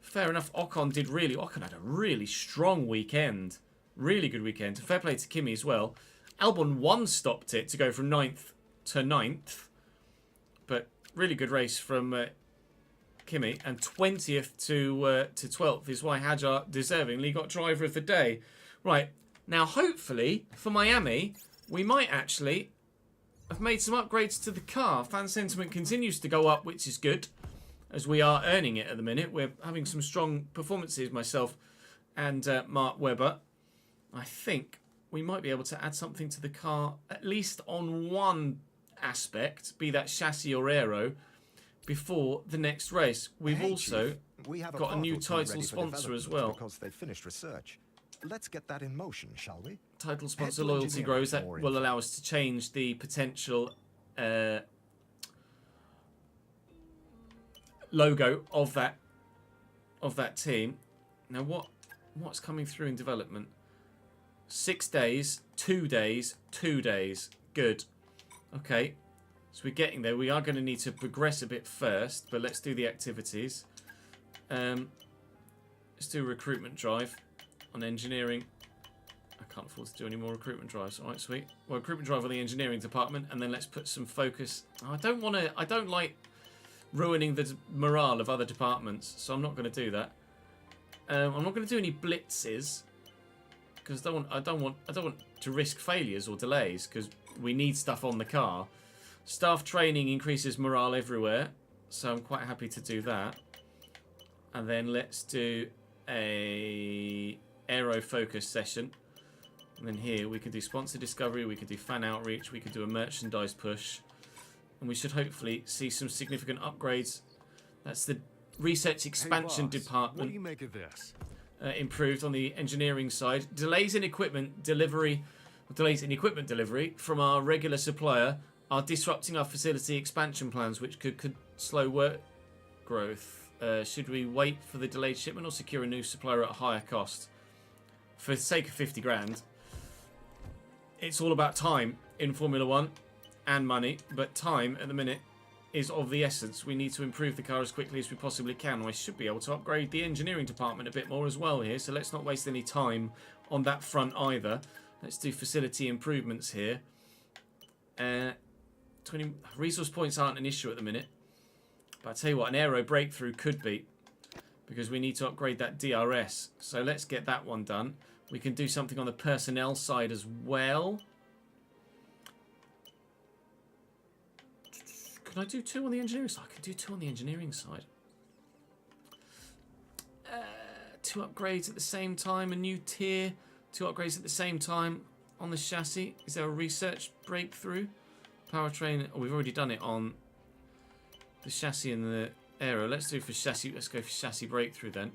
fair enough. Ocon had a really strong weekend. Really good weekend. Fair play to Kimi as well. Albon 1 stopped it to go from 9th to 9th. But really good race from Kimi. And 20th to 12th is why Hadjar deservingly got driver of the day. Right. Now, hopefully, for Miami, we might actually have made some upgrades to the car. Fan sentiment continues to go up, which is good, as we are earning it at the minute. We're having some strong performances, myself and Mark Webber. I think we might be able to add something to the car, at least on one aspect, be that chassis or aero, before the next race. We've also got a new title sponsor as well. Because they've finished research. Let's get that in motion, shall we? Title sponsor loyalty grows. That will allow us to change the potential logo of that team. Now, what's coming through in development? 6 days, 2 days, 2 days. Good. Okay. So we're getting there. We are going to need to progress a bit first, but let's do the activities. Let's do a recruitment drive on engineering. I can't afford to do any more recruitment drives. All right, sweet. Well, recruitment drive on the engineering department, and then let's put some focus. I don't like ruining the morale of other departments, so I'm not going to do that. I'm not going to do any blitzes, because I don't want to risk failures or delays, because we need stuff on the car. Staff training increases morale everywhere, so I'm quite happy to do that. And then let's do a aero focus session. And then here we can do sponsor discovery, we can do fan outreach, we can do a merchandise push, and we should hopefully see some significant upgrades. That's the research expansion department. What do you make of this? Improved on the engineering side. Delays in equipment delivery from our regular supplier are disrupting our facility expansion plans, which could slow work growth. Should we wait for the delayed shipment or secure a new supplier at a higher cost? For the sake of 50 grand, it's all about time in Formula 1 and money, but time at the minute is of the essence. We need to improve the car as quickly as we possibly can. I should be able to upgrade the engineering department a bit more as well here, so let's not waste any time on that front either. Let's do facility improvements here. 20 resource points aren't an issue at the minute, but I tell you what, an aero breakthrough could be, because we need to upgrade that DRS. So let's get that one done. We can do something on the personnel side as well. Can I do 2 on the engineering side? I can do 2 on the engineering side. 2 upgrades at the same time, a new tier. 2 upgrades at the same time on the chassis. Is there a research breakthrough? Powertrain. Oh, we've already done it on the chassis and the aero. Let's do for chassis. Let's go for chassis breakthrough then.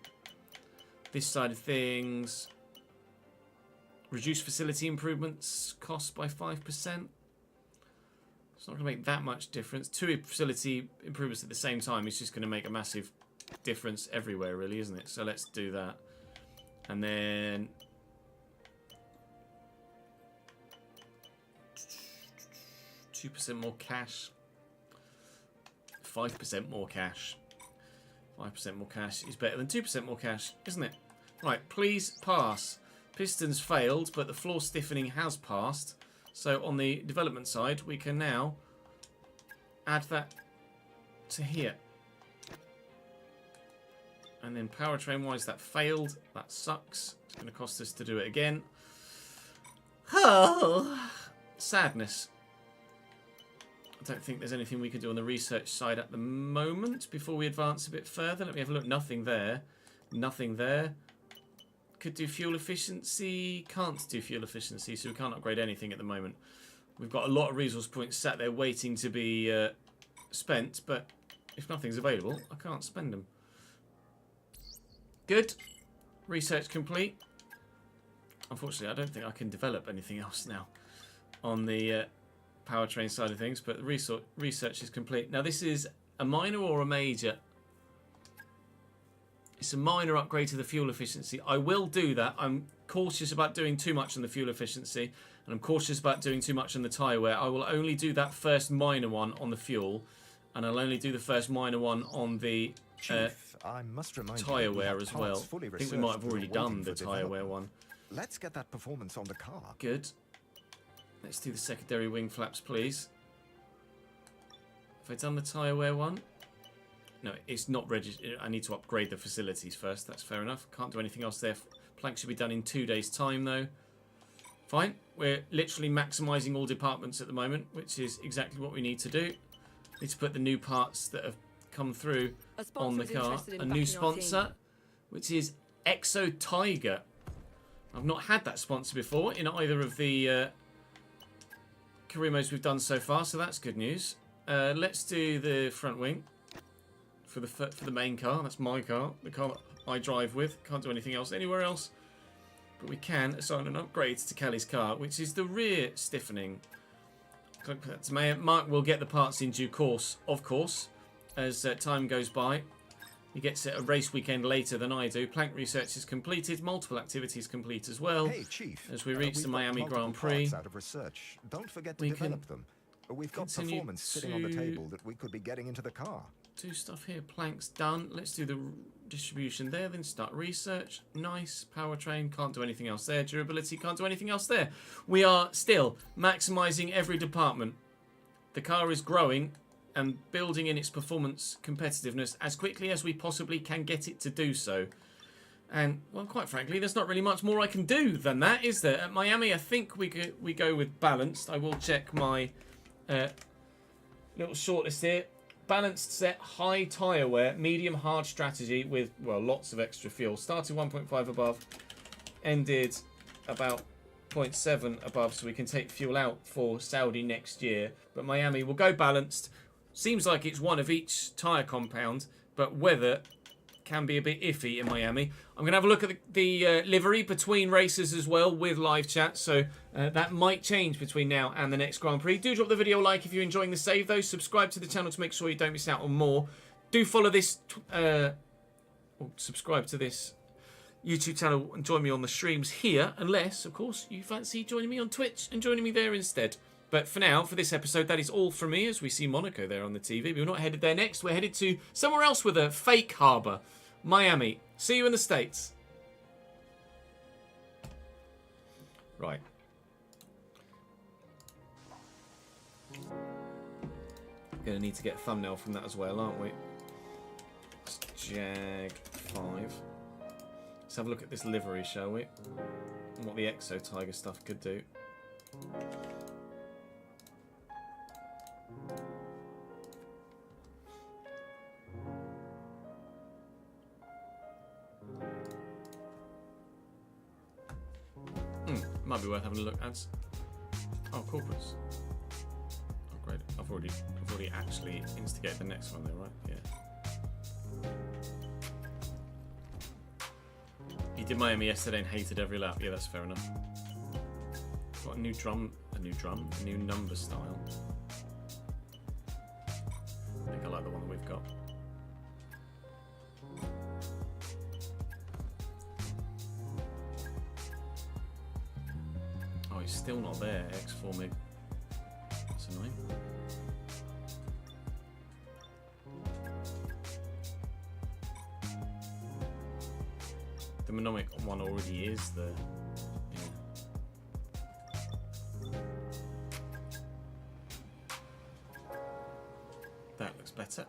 This side of things. Reduce facility improvements cost by 5%. It's not going to make that much difference. 2 facility improvements at the same time is just going to make a massive difference everywhere, really, isn't it? So let's do that. And then 2% more cash. 5% more cash. 5% more cash is better than 2% more cash, isn't it? Right, please pass. Pistons failed, but the floor stiffening has passed. So on the development side, we can now add that to here. And then powertrain-wise, that failed. That sucks. It's going to cost us to do it again. Oh, sadness. I don't think there's anything we can do on the research side at the moment before we advance a bit further. Let me have a look. Nothing there. Nothing there. Could do fuel efficiency. Can't do fuel efficiency, so we can't upgrade anything at the moment. We've got a lot of resource points sat there waiting to be spent, but if nothing's available, I can't spend them. Good. Research complete. Unfortunately, I don't think I can develop anything else now on the powertrain side of things, but the research is complete. Now, this is a minor or a major? It's a minor upgrade to the fuel efficiency. I will do that. I'm cautious about doing too much on the fuel efficiency, and I'm cautious about doing too much on the tyre wear. I will only do that first minor one on the fuel, and I'll only do the first minor one on the I must remind tyre wear as well. I think we might have already done the tyre wear one. Let's get that performance on the car. Good. Let's do the secondary wing flaps, please. Have I done the tyre wear one? No, it's not registered. I need to upgrade the facilities first. That's fair enough. Can't do anything else there. Plank should be done in 2 days' time, though. Fine. We're literally maximising all departments at the moment, which is exactly what we need to do. Need to put the new parts that have come through on the car. A new sponsor, which is Exo Tiger. I've not had that sponsor before in either of the career modes we've done so far, so that's good news. Let's do the front wing for the main car. That's my car, the car that I drive with. Can't do anything else anywhere else, but we can assign an upgrade to Kelly's car, which is the rear stiffening. Mark will get the parts in due course, of course, as time goes by. He gets it a race weekend later than I do. Plank research is completed. Multiple activities complete as well. Hey, Chief. As we reach the Miami Grand Prix. Out of research. Don't forget to develop them. We've got performance sitting on the table that we could be getting into the car. Do stuff here. Plank's done. Let's do the distribution there. Then start research. Nice. Powertrain. Can't do anything else there. Durability. Can't do anything else there. We are still maximising every department. The car is growing and building in its performance competitiveness as quickly as we possibly can get it to do so. And, well, quite frankly, there's not really much more I can do than that, is there? At Miami, I think we go with balanced. I will check my little shortlist here. Balanced set, high tyre wear, medium hard strategy with, well, lots of extra fuel. Started 1.5 above, ended about 0.7 above, so we can take fuel out for Saudi next year. But Miami will go balanced. Seems like it's one of each tyre compound, but weather can be a bit iffy in Miami. I'm going to have a look at the livery between races as well with live chat, so that might change between now and the next Grand Prix. Do drop the video a like if you're enjoying the save, though. Subscribe to the channel to make sure you don't miss out on more. Do follow this, or subscribe to this YouTube channel and join me on the streams here, unless, of course, you fancy joining me on Twitch and joining me there instead. But for now, for this episode, that is all from me, as we see Monaco there on the TV. We're not headed there next. We're headed to somewhere else with a fake harbour. Miami. See you in the States. Right. We're going to need to get a thumbnail from that as well, aren't we? It's Jag 5. Let's have a look at this livery, shall we? And what the Exo Tiger stuff could do. Might be worth having a look at. Oh, corporates. Oh, great. I've already actually instigated the next one there, right? Yeah. He did Miami yesterday and hated every lap. Yeah, that's fair enough. Got a new number style. I think I like the one that we've got. Oh, it's still not there, X4 MiG. That's annoying. The Monomic one already is there. Yeah. That looks better.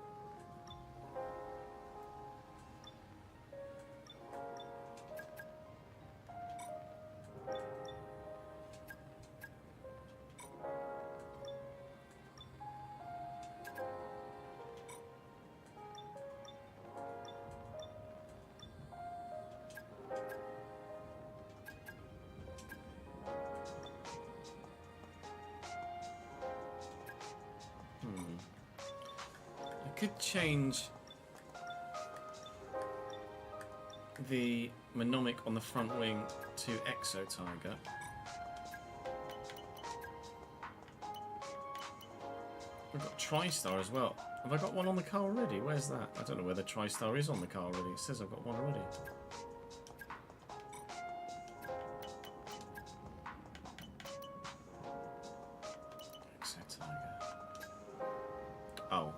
Could change the Monomic on the front wing to Exo Tiger. We've got TriStar as well. Have I got one on the car already? Where's that? I don't know whether TriStar is on the car already. It says I've got one already. Exo Tiger. Oh.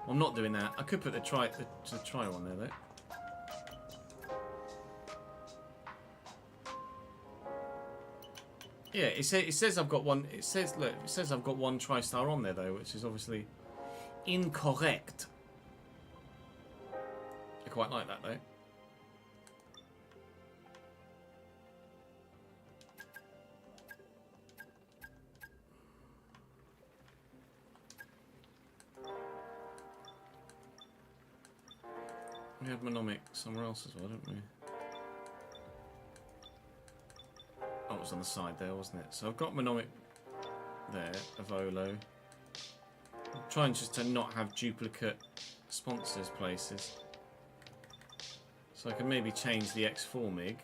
I'm not doing that. I could put the try one there though. Yeah, it says I've got one. It says look, it says I've got one TriStar on there though, which is obviously incorrect. I quite like that though. We had Monomic somewhere else as well, didn't we? Oh, it was on the side there, wasn't it? So I've got Monomic there, Avolo. I'm trying just to not have duplicate sponsors places. So I can maybe change the X4 MiG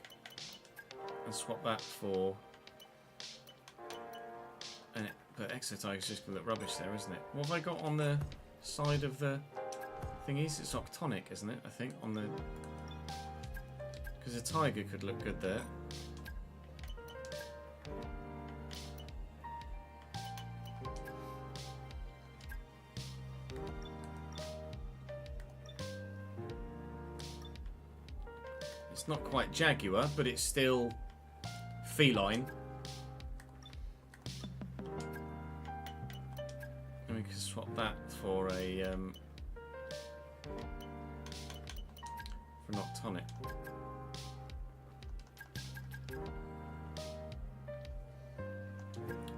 and swap that for... But Exo Tiger's just going to look rubbish there, isn't it? What have I got on the side of the... Thing is, it's Octonic, isn't it? I think on the because a Tiger could look good there. It's not quite Jaguar, but it's still feline. And we can swap that for a. For Noctonic.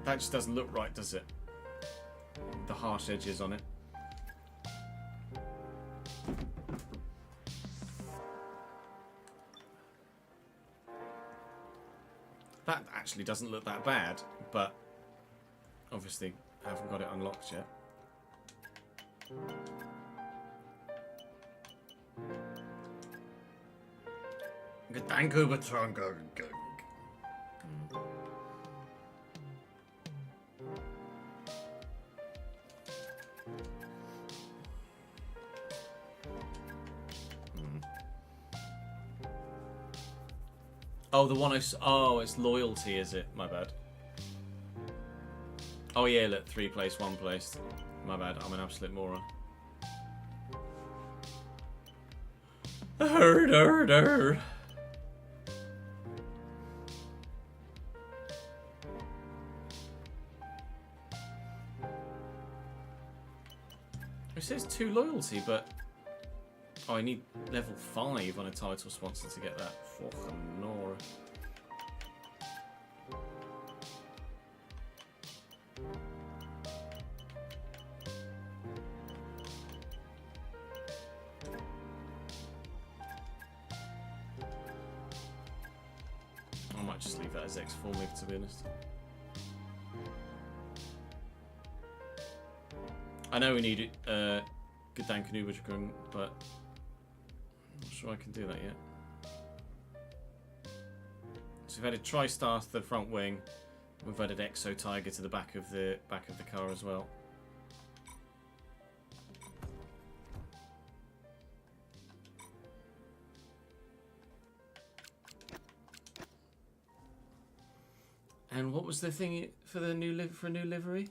That just doesn't look right, does it? The harsh edges on it. That actually doesn't look that bad, but obviously I haven't got it unlocked yet. Danke, Betrunken. Oh, the one I... Oh, it's loyalty, is it? My bad. Oh, yeah, look. 3 place, 1 place. My bad. I'm an absolute moron. It says 2 loyalty, but... Oh, I need level 5 on a title sponsor to get that. Fucking Nora. I might just leave that as X4 MiG, to be honest. I know we need it, good Dan Kanubadragon, but I'm not sure I can do that yet. So we've added TriStar to the front wing. We've added Exo Tiger to the back of the car as well. And what was the thing for the new new livery?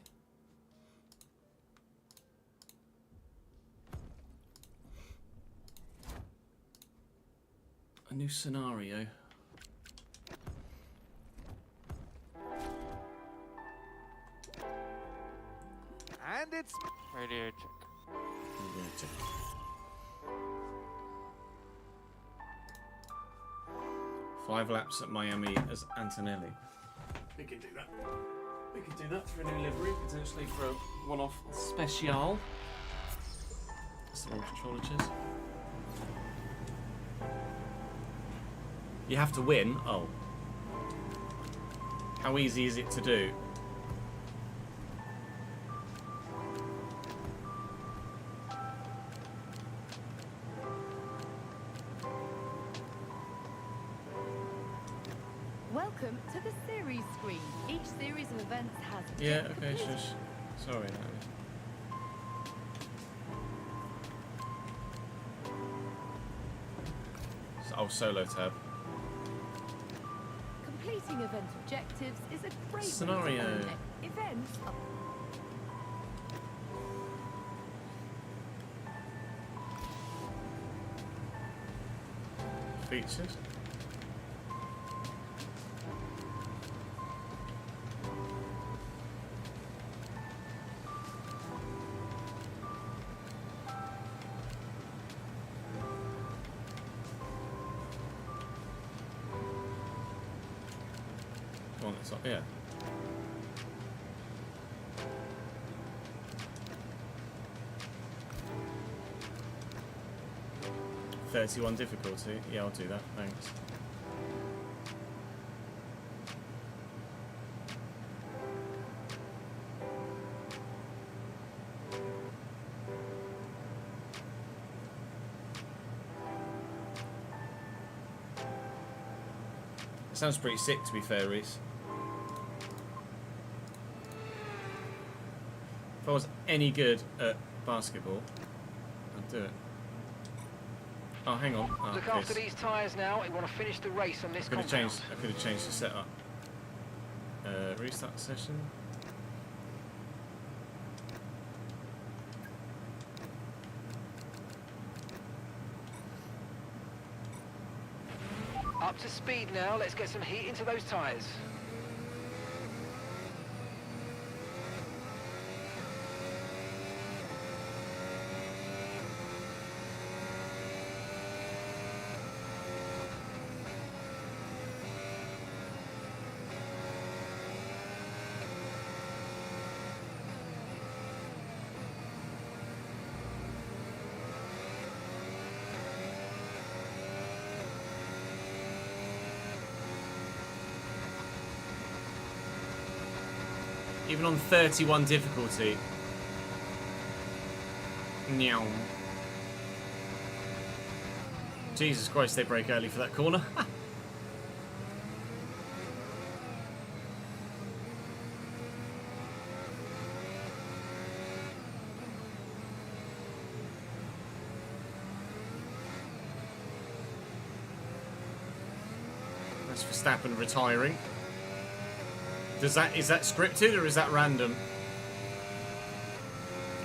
A new scenario. And it's... Radio check. Radio check. Five laps at Miami as Antonelli. We could do that. We could do that for a new livery, potentially for a one-off special. That's the wrong controller, cheers. You have to win. Oh. How easy is it to do? Welcome to the series screen. Each series of events has... Yeah, okay, shush. Sorry, Oh, solo tab. Completing event objectives is a great Scenario. way to own it. Events are... Features. One that's up, yeah. $31 difficulty. Yeah, I'll do that. Thanks. It sounds pretty sick, to be fair, Reese. If I was any good at basketball, I'd do it. Oh, hang on. Oh, Look after these tyres now. You want to finish the race on this I could compound. have changed the setup. Restart the session. Up to speed now. Let's get some heat into those tyres. Even on 31 difficulty. Meow. Jesus Christ, they break early for that corner. That's Verstappen retiring. Is that scripted or is that random?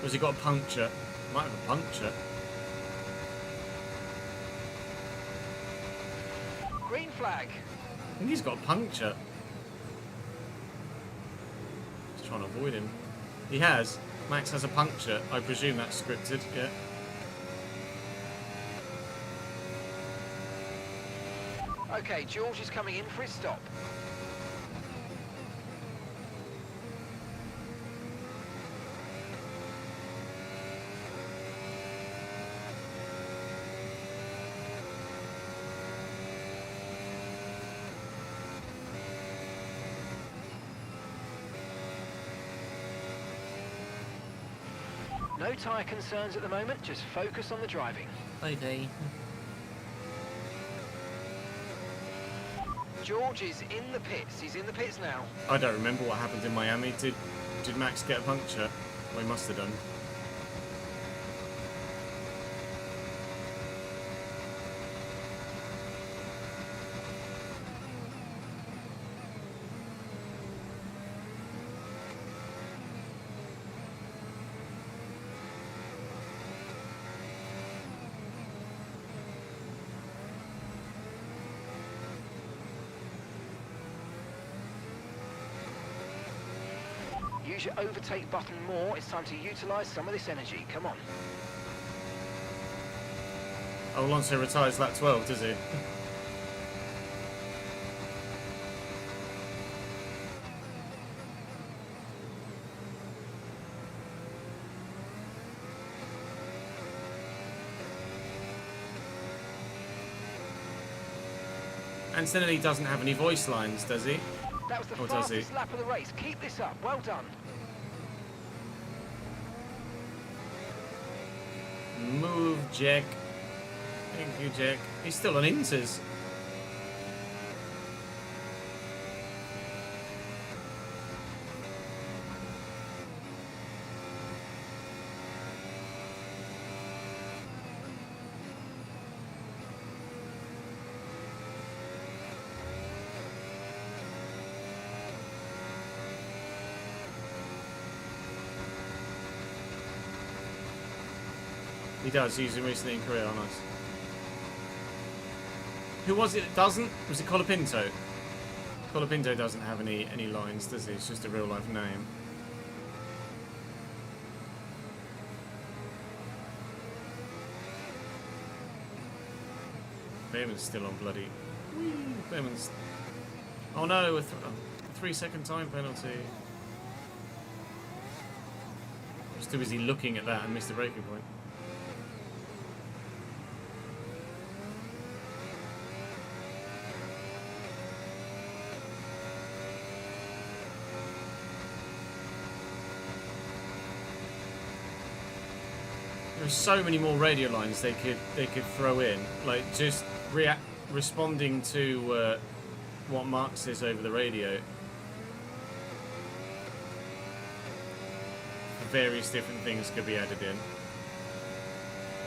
Or has he got a puncture? Might have a puncture. Green flag. I think he's got a puncture. Just trying to avoid him. He has. Max has a puncture. I presume that's scripted, yeah. Okay, George is coming in for his stop. No tyre concerns at the moment, just focus on the driving. Okay. George is in the pits. He's in the pits now. I don't remember what happened in Miami. Did Max get a puncture? Well, he must have done. use your overtake button more. It's time to utilise some of this energy. Come on. Oh, Alonso retires lap 12, does he? Antonelli doesn't have any voice lines, does he? That was the Or does he? fastest lap of the race. Keep this up. Well done. Move, Jack. Thank you, Jack. He's still on Inters. He does use him recently in Korea, nice. Who was it that doesn't? Was it Colapinto? Colapinto doesn't have any lines, does he? It's just a real life name. Behrman's still on bloody... Behrman's... Oh no, a 3-second time penalty. Just too busy looking at that and missed the breaking point. There's so many more radio lines they could throw in, like just responding to what Mark says over the radio. Various different things could be added in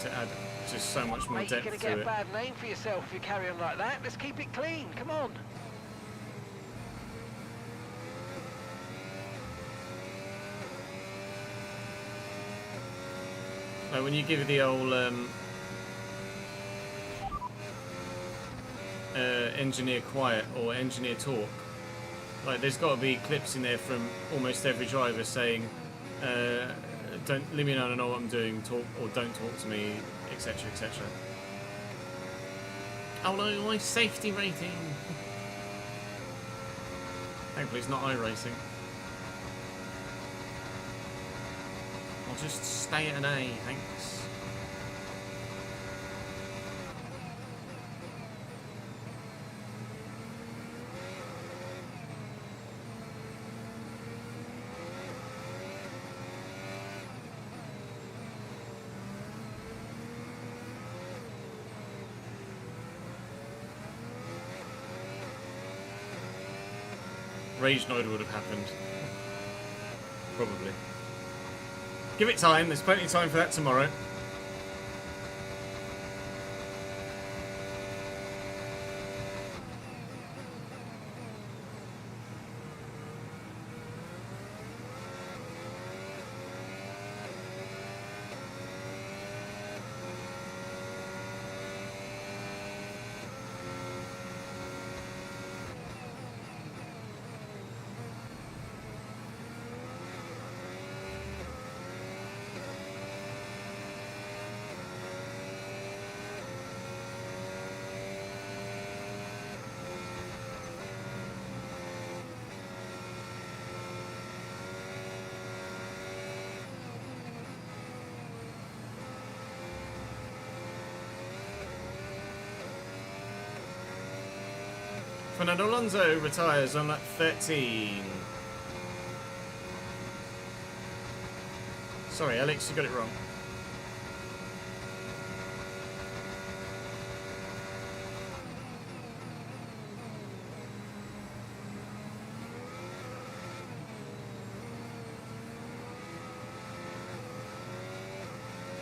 to add just so much more Mate, depth you're going to to get it. a bad name for yourself if you carry on like that. Let's keep it clean. Come on. Like when you give it the old engineer quiet or engineer talk, like there's got to be clips in there from almost every driver saying, "Don't let me know what I'm doing," talk or "Don't talk to me," etc., etc. Oh no, my safety rating. Thankfully, it's not iRacing. I'll just stay at an A, thanks. Rage Noid would have happened. Probably. Give it time, there's plenty of time for that tomorrow. Fernando Alonso retires on lap 13. Sorry, Alex, you got it wrong.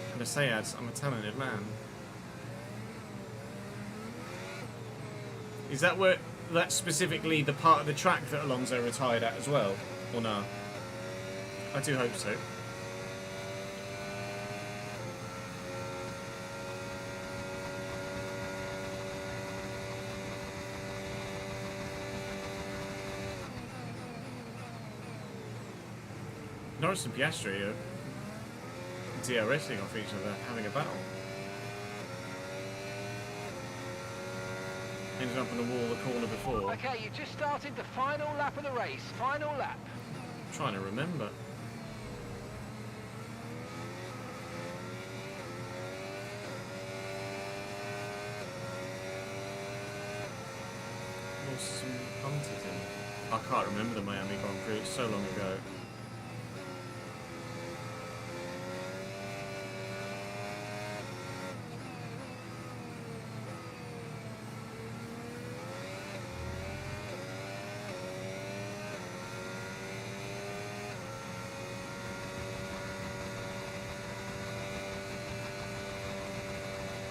I'm gonna say, Ads, I'm a talented man. Is that where... That's specifically the part of the track that Alonso retired at as well, or no? I do hope so. Norris and Piastri are DRSing off each other, having a battle. Ended up on the wall the corner before. Okay, you just started the final lap of the race. Final lap. I'm trying to remember. Lost some punted in. I can't remember the Miami Grand Prix, it's so long ago.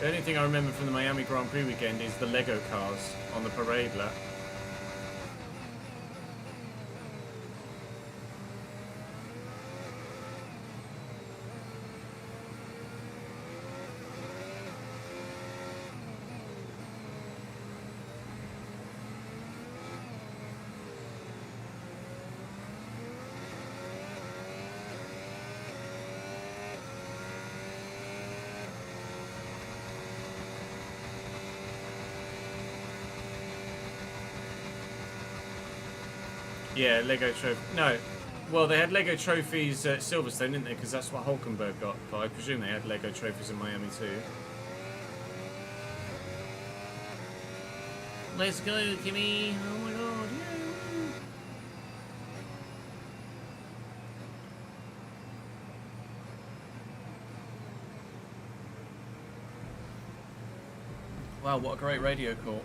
The only thing I remember from the Miami Grand Prix weekend is the Lego cars on the parade lap. Yeah, Lego trophy. No. Well, they had Lego trophies at Silverstone, didn't they? Because that's what Hulkenberg got. But I presume they had Lego trophies in Miami too. Let's go, Kimmy. Oh my god, yeah. Wow, what a great radio call.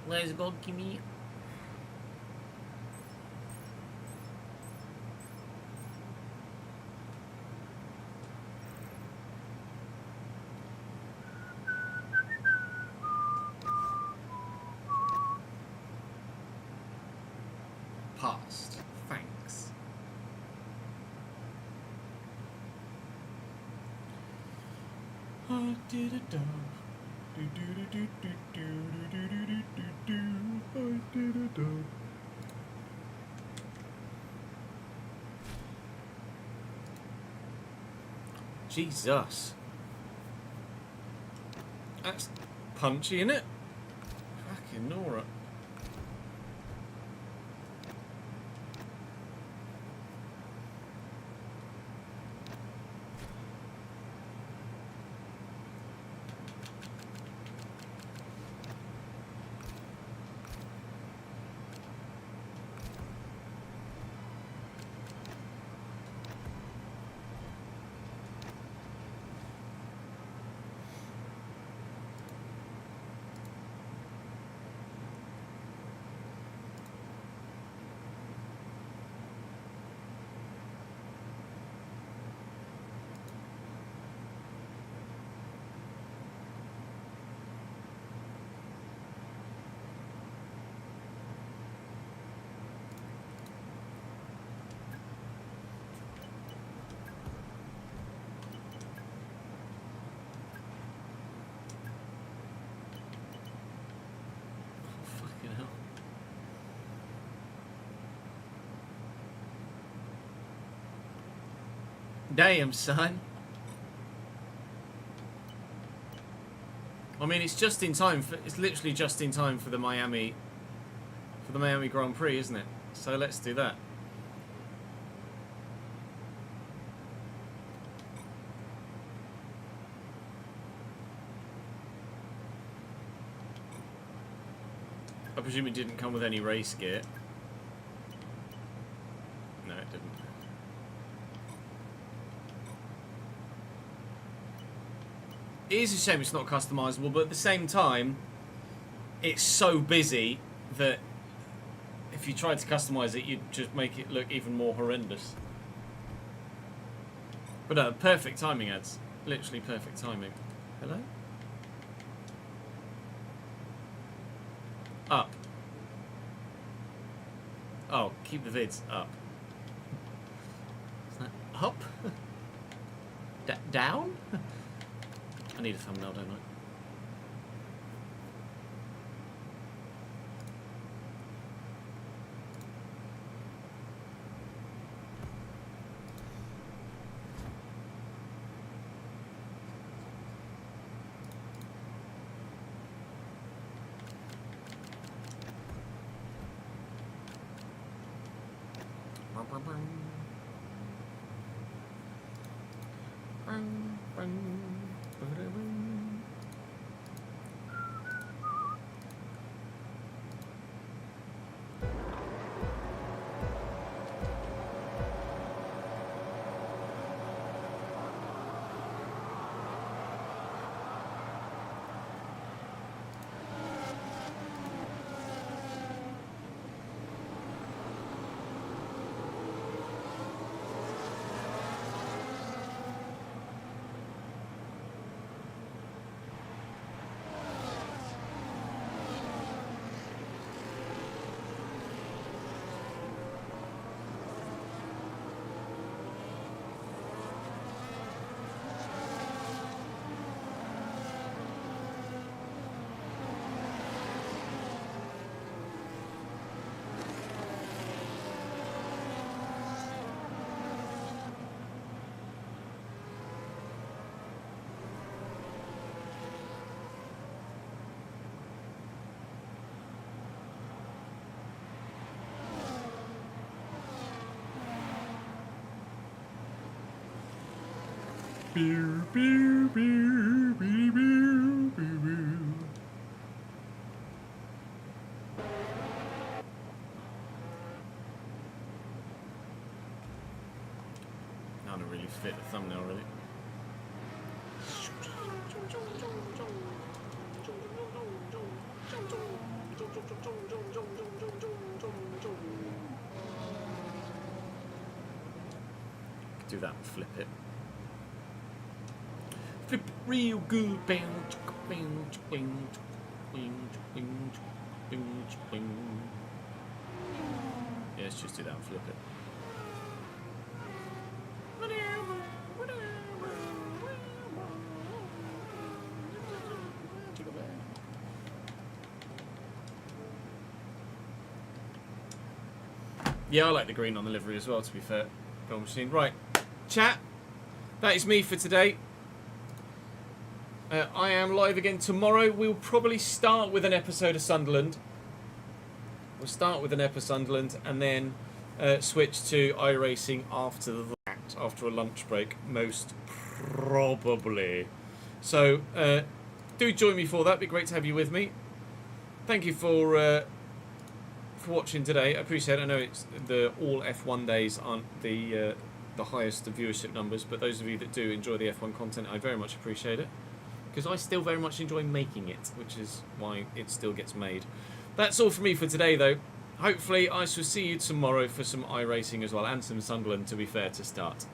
Let's go, Kimmy. Passed. Thanks. I did it done. Jesus. That's punchy, innit? Fucking Nora. Damn, son. I mean, it's just in time for. It's literally just in time for the Miami Grand Prix, isn't it? So let's do that. I presume it didn't come with any race gear. No, it didn't. It is a shame it's not customizable, but at the same time, it's so busy that if you tried to customize it, you'd just make it look even more horrendous. But perfect timing, ads. Literally perfect timing. Hello? Up. Oh, keep the vids up. down? I need a thumbnail, don't I? That don't really fit the thumbnail, really. Could do that and flip it. Flip it real good. Yeah, let's just do that and flip it. Yeah, I like the green on the livery as well, to be fair. Film machine. Right, chat. That is me for today. I am live again tomorrow. We'll probably start with an episode of Sunderland. We'll start with an episode of Sunderland and then switch to iRacing after that, after a lunch break, most probably. So do join me for that. It'd be great to have you with me. Thank you for watching today. I appreciate it. I know it's the all F1 days aren't the highest viewership numbers, but those of you that do enjoy the F1 content, I very much appreciate it. Because I still very much enjoy making it, which is why it still gets made. That's all from me for today, though. Hopefully, I shall see you tomorrow for some iRacing as well, and some Sunderland, to be fair, to start.